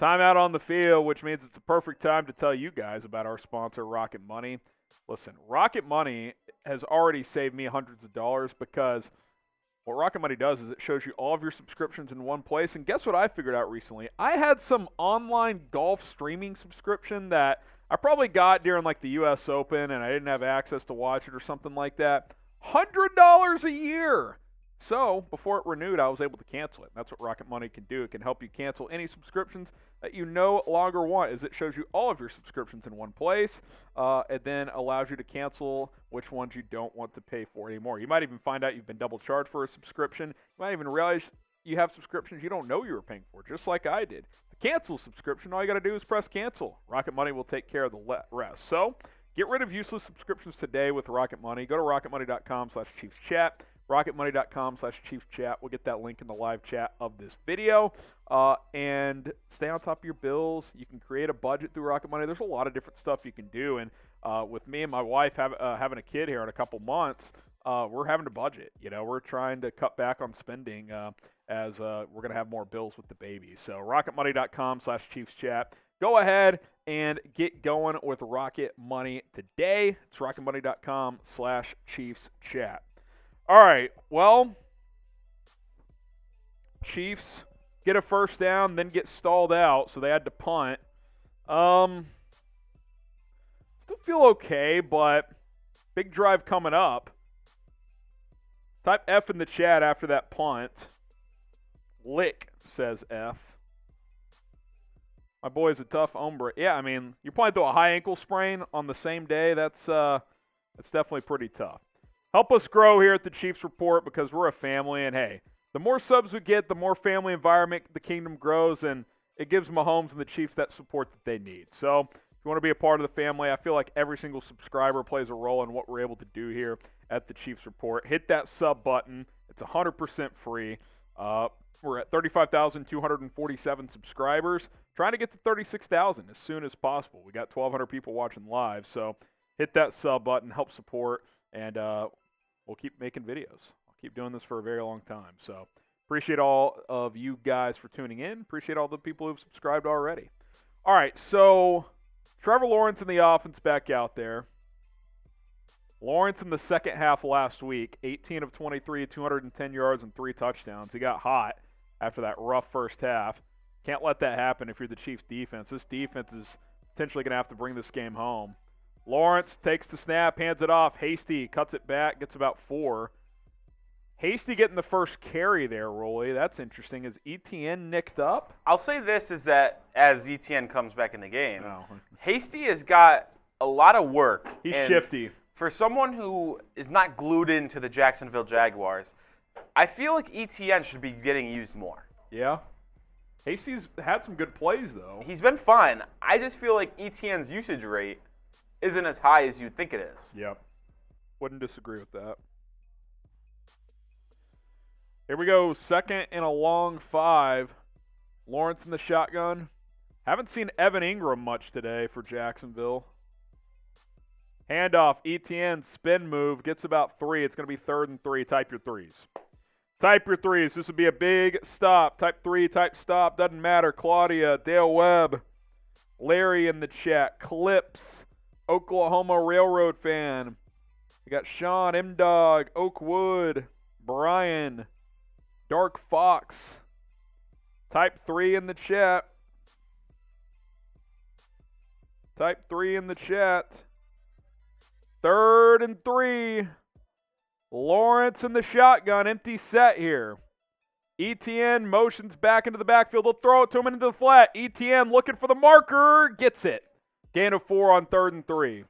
Timeout on the field, which means it's a perfect time to tell you guys about our sponsor, Rocket Money. Listen, Rocket Money has already saved me hundreds of dollars because what Rocket Money does is it shows you all of your subscriptions in one place. And guess what I figured out recently? I had some online golf streaming subscription that I probably got during like the U.S. Open and I didn't have access to watch it or something like that. $100 a year. So before it renewed, I was able to cancel it. That's what Rocket Money can do. It can help you cancel any subscriptions that you no longer want, as it shows you all of your subscriptions in one place. It then allows you to cancel which ones you don't want to pay for anymore. You might even find out you've been double charged for a subscription. You might even realize you have subscriptions you don't know you were paying for, just like I did. To cancel a subscription, all you got to do is press cancel. Rocket Money will take care of the rest. So get rid of useless subscriptions today with Rocket Money. Go to rocketmoney.com/ChiefsChat. rocketmoney.com/ChiefsChat. We'll get that link in the live chat of this video. And stay on top of your bills. You can create a budget through Rocket Money. There's a lot of different stuff you can do. And with me and my wife having a kid here in a couple months, we're having to budget. We're trying to cut back on spending as we're going to have more bills with the baby. So rocketmoney.com/ChiefsChat. Go ahead and get going with Rocket Money today. It's rocketmoney.com/ChiefsChat. All right, well, Chiefs get a first down, then get stalled out, so they had to punt. Still feel okay, but big drive coming up. Type F in the chat after that punt. Lick, says F. My boy's a tough hombre. Yeah, I mean, you're playing through a high ankle sprain on the same day. That's definitely pretty tough. Help us grow here at the Chiefs Report because we're a family, and hey, the more subs we get, the more family environment the kingdom grows, and it gives Mahomes and the Chiefs that support that they need. So if you want to be a part of the family, I feel like every single subscriber plays a role in what we're able to do here at the Chiefs Report. Hit that sub button. It's 100% free. We're at 35,247 subscribers. Trying to get to 36,000 as soon as possible. We got 1,200 people watching live, so hit that sub button, help support, and we'll keep making videos. I'll keep doing this for a very long time. So appreciate all of you guys for tuning in. Appreciate all the people who've subscribed already. All right, so Trevor Lawrence in the offense back out there. Lawrence in the second half last week, 18 of 23, 210 yards and 3 touchdowns. He got hot after that rough first half. Can't let that happen if you're the Chiefs defense. This defense is potentially going to have to bring this game home. Lawrence takes the snap, hands it off. Hasty cuts it back, gets about 4. Hasty getting the first carry there, Rolly. That's interesting. Is ETN nicked up? I'll say this is that as ETN comes back in the game, Hasty has got a lot of work. He's shifty. For someone who is not glued into the Jacksonville Jaguars, I feel like ETN should be getting used more. Yeah. Hasty's had some good plays, though. He's been fine. I just feel like ETN's usage rate isn't as high as you'd think it is. Yep. Wouldn't disagree with that. Here we go. Second and a long 5. Lawrence in the shotgun. Haven't seen Evan Ingram much today for Jacksonville. Handoff. ETN spin move. Gets about 3. It's going to be 3rd and 3. Type your 3s. Type your 3s. This would be a big stop. Type 3, type stop. Doesn't matter. Claudia, Dale Webb, Larry in the chat. Clips, Oklahoma Railroad fan. We got Sean, M-Dog, Oakwood, Brian, Dark Fox. Type 3 in the chat. Type 3 in the chat. 3rd and 3. Lawrence in the shotgun, empty set here. ETN motions back into the backfield. They'll throw it to him into the flat. ETN looking for the marker, gets it. Gain of 4 on 3rd and 3.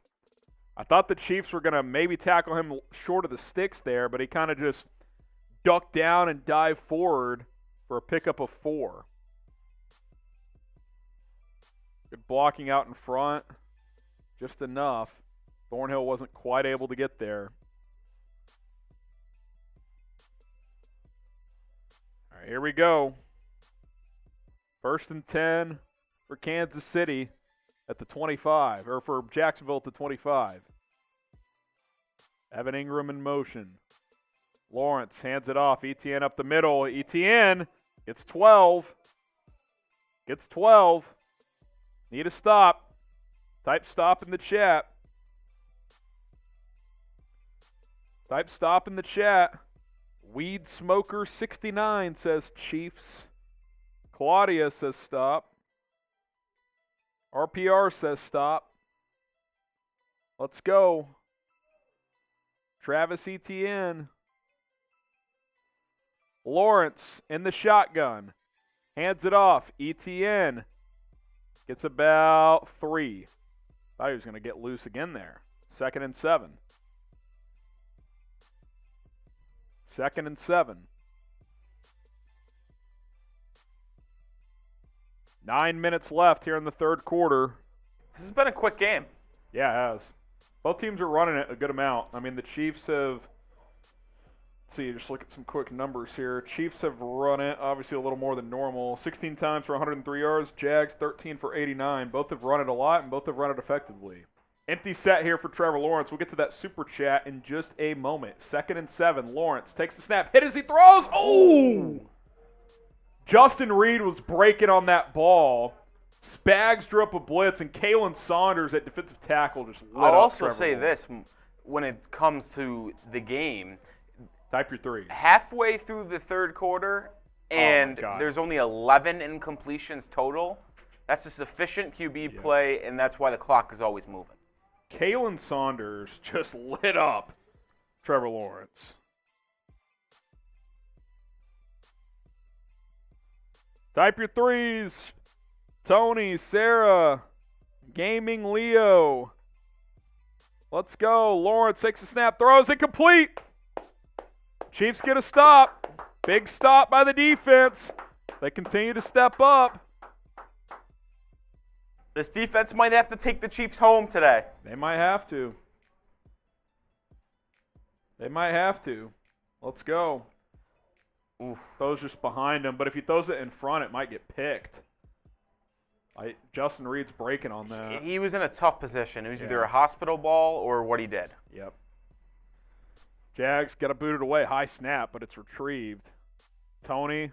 I thought the Chiefs were going to maybe tackle him short of the sticks there, but he kind of just ducked down and dived forward for a pickup of 4. Good blocking out in front. Just enough. Thornhill wasn't quite able to get there. All right, here we go. 1st and 10 for Kansas City at the 25, or for Jacksonville at the 25. Evan Ingram in motion. Lawrence hands it off. ETN up the middle. ETN gets 12. Gets 12. Need a stop. Type stop in the chat. Type stop in the chat. Weed Smoker 69 says Chiefs. Claudia says stop. RPR says stop. Let's go. Travis Etienne. Lawrence in the shotgun. Hands it off. ETN gets about 3. Thought he was going to get loose again there. 2nd and 7. 2nd and 7. 9 minutes left here in the third quarter. This has been a quick game. Yeah, it has. Both teams are running it a good amount. I mean, the Chiefs have, let's see, just look at some quick numbers here. Chiefs have run it, obviously a little more than normal. 16 times for 103 yards. Jags, 13 for 89. Both have run it a lot, and both have run it effectively. Empty set here for Trevor Lawrence. We'll get to that super chat in just a moment. 2nd and 7. Lawrence takes the snap. Hit as he throws. Oh! Justin Reed was breaking on that ball. Spags drew up a blitz, and Kalen Saunders at defensive tackle just lit I'll up also Trevor say Lawrence. this when it comes to the game. Type your 3. Halfway through the third quarter, and God. there's only 11 incompletions total. That's a sufficient QB play, and that's why the clock is always moving. Kalen Saunders just lit up Trevor Lawrence. Type your 3s. Tony, Sarah, Gaming Leo. Let's go. Lawrence takes a snap, throws it complete. Chiefs get a stop. Big stop by the defense. They continue to step up. This defense might have to take the Chiefs home today. They might have to. They might have to. Let's go. Oof. Throws just behind him, but if he throws it in front, it might get picked. Justin Reed's breaking on that. He was in a tough position. It was either a hospital ball or what he did. Yep. Jags got to boot it away. High snap, but it's retrieved. Tony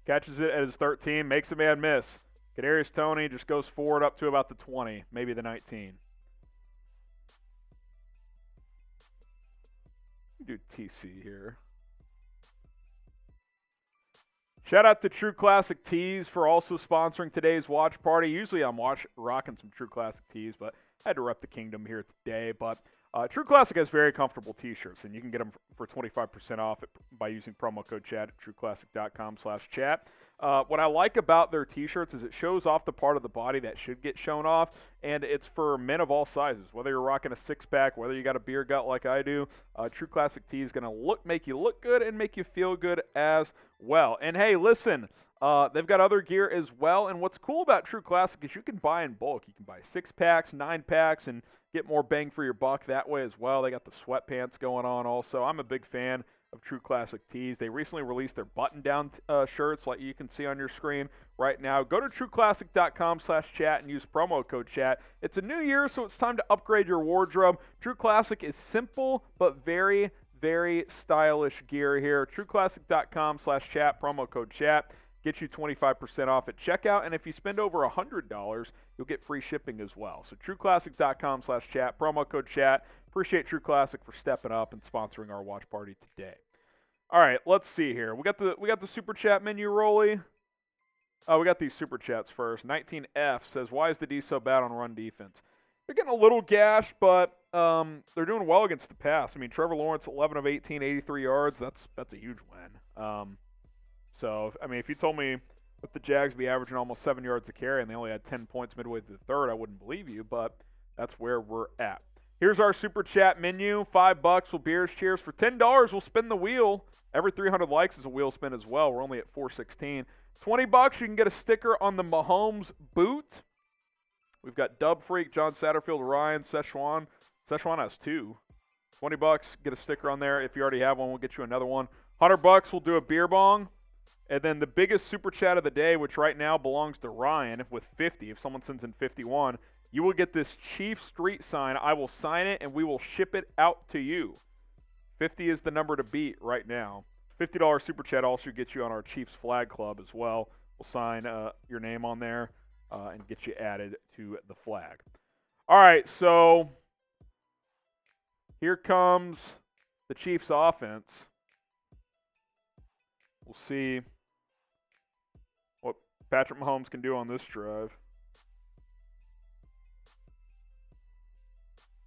catches it at his 13, makes a man miss. Kadarius Toney just goes forward up to about the 20, maybe the 19. Do TC here. Shout out to True Classic Tees for also sponsoring today's watch party. Usually I'm rocking some True Classic Tees, but I had to rep the kingdom here today. But True Classic has very comfortable T-shirts, and you can get them for 25% off by using promo code CHAT at trueclassic.com/chat. What I like about their T-shirts is it shows off the part of the body that should get shown off, and it's for men of all sizes. Whether you're rocking a six-pack, whether you got a beer gut like I do, True Classic Tee is going to make you look good and make you feel good as well. And hey, listen, they've got other gear as well, and what's cool about True Classic is you can buy in bulk. You can buy 6-packs, 9-packs, and get more bang for your buck that way as well. They got the sweatpants going on also. I'm a big fan of True Classic Tees. They recently released their button-down shirts like you can see on your screen right now. Go to trueclassic.com/chat and use promo code CHAT. It's a new year, so it's time to upgrade your wardrobe. True Classic is simple but very, very stylish gear here. trueclassic.com/chat, promo code CHAT. Get you 25% off at checkout, and if you spend over $100, you'll get free shipping as well. So trueclassic.com/chat, promo code CHAT. Appreciate True Classic for stepping up and sponsoring our watch party today. All right, let's see here. We got the super chat menu, Rolly. Oh, we got these super chats first. 19F says, "Why is the D so bad on run defense?" They're getting a little gashed, but they're doing well against the pass. I mean, Trevor Lawrence, 11 of 18, 83 yards. That's a huge win. So, I mean, if you told me with the Jags be averaging almost 7 yards a carry and they only had 10 points midway through the third, I wouldn't believe you, but that's where we're at. Here's our super chat menu. $5 will Beers Cheers. For $10, we'll spin the wheel. Every 300 likes is a wheel spin as well. We're only at 416. $20, you can get a sticker on the Mahomes boot. We've got Dub Freak, John Satterfield, Ryan, Szechuan. Szechuan has 2. $20, get a sticker on there. If you already have one, we'll get you another one. $100, we'll do a beer bong. And then the biggest super chat of the day, which right now belongs to Ryan with 50. If someone sends in 51, you will get this Chief Street sign. I will sign it, and we will ship it out to you. 50 is the number to beat right now. $50 super chat also gets you on our Chiefs flag club as well. We'll sign your name on there and get you added to the flag. All right, so here comes the Chiefs offense. We'll see what Patrick Mahomes can do on this drive.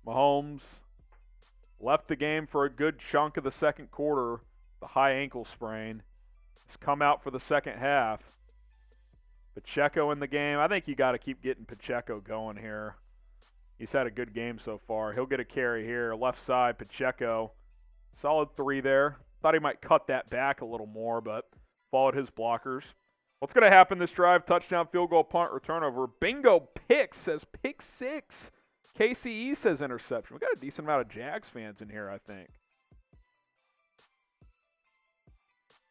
Mahomes left the game for a good chunk of the second quarter the high ankle sprain. He's come out for the second half. Pacheco in the game. I think you got to keep getting Pacheco going here. He's had a good game so far. He'll get a carry here. Left side, Pacheco. Solid 3 there. Thought he might cut that back a little more, but followed his blockers. What's going to happen this drive? Touchdown, field goal, punt, return over. Bingo Picks says pick 6. KCE says interception. We got a decent amount of Jags fans in here, I think.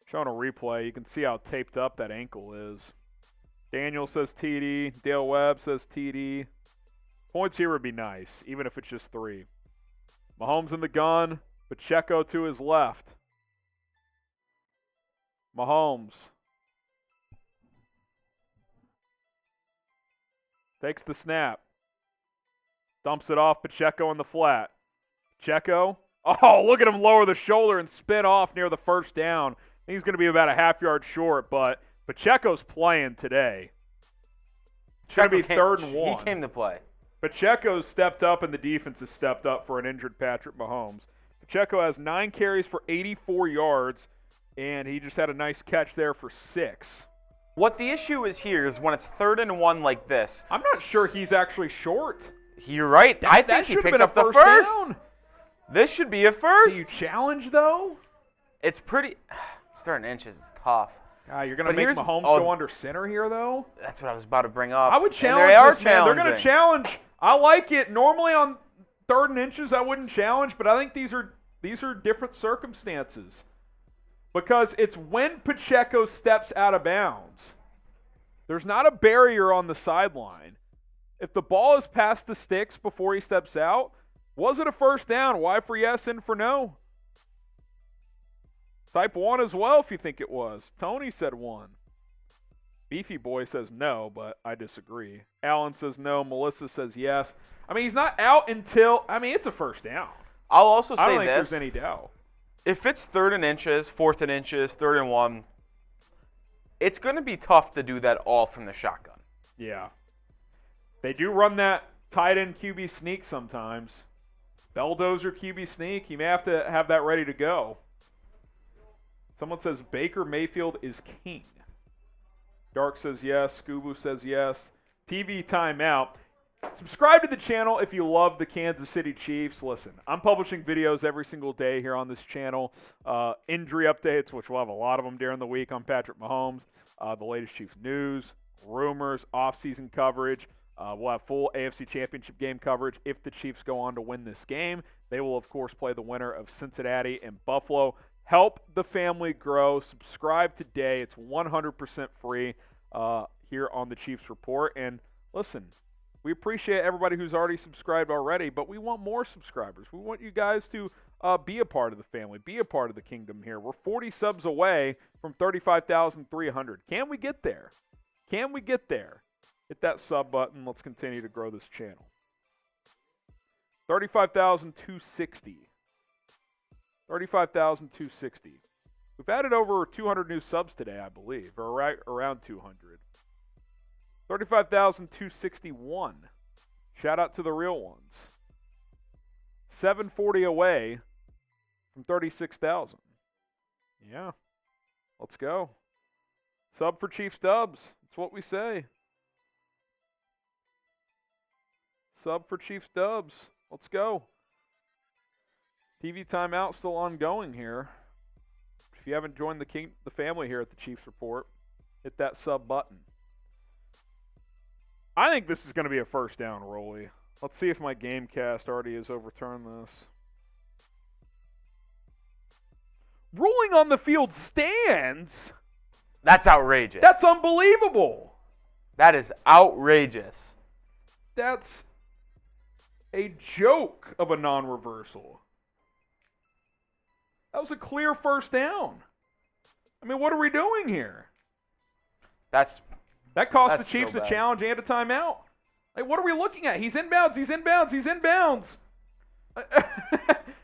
Showing a replay, you can see how taped up that ankle is. Daniel says TD. Dale Webb says TD. Points here would be nice, even if it's just 3. Mahomes in the gun. Pacheco to his left. Mahomes. Takes the snap. Dumps it off. Pacheco in the flat. Pacheco. Oh, look at him lower the shoulder and spin off near the first down. I think he's going to be about a half yard short, but Pacheco's playing today. It's going to be 3rd and 1. He came to play. Pacheco's stepped up and the defense has stepped up for an injured Patrick Mahomes. Pacheco has 9 carries for 84 yards, and he just had a nice catch there for 6. What the issue is here is when it's 3rd and 1 like this. I'm not sure he's actually short. You're right. I think he picked up the first. Down. This should be a first. Do you challenge, though? It's pretty. 3rd and inches is tough. You're going to make Mahomes go under center here, though? That's what I was about to bring up. I would challenge and they are this, man. They're going to challenge. I like it. Normally on 3rd and inches, I wouldn't challenge, but I think these are different circumstances. Because it's when Pacheco steps out of bounds. There's not a barrier on the sideline. If the ball is past the sticks before he steps out, was it a first down? Y for yes, in for no. Type 1 as well if you think it was. Tony said 1. Beefy Boy says no, but I disagree. Alan says no. Melissa says yes. I mean, he's not out until – I mean, it's a first down. I'll also say this. I don't think there's any doubt. If it's 3rd and inches, 4th and inches, 3rd and 1, it's going to be tough to do that all from the shotgun. Yeah. They do run that tight end QB sneak sometimes. Belldozer QB sneak. You may have to have that ready to go. Someone says Baker Mayfield is king. Dark says yes. Scoobu says yes. TV timeout. Subscribe to the channel if you love the Kansas City Chiefs. Listen, I'm publishing videos every single day here on this channel. Injury updates, which we'll have a lot of them during the week on Patrick Mahomes. The latest Chiefs news, rumors, off-season coverage. We'll have full AFC Championship game coverage if the Chiefs go on to win this game. They will, of course, play the winner of Cincinnati and Buffalo. Help the family grow. Subscribe today. It's 100% free here on the Chiefs Report. And listen, we appreciate everybody who's already subscribed already, but we want more subscribers. We want you guys to be a part of the family, be a part of the kingdom here. We're 40 subs away from 35,300. Can we get there? Can we get there? Hit that sub button. Let's continue to grow this channel. 35,260. 35,260. We've added over 200 new subs today, I believe, or right around 200. 35,261. Shout out to the real ones. 740 away from 36,000. Yeah. Let's go. Sub for Chiefs Dubs. That's what we say. Sub for Chiefs Dubs. Let's go. TV timeout still ongoing here. If you haven't joined the family here at the Chiefs Report, hit that sub button. I think this is going to be a first down, Rolly. Let's see if my Gamecast already has overturned this. Ruling on the field stands. That's outrageous. That's unbelievable. That is outrageous. That's a joke of a non-reversal. That was a clear first down. I mean, what are we doing here? That cost the Chiefs a challenge and a timeout. Like, what are we looking at? He's inbounds. He's inbounds. He's inbounds.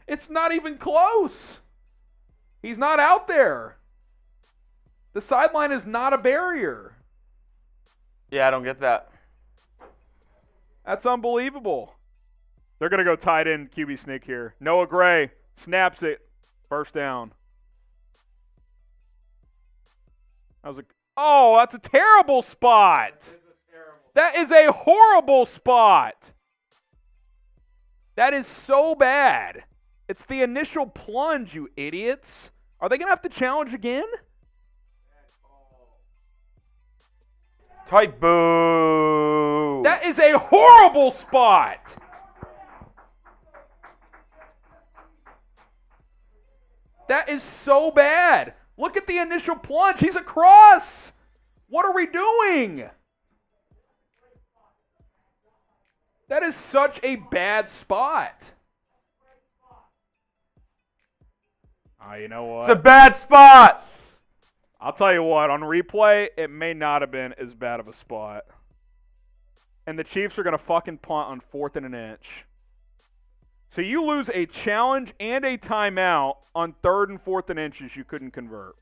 It's not even close. He's not out there. The sideline is not a barrier. Yeah, I don't get that. That's unbelievable. They're going to go tight end QB sneak here. Noah Gray snaps it. First down. Oh, that's a terrible spot. That is a horrible spot. That is so bad. It's the initial plunge, you idiots. Are they going to have to challenge again? Tight boo. That is a horrible spot. That is so bad. Look at the initial plunge. He's across. What are we doing? That is such a bad spot. You know what? It's a bad spot. I'll tell you what, on replay, it may not have been as bad of a spot. And the Chiefs are going to fucking punt on 4th and an inch. So you lose a challenge and a timeout on 3rd and 4th and inches you couldn't convert.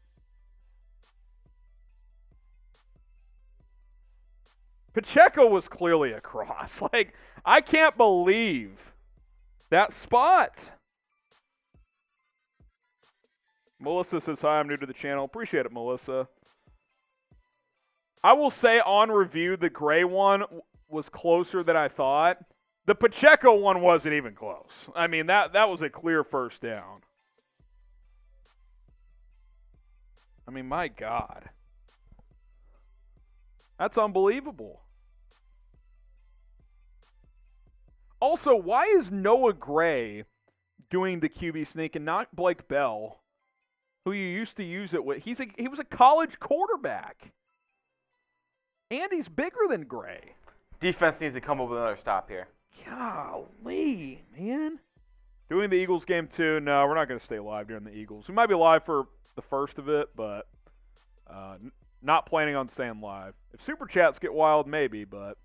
Pacheco was clearly across. Like, I can't believe that spot. Melissa says, hi, I'm new to the channel. Appreciate it, Melissa. I will say on review, the gray one was closer than I thought. The Pacheco one wasn't even close. I mean, that was a clear first down. I mean, my God. That's unbelievable. Also, why is Noah Gray doing the QB sneak and not Blake Bell, who you used to use it with? He was a college quarterback. And he's bigger than Gray. Defense needs to come up with another stop here. Golly, man. Doing the Eagles game too? No, we're not going to stay live during the Eagles. We might be live for the first of it, but not planning on staying live. If Super Chats get wild, maybe, but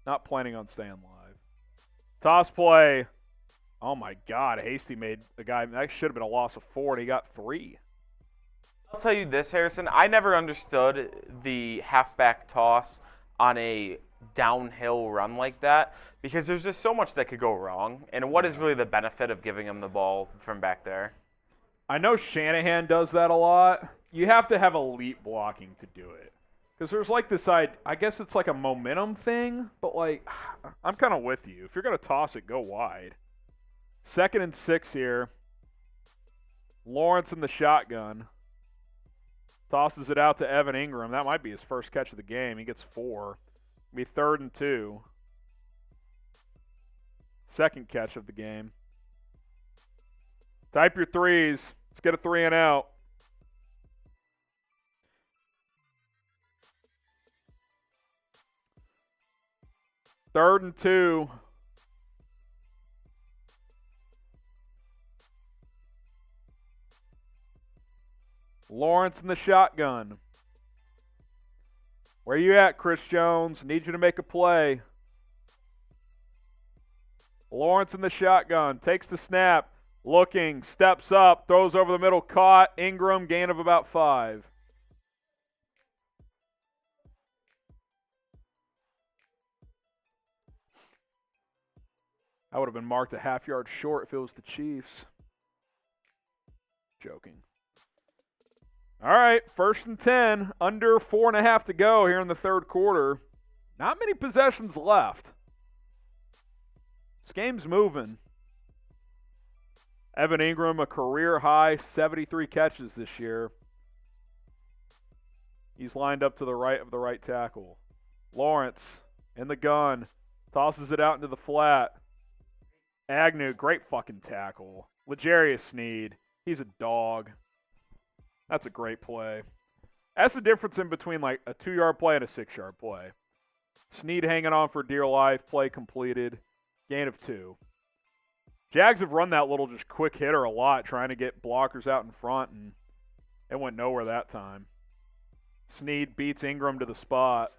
not planning on staying live. Toss play. Oh, my God. Hasty made the guy. That should have been a loss of 4, and he got 3. I'll tell you this, Harrison. I never understood the halfback toss on a downhill run like that because there's just so much that could go wrong. And what is really the benefit of giving him the ball from back there? I know Shanahan does that a lot. You have to have elite blocking to do it. Because there's like this I guess it's like a momentum thing, but like I'm kind of with you. If you're going to toss it, go wide. 2nd and 6 here. Lawrence in the shotgun. Tosses it out to Evan Ingram. That might be his first catch of the game. He gets 4. It'll be 3rd and 2. Second catch of the game. Type your threes. Let's get a 3 and out. Third and 2. Lawrence in the shotgun. Where you at, Chris Jones? Need you to make a play. Lawrence in the shotgun. Takes the snap. Looking. Steps up. Throws over the middle. Caught. Ingram. Gain of about 5. I would have been marked a half yard short if it was the Chiefs. Joking. All right, 1st and 10. Under 4.5 to go here in the third quarter. Not many possessions left. This game's moving. Evan Ingram, a career high 73 catches this year. He's lined up to the right of the right tackle. Lawrence in the gun. Tosses it out into the flat. Agnew, great fucking tackle. L'Jarius Sneed, he's a dog. That's a great play. That's the difference in between like a 2-yard play and a 6-yard play. Sneed hanging on for dear life, play completed, gain of 2. Jags have run that little just quick hitter a lot, trying to get blockers out in front, and it went nowhere that time. Sneed beats Ingram to the spot.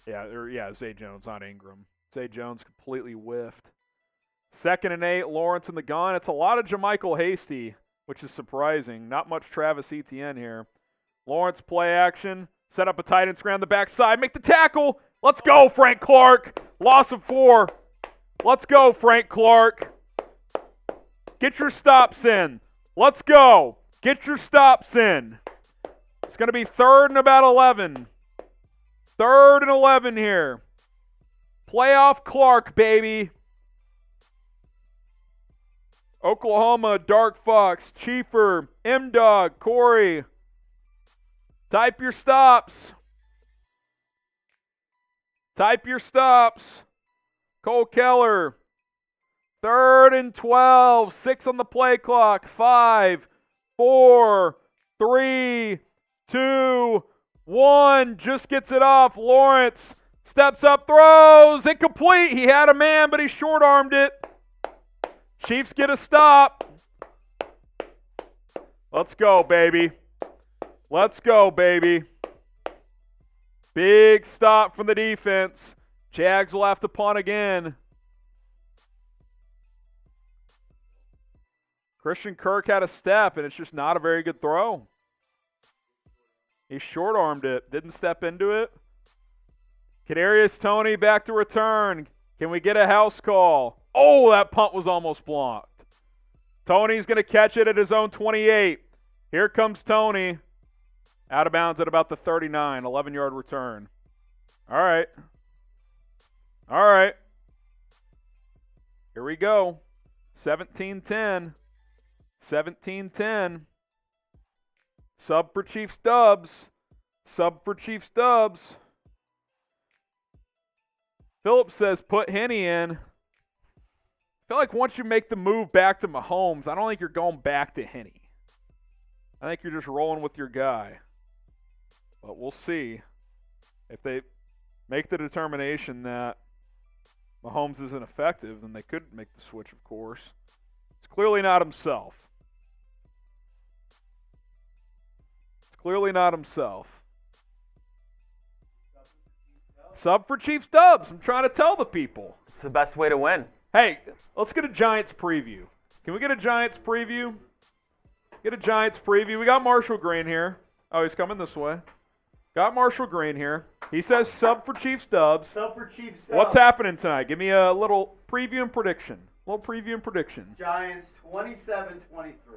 Yeah, Zay Jones, not Ingram. Zay Jones completely whiffed. 2nd and 8, Lawrence in the gun. It's a lot of JaMychal Hasty, which is surprising. Not much Travis Etienne here. Lawrence play action. Set up a tight end screen on the backside. Make the tackle. Let's go, Frank Clark. Loss of 4. Let's go, Frank Clark. Get your stops in. Let's go. Get your stops in. It's going to be 3rd and about 11. 3rd and 11 here. Playoff Clark, baby. Oklahoma, Dark Fox, Chiefer, M-Dog, Corey. Type your stops. Type your stops. Cole Keller. 3rd and 12. 6 on the play clock. 5, 4, 3, 2, 1. Just gets it off. Lawrence steps up, throws. Incomplete. He had a man, but he short-armed it. Chiefs get a stop. Let's go, baby. Let's go, baby. Big stop from the defense. Jags will have to punt again. Christian Kirk had a step, and it's just not a very good throw. He short-armed it. Didn't step into it. Kadarius Toney back to return. Can we get a house call? Oh, that punt was almost blocked. Toney's going to catch it at his own 28. Here comes Toney. Out of bounds at about the 39. 11-yard return. All right. All right. Here we go. 17-10. 17-10. Sub for Chiefs Dubs. Sub for Chiefs Dubs. Phillips says put Henney in. I feel like once you make the move back to Mahomes, I don't think you're going back to Henney. I think you're just rolling with your guy. But we'll see. If they make the determination that Mahomes isn't effective, then they could make the switch, of course. It's clearly not himself. It's clearly not himself. Sub for Chiefs Dubs. I'm trying to tell the people. It's the best way to win. Hey, let's get a Giants preview. Can we get a Giants preview? Get a Giants preview. We got Marshall Green here. Oh, he's coming this way. Got Marshall Green here. He says sub for Chiefs Dubs. Sub for Chiefs Dubs. What's happening tonight? Give me a little preview and prediction. Giants 27-23.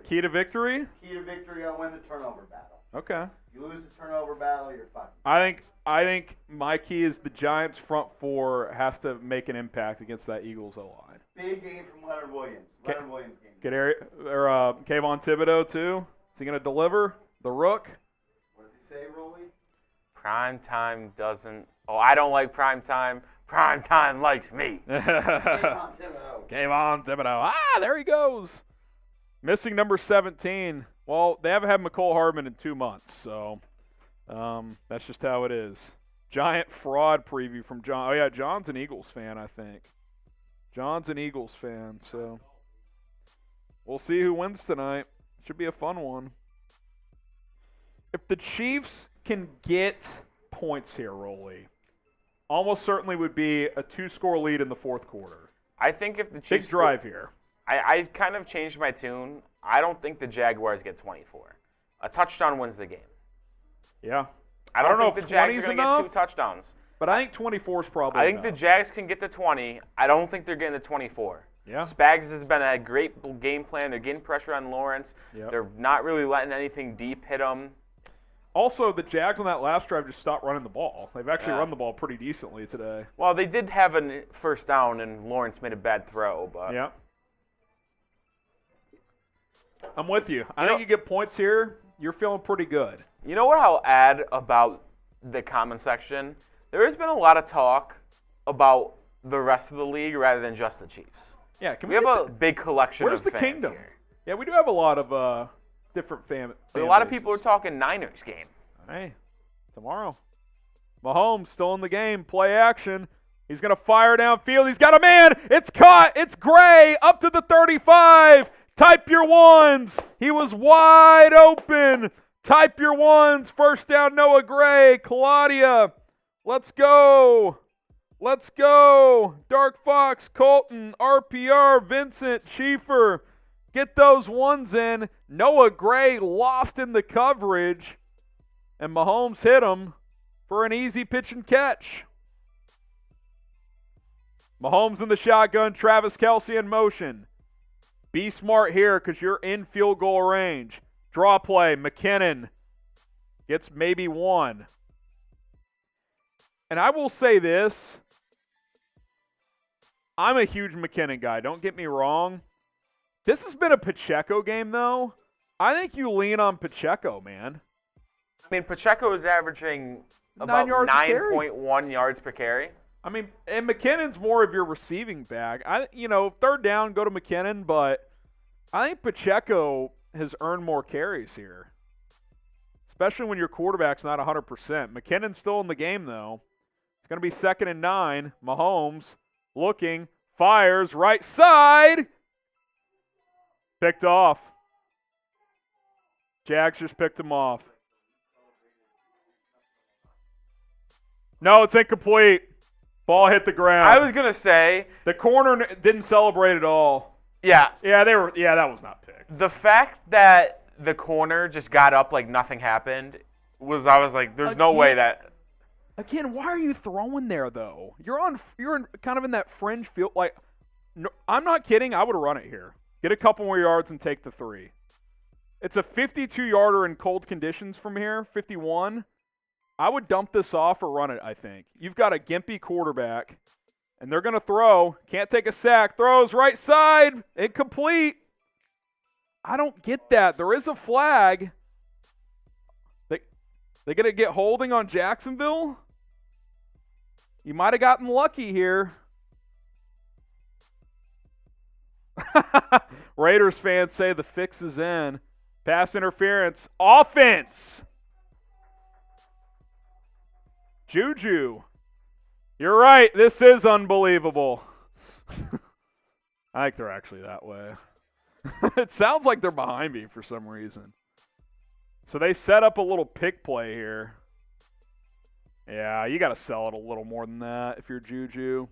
Key to victory? Key to victory, I'll win the turnover battle. Okay. You lose the turnover battle, you're fucked. I think my key is the Giants front four has to make an impact against that Eagles O-line. Big game from Leonard Williams. Leonard Williams game. Kayvon Thibodeau too. Is he going to deliver? The Rook? What does he say, Rolly? Prime time doesn't. Oh, I don't like prime time. Prime time likes me. Kayvon Thibodeau. Kayvon Thibodeau. Ah, there he goes. Missing number 17. Well, they haven't had McCole Hardman in 2 months, so that's just how it is. Giant fraud preview from John. Oh, yeah, John's an Eagles fan, I think. John's an Eagles fan, so we'll see who wins tonight. Should be a fun one. If the Chiefs can get points here, Rolly, almost certainly would be a 2-score lead in the fourth quarter. I think if the Chiefs big drive here. I kind of changed my tune. I don't think the Jaguars get 24. A touchdown wins the game. Yeah. I don't know think if the Jags are 20's going to get 2 enough, touchdowns. But I think 24 is probably I think enough. the Jags can get to 20. I don't think they're getting to 24. Yeah. Spags has been a great game plan. They're getting pressure on Lawrence. Yep. They're not really letting anything deep hit them. Also, the Jags on that last drive just stopped running the ball. They've actually run the ball pretty decently today. Well, they did have a first down, and Lawrence made a bad throw. But Yeah. I'm with you. I think you get points here. You're feeling pretty good. You know what I'll add about the comment section? There has been a lot of talk about the rest of the league rather than just the Chiefs. Yeah, can We have a big collection Where's of the fans kingdom? here. Yeah, we do have a lot of different fan But a lot of bases. people are talking Niners game. Hey, tomorrow. Mahomes still in the game. Play action. He's going to fire downfield. He's got a man. It's caught. It's Gray up to the 35. Type your ones. He was wide open. Type your ones. First down, Noah Gray. Claudia. Let's go. Let's go. Dark Fox, Colton, RPR, Vincent, Chiefer. Get those ones in. Noah Gray lost in the coverage. And Mahomes hit him for an easy pitch and catch. Mahomes in the shotgun. Travis Kelce in motion. Be smart here because you're in field goal range. Draw play. McKinnon gets maybe one. And I will say this. I'm a huge McKinnon guy. Don't get me wrong. This has been a Pacheco game, though. I think you lean on Pacheco, man. I mean, Pacheco is averaging 9 about yards a carry. 9.1 yards per carry. I mean, and McKinnon's more of your receiving back. Third down, go to McKinnon, but I think Pacheco has earned more carries here, especially when your quarterback's not 100%. McKinnon's still in the game, though. It's going to be 2nd and 9. Mahomes looking, fires, right side. Picked off. Jags just picked him off. No, it's incomplete. Ball hit the ground. I was going to say. The corner didn't celebrate at all. Yeah. Yeah, that was not picked. The fact that the corner just got up like nothing happened I was like, there's no way that. Again, why are you throwing there, though? You're kind of in that fringe field. Like, no, I'm not kidding. I would run it here. Get a couple more yards and take the 3. It's a 52-yarder in cold conditions from here, 51. I would dump this off or run it, I think. You've got a gimpy quarterback, and they're going to throw. Can't take a sack. Throws right side. Incomplete. I don't get that. There is a flag. They going to get holding on Jacksonville? You might have gotten lucky here. Raiders fans say the fix is in. Pass interference. Offense. Juju. You're right. This is unbelievable. I think they're actually that way. It sounds like they're behind me for some reason. So they set up a little pick play here. Yeah, you got to sell it a little more than that if you're Juju.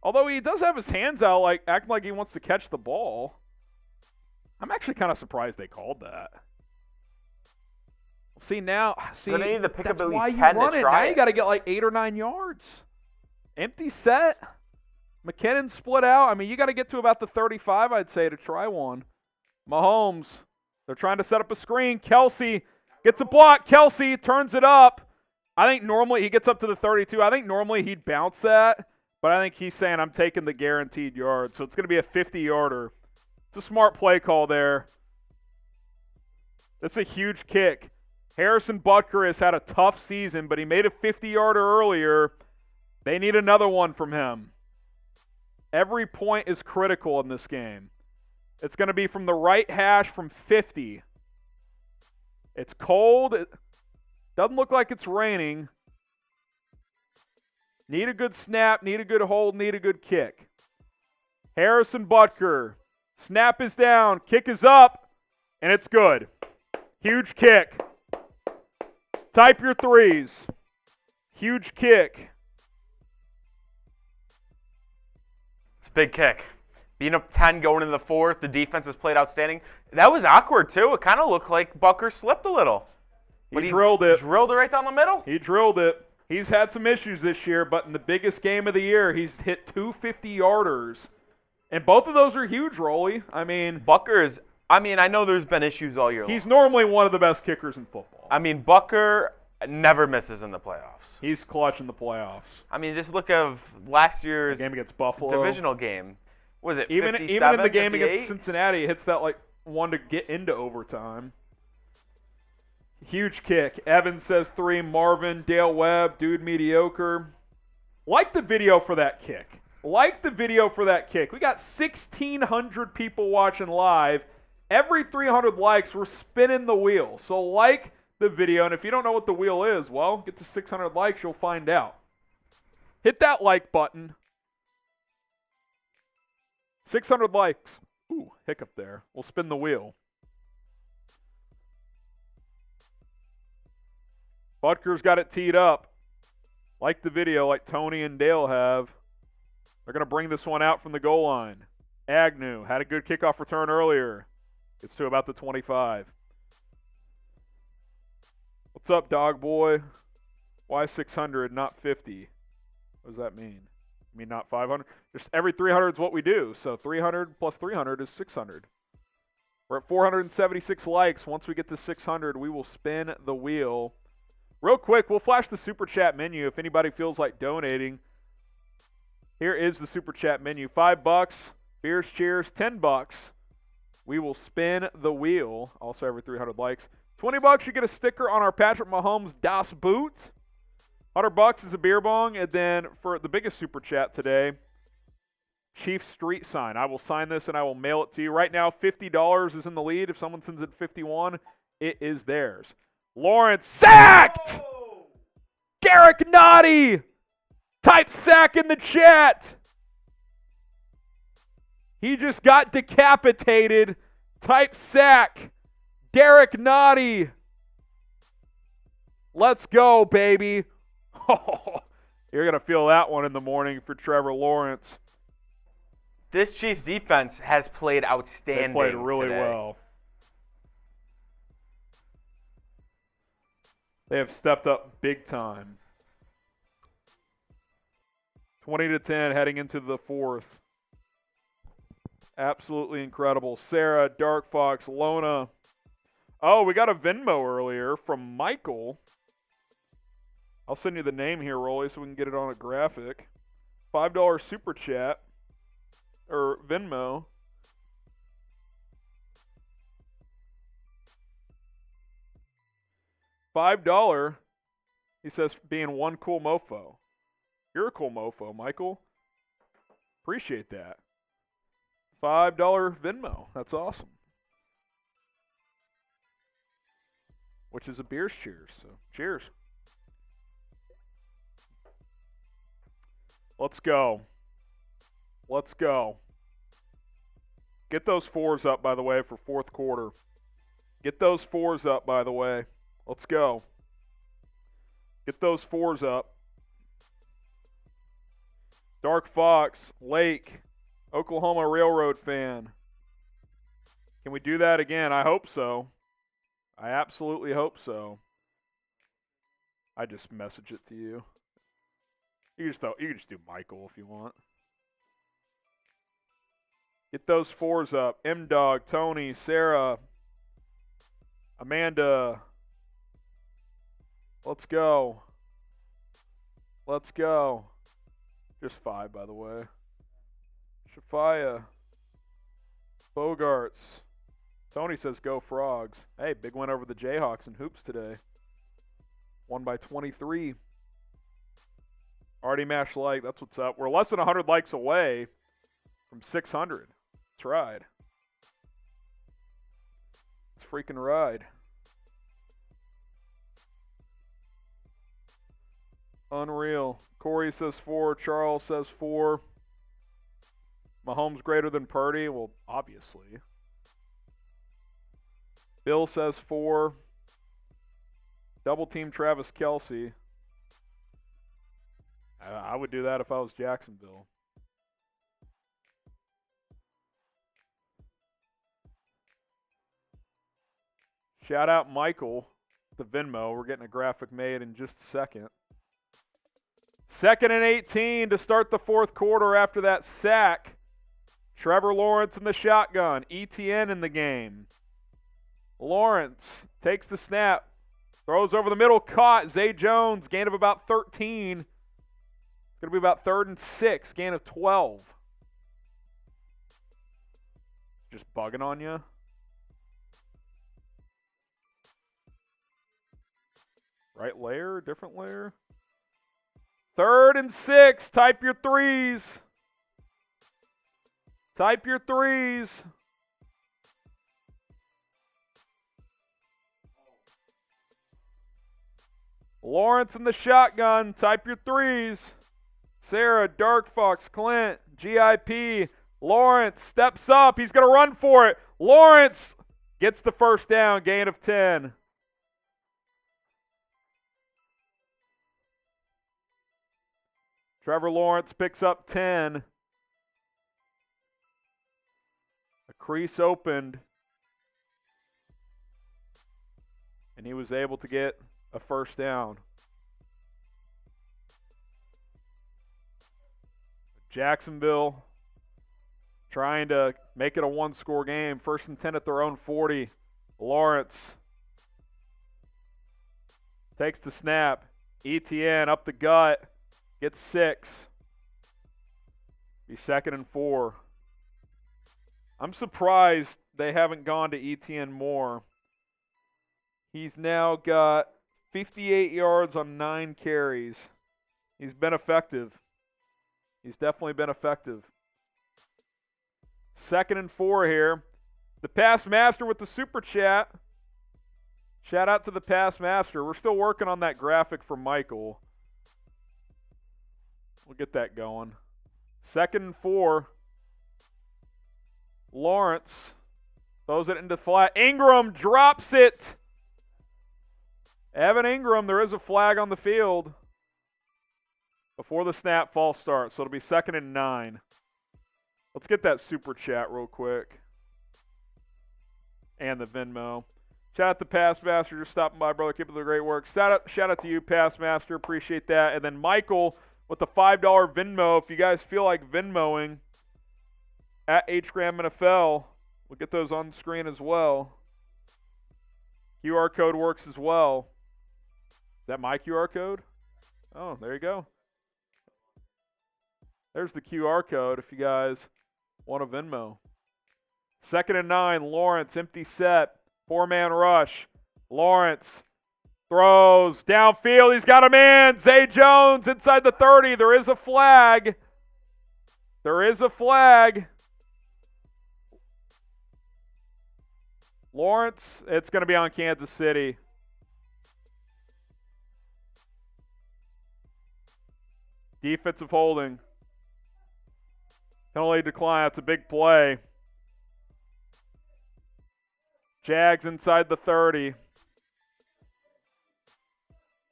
Although he does have his hands out, like acting like he wants to catch the ball. I'm actually kind of surprised they called that. Gonna need to pick up that's at why least you 10 run to it. try Now it. you got to get like 8 or 9 yards. Empty set. McKinnon split out. I mean, you got to get to about the 35, I'd say, to try one. Mahomes, they're trying to set up a screen. Kelsey gets a block. Kelsey turns it up. I think normally he gets up to the 32. I think normally he'd bounce that, but I think he's saying I'm taking the guaranteed yard. So it's going to be a 50-yarder. It's a smart play call there. That's a huge kick. Harrison Butker has had a tough season, but he made a 50-yarder earlier. They need another one from him. Every point is critical in this game. It's going to be from the right hash from 50. It's cold. It doesn't look like it's raining. Need a good snap, need a good hold, need a good kick. Harrison Butker. Snap is down, kick is up, and it's good. Huge kick. Type your threes. Huge kick. It's a big kick. Being up 10 going into the 4th, the defense has played outstanding. That was awkward, too. It kind of looked like Butker slipped a little. He drilled it. Drilled it right down the middle? He drilled it. He's had some issues this year, but in the biggest game of the year, he's hit 2 50-yarders. And both of those are huge, Rolly. I mean, I know there's been issues all year long. He's normally one of the best kickers in football. I mean, Butker never misses in the playoffs. He's clutch in the playoffs. I mean, just look at last year's game against Buffalo. Divisional game. Was it 57, even in the game 58? against Cincinnati, he hits that like one to get into overtime. Huge kick. Evans says 3. Marvin, Dale Webb, dude mediocre. Like the video for that kick. We got 1,600 people watching live. Every 300 likes, we're spinning the wheel. So like the video, and if you don't know what the wheel is, well, get to 600 likes, you'll find out. Hit that like button. 600 likes. Ooh, hiccup there. We'll spin the wheel. Butker's got it teed up. Like the video, like Tony and Dale have. They're going to bring this one out from the goal line. Agnew had a good kickoff return earlier. Gets to about the 25. What's up, dog boy? Why 600, not 50? What does that mean? You mean not 500? Just every 300 is what we do. So 300 plus 300 is 600. We're at 476 likes. Once we get to 600, we will spin the wheel. Real quick, we'll flash the Super Chat menu if anybody feels like donating. Here is the Super Chat menu. $5, beers, cheers, $10. We will spin the wheel. Also every 300 likes. $20, you get a sticker on our Patrick Mahomes Das Boot. $100 is a beer bong. And then for the biggest Super Chat today, Chiefs street sign. I will sign this and I will mail it to you. Right now, $50 is in the lead. If someone sends it 51, it is theirs. Lawrence sacked! Oh! Garrick Noddy! Type sack in the chat! He just got decapitated. Type sack. Garrick Noddy. Let's go, baby. You're going to feel that one in the morning for Trevor Lawrence. This Chiefs defense has played outstanding. They played really today. well. They have stepped up big time. 20-10 heading into the fourth. Absolutely incredible. Sarah, Dark Fox, Lona. Oh, we got a Venmo earlier from Michael. I'll send you the name here, Rolly, so we can get it on a graphic. $5 super chat. Or Venmo. $5. He says, being one cool mofo. You're a cool mofo, Michael. Appreciate that. $5 Venmo. That's awesome. Which is a beer's cheers. So, cheers. Let's go. Let's go. Get those fours up, by the way, for fourth quarter. Get those fours up, by the way. Let's go. Get those fours up. Dark Fox, Lake, Oklahoma Railroad fan. Can we do that again? I hope so. I absolutely hope so. I just message it to you. You can just do Michael if you want. Get those fours up. M-Dog, Tony, Sarah, Amanda. Let's go. Let's go. Just 5, by the way. Shafia. Bogarts. Tony says go Frogs. Hey, big win over the Jayhawks in hoops today. Won by 23. Already mashed like. That's what's up. We're less than 100 likes away from 600. Let's ride. Let's freaking ride. Unreal. Corey says 4. Charles says 4. Mahomes greater than Purdy? Well, obviously. Bill says 4. Double team Travis Kelce. I would do that if I was Jacksonville. Shout out Michael, the Venmo. We're getting a graphic made in just a second. 2nd and 18 to start the fourth quarter after that sack. Trevor Lawrence in the shotgun. ETN in the game. Lawrence takes the snap. Throws over the middle. Caught. Zay Jones. Gain of about 13. It's going to be about 3rd and 6. Gain of 12. Just bugging on you. Right layer? Different layer? 3rd and 6. Type your threes. Type your threes. Lawrence in the shotgun. Type your threes. Sarah, Dark Fox, Clint, GIP. Lawrence steps up. He's going to run for it. Lawrence gets the first down. Gain of 10. Trevor Lawrence picks up 10. A crease opened. And he was able to get a first down. Jacksonville trying to make it a one-score game. 1st and 10 at their own 40. Lawrence takes the snap. ETN up the gut. Gets 6. Be 2nd and 4. I'm surprised they haven't gone to ETN more. He's now got 58 yards on 9 carries. He's been effective. He's definitely been effective. 2nd and 4 here. The Pass Master with the Super Chat. Shout out to the Pass Master. We're still working on that graphic for Michael. We'll get that going. 2nd and 4. Lawrence throws it into flat. Ingram drops it. Evan Ingram, there is a flag on the field before the snap, false start. So it'll be 2nd and 9. Let's get that Super Chat real quick. And the Venmo. Shout out to Pass Master, just stopping by, brother. Keep up the great work. Shout out to you, Pass Master. Appreciate that. And then Michael with the $5 Venmo. If you guys feel like Venmoing at HGram NFL, we'll get those on screen as well. QR code works as well. Is that my QR code? Oh, there you go. There's the QR code if you guys want a Venmo. 2nd and 9, Lawrence, empty set. 4-man rush. Lawrence throws downfield. He's got a man. Zay Jones inside the 30. There is a flag. There is a flag. Lawrence, it's going to be on Kansas City. Defensive holding. Penalty decline. That's a big play. Jags inside the 30.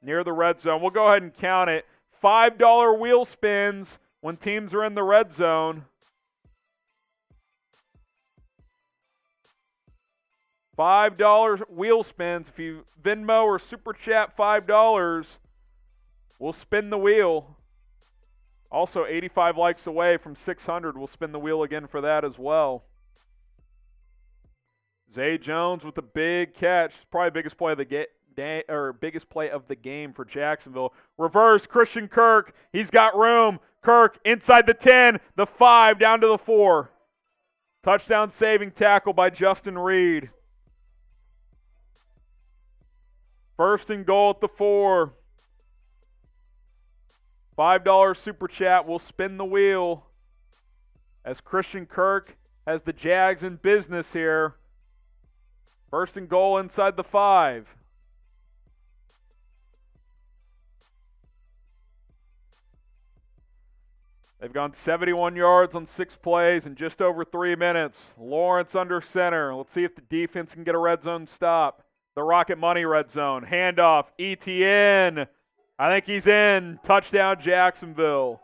Near the red zone. We'll go ahead and count it. $5 wheel spins when teams are in the red zone. $5 wheel spins. If you Venmo or Super Chat $5, we'll spin the wheel. Also, 85 likes away from 600. We'll spin the wheel again for that as well. Zay Jones with the big catch. Probably biggest play of the game for Jacksonville. Reverse, Christian Kirk. He's got room. Kirk inside the 10, the 5, down to the 4. Touchdown saving tackle by Justin Reed. 1st and goal at the 4. $5 Super Chat will spin the wheel as Christian Kirk has the Jags in business here. 1st and goal inside the 5. They've gone 71 yards on 6 plays in just over 3 minutes. Lawrence under center. Let's see if the defense can get a red zone stop. The Rocket Money red zone. Handoff. ETN. I think he's in. Touchdown Jacksonville.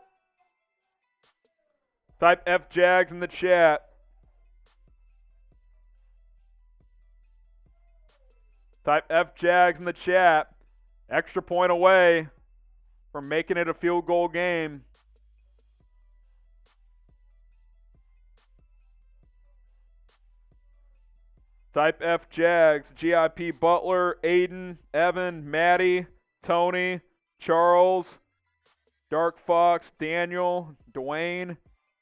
Type F Jags in the chat. Type F Jags in the chat. Extra point away from making it a field goal game. Type F Jags. GIP Butler, Aiden, Evan, Maddie, Tony, Charles, Dark Fox, Daniel, Dwayne,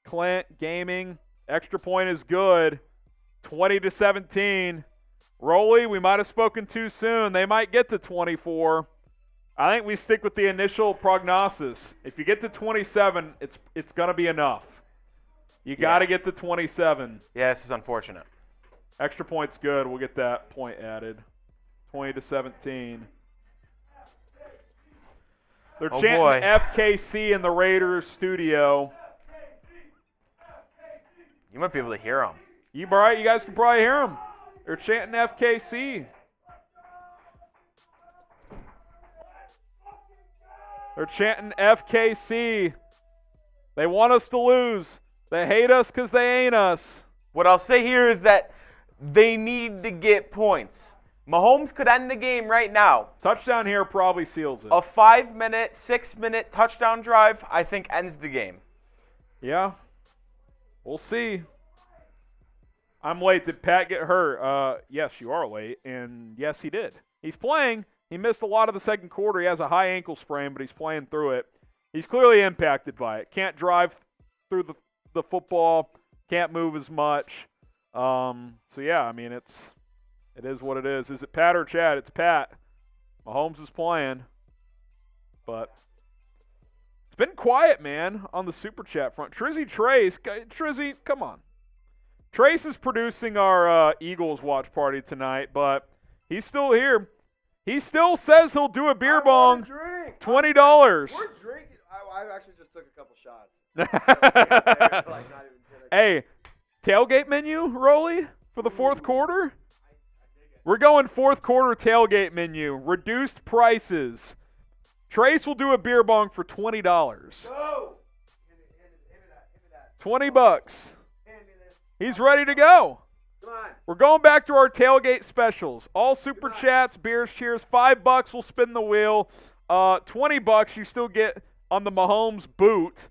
Clint, Gaming. Extra point is good. 20-17. Rolly, we might have spoken too soon. They might get to 24. I think we stick with the initial prognosis. If you get to 27, it's going to be enough. You got to get to 27. Yeah, this is unfortunate. Extra point's good. We'll get that point added. 20-17. They're chanting FKC in the Raiders studio. You might be able to hear them. You guys can probably hear them. They're chanting FKC. They're chanting FKC. They want us to lose. They hate us because they ain't us. What I'll say here is that they need to get points. Mahomes could end the game right now. Touchdown here probably seals it. A 5-minute, 6-minute touchdown drive, I think, ends the game. Yeah. We'll see. I'm late. Did Pat get hurt? Yes, you are late. And yes, he did. He's playing. He missed a lot of the second quarter. He has a high ankle sprain, but he's playing through it. He's clearly impacted by it. Can't drive through the football. Can't move as much. So, yeah, I mean, it is what it is. Is it Pat or Chad? It's Pat. Mahomes is playing. But it's been quiet, man, on the Super Chat front. Trizzy, come on. Trace is producing our Eagles watch party tonight, but he's still here. He still says he'll do a beer bong. $20. We're drinking. I actually just took a couple shots. Hey, tailgate menu, Rolly, for the fourth quarter? We're going fourth quarter tailgate menu. Reduced prices. Trace will do a beer bong for $20. Go! $20. He's ready to go. Come on. We're going back to our tailgate specials. All super chats, beers, cheers. $5 will spin the wheel. $20 you still get on the Mahomes boot.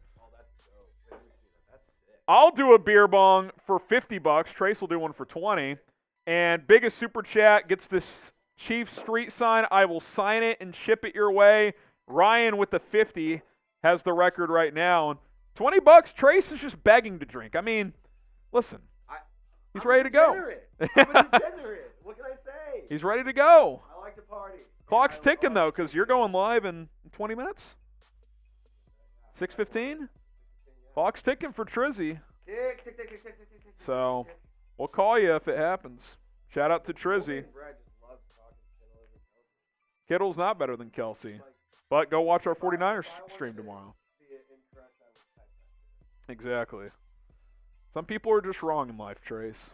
I'll do a beer bong for $50. Trace will do one for $20. And biggest super chat gets this Chiefs street sign. I will sign it and ship it your way. Ryan with the 50 has the record right now. And $20. Trace is just begging to drink. I mean, listen. He's ready to go. I'm a degenerate. What can I say? He's ready to go. I like to party. Clock's ticking, though, because you're going live in 20 minutes. 6:15? Clock's ticking for Trizzy. Tick, tick, tick, tick, tick, tick, tick, tick, So, tick. we'll call you if it happens. Shout out to Trizzy. Brad just loves talking Kittle over Kelsey. Kittle's not better than Kelsey. But go watch our 49ers stream tomorrow. Exactly. Some people are just wrong in life, Trace.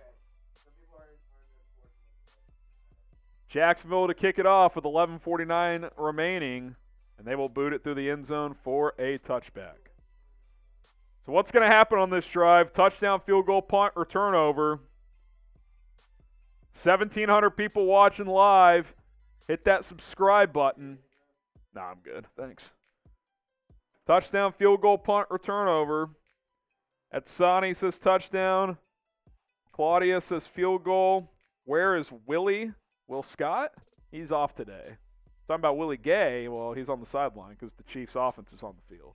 Jacksonville to kick it off with 11:49 remaining, and they will boot it through the end zone for a touchback. So what's going to happen on this drive? Touchdown, field goal, punt, or turnover. 1,700 people watching live. Hit that subscribe button. Nah, I'm good. Thanks. Touchdown, field goal, punt, or turnover. Etsani says touchdown. Claudia says field goal. Where is Willie? Will Scott? He's off today. Talking about Willie Gay. Well, he's on the sideline because the Chiefs' offense is on the field.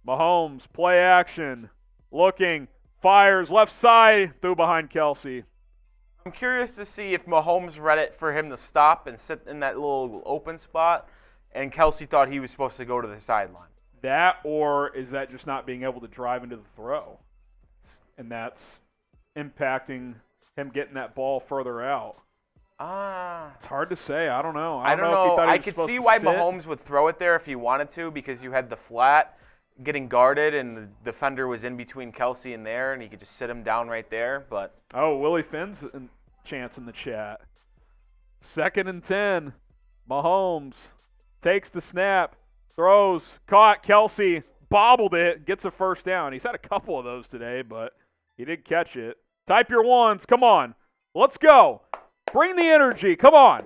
Mahomes, play action. Looking. Fires. Left side. Threw behind Kelsey. I'm curious to see if Mahomes read it for him to stop and sit in that little open spot, and Kelsey thought he was supposed to go to the sideline. That, or is that just not being able to drive into the throw? And that's impacting him getting that ball further out. It's hard to say. I don't know. I don't know. If he thought he I was could supposed see to why sit. Mahomes would throw it there if he wanted to, because you had the flat getting guarded and the defender was in between Kelsey and there, and he could just sit him down right there. But Oh, Willie Finn's chance in the chat. 2nd and 10. Mahomes takes the snap, throws, caught. Kelsey bobbled it, gets a first down. He's had a couple of those today, but he did catch it. Type your ones. Come on. Let's go. Bring the energy. Come on.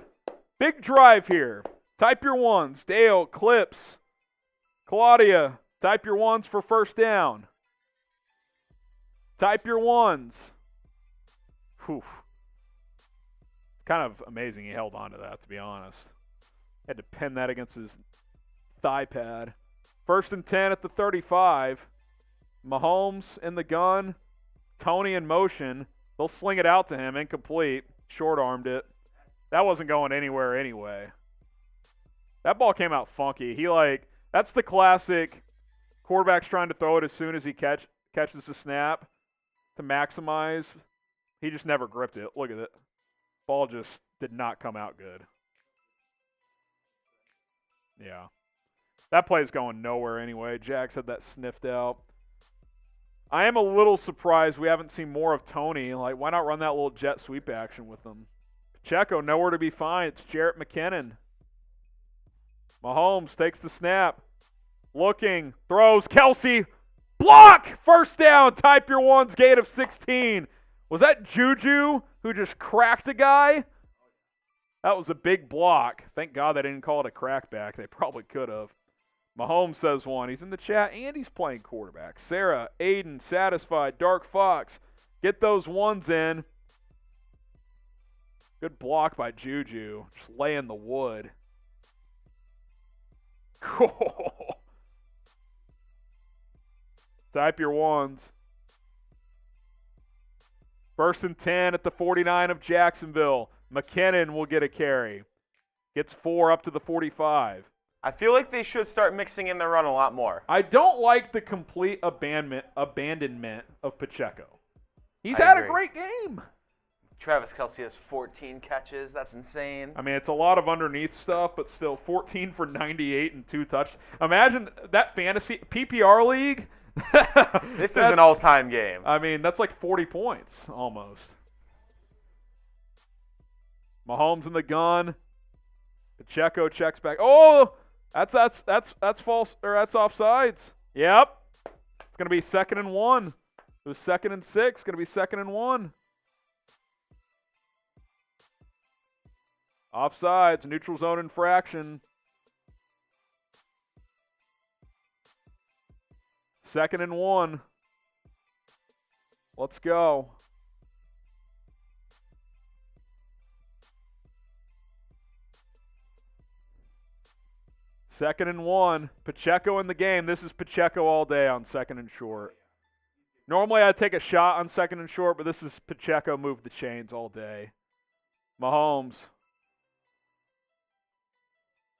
Big drive here. Type your ones. Dale, Clips, Claudia, type your ones for first down. Type your ones. Whew. It's kind of amazing he held on to that, to be honest. Had to pin that against his thigh pad. 1st and 10 at the 35. Mahomes in the gun. Tony in motion. They'll sling it out to him. Incomplete. Short-armed it. That wasn't going anywhere anyway. That ball came out funky. That's the classic quarterback's trying to throw it as soon as he catches the snap to maximize. He just never gripped it. Look at it. Ball just did not come out good. Yeah. That play's going nowhere anyway. Jags had that sniffed out. I am a little surprised we haven't seen more of Tony. Why not run that little jet sweep action with him? Pacheco, nowhere to be found. It's Jarrett McKinnon. Mahomes takes the snap. Looking. Throws. Kelsey. Block! First down. Type your ones. Gate of 16. Was that Juju who just cracked a guy? That was a big block. Thank God they didn't call it a crackback. They probably could have. Mahomes says one. He's in the chat, and he's playing quarterback. Sarah, Aiden, Satisfied, Dark Fox, Get those ones in. Good block by Juju. Just laying the wood. Cool. Type your ones. 1st and 10 at the 49 of Jacksonville. McKinnon will get a carry. Gets 4 up to the 45. I feel like they should start mixing in the run a lot more. I don't like the complete abandonment of Pacheco. He's I had agree. a great game. Travis Kelce has 14 catches. That's insane. I mean, it's a lot of underneath stuff, but still 14 for 98 and 2 touchdowns. Imagine that fantasy PPR league. This is an all-time game. I mean, that's like 40 points almost. Mahomes in the gun. Pacheco checks back. Oh, that's false, or that's offsides. Yep. It's going to be 2nd and 1. It was 2nd and 6. Going to be 2nd and 1. Offsides, neutral zone infraction. 2nd and 1. Let's go. Second and 1. Pacheco in the game. This is Pacheco all day on 2nd and short. Normally I'd take a shot on 2nd and short, but this is Pacheco move the chains all day. Mahomes.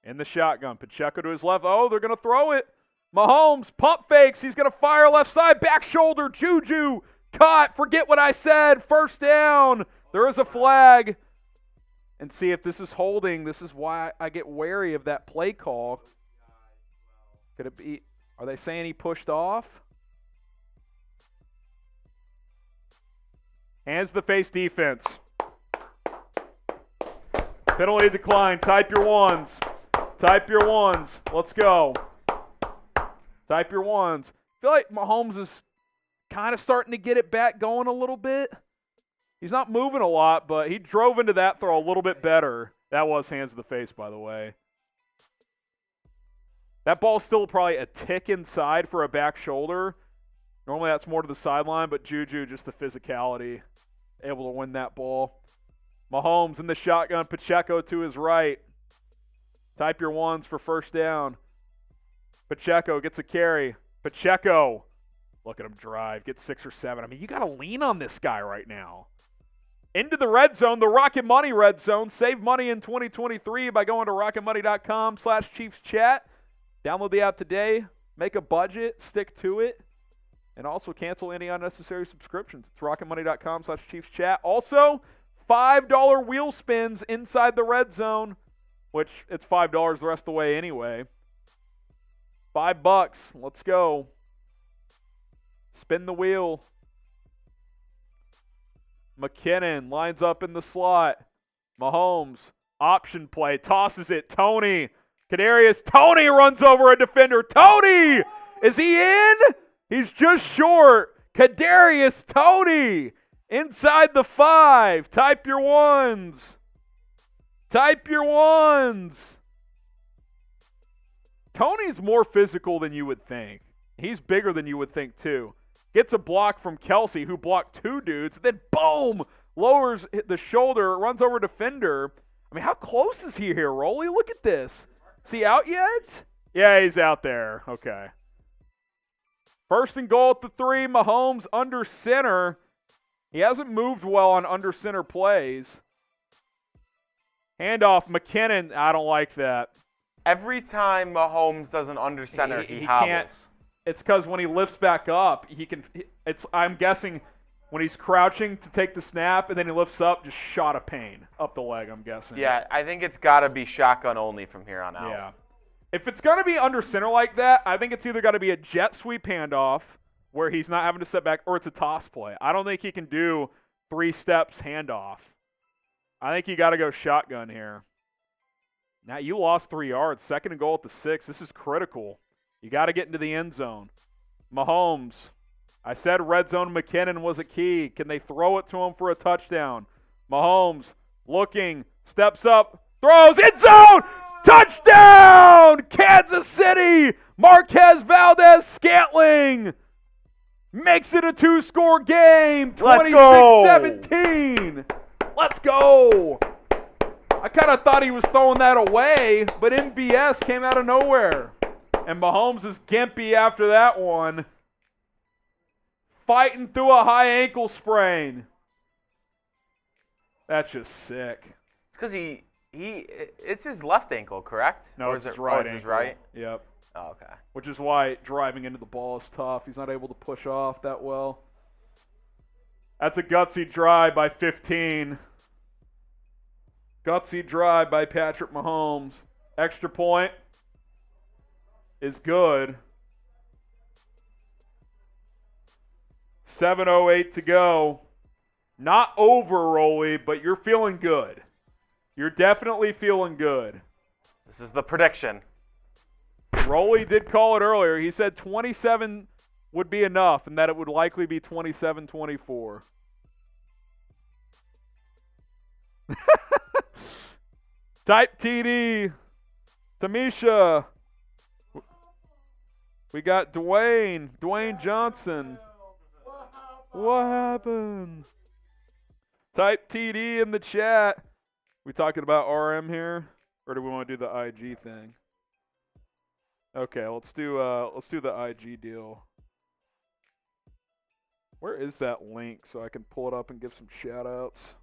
In the shotgun. Pacheco to his left. Oh, they're going to throw it. Mahomes, pump fakes. He's going to fire left side. Back shoulder. Juju. Caught. Forget what I said. 1st down. There is a flag. And see if this is holding. This is why I get wary of that play call. Could it be? Are they saying he pushed off? Hands the face defense. Penalty decline. Type your ones. Type your ones. Let's go. Type your ones. I feel like Mahomes is kind of starting to get it back going a little bit. He's not moving a lot, but he drove into that throw a little bit better. That was hands to the face, by the way. That ball's still probably a tick inside for a back shoulder. Normally that's more to the sideline, but Juju, just the physicality, able to win that ball. Mahomes in the shotgun, Pacheco to his right. Type your ones for 1st down. Pacheco gets a carry. Pacheco, look at him drive, gets 6 or 7. I mean, you got to lean on this guy right now. Into the red zone, the Rocket Money red zone. Save money in 2023 by going to rocketmoney.com/ChiefsChat. Download the app today. Make a budget. Stick to it. And also cancel any unnecessary subscriptions. It's rocketmoney.com/ChiefsChat. Also, $5 wheel spins inside the red zone, which it's $5 the rest of the way anyway. $5. Let's go. Spin the wheel. McKinnon lines up in the slot. Mahomes, option play, tosses it. Tony, Kadarius Tony runs over a defender. Tony, is he in? He's just short. Kadarius Tony inside the 5. Type your ones. Type your ones. Tony's more physical than you would think. He's bigger than you would think too. Gets a block from Kelce, who blocked 2 dudes. Then, boom, lowers the shoulder, runs over defender. I mean, how close is he here, Rolly? Look at this. Is he out yet? Yeah, he's out there. Okay. 1st and goal at the 3. Mahomes under center. He hasn't moved well on under center plays. Handoff, McKinnon. I don't like that. Every time Mahomes does an under center, he hobbles. Can't. It's because when he lifts back up, he can. I'm guessing when he's crouching to take the snap and then he lifts up, just shot of pain up the leg. I'm guessing. Yeah, I think it's got to be shotgun only from here on out. Yeah. If it's going to be under center like that, I think it's either got to be a jet sweep handoff where he's not having to step back, or it's a toss play. I don't think he can do 3 steps handoff. I think you got to go shotgun here. Now you lost 3 yards. 2nd and goal at the 6. This is critical. You got to get into the end zone. Mahomes. I said red zone McKinnon was a key. Can they throw it to him for a touchdown? Mahomes looking, steps up, throws, end zone! Touchdown! Kansas City! Marquez Valdez Scantling! makes it a 2-score game. Let's go. 26-17. Let's go. I kind of thought he was throwing that away, but MVS came out of nowhere. And Mahomes is gimpy after that one. Fighting through a high ankle sprain. That's just sick. It's because it's his left ankle, correct? No, or it's is his it, right it's his ankle. right? Yep. Oh, okay. Which is why driving into the ball is tough. He's not able to push off that well. That's a gutsy drive by 15. Gutsy drive by Patrick Mahomes. Extra point is good. 7:08 to go. Not over, Rolly, but you're feeling good. You're definitely feeling good. This is the prediction. Rolly did call it earlier. He said 27 would be enough and that it would likely be 27-24. Type TD. Tamisha. We got Dwayne Johnson. What happened? Type TD in the chat. We talking about RM here, or do we want to do the IG thing? Okay, let's do the IG deal. Where is that link so I can pull it up and give some shout outs?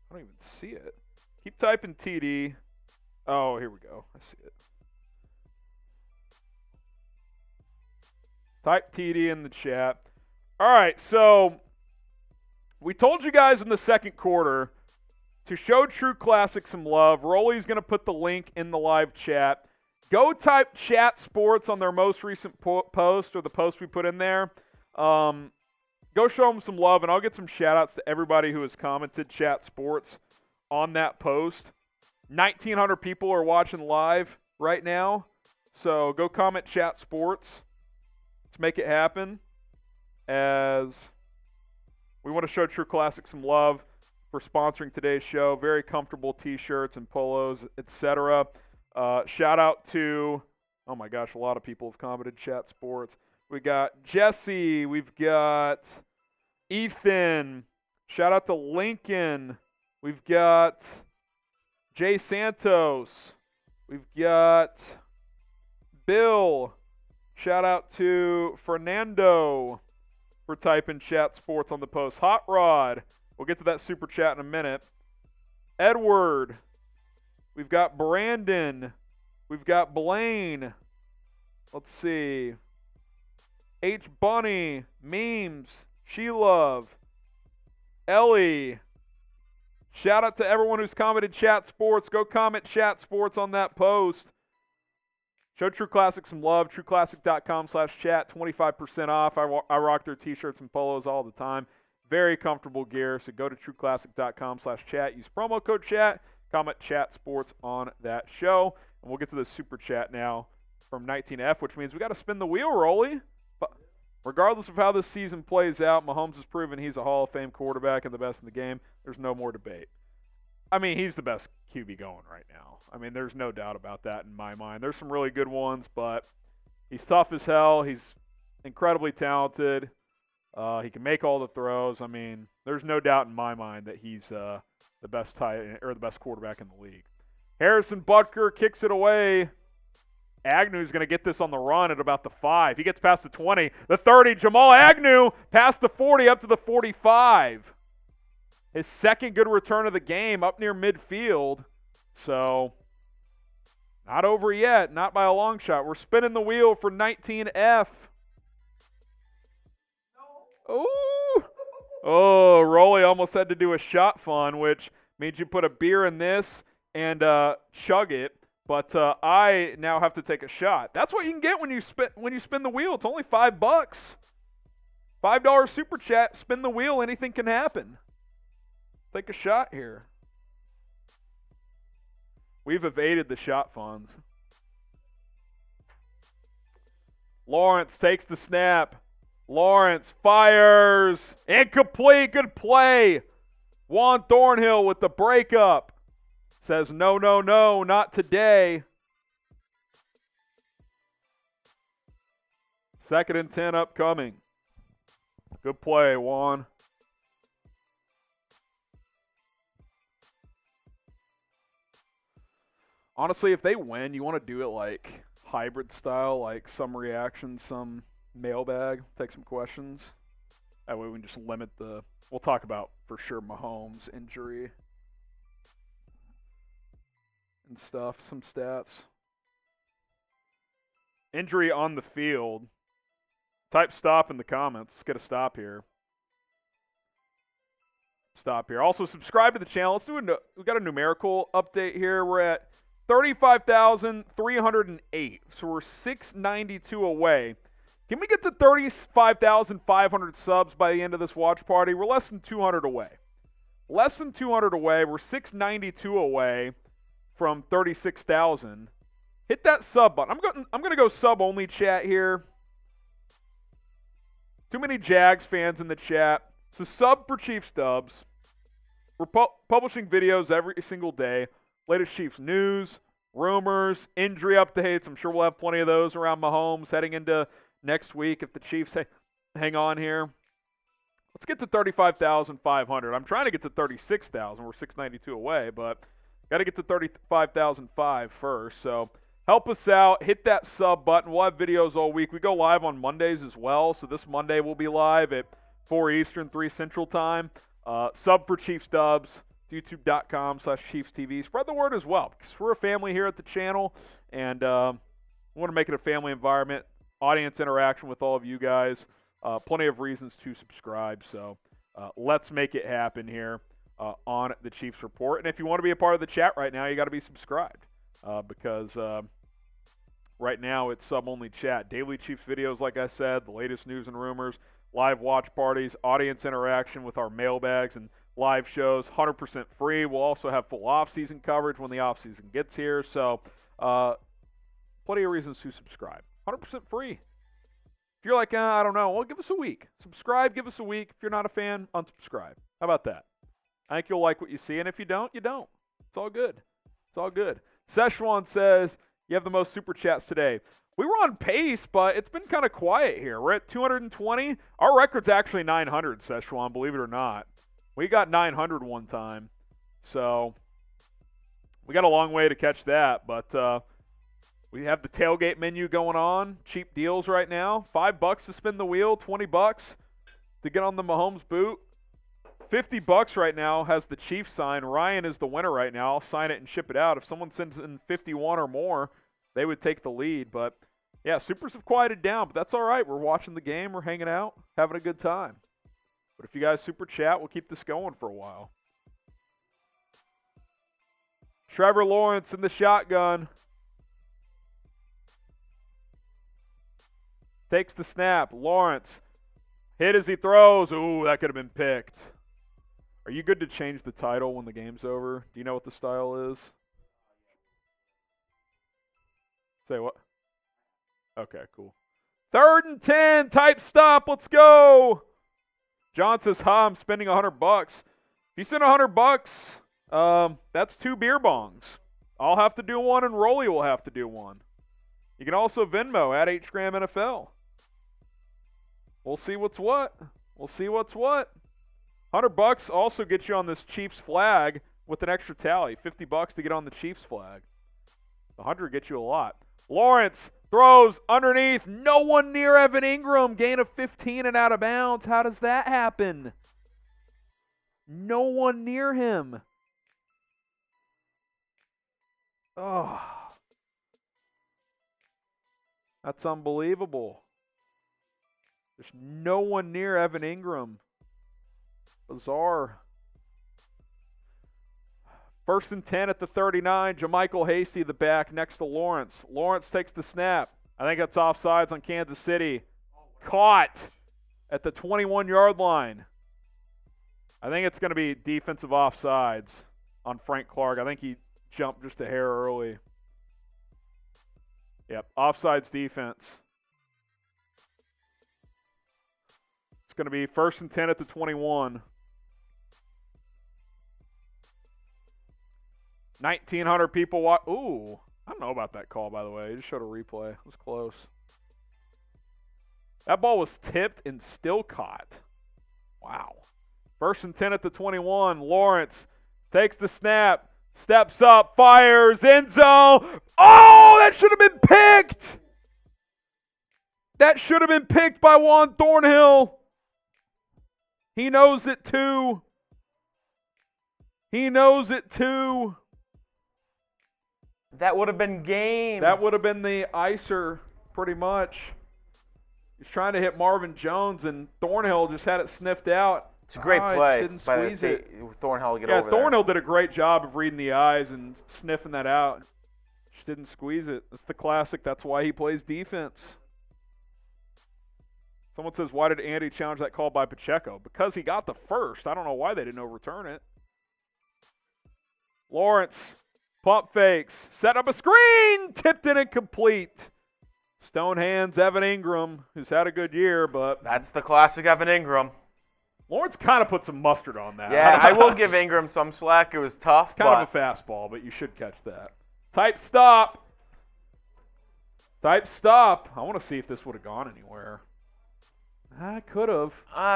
I don't even see it. Keep typing TD. Oh, here we go. I see it. Type TD in the chat. All right, so we told you guys in the second quarter to show True Classic some love. Rolly's going to put the link in the live chat. Go type Chat Sports on their most recent post or the post we put in there. Go show them some love, and I'll get some shout-outs to everybody who has commented Chat Sports on that post. 1,900 people are watching live right now, so go comment Chat Sports. Let's make it happen as we want to show True Classic some love for sponsoring today's show. Very comfortable T-shirts and polos, etc. Shout out to, oh my gosh, a lot of people have commented Chat Sports. We got Jesse. We've got Ethan. Shout out to Lincoln. We've got Jay Santos. We've got Bill. Shout out to Fernando for typing Chat Sports on the post. Hot Rod. We'll get to that super chat in a minute. Edward. We've got Brandon. We've got Blaine. Let's see. H. Bunny. Memes. She Love. Ellie. Shout out to everyone who's commented Chat Sports. Go comment Chat Sports on that post. Show True Classic some love. TrueClassic.com/chat. 25% off. I rock their T-shirts and polos all the time. Very comfortable gear. So go to TrueClassic.com/chat. Use promo code chat. Comment Chat Sports on that show. And we'll get to the super chat now from 19F, which means we got to spin the wheel, Rolly. But regardless of how this season plays out, Mahomes has proven he's a Hall of Fame quarterback and the best in the game. There's no more debate. I mean, he's the best QB going right now. I mean, there's no doubt about that in my mind. There's some really good ones, but he's tough as hell. He's incredibly talented. He can make all the throws. I mean, there's no doubt in my mind that he's the best the best quarterback in the league. Harrison Butker kicks it away. Agnew's going to get this on the run at about the 5. He gets past the 20, the 30. Jamal Agnew past the 40 up to the 45. His second good return of the game up near midfield. So, not over yet. Not by a long shot. We're spinning the wheel for 19F. Ooh. Oh, Rolly almost had to do a shot fun, which means you put a beer in this and chug it. But I now have to take a shot. That's what you can get when you spin the wheel. It's only $5. $5 super chat. Spin the wheel. Anything can happen. Take a shot here. We've evaded the shot funds. Lawrence takes the snap. Lawrence fires. Incomplete. Good play. Juan Thornhill with the breakup. Says, no, no, no, not today. 2nd and 10 upcoming. Good play, Juan. Honestly, if they win, you want to do it like hybrid style, like some reactions, some mailbag, take some questions. That way we can just limit the, we'll talk about for sure Mahomes injury and stuff, some stats. Injury on the field. Type stop in the comments. Let's get a stop here. Stop here. Also, subscribe to the channel. Let's do we got a numerical update here. We're at 35,308. So we're 692 away. Can we get to 35,500 subs by the end of this watch party? We're less than 200 away. Less than 200 away. We're 692 away from 36,000. Hit that sub button. I'm going to go sub only chat here. Too many Jags fans in the chat. So sub for Chiefs dubs. We're publishing videos every single day. Latest Chiefs news, rumors, injury updates. I'm sure we'll have plenty of those around Mahomes heading into next week if the Chiefs hang on here. Let's get to 35,500. I'm trying to get to 36,000. We're 692 away, but got to get to 35,005 first. So help us out. Hit that sub button. We'll have videos all week. We go live on Mondays as well. So this Monday we'll be live at 4 Eastern, 3 Central Time. Sub for Chiefs dubs. YouTube.com/ChiefsTV. Spread the word as well, because we're a family here at the channel, and we want to make it a family environment, audience interaction with all of you guys. Plenty of reasons to subscribe, so let's make it happen here on the Chiefs Report. And if you want to be a part of the chat right now, you got to be subscribed, because right now it's sub-only chat. Daily Chiefs videos, like I said, the latest news and rumors, live watch parties, audience interaction with our mailbags, and live shows, 100% free. We'll also have full off-season coverage when the off-season gets here. So plenty of reasons to subscribe. 100% free. If you're like, I don't know, well, give us a week. Subscribe, give us a week. If you're not a fan, unsubscribe. How about that? I think you'll like what you see, and if you don't, you don't. It's all good. It's all good. Szechuan says, you have the most super chats today. We were on pace, but it's been kind of quiet here. We're at 220. Our record's actually 900, Szechuan, believe it or not. We got 900 one time, so we got a long way to catch that. But we have the tailgate menu going on, cheap deals right now. $5 to spin the wheel, $20 to get on the Mahomes boot. $50 right now has the Chiefs sign. Ryan is the winner right now. I'll sign it and ship it out. If someone sends in 51 or more, they would take the lead. But yeah, supers have quieted down, but that's all right. We're watching the game. We're hanging out, having a good time. But if you guys super chat, we'll keep this going for a while. Trevor Lawrence in the shotgun. Takes the snap. Lawrence. Hit as he throws. Ooh, that could have been picked. Are you good to change the title when the game's over? Do you know what the style is? Say what? Okay, cool. 3rd and 10. Type stop. Let's go. John says, I'm spending $100. If you send $100, that's 2 beer bongs. I'll have to do one, and Rolly will have to do one. You can also Venmo at HGramNFL. We'll see what's what. We'll see what's what. $100 also gets you on this Chiefs flag with an extra tally. $50 to get on the Chiefs flag. 100 gets you a lot. Lawrence throws underneath. No one near Evan Ingram. Gain of 15 and out of bounds. How does that happen? No one near him. Oh. That's unbelievable. There's no one near Evan Ingram. Bizarre. 1st and 10 at the 39. JaMychal Hasty, the back, next to Lawrence. Lawrence takes the snap. I think that's offsides on Kansas City. Caught at the 21-yard line. I think it's going to be defensive offsides on Frank Clark. I think he jumped just a hair early. Yep, offsides defense. It's going to be 1st and 10 at the 21. 1,900 people watch. Ooh, I don't know about that call, by the way. It just showed a replay. It was close. That ball was tipped and still caught. Wow. 1st and 10 at the 21. Lawrence takes the snap, steps up, fires, end zone. Oh, that should have been picked. That should have been picked by Juan Thornhill. He knows it too. He knows it too. That would have been game. That would have been the icer, pretty much. He's trying to hit Marvin Jones, and Thornhill just had it sniffed out. It's a great play didn't by squeeze it. Thornhill to get Yeah, over there. Thornhill did a great job of reading the eyes and sniffing that out. Just didn't squeeze it. That's the classic. That's why he plays defense. Someone says, why did Andy challenge that call by Pacheco? Because he got the first. I don't know why they didn't overturn it. Lawrence, pump fakes, set up a screen, tipped it incomplete. Stone hands Evan Ingram, who's had a good year, but That's the classic Evan Ingram. Lawrence kind of put some mustard on that. Yeah, I will give Ingram some slack. It was tough, Kind of a fastball, but you should catch that. Type stop. Type stop. I want to see if this would have gone anywhere. I could have.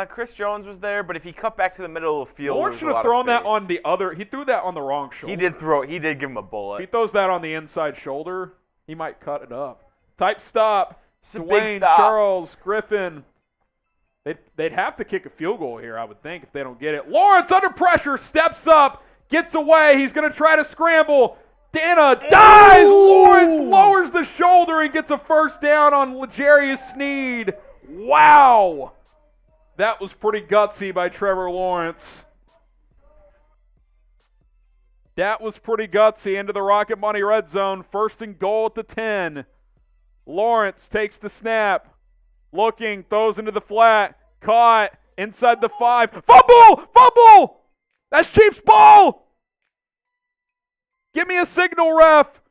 Chris Jones was there, but if he cut back to the middle of the field, Lawrence there was should a have lot of thrown that space. on the other. He threw that on the wrong shoulder. He did give him a If he bullet. throws that on the inside shoulder, he might cut it up. Type stop. It's a big Dwayne, stop. Charles, Griffin. They'd have to kick a field goal here, I would think, if they don't get it. Lawrence under pressure, steps up, gets away. He's going to try to scramble. Dana dies. Lawrence lowers the shoulder and gets a first down on L'Jarius Sneed. Wow. That was pretty gutsy by Trevor Lawrence. That was pretty gutsy into the Rocket Money red zone. 1st and goal at the 10. Lawrence takes the snap. Looking, throws into the flat. Caught inside the 5. Fumble! Fumble! That's Chiefs ball! Give me a signal, ref.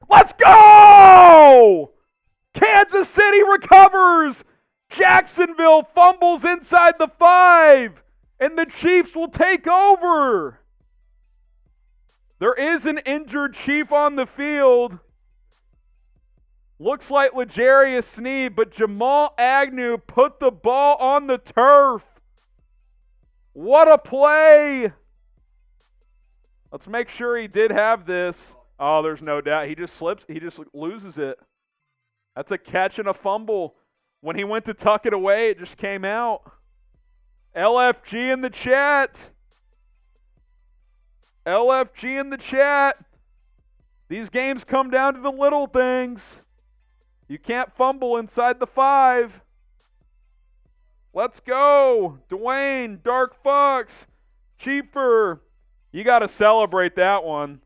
Let's go! Kansas City recovers. Jacksonville fumbles inside the 5. And the Chiefs will take over. There is an injured Chief on the field. Looks like L'Jarius Sneed, but Jamal Agnew put the ball on the turf. What a play. Let's make sure he did have this. Oh, there's no doubt. He just slips. He just loses it. That's a catch and a fumble. When he went to tuck it away, it just came out. LFG in the chat. LFG in the chat. These games come down to the little things. You can't fumble inside the 5. Let's go. Dwayne, Dark Fox, Cheaper. You got to celebrate that one.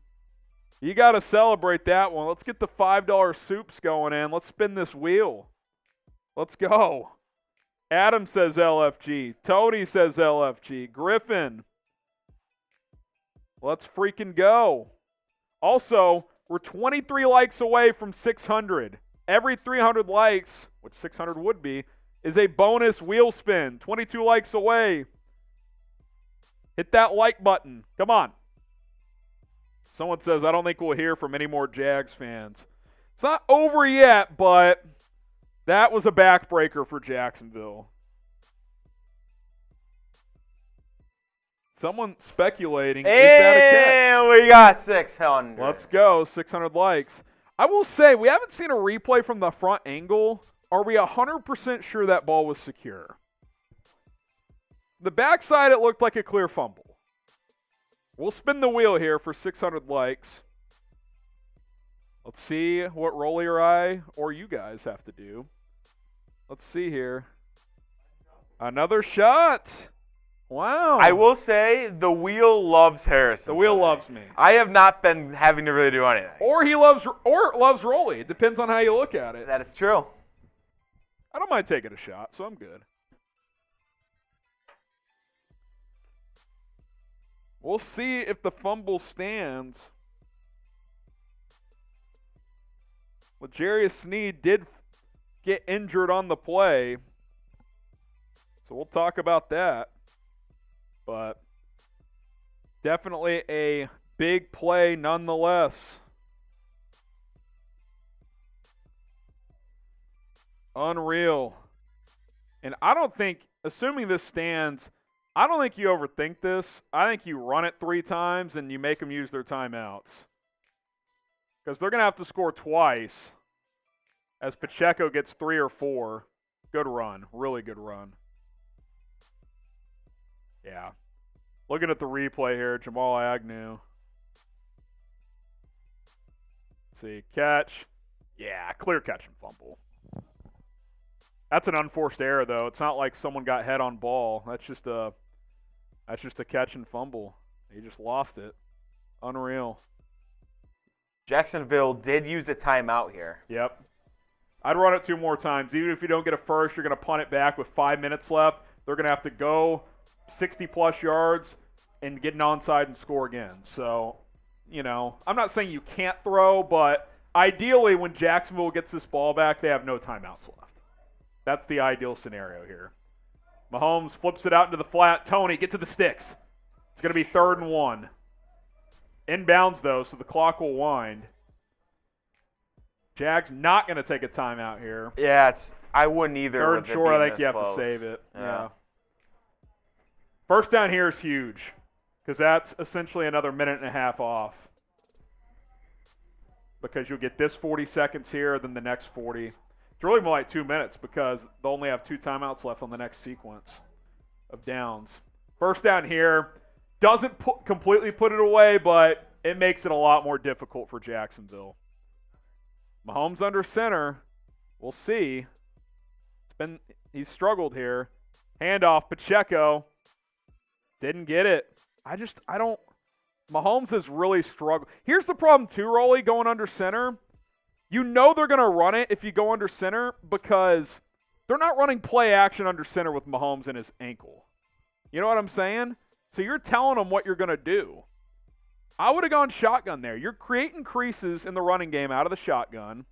You got to celebrate that one. Let's get the $5 soups going in. Let's spin this wheel. Let's go. Adam says LFG. Tony says LFG. Griffin. Let's freaking go. Also, we're 23 likes away from 600. Every 300 likes, which 600 would be, is a bonus wheel spin. 22 likes away. Hit that like button. Come on. Someone says, I don't think we'll hear from any more Jags fans. It's not over yet, but that was a backbreaker for Jacksonville. Someone speculating, is that a catch? And we got 600. Let's go, 600 likes. I will say, we haven't seen a replay from the front angle. Are we 100% sure that ball was secure? The backside, it looked like a clear fumble. We'll spin the wheel here for 600 likes. Let's see what Rolly or I or you guys have to do. Let's see here. Another shot. Wow. I will say the wheel loves Harrison. The wheel today. loves me. I have not been having to really do anything. Or he loves Rolly. It depends on how you look at it. That is true. I don't mind taking a shot, so I'm good. We'll see if the fumble stands. L'Jarius Sneed did get injured on the play, so we'll talk about that. But definitely a big play nonetheless. Unreal. And I don't think, assuming this stands, I don't think you overthink this. I think you run it 3 times and you make them use their timeouts. Because they're going to have to score twice as Pacheco gets 3 or 4. Good run. Really good run. Yeah. Looking at the replay here, Jamal Agnew. Let's see, catch. Yeah, clear catch and fumble. That's an unforced error, though. It's not like someone got head on ball. That's just a catch and fumble. He just lost it. Unreal. Jacksonville did use a timeout here. Yep. I'd run it 2 more times. Even if you don't get a first, you're going to punt it back with 5 minutes left. They're going to have to go 60-plus yards and get an onside and score again. So, I'm not saying you can't throw, but ideally when Jacksonville gets this ball back, they have no timeouts left. That's the ideal scenario here. Mahomes flips it out into the flat. Tony, get to the sticks. It's going to be 3rd and 1. Inbounds, though, so the clock will wind. Jags not going to take a timeout here. Yeah, I wouldn't either. 3rd and with it short, I being think you this have close. to save it. Yeah. First down here is huge because that's essentially another minute and a half off. Because you'll get this 40 seconds here, then the next 40. It's really more like 2 minutes because they'll only have 2 timeouts left on the next sequence of downs. First down here doesn't completely put it away, but it makes it a lot more difficult for Jacksonville. Mahomes under center. We'll see. He's struggled here. Handoff, Pacheco. Didn't get it. Mahomes has really struggled. Here's the problem too, Rolly, going under center. You know they're going to run it if you go under center because they're not running play action under center with Mahomes and his ankle. You know what I'm saying? So you're telling them what you're going to do. I would have gone shotgun there. You're creating creases in the running game out of the shotgun.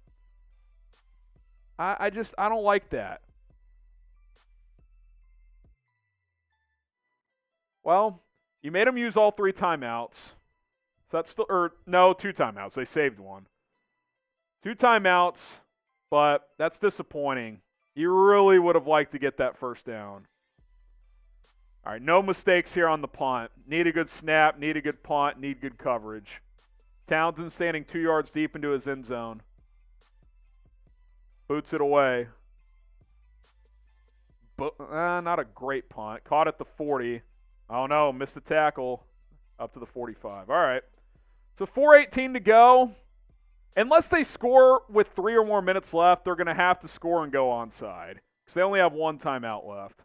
I don't like that. Well, you made them use all 3 timeouts. So that's still, 2 timeouts. They saved 1. 2 timeouts, but that's disappointing. You really would have liked to get that first down. All right, no mistakes here on the punt. Need a good snap, need a good punt, need good coverage. Townsend standing 2 yards deep into his end zone. Boots it away. Not a great punt. Caught at the 40. Oh, no, missed the tackle up to the 45. All right. So 4:18 to go. Unless they score with 3 or more minutes left, they're going to have to score and go onside because they only have 1 timeout left.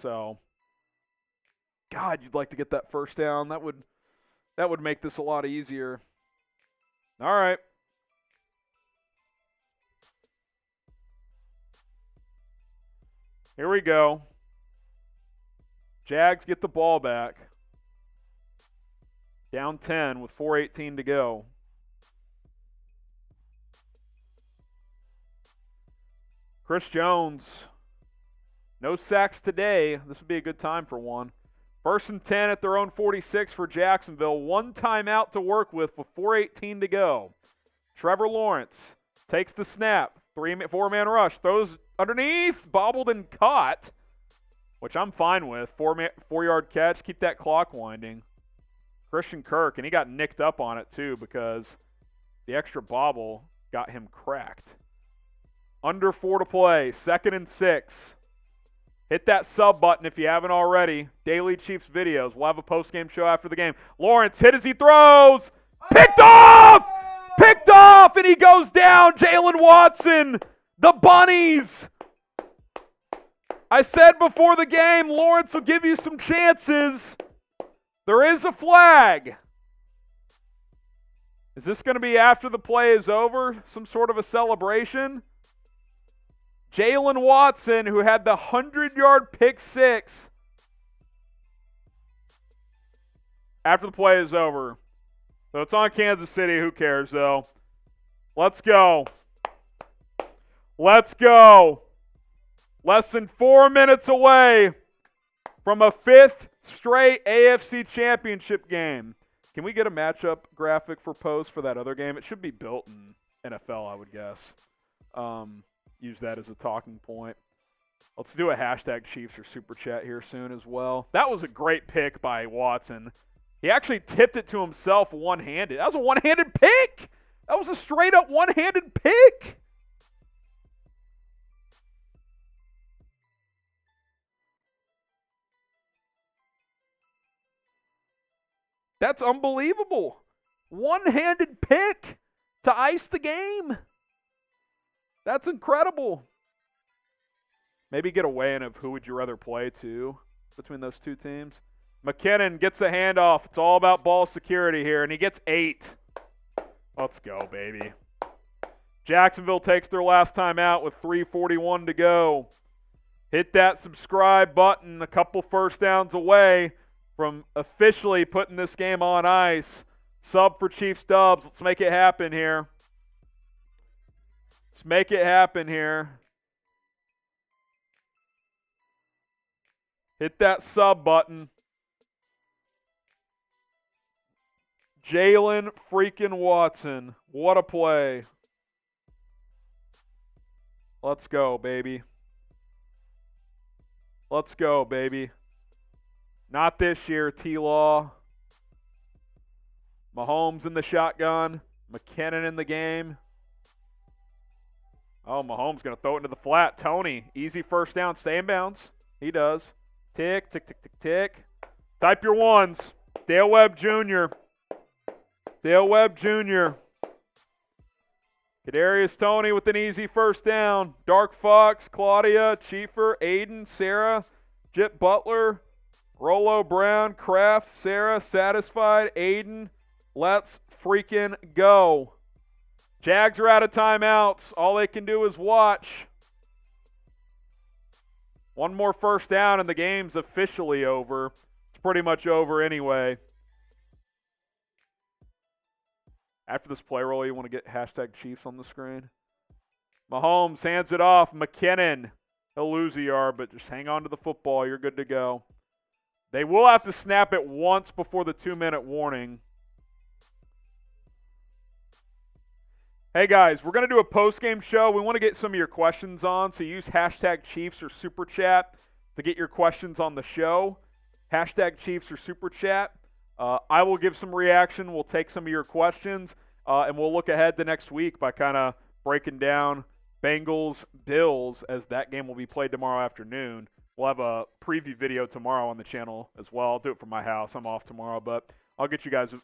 So, God, you'd like to get that first down. That would make this a lot easier. All right. Here we go. Jags get the ball back. Down 10 with 4:18 to go. Chris Jones, no sacks today. This would be a good time for one. 1st and 10 at their own 46 for Jacksonville. 1 timeout to work with 4:18 to go. Trevor Lawrence takes the snap. 4-man rush. Throws underneath. Bobbled and caught, which I'm fine with. 4-yard catch. Keep that clock winding. Christian Kirk, and he got nicked up on it too because the extra bobble got him cracked. Under 4 to play. 2nd and 6. Hit that sub button if you haven't already. Daily Chiefs videos. We'll have a post-game show after the game. Lawrence hit as he throws. Picked off! Picked off, and he goes down. Jalen Watson. The Bunnies. I said before the game, Lawrence will give you some chances. There is a flag. Is this going to be after the play is over? Some sort of a celebration? Jalen Watson, who had the 100-yard pick six after the play is over. So it's on Kansas City. Who cares, though? Let's go. Let's go. Less than 4 minutes away from a 5th straight AFC Championship game. Can we get a matchup graphic for post for that other game? It should be built in NFL, I would guess. Use that as a talking point. Let's do a hashtag Chiefs or Super Chat here soon as well. That was a great pick by Watson. He actually tipped it to himself one-handed. That was a one-handed pick. That was a straight-up one-handed pick. That's unbelievable. One-handed pick to ice the game. That's incredible. Maybe get a weigh-in of who would you rather play to between those two teams. McKinnon gets a handoff. It's all about ball security here, and he gets 8. Let's go, baby. Jacksonville takes their last time out with 3:41 to go. Hit that subscribe button, a couple first downs away from officially putting this game on ice. Sub for Chiefs Dubs. Let's make it happen here. Let's make it happen here. Hit that sub button. Jalen freaking Watson. What a play. Let's go, baby. Let's go, baby. Not this year, T-Law. Mahomes in the shotgun. McKinnon in the game. Oh, Mahomes going to throw it into the flat. Tony, easy first down. Stay in bounds. He does. Tick, tick, tick, tick, tick. Type your ones. Dale Webb Jr. Dale Webb Jr. Kadarius Toney with an easy first down. Dark Fox, Claudia, Chiefer, Aiden, Sarah, Jip Butler, Rolo Brown, Kraft, Sarah, Satisfied, Aiden. Let's freaking go. Jags are out of timeouts. All they can do is watch. One more first down and the game's officially over. It's pretty much over anyway. After this play roll, you want to get hashtag Chiefs on the screen. Mahomes hands it off. McKinnon. He'll lose a yard, but just hang on to the football. You're good to go. They will have to snap it once before the 2-minute warning. Hey, guys, we're going to do a post-game show. We want to get some of your questions on, so use hashtag Chiefs or Super Chat to get your questions on the show. Hashtag Chiefs or Super Chat. I will give some reaction. We'll take some of your questions, and we'll look ahead to next week by kind of breaking down Bengals-Bills as that game will be played tomorrow afternoon. We'll have a preview video tomorrow on the channel as well. I'll do it from my house. I'm off tomorrow, but I'll get you guys a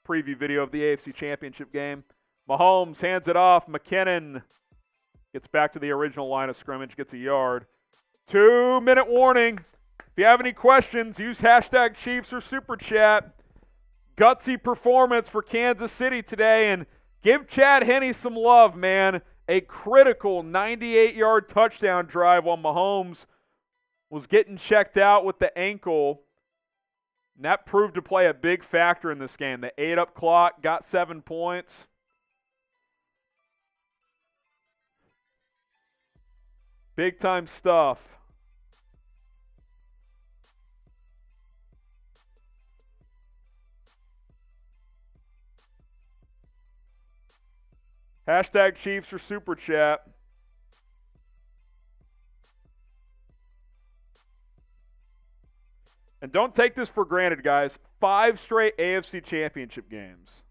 preview video of the AFC Championship game. Mahomes hands it off. McKinnon gets back to the original line of scrimmage, gets a yard. 2-minute warning. If you have any questions, use hashtag Chiefs or Super Chat. Gutsy performance for Kansas City today, and give Chad Henney some love, man. A critical 98-yard touchdown drive while Mahomes was getting checked out with the ankle. And that proved to play a big factor in this game. They ate up clock, got 7 points. Big-time stuff. Hashtag Chiefs or Super Chat. And don't take this for granted, guys. 5 straight AFC Championship games.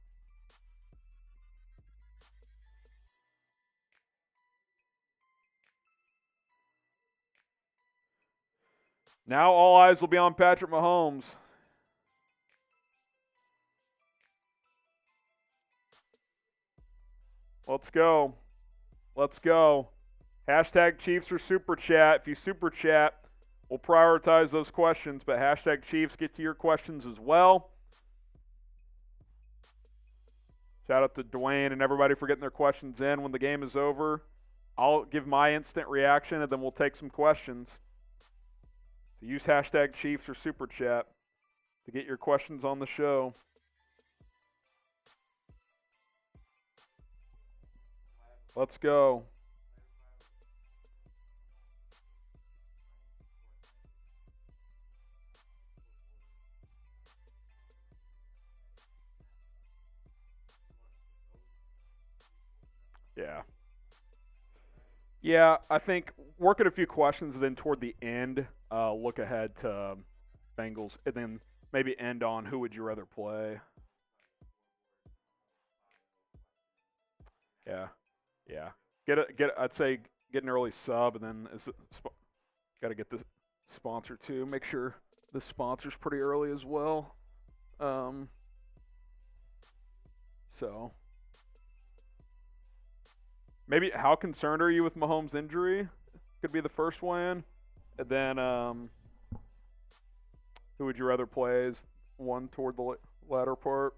Now all eyes will be on Patrick Mahomes. Let's go. Let's go. Hashtag Chiefs or Super Chat. If you Super Chat, we'll prioritize those questions, but hashtag Chiefs, get to your questions as well. Shout out to Dwayne and everybody for getting their questions in. When the game is over, I'll give my instant reaction, and then we'll take some questions. So use hashtag Chiefs or Super Chat to get your questions on the show. Let's go. Yeah, I think work at a few questions, and then toward the end, look ahead to Bengals, and then maybe end on who would you rather play. Yeah. I'd say get an early sub, and then got to get the sponsor too. Make sure the sponsor's pretty early as well. So maybe how concerned are you with Mahomes' injury? Could be the first one, and then who would you rather play as one toward the latter part?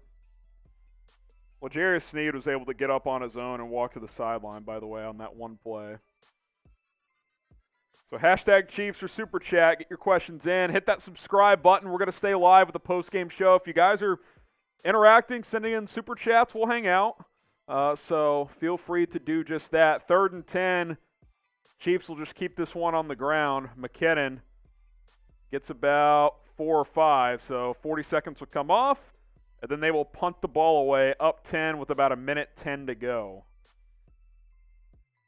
Well, Jarius Sneed was able to get up on his own and walk to the sideline, by the way, on that one play. So hashtag Chiefs or Super Chat. Get your questions in. Hit that subscribe button. We're going to stay live with the post-game show. If you guys are interacting, sending in Super Chats, we'll hang out. So feel free to do just that. 3rd and 10. Chiefs will just keep this one on the ground. McKinnon gets about 4 or 5, so 40 seconds will come off. And then they will punt the ball away up 10 with about 1:10 to go.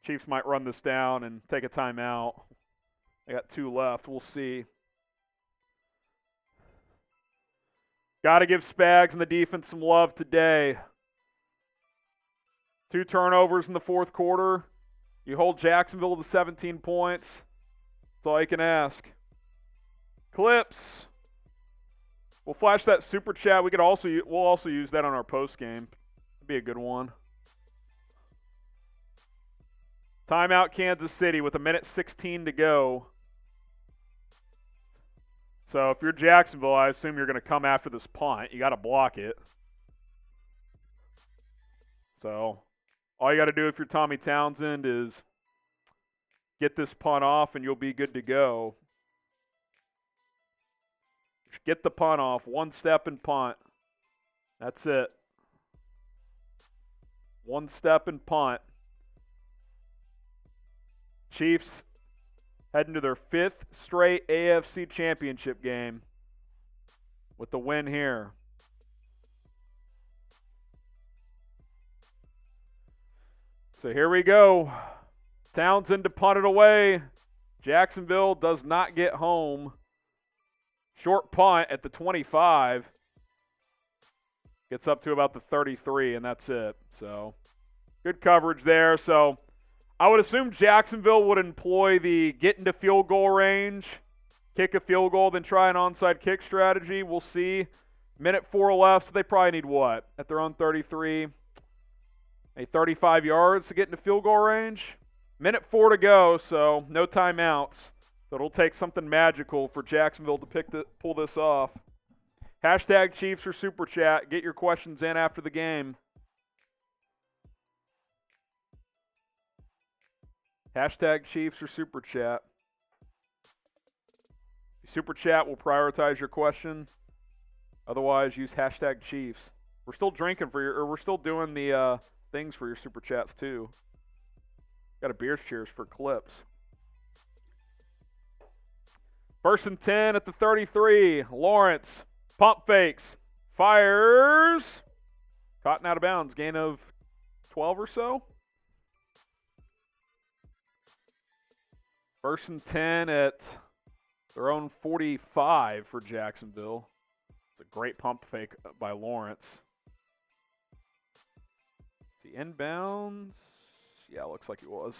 Chiefs might run this down and take a timeout. They got 2 left. We'll see. Got to give Spags and the defense some love today. 2 turnovers in the 4th quarter. You hold Jacksonville to 17 points. That's all you can ask. Clips. We'll flash that Super Chat. We'll also use that on our post game. It'd be a good one. Timeout Kansas City with 1:16 to go. So if you're Jacksonville, I assume you're going to come after this punt. You got to block it. So all you got to do if you're Tommy Townsend is get this punt off and you'll be good to go. Get the punt off. 1 step and punt. That's it. 1 step and punt. Chiefs heading to their 5th straight AFC Championship game with the win here. So here we go. Townsend to punt it away. Jacksonville does not get home. Short punt at the 25. Gets up to about the 33, and that's it. So good coverage there. So I would assume Jacksonville would employ the get into field goal range, kick a field goal, then try an onside kick strategy. We'll see. 1:04 left, so they probably need what? At their own 33, 35 yards to get into field goal range. 1:04 to go, so no timeouts. So it'll take something magical for Jacksonville to pull this off. Hashtag Chiefs or Super Chat. Get your questions in after the game. Hashtag Chiefs or Super Chat. Super Chat will prioritize your question. Otherwise, use hashtag Chiefs. We're still drinking we're still doing the things for your Super Chats too. Got a beers cheers for clips. 1st and 10 at the 33. Lawrence, pump fakes, fires. Caught and out of bounds. Gain of 12 or so. 1st and 10 at their own 45 for Jacksonville. It's a great pump fake by Lawrence. Is he inbounds? Yeah, looks like he was.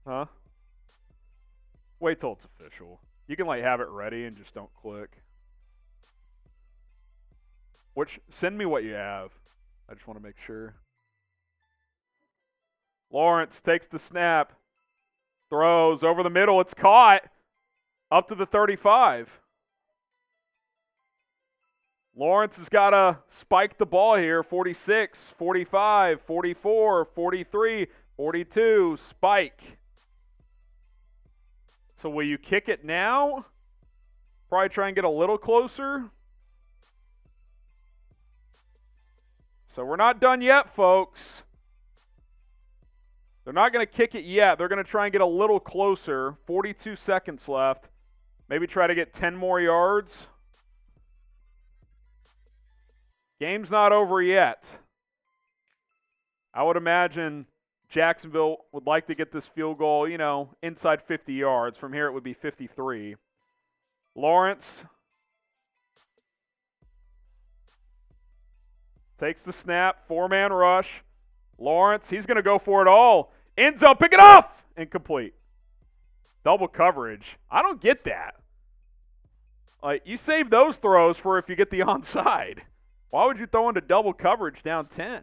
Huh? Wait till it's official. You can have it ready and just don't click. Send me what you have. I just want to make sure. Lawrence takes the snap. Throws over the middle. It's caught. Up to the 35. Lawrence has got to spike the ball here. 46, 45, 44, 43, 42. Spike. So will you kick it now? Probably try and get a little closer. So we're not done yet, folks. They're not going to kick it yet. They're going to try and get a little closer. 42 seconds left. Maybe try to get 10 more yards. Game's not over yet. I would imagine Jacksonville would like to get this field goal, inside 50 yards. From here, it would be 53. Lawrence takes the snap, 4-man rush. Lawrence, he's going to go for it all. End zone, pick it off! Incomplete. Double coverage. I don't get that. You save those throws for if you get the onside. Why would you throw into double coverage down 10?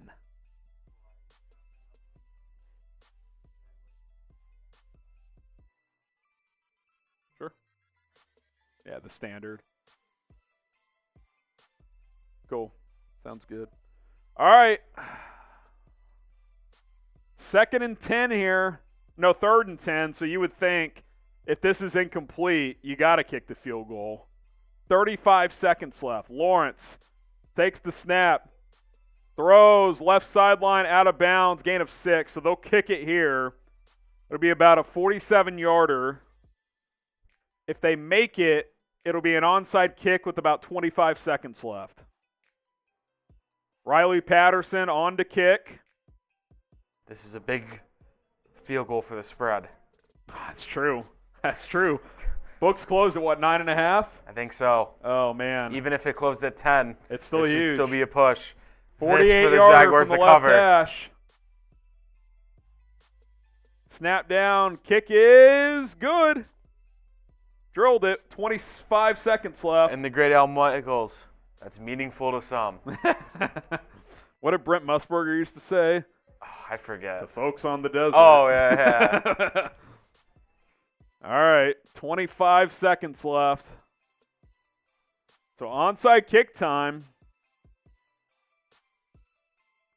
Sure. Yeah, the standard. Cool. Sounds good. All right. 2nd and 10 here. No, 3rd and 10. So you would think if this is incomplete, you got to kick the field goal. 35 seconds left. Lawrence takes the snap. Throws left sideline out of bounds. Gain of 6. So they'll kick it here. It'll be about a 47-yarder. If they make it, it'll be an onside kick with about 25 seconds left. Riley Patterson on to kick. This is a big field goal for the spread. That's true. That's true. Books closed at what, 9.5? I think so. Oh, man. Even if it closed at 10, it's still this huge. would still be a push. 48 for the yarder Jaguars from to the left cover. hash. Snap down. Kick is good. Drilled it. 25 seconds left. And the great Al Michaels. That's meaningful to some. What did Brent Musburger used to say? Oh, I forget. The folks on the desert. Oh, yeah. All right. 25 seconds left. So onside kick time.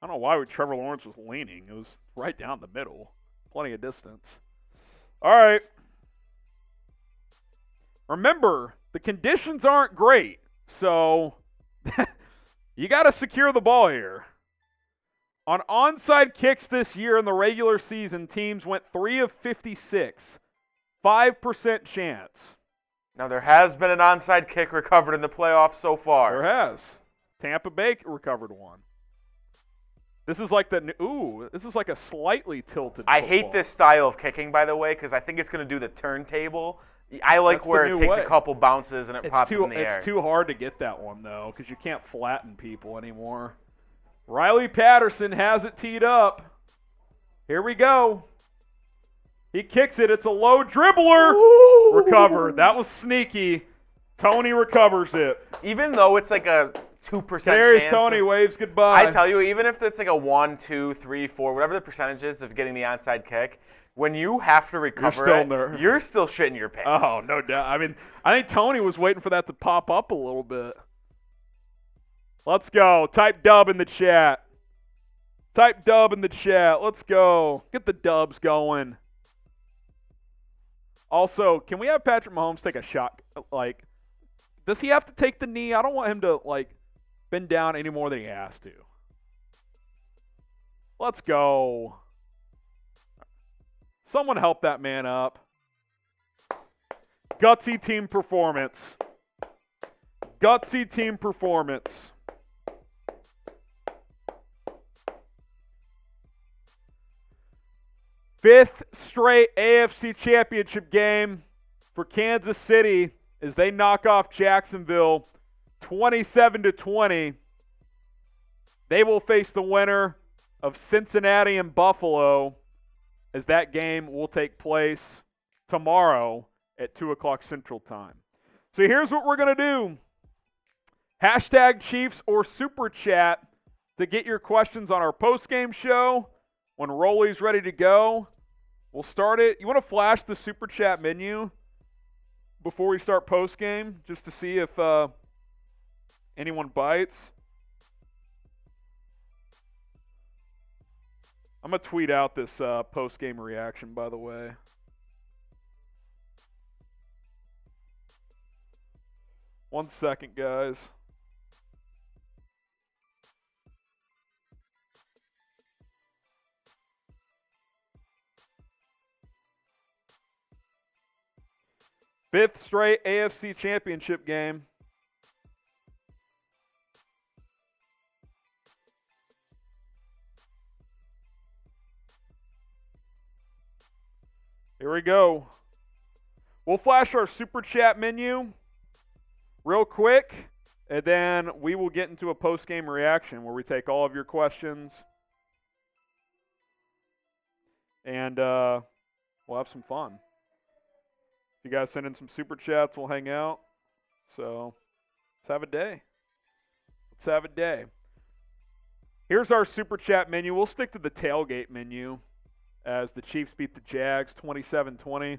I don't know why Trevor Lawrence was leaning. It was right down the middle. Plenty of distance. All right. Remember, the conditions aren't great. So you got to secure the ball here. On onside kicks this year in the regular season, teams went 3 of 56. 5% chance. Now, there has been an onside kick recovered in the playoffs so far. There has. Tampa Bay recovered one. This is like this is like a slightly tilted I football. hate this style of kicking, by the way, because I think it's going to do the turntable. I like That's where the it new takes way. a couple bounces and it pops in the air. It's too hard to get that one, though, because you can't flatten people anymore. Riley Patterson has it teed up. Here we go. He kicks it. It's a low dribbler. Ooh. Recovered. That was sneaky. Tony recovers it. Even though it's like a 2% There's chance. Tony. Waves goodbye. I tell you, even if it's like a 1, 2, 3, 4, whatever the percentage is of getting the onside kick, when you have to recover you're still shitting your pants. Oh, no doubt. I mean, I think Tony was waiting for that to pop up a little bit. Let's go. Type dub in the chat. Type dub in the chat. Let's go. Get the dubs going. Also, can we have Patrick Mahomes take a shot? Does he have to take the knee? I don't want him to, bend down any more than he has to. Let's go. Someone help that man up. Gutsy team performance. Gutsy team performance. Fifth straight AFC Championship game for Kansas City as they knock off Jacksonville 27-20. They will face the winner of Cincinnati and Buffalo as that game will take place tomorrow at 2 o'clock Central Time. So here's what we're going to do. Hashtag Chiefs or Super Chat to get your questions on our postgame show. When Rolly's ready to go, we'll start it. You want to flash the Super Chat menu before we start postgame just to see if anyone bites? I'm going to tweet out this postgame reaction, by the way. One second, guys. Fifth straight AFC Championship game. Here we go. We'll flash our Super Chat menu real quick, and then we will get into a post-game reaction where we take all of your questions, and we'll have some fun. If you guys send in some Super Chats, we'll hang out. So let's have a day. Let's have a day. Here's our Super Chat menu. We'll stick to the tailgate menu as the Chiefs beat the Jags 27-20.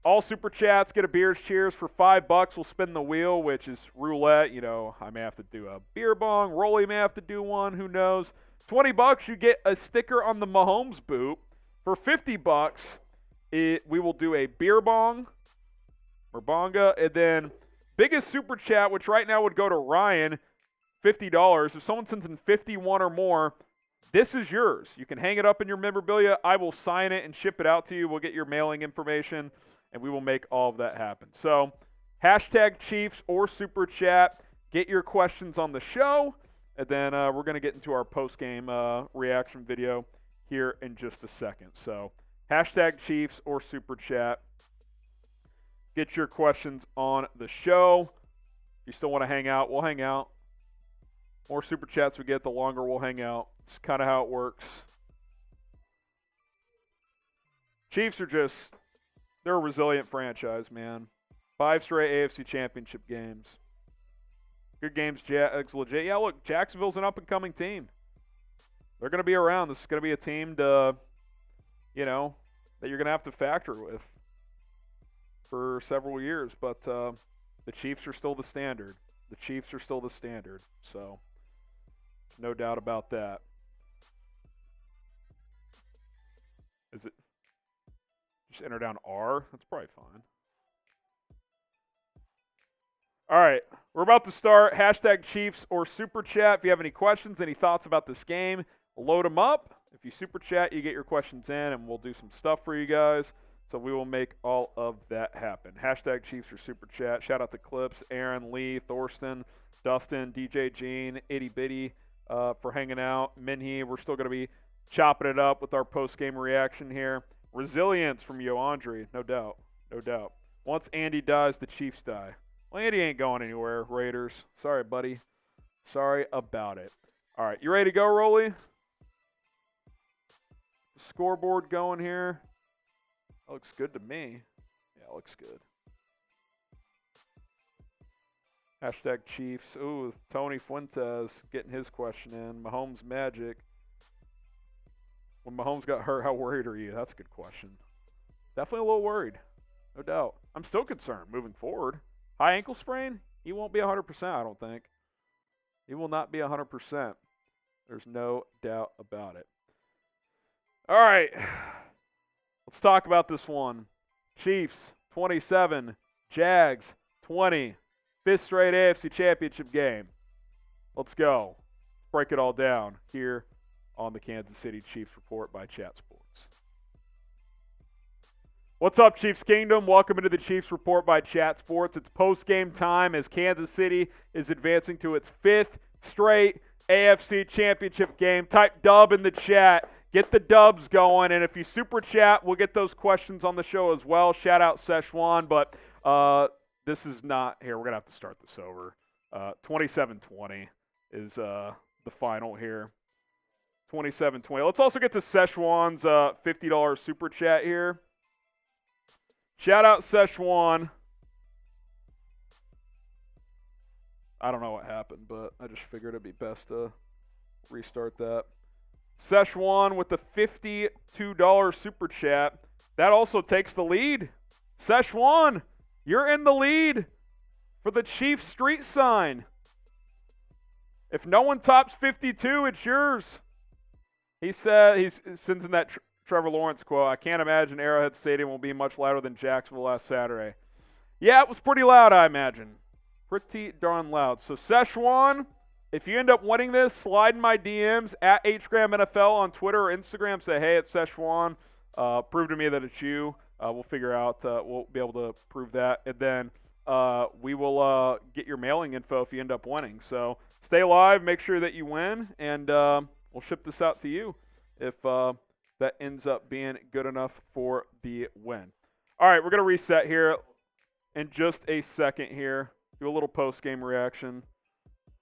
All Super Chats get a beer's cheers for $5. We'll spin the wheel, which is roulette. You know, I may have to do a beer bong. Rolly may have to do one. Who knows? $20, you get a sticker on the Mahomes boot. For $50, we will do a beer bong or bonga. And then biggest Super Chat, which right now would go to Ryan, $50. If someone sends in 51 or more, this is yours. You can hang it up in your memorabilia. I will sign it and ship it out to you. We'll get your mailing information, and we will make all of that happen. So, hashtag Chiefs or Super Chat. Get your questions on the show, and then we're going to get into our post-game reaction video here in just a second. So, hashtag Chiefs or Super Chat. Get your questions on the show. If you still want to hang out, we'll hang out. More Super Chats we get, the longer we'll hang out. It's kind of how it works. Chiefs are just, they're a resilient franchise, man. 5 straight AFC Championship games. Good games, Jags legit. Yeah, look, Jacksonville's an up-and-coming team. They're going to be around. This is going to be a team to, you know, that you're going to have to factor with for several years. But the Chiefs are still the standard. The Chiefs are still the standard. So, no doubt about that. Is it just enter down R? That's probably fine. All right, we're about to start. Hashtag Chiefs or Super Chat. If you have any questions, any thoughts about this game, load them up. If you Super Chat, you get your questions in, and we'll do some stuff for you guys. So we will make all of that happen. Hashtag Chiefs or Super Chat. Shout out to Clips, Aaron, Lee, Thorsten, Dustin, DJ Gene, Itty Bitty for hanging out. Minhee, we're still going to be chopping it up with our post-game reaction here. Resilience from Yo Andre, no doubt. No doubt. Once Andy dies, the Chiefs die. Well, Andy ain't going anywhere, Raiders. Sorry, buddy. Sorry about it. All right, you ready to go, Rolly? Scoreboard going here. That looks good to me. Yeah, it looks good. Hashtag Chiefs. Ooh, Tony Fuentes getting his question in. Mahomes magic. When Mahomes got hurt, how worried are you? That's a good question. Definitely a little worried. No doubt. I'm still concerned moving forward. High ankle sprain? He won't be 100%, I don't think. He will not be 100%. There's no doubt about it. All right. Let's talk about this one. Chiefs, 27. Jags, 20. 5th straight AFC Championship game. Let's go. Break it all down here on the Kansas City Chiefs Report by Chat Sports. What's up, Chiefs Kingdom? Welcome into the Chiefs Report by Chat Sports. It's post-game time as Kansas City is advancing to its 5th straight AFC Championship game. Type dub in the chat. Get the dubs going, and if you Super Chat, we'll get those questions on the show as well. Shout out Szechuan, but this is not here. We're going to have to start this over. 27-20 is the final here. 27-20. Let's also get to Szechuan's $50 Super Chat here. Shout out Szechuan. I don't know what happened, but I just figured it'd be best to restart that. Szechuan with the $52 Super Chat. That also takes the lead. Szechuan, you're in the lead for the Chiefs street sign. If no one tops 52, it's yours. He said, he sends in that Trevor Lawrence quote, I can't imagine Arrowhead Stadium will be much louder than Jacksonville last Saturday. Yeah, it was pretty loud, I imagine. Pretty darn loud. So Szechuan, if you end up winning this, slide in my DMs at HGramNFL on Twitter or Instagram. Say, hey, it's Szechuan. Prove to me that it's you. We'll figure out, we'll be able to prove that. And then we will get your mailing info if you end up winning. So stay live, make sure that you win, and we'll ship this out to you if that ends up being good enough for the win. All right, we're going to reset here in just a second here. Do a little post-game reaction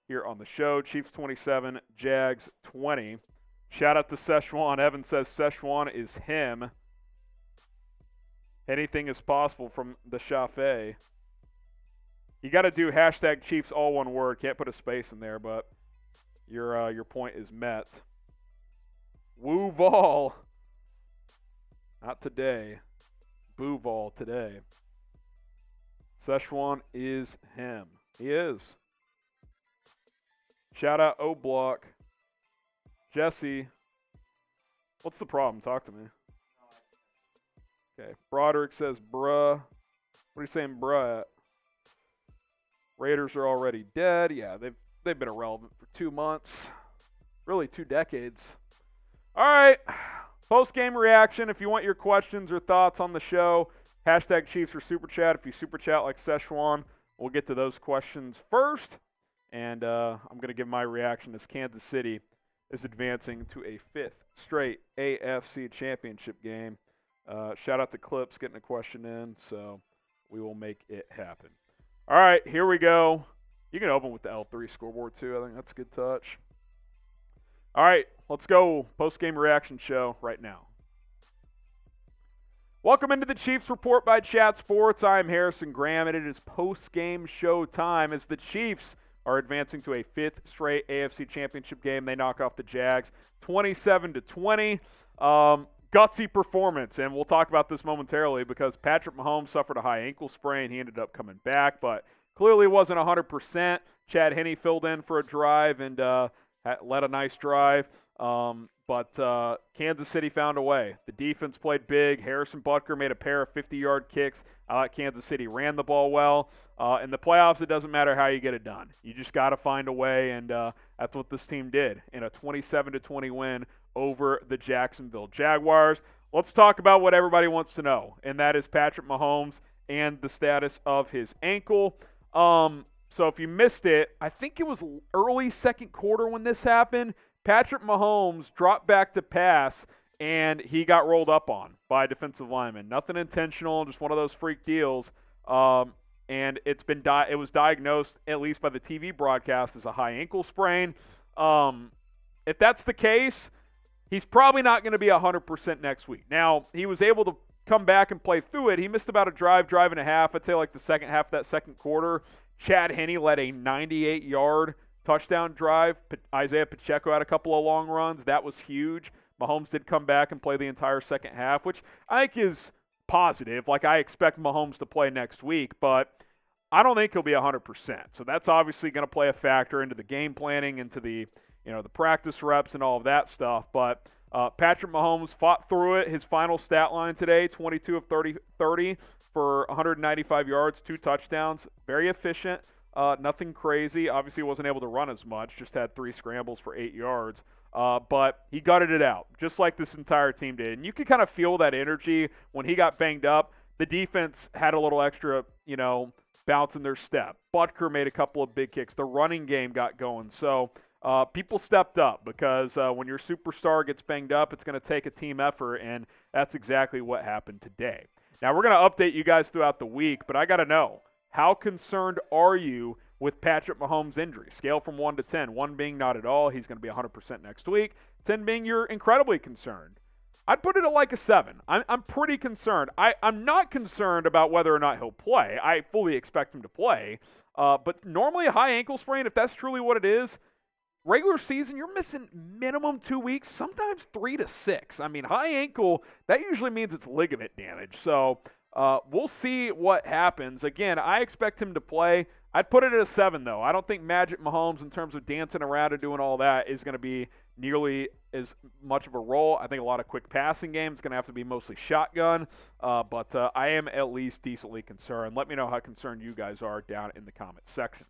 here on the show. Chiefs 27, Jags 20. Shout out to Szechuan. Evan says Szechuan is him. Anything is possible from the Chaffee. You got to do hashtag Chiefs all one word. Can't put a space in there, but your point is met. Woo Vol. Not today. Boo Vol today. Szechuan is him. He is. Shout out O-Block. Jesse. What's the problem? Talk to me. Okay. Broderick says, bruh. What are you saying, bruh at? Raiders are already dead. Yeah, they've been irrelevant for 2 months. Really, 2 decades. All right. Post-game reaction. If you want your questions or thoughts on the show, hashtag Chiefs or Super Chat. If you Super Chat like Szechuan, we'll get to those questions first. And I'm going to give my reaction as Kansas City is advancing to a 5th straight AFC championship game. Shout out to Clips getting a question in, so we will make it happen. All right, here we go. You can open with the L3 scoreboard, too. I think that's a good touch. All right, let's go. Post-game reaction show right now. Welcome into the Chiefs Report by Chat Sports. I'm Harrison Graham, and it is post-game show time as the Chiefs are advancing to a 5th straight AFC championship game. They knock off the Jags 27-20. Gutsy performance, and we'll talk about this momentarily because Patrick Mahomes suffered a high ankle sprain. He ended up coming back, but clearly wasn't 100%. Chad Henney filled in for a drive and led a nice drive. But Kansas City found a way. The defense played big. Harrison Butker made a pair of 50-yard kicks. Kansas City ran the ball well. In the playoffs, it doesn't matter how you get it done. You just got to find a way, and that's what this team did in a 27-20 win over the Jacksonville Jaguars. Let's talk about what everybody wants to know, and that is Patrick Mahomes and the status of his ankle. So if you missed it, I think it was early second quarter when this happened. Patrick Mahomes dropped back to pass, and he got rolled up on by a defensive lineman. Nothing intentional, just one of those freak deals. And it was diagnosed, at least by the TV broadcast, as a high ankle sprain. If that's the case, he's probably not going to be 100% next week. Now, he was able to come back and play through it. He missed about a drive and a half. I'd say like the second half of that second quarter. Chad Henney led a 98-yard touchdown drive. Isaiah Pacheco had a couple of long runs. That was huge. Mahomes did come back and play the entire second half, which I think is positive. Like, I expect Mahomes to play next week, but I don't think he'll be 100%. So that's obviously going to play a factor into the game planning, into the the practice reps and all of that stuff. But Patrick Mahomes fought through it. His final stat line today, 22 of 30 for 195 yards, 2 touchdowns. Very efficient. Nothing crazy. Obviously, he wasn't able to run as much. Just had 3 scrambles for 8 yards. But he gutted it out, just like this entire team did. And you could kind of feel that energy when he got banged up. The defense had a little extra, bounce in their step. Butker made a couple of big kicks. The running game got going. So people stepped up because when your superstar gets banged up, it's going to take a team effort, and that's exactly what happened today. Now, we're going to update you guys throughout the week, but I got to know, how concerned are you with Patrick Mahomes' injury? Scale from 1 to 10, 1 being not at all. He's going to be 100% next week. 10 being you're incredibly concerned. I'd put it at like a 7. I'm pretty concerned. I'm not concerned about whether or not he'll play. I fully expect him to play. But normally a high ankle sprain, if that's truly what it is, regular season, you're missing minimum 2 weeks, sometimes 3 to 6. I mean, high ankle, that usually means it's ligament damage. So we'll see what happens. Again, I expect him to play. I'd put it at a 7, though. I don't think Magic Mahomes, in terms of dancing around and doing all that, is going to be nearly as much of a role. I think a lot of quick passing games going to have to be mostly shotgun. But I am at least decently concerned. Let me know how concerned you guys are down in the comments section.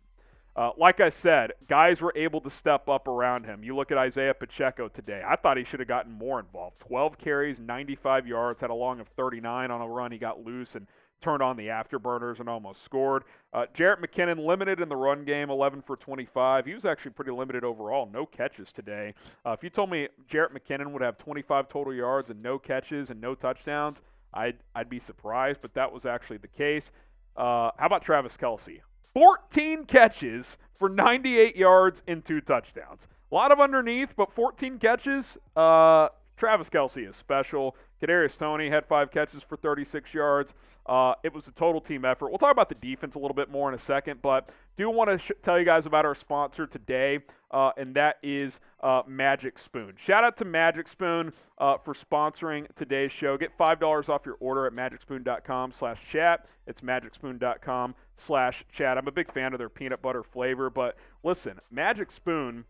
Like I said, guys were able to step up around him. You look at Isaiah Pacheco today. I thought he should have gotten more involved. 12 carries, 95 yards, had a long of 39 on a run. He got loose and turned on the afterburners and almost scored. Jarrett McKinnon limited in the run game, 11 for 25. He was actually pretty limited overall. No catches today. If you told me Jarrett McKinnon would have 25 total yards and no catches and no touchdowns, I'd be surprised, but that was actually the case. How about Travis Kelce? 14 catches for 98 yards and 2 touchdowns. A lot of underneath, but 14 catches. Travis Kelce is special. Kadarius Toney had 5 catches for 36 yards. It was a total team effort. We'll talk about the defense a little bit more in a second, but do want to tell you guys about our sponsor today, and that is Magic Spoon. Shout out to Magic Spoon for sponsoring today's show. Get $5 off your order at magicspoon.com/chat. It's magicspoon.com/chat. I'm a big fan of their peanut butter flavor, but listen, Magic Spoon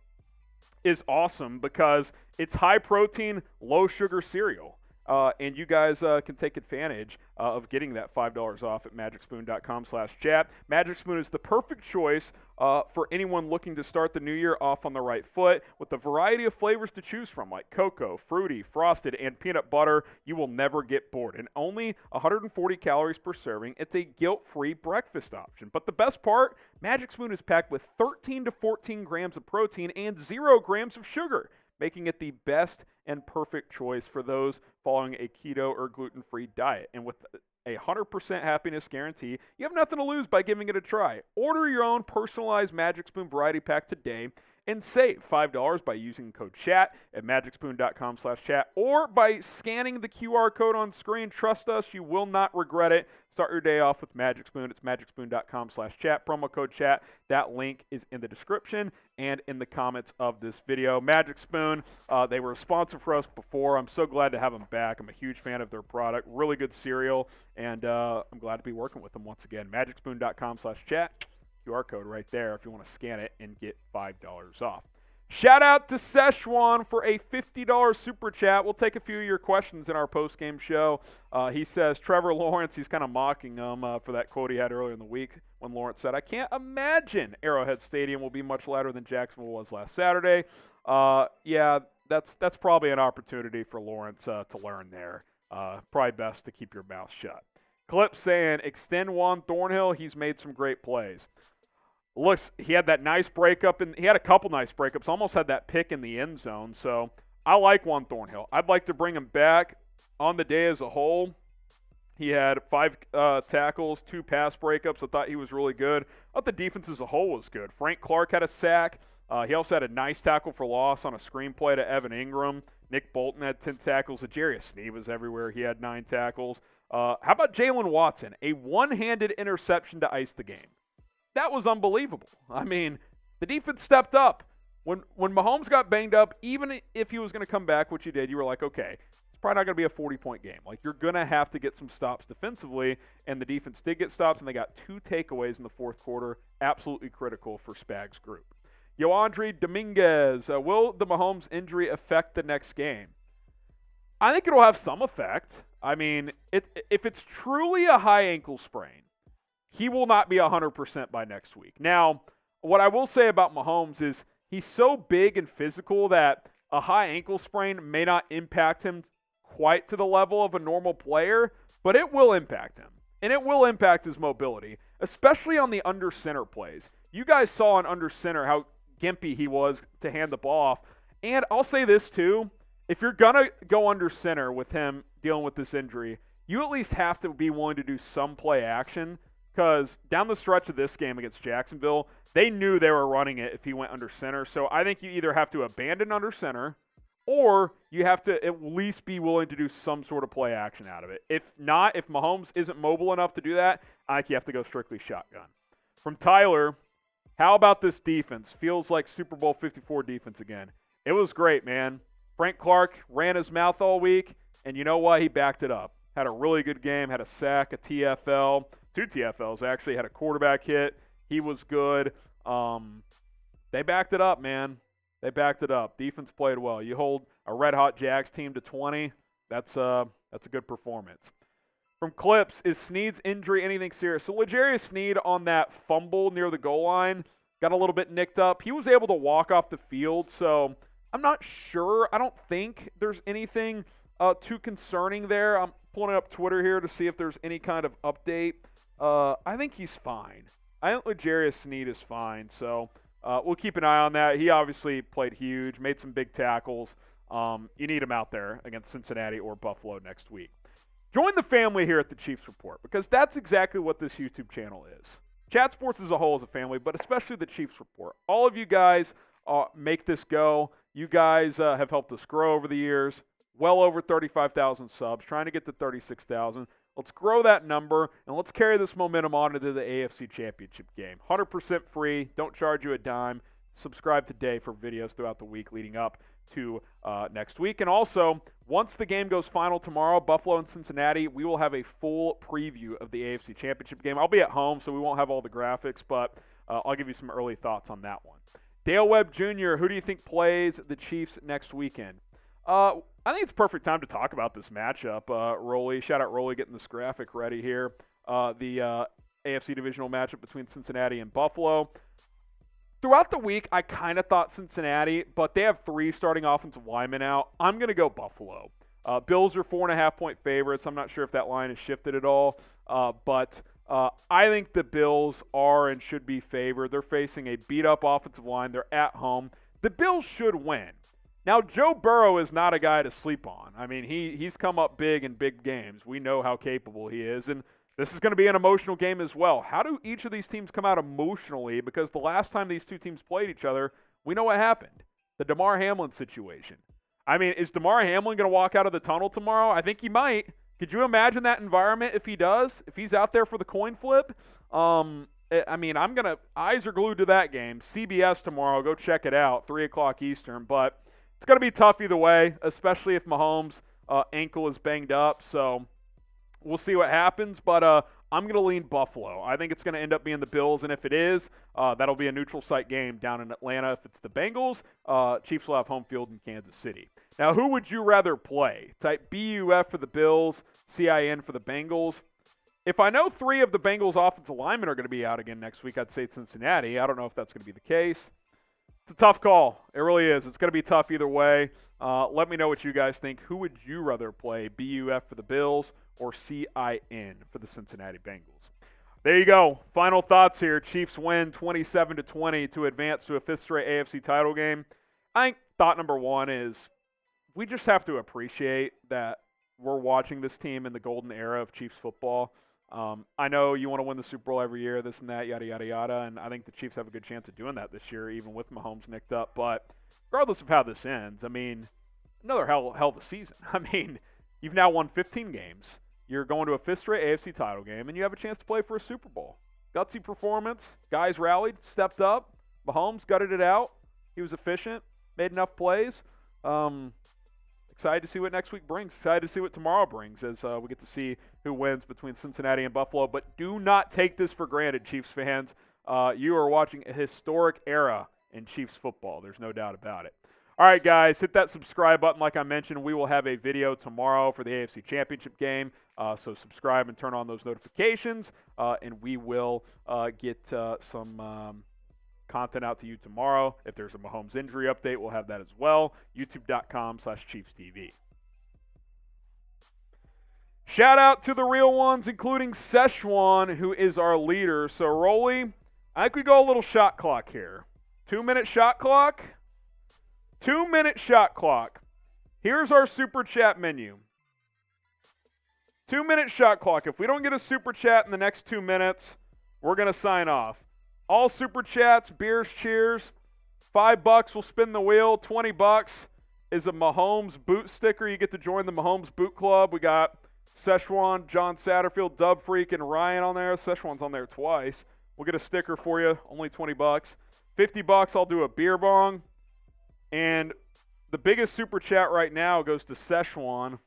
is awesome because it's high protein, low sugar cereal. And you guys can take advantage of getting that $5 off at magicspoon.com/chat. Magic Spoon is the perfect choice for anyone looking to start the new year off on the right foot. With a variety of flavors to choose from, like cocoa, fruity, frosted, and peanut butter, you will never get bored. And only 140 calories per serving, it's a guilt-free breakfast option. But the best part, Magic Spoon is packed with 13 to 14 grams of protein and 0 grams of sugar, making it the best and perfect choice for those following a keto or gluten-free diet. And with a 100% happiness guarantee, you have nothing to lose by giving it a try. Order your own personalized Magic Spoon variety pack today and save $5 by using code CHAT at magicspoon.com/chat or by scanning the QR code on screen. Trust us, you will not regret it. Start your day off with Magic Spoon. It's magicspoon.com/chat, promo code CHAT. That link is in the description and in the comments of this video. Magic Spoon, they were a sponsor for us before. I'm so glad to have them back. I'm a huge fan of their product. Really good cereal, and I'm glad to be working with them once again. magicspoon.com/chat. QR code right there if you want to scan it and get $5 off. Shout out to Szechuan for a $50 super chat. We'll take a few of your questions in our post-game show. He says, Trevor Lawrence, he's kind of mocking him for that quote he had earlier in the week when Lawrence said, I can't imagine Arrowhead Stadium will be much louder than Jacksonville was last Saturday. Yeah, that's probably an opportunity for Lawrence to learn there. Probably best to keep your mouth shut. Clip saying, extend Juan Thornhill. He's made some great plays. Looks, he had that nice breakup, and he had a couple nice breakups. Almost had that pick in the end zone. So I like Juan Thornhill. I'd like to bring him back on the day as a whole. He had 5 tackles, 2 pass breakups. I thought he was really good. I thought the defense as a whole was good. Frank Clark had a sack. He also had a nice tackle for loss on a screenplay to Evan Ingram. Nick Bolton had 10 tackles. Ajarius Sneed was everywhere. He had 9 tackles. How about Jalen Watson? A one-handed interception to ice the game. That was unbelievable. I mean, the defense stepped up. When Mahomes got banged up, even if he was going to come back, which he did, you were like, okay, it's probably not going to be a 40-point game. Like, you're going to have to get some stops defensively, and the defense did get stops, and they got 2 takeaways in the fourth quarter, absolutely critical for Spags' group. Yoandre Dominguez, will the Mahomes injury affect the next game? I think it'll have some effect. I mean, if it's truly a high ankle sprain, he will not be 100% by next week. Now, what I will say about Mahomes is he's so big and physical that a high ankle sprain may not impact him quite to the level of a normal player, but it will impact him. And it will impact his mobility, especially on the under center plays. You guys saw on under center how gimpy he was to hand the ball off. And I'll say this too, if you're going to go under center with him dealing with this injury, you at least have to be willing to do some play action. Because down the stretch of this game against Jacksonville, they knew they were running it if he went under center. So I think you either have to abandon under center or you have to at least be willing to do some sort of play action out of it. If not, if Mahomes isn't mobile enough to do that, I think you have to go strictly shotgun. From Tyler, how about this defense? Feels like Super Bowl 54 defense again. It was great, man. Frank Clark ran his mouth all week, and you know what? He backed it up. Had a really good game, had a sack, a TFL. 2 TFLs, actually. Had a quarterback hit. He was good. They backed it up, man. They backed it up. Defense played well. You hold a red-hot Jags team to 20, that's a good performance. From Clips, is Sneed's injury anything serious? So L'Jarius Sneed on that fumble near the goal line, got a little bit nicked up. He was able to walk off the field, so I'm not sure. I don't think there's anything too concerning there. I'm pulling up Twitter here to see if there's any kind of update. I think he's fine. I think L'Jarius Sneed is fine, so we'll keep an eye on that. He obviously played huge, made some big tackles. You need him out there against Cincinnati or Buffalo next week. Join the family here at the Chiefs Report, because that's exactly what this YouTube channel is. Chat Sports as a whole is a family, but especially the Chiefs Report. All of you guys make this go. You guys have helped us grow over the years. Well over 35,000 subs, trying to get to 36,000. Let's grow that number, and let's carry this momentum on into the AFC Championship game. 100% free. Don't charge you a dime. Subscribe today for videos throughout the week leading up to next week. And also, once the game goes final tomorrow, Buffalo and Cincinnati, we will have a full preview of the AFC Championship game. I'll be at home, so we won't have all the graphics, but I'll give you some early thoughts on that one. Dale Webb Jr., who do you think plays the Chiefs next weekend? I think it's perfect time to talk about this matchup. Rolly, shout out Rolly getting this graphic ready here. The AFC divisional matchup between Cincinnati and Buffalo. Throughout the week, I kind of thought Cincinnati, but they have 3 starting offensive linemen out. I'm going to go Buffalo. Bills are 4.5-point favorites. I'm not sure if that line has shifted at all, but I think the Bills are and should be favored. They're facing a beat-up offensive line. They're at home. The Bills should win. Now, Joe Burrow is not a guy to sleep on. I mean, he's come up big in big games. We know how capable he is, and this is going to be an emotional game as well. How do each of these teams come out emotionally? Because the last time these two teams played each other, we know what happened. The Damar Hamlin situation. I mean, is Damar Hamlin going to walk out of the tunnel tomorrow? I think he might. Could you imagine that environment if he does? If he's out there for the coin flip? I mean, eyes are glued to that game. CBS tomorrow. Go check it out. 3 o'clock Eastern. But it's going to be tough either way, especially if Mahomes' ankle is banged up. So we'll see what happens. But I'm going to lean Buffalo. I think it's going to end up being the Bills. And if it is, that'll be a neutral site game down in Atlanta. If it's the Bengals, Chiefs will have home field in Kansas City. Now, who would you rather play? Type BUF for the Bills, CIN for the Bengals. If I know 3 of the Bengals' offensive linemen are going to be out again next week, I'd say Cincinnati. I don't know if that's going to be the case. It's a tough call. It really is. It's going to be tough either way. Let me know what you guys think. Who would you rather play, BUF for the Bills or CIN for the Cincinnati Bengals? There you go. Final thoughts here. Chiefs win 27-20 to advance to a 5th straight AFC title game. I think thought number 1 is we just have to appreciate that we're watching this team in the golden era of Chiefs football. I know you want to win the Super Bowl every year, this and that, yada, yada, yada, and I think the Chiefs have a good chance of doing that this year, even with Mahomes nicked up. But regardless of how this ends, I mean, another hell of a season. I mean, you've now won 15 games. You're going to a 5th straight AFC title game, and you have a chance to play for a Super Bowl. Gutsy performance. Guys rallied, stepped up. Mahomes gutted it out. He was efficient, made enough plays. Excited to see what next week brings. Excited to see what tomorrow brings as we get to see who wins between Cincinnati and Buffalo. But do not take this for granted, Chiefs fans. You are watching a historic era in Chiefs football. There's no doubt about it. All right, guys, hit that subscribe button. Like I mentioned, we will have a video tomorrow for the AFC Championship game. So subscribe and turn on those notifications, and we will get some content out to you tomorrow. If there's a Mahomes injury update, we'll have that as well. YouTube.com/ChiefsTV. Shout out to the real ones, including Szechuan, who is our leader. So, Rolly, I think we go a little shot clock here. 2-minute shot clock. 2-minute shot clock. Here's our super chat menu. 2-minute shot clock. If we don't get a super chat in the next 2 minutes, we're going to sign off. All super chats, beers, cheers. $5 will spin the wheel. $20 is a Mahomes boot sticker. You get to join the Mahomes boot club. We got Szechuan, John Satterfield, Dub Freak, and Ryan on there. Szechuan's on there twice. We'll get a sticker for you. Only $20. $50, I'll do a beer bong. And the biggest super chat right now goes to Szechuan.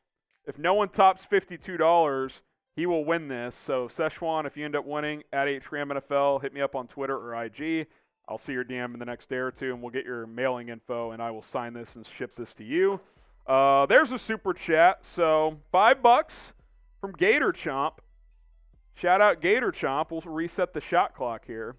If no one tops $52, he will win this. So, Szechuan, if you end up winning at HRAMNFL, hit me up on Twitter or IG. I'll see your DM in the next day or two, and we'll get your mailing info, and I will sign this and ship this to you. There's a super chat. So, $5 from Gator Chomp. Shout out Gator Chomp. We'll reset the shot clock here.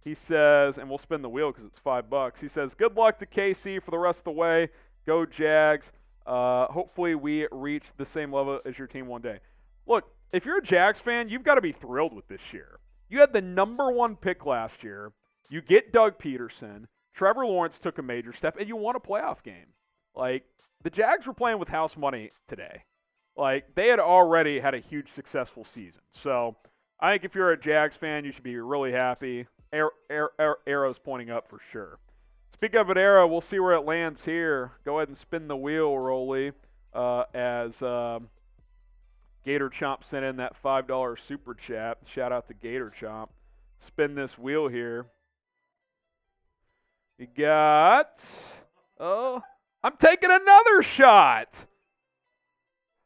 He says, and we'll spin the wheel because it's $5. He says, good luck to KC for the rest of the way. Go Jags. Hopefully we reach the same level as your team one day. Look, if you're a Jags fan, you've got to be thrilled with this year. You had the number 1 pick last year. You get Doug Peterson. Trevor Lawrence took a major step, and you won a playoff game. Like, the Jags were playing with house money today. Like, they had already had a huge successful season. So I think if you're a Jags fan, you should be really happy. Arrow's pointing up for sure. Speaking of an arrow, we'll see where it lands here. Go ahead and spin the wheel, Rolly, as Gator Chomp sent in that $5 super chat. Shout out to Gator Chomp. Spin this wheel here. You got, I'm taking another shot.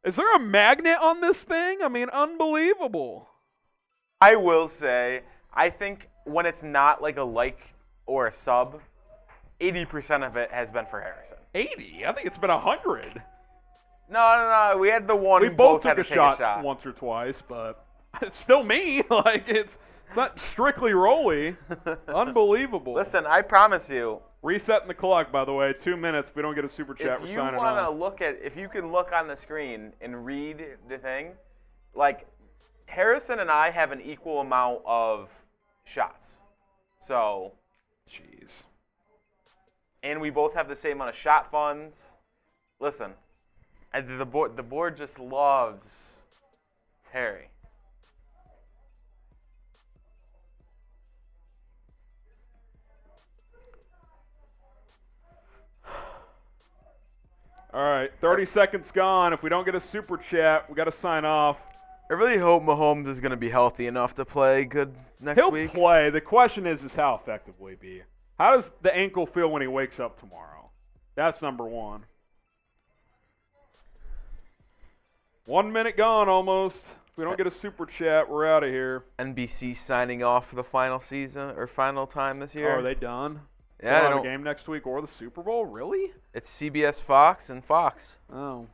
Is there a magnet on this thing? I mean, unbelievable. I will say, I think when it's not like a like or a sub, 80% of it has been for Harrison. 80? I think it's been 100. No. We had the one. We both took had to a take shot once or twice, but it's still me. Like, it's not strictly Rolly. Unbelievable. Listen, I promise you. Resetting the clock, by the way. 2 minutes. If we don't get a super chat, we're signing off. If you can look on the screen and read the thing, like, Harrison and I have an equal amount of shots. So. Jeez. And we both have the same amount of shot funds. Listen, the board just loves Harry. All right, 30 seconds gone. If we don't get a super chat, we got to sign off. I really hope Mahomes is going to be healthy enough to play good next week. He'll play. The question is how effective will he be? How does the ankle feel when he wakes up tomorrow? That's number one. 1 minute gone almost. If we don't get a super chat, we're out of here. NBC signing off for the final season or final time this year. Oh, are they done? Yeah, they don't have a game next week or the Super Bowl? Really? It's CBS, Fox, and Fox. Oh.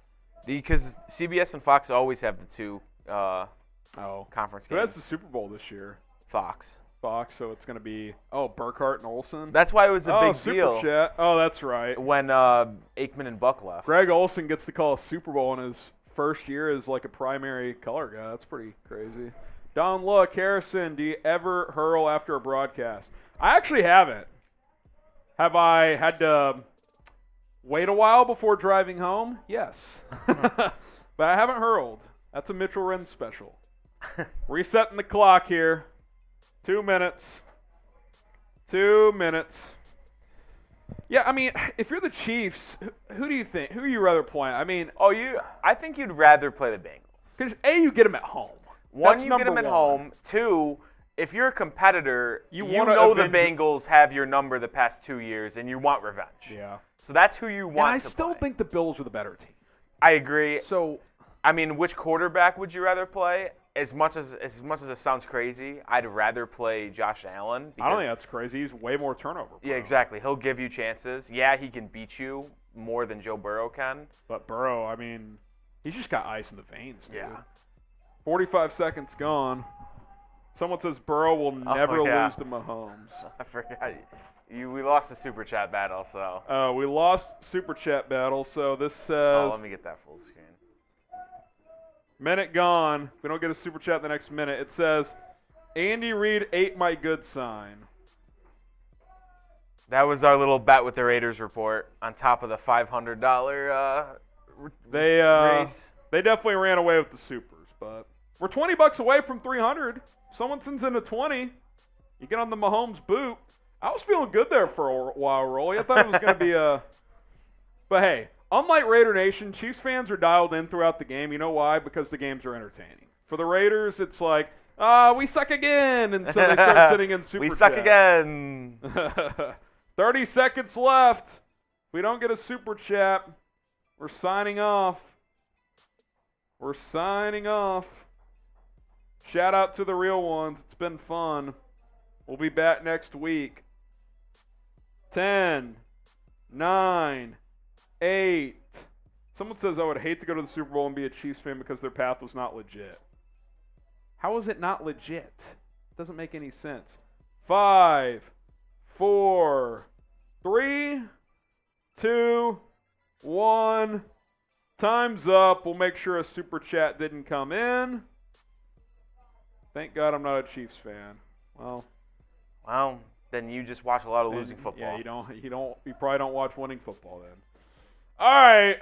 Because CBS and Fox always have the two conference games. Who has the Super Bowl this year? Fox, so it's going to be, Burkhart and Olsen? That's why it was a big super deal. Chat. Oh, that's right. When Aikman and Buck left. Greg Olsen gets to call a Super Bowl in his first year as like a primary color guy. That's pretty crazy. Don Look, Harrison, do you ever hurl after a broadcast? I actually haven't. Have I had to wait a while before driving home? Yes. But I haven't hurled. That's a Mitchell Wren special. Resetting the clock here. 2 minutes. 2 minutes. Yeah, I mean, if you're the Chiefs, who do you think? Who do you rather play? I mean, I think you'd rather play the Bengals. Because you get them at home. One, you get them at home. Two, if you're a competitor, you know the Bengals have your number the past 2 years, and you want revenge. Yeah. So that's who you want to play. And I still think the Bills are the better team. I agree. So, I mean, which quarterback would you rather play? As much as it sounds crazy, I'd rather play Josh Allen. I don't think that's crazy. He's way more turnover prone. Yeah, exactly. He'll give you chances. Yeah, he can beat you more than Joe Burrow can. But Burrow, I mean, he's just got ice in the veins, dude. Yeah. 45 seconds gone. Someone says Burrow will never lose to Mahomes. I forgot. We lost the Super Chat battle, so. We lost Super Chat battle, so this says. Let me get that full screen. Minute gone. If we don't get a Super Chat in the next minute. It says, Andy Reid ate my good sign. That was our little bet with the Raiders report on top of the $500 race. They definitely ran away with the Supers, but we're $20 away from 300. Someone sends in a 20. You get on the Mahomes boot. I was feeling good there for a while, Rolly. I thought it was going to be a – but, hey, unlike Raider Nation, Chiefs fans are dialed in throughout the game. You know why? Because the games are entertaining. For the Raiders, it's like, we suck again, and so they start sitting in Super We suck Chats. again. 30 seconds left. If we don't get a Super Chat, we're signing off. We're signing off. Shout out to the real ones. It's been fun. We'll be back next week. 10, 9, 8. Someone says I would hate to go to the Super Bowl and be a Chiefs fan because their path was not legit. How is it not legit? It doesn't make any sense. 5, 4, 3, 2, 1. Time's up. We'll make sure a super chat didn't come in. Thank God I'm not a Chiefs fan. Well, then you just watch a lot of losing football. Yeah, you probably don't watch winning football then. All right.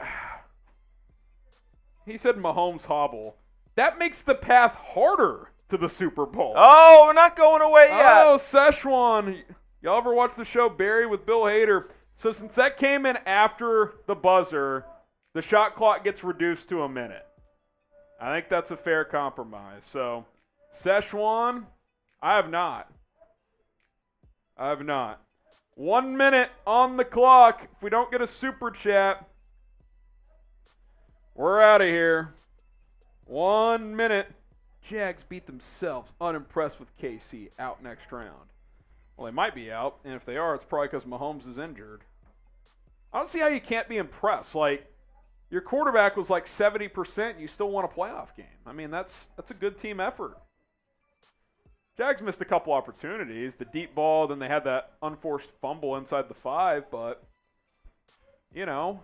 He said Mahomes hobble. That makes the path harder to the Super Bowl. Oh, we're not going away yet. Oh, Szechuan. Y'all ever watch the show Barry with Bill Hader? So since that came in after the buzzer, the shot clock gets reduced to a minute. I think that's a fair compromise. So, Szechuan, I have not. 1 minute on the clock. If we don't get a super chat, we're out of here. 1 minute. Jags beat themselves. Unimpressed with KC. Out next round. Well, they might be out, and if they are, it's probably because Mahomes is injured. I don't see how you can't be impressed. Like, your quarterback was like 70%, and you still won a playoff game. I mean, that's a good team effort. Jags missed a couple opportunities. The deep ball, then they had that unforced fumble inside the 5, but, you know,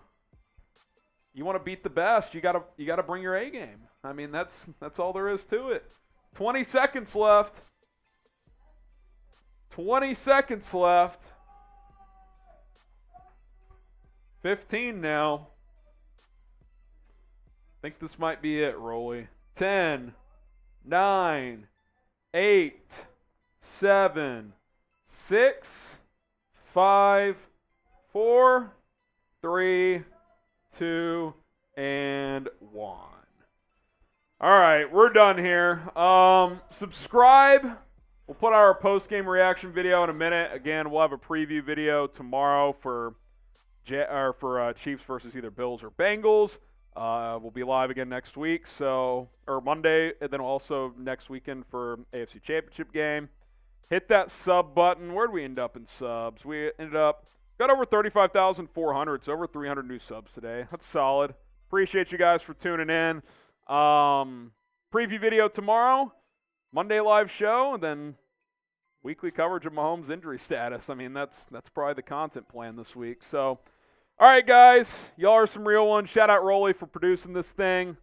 you want to beat the best, you gotta bring your A game. I mean, that's all there is to it. 20 seconds left. 20 seconds left. 15 now. I think this might be it, Rolly. 10, 9, 8, 7, 6, 5, 4, 3, 2, and 1. All right, we're done here. Subscribe. We'll put our post-game reaction video in a minute. Again, we'll have a preview video tomorrow for Chiefs versus either Bills or Bengals. We'll be live again next week, or Monday, and then also next weekend for AFC Championship game. Hit that sub button. Where'd we end up in subs? We got over 35,400, so over 300 new subs today. That's solid. Appreciate you guys for tuning in. Preview video tomorrow, Monday live show, and then weekly coverage of Mahomes' injury status. I mean, that's probably the content plan this week. So, all right, guys, y'all are some real ones. Shout out Rolly for producing this thing.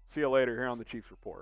See you later here on the Chiefs Report.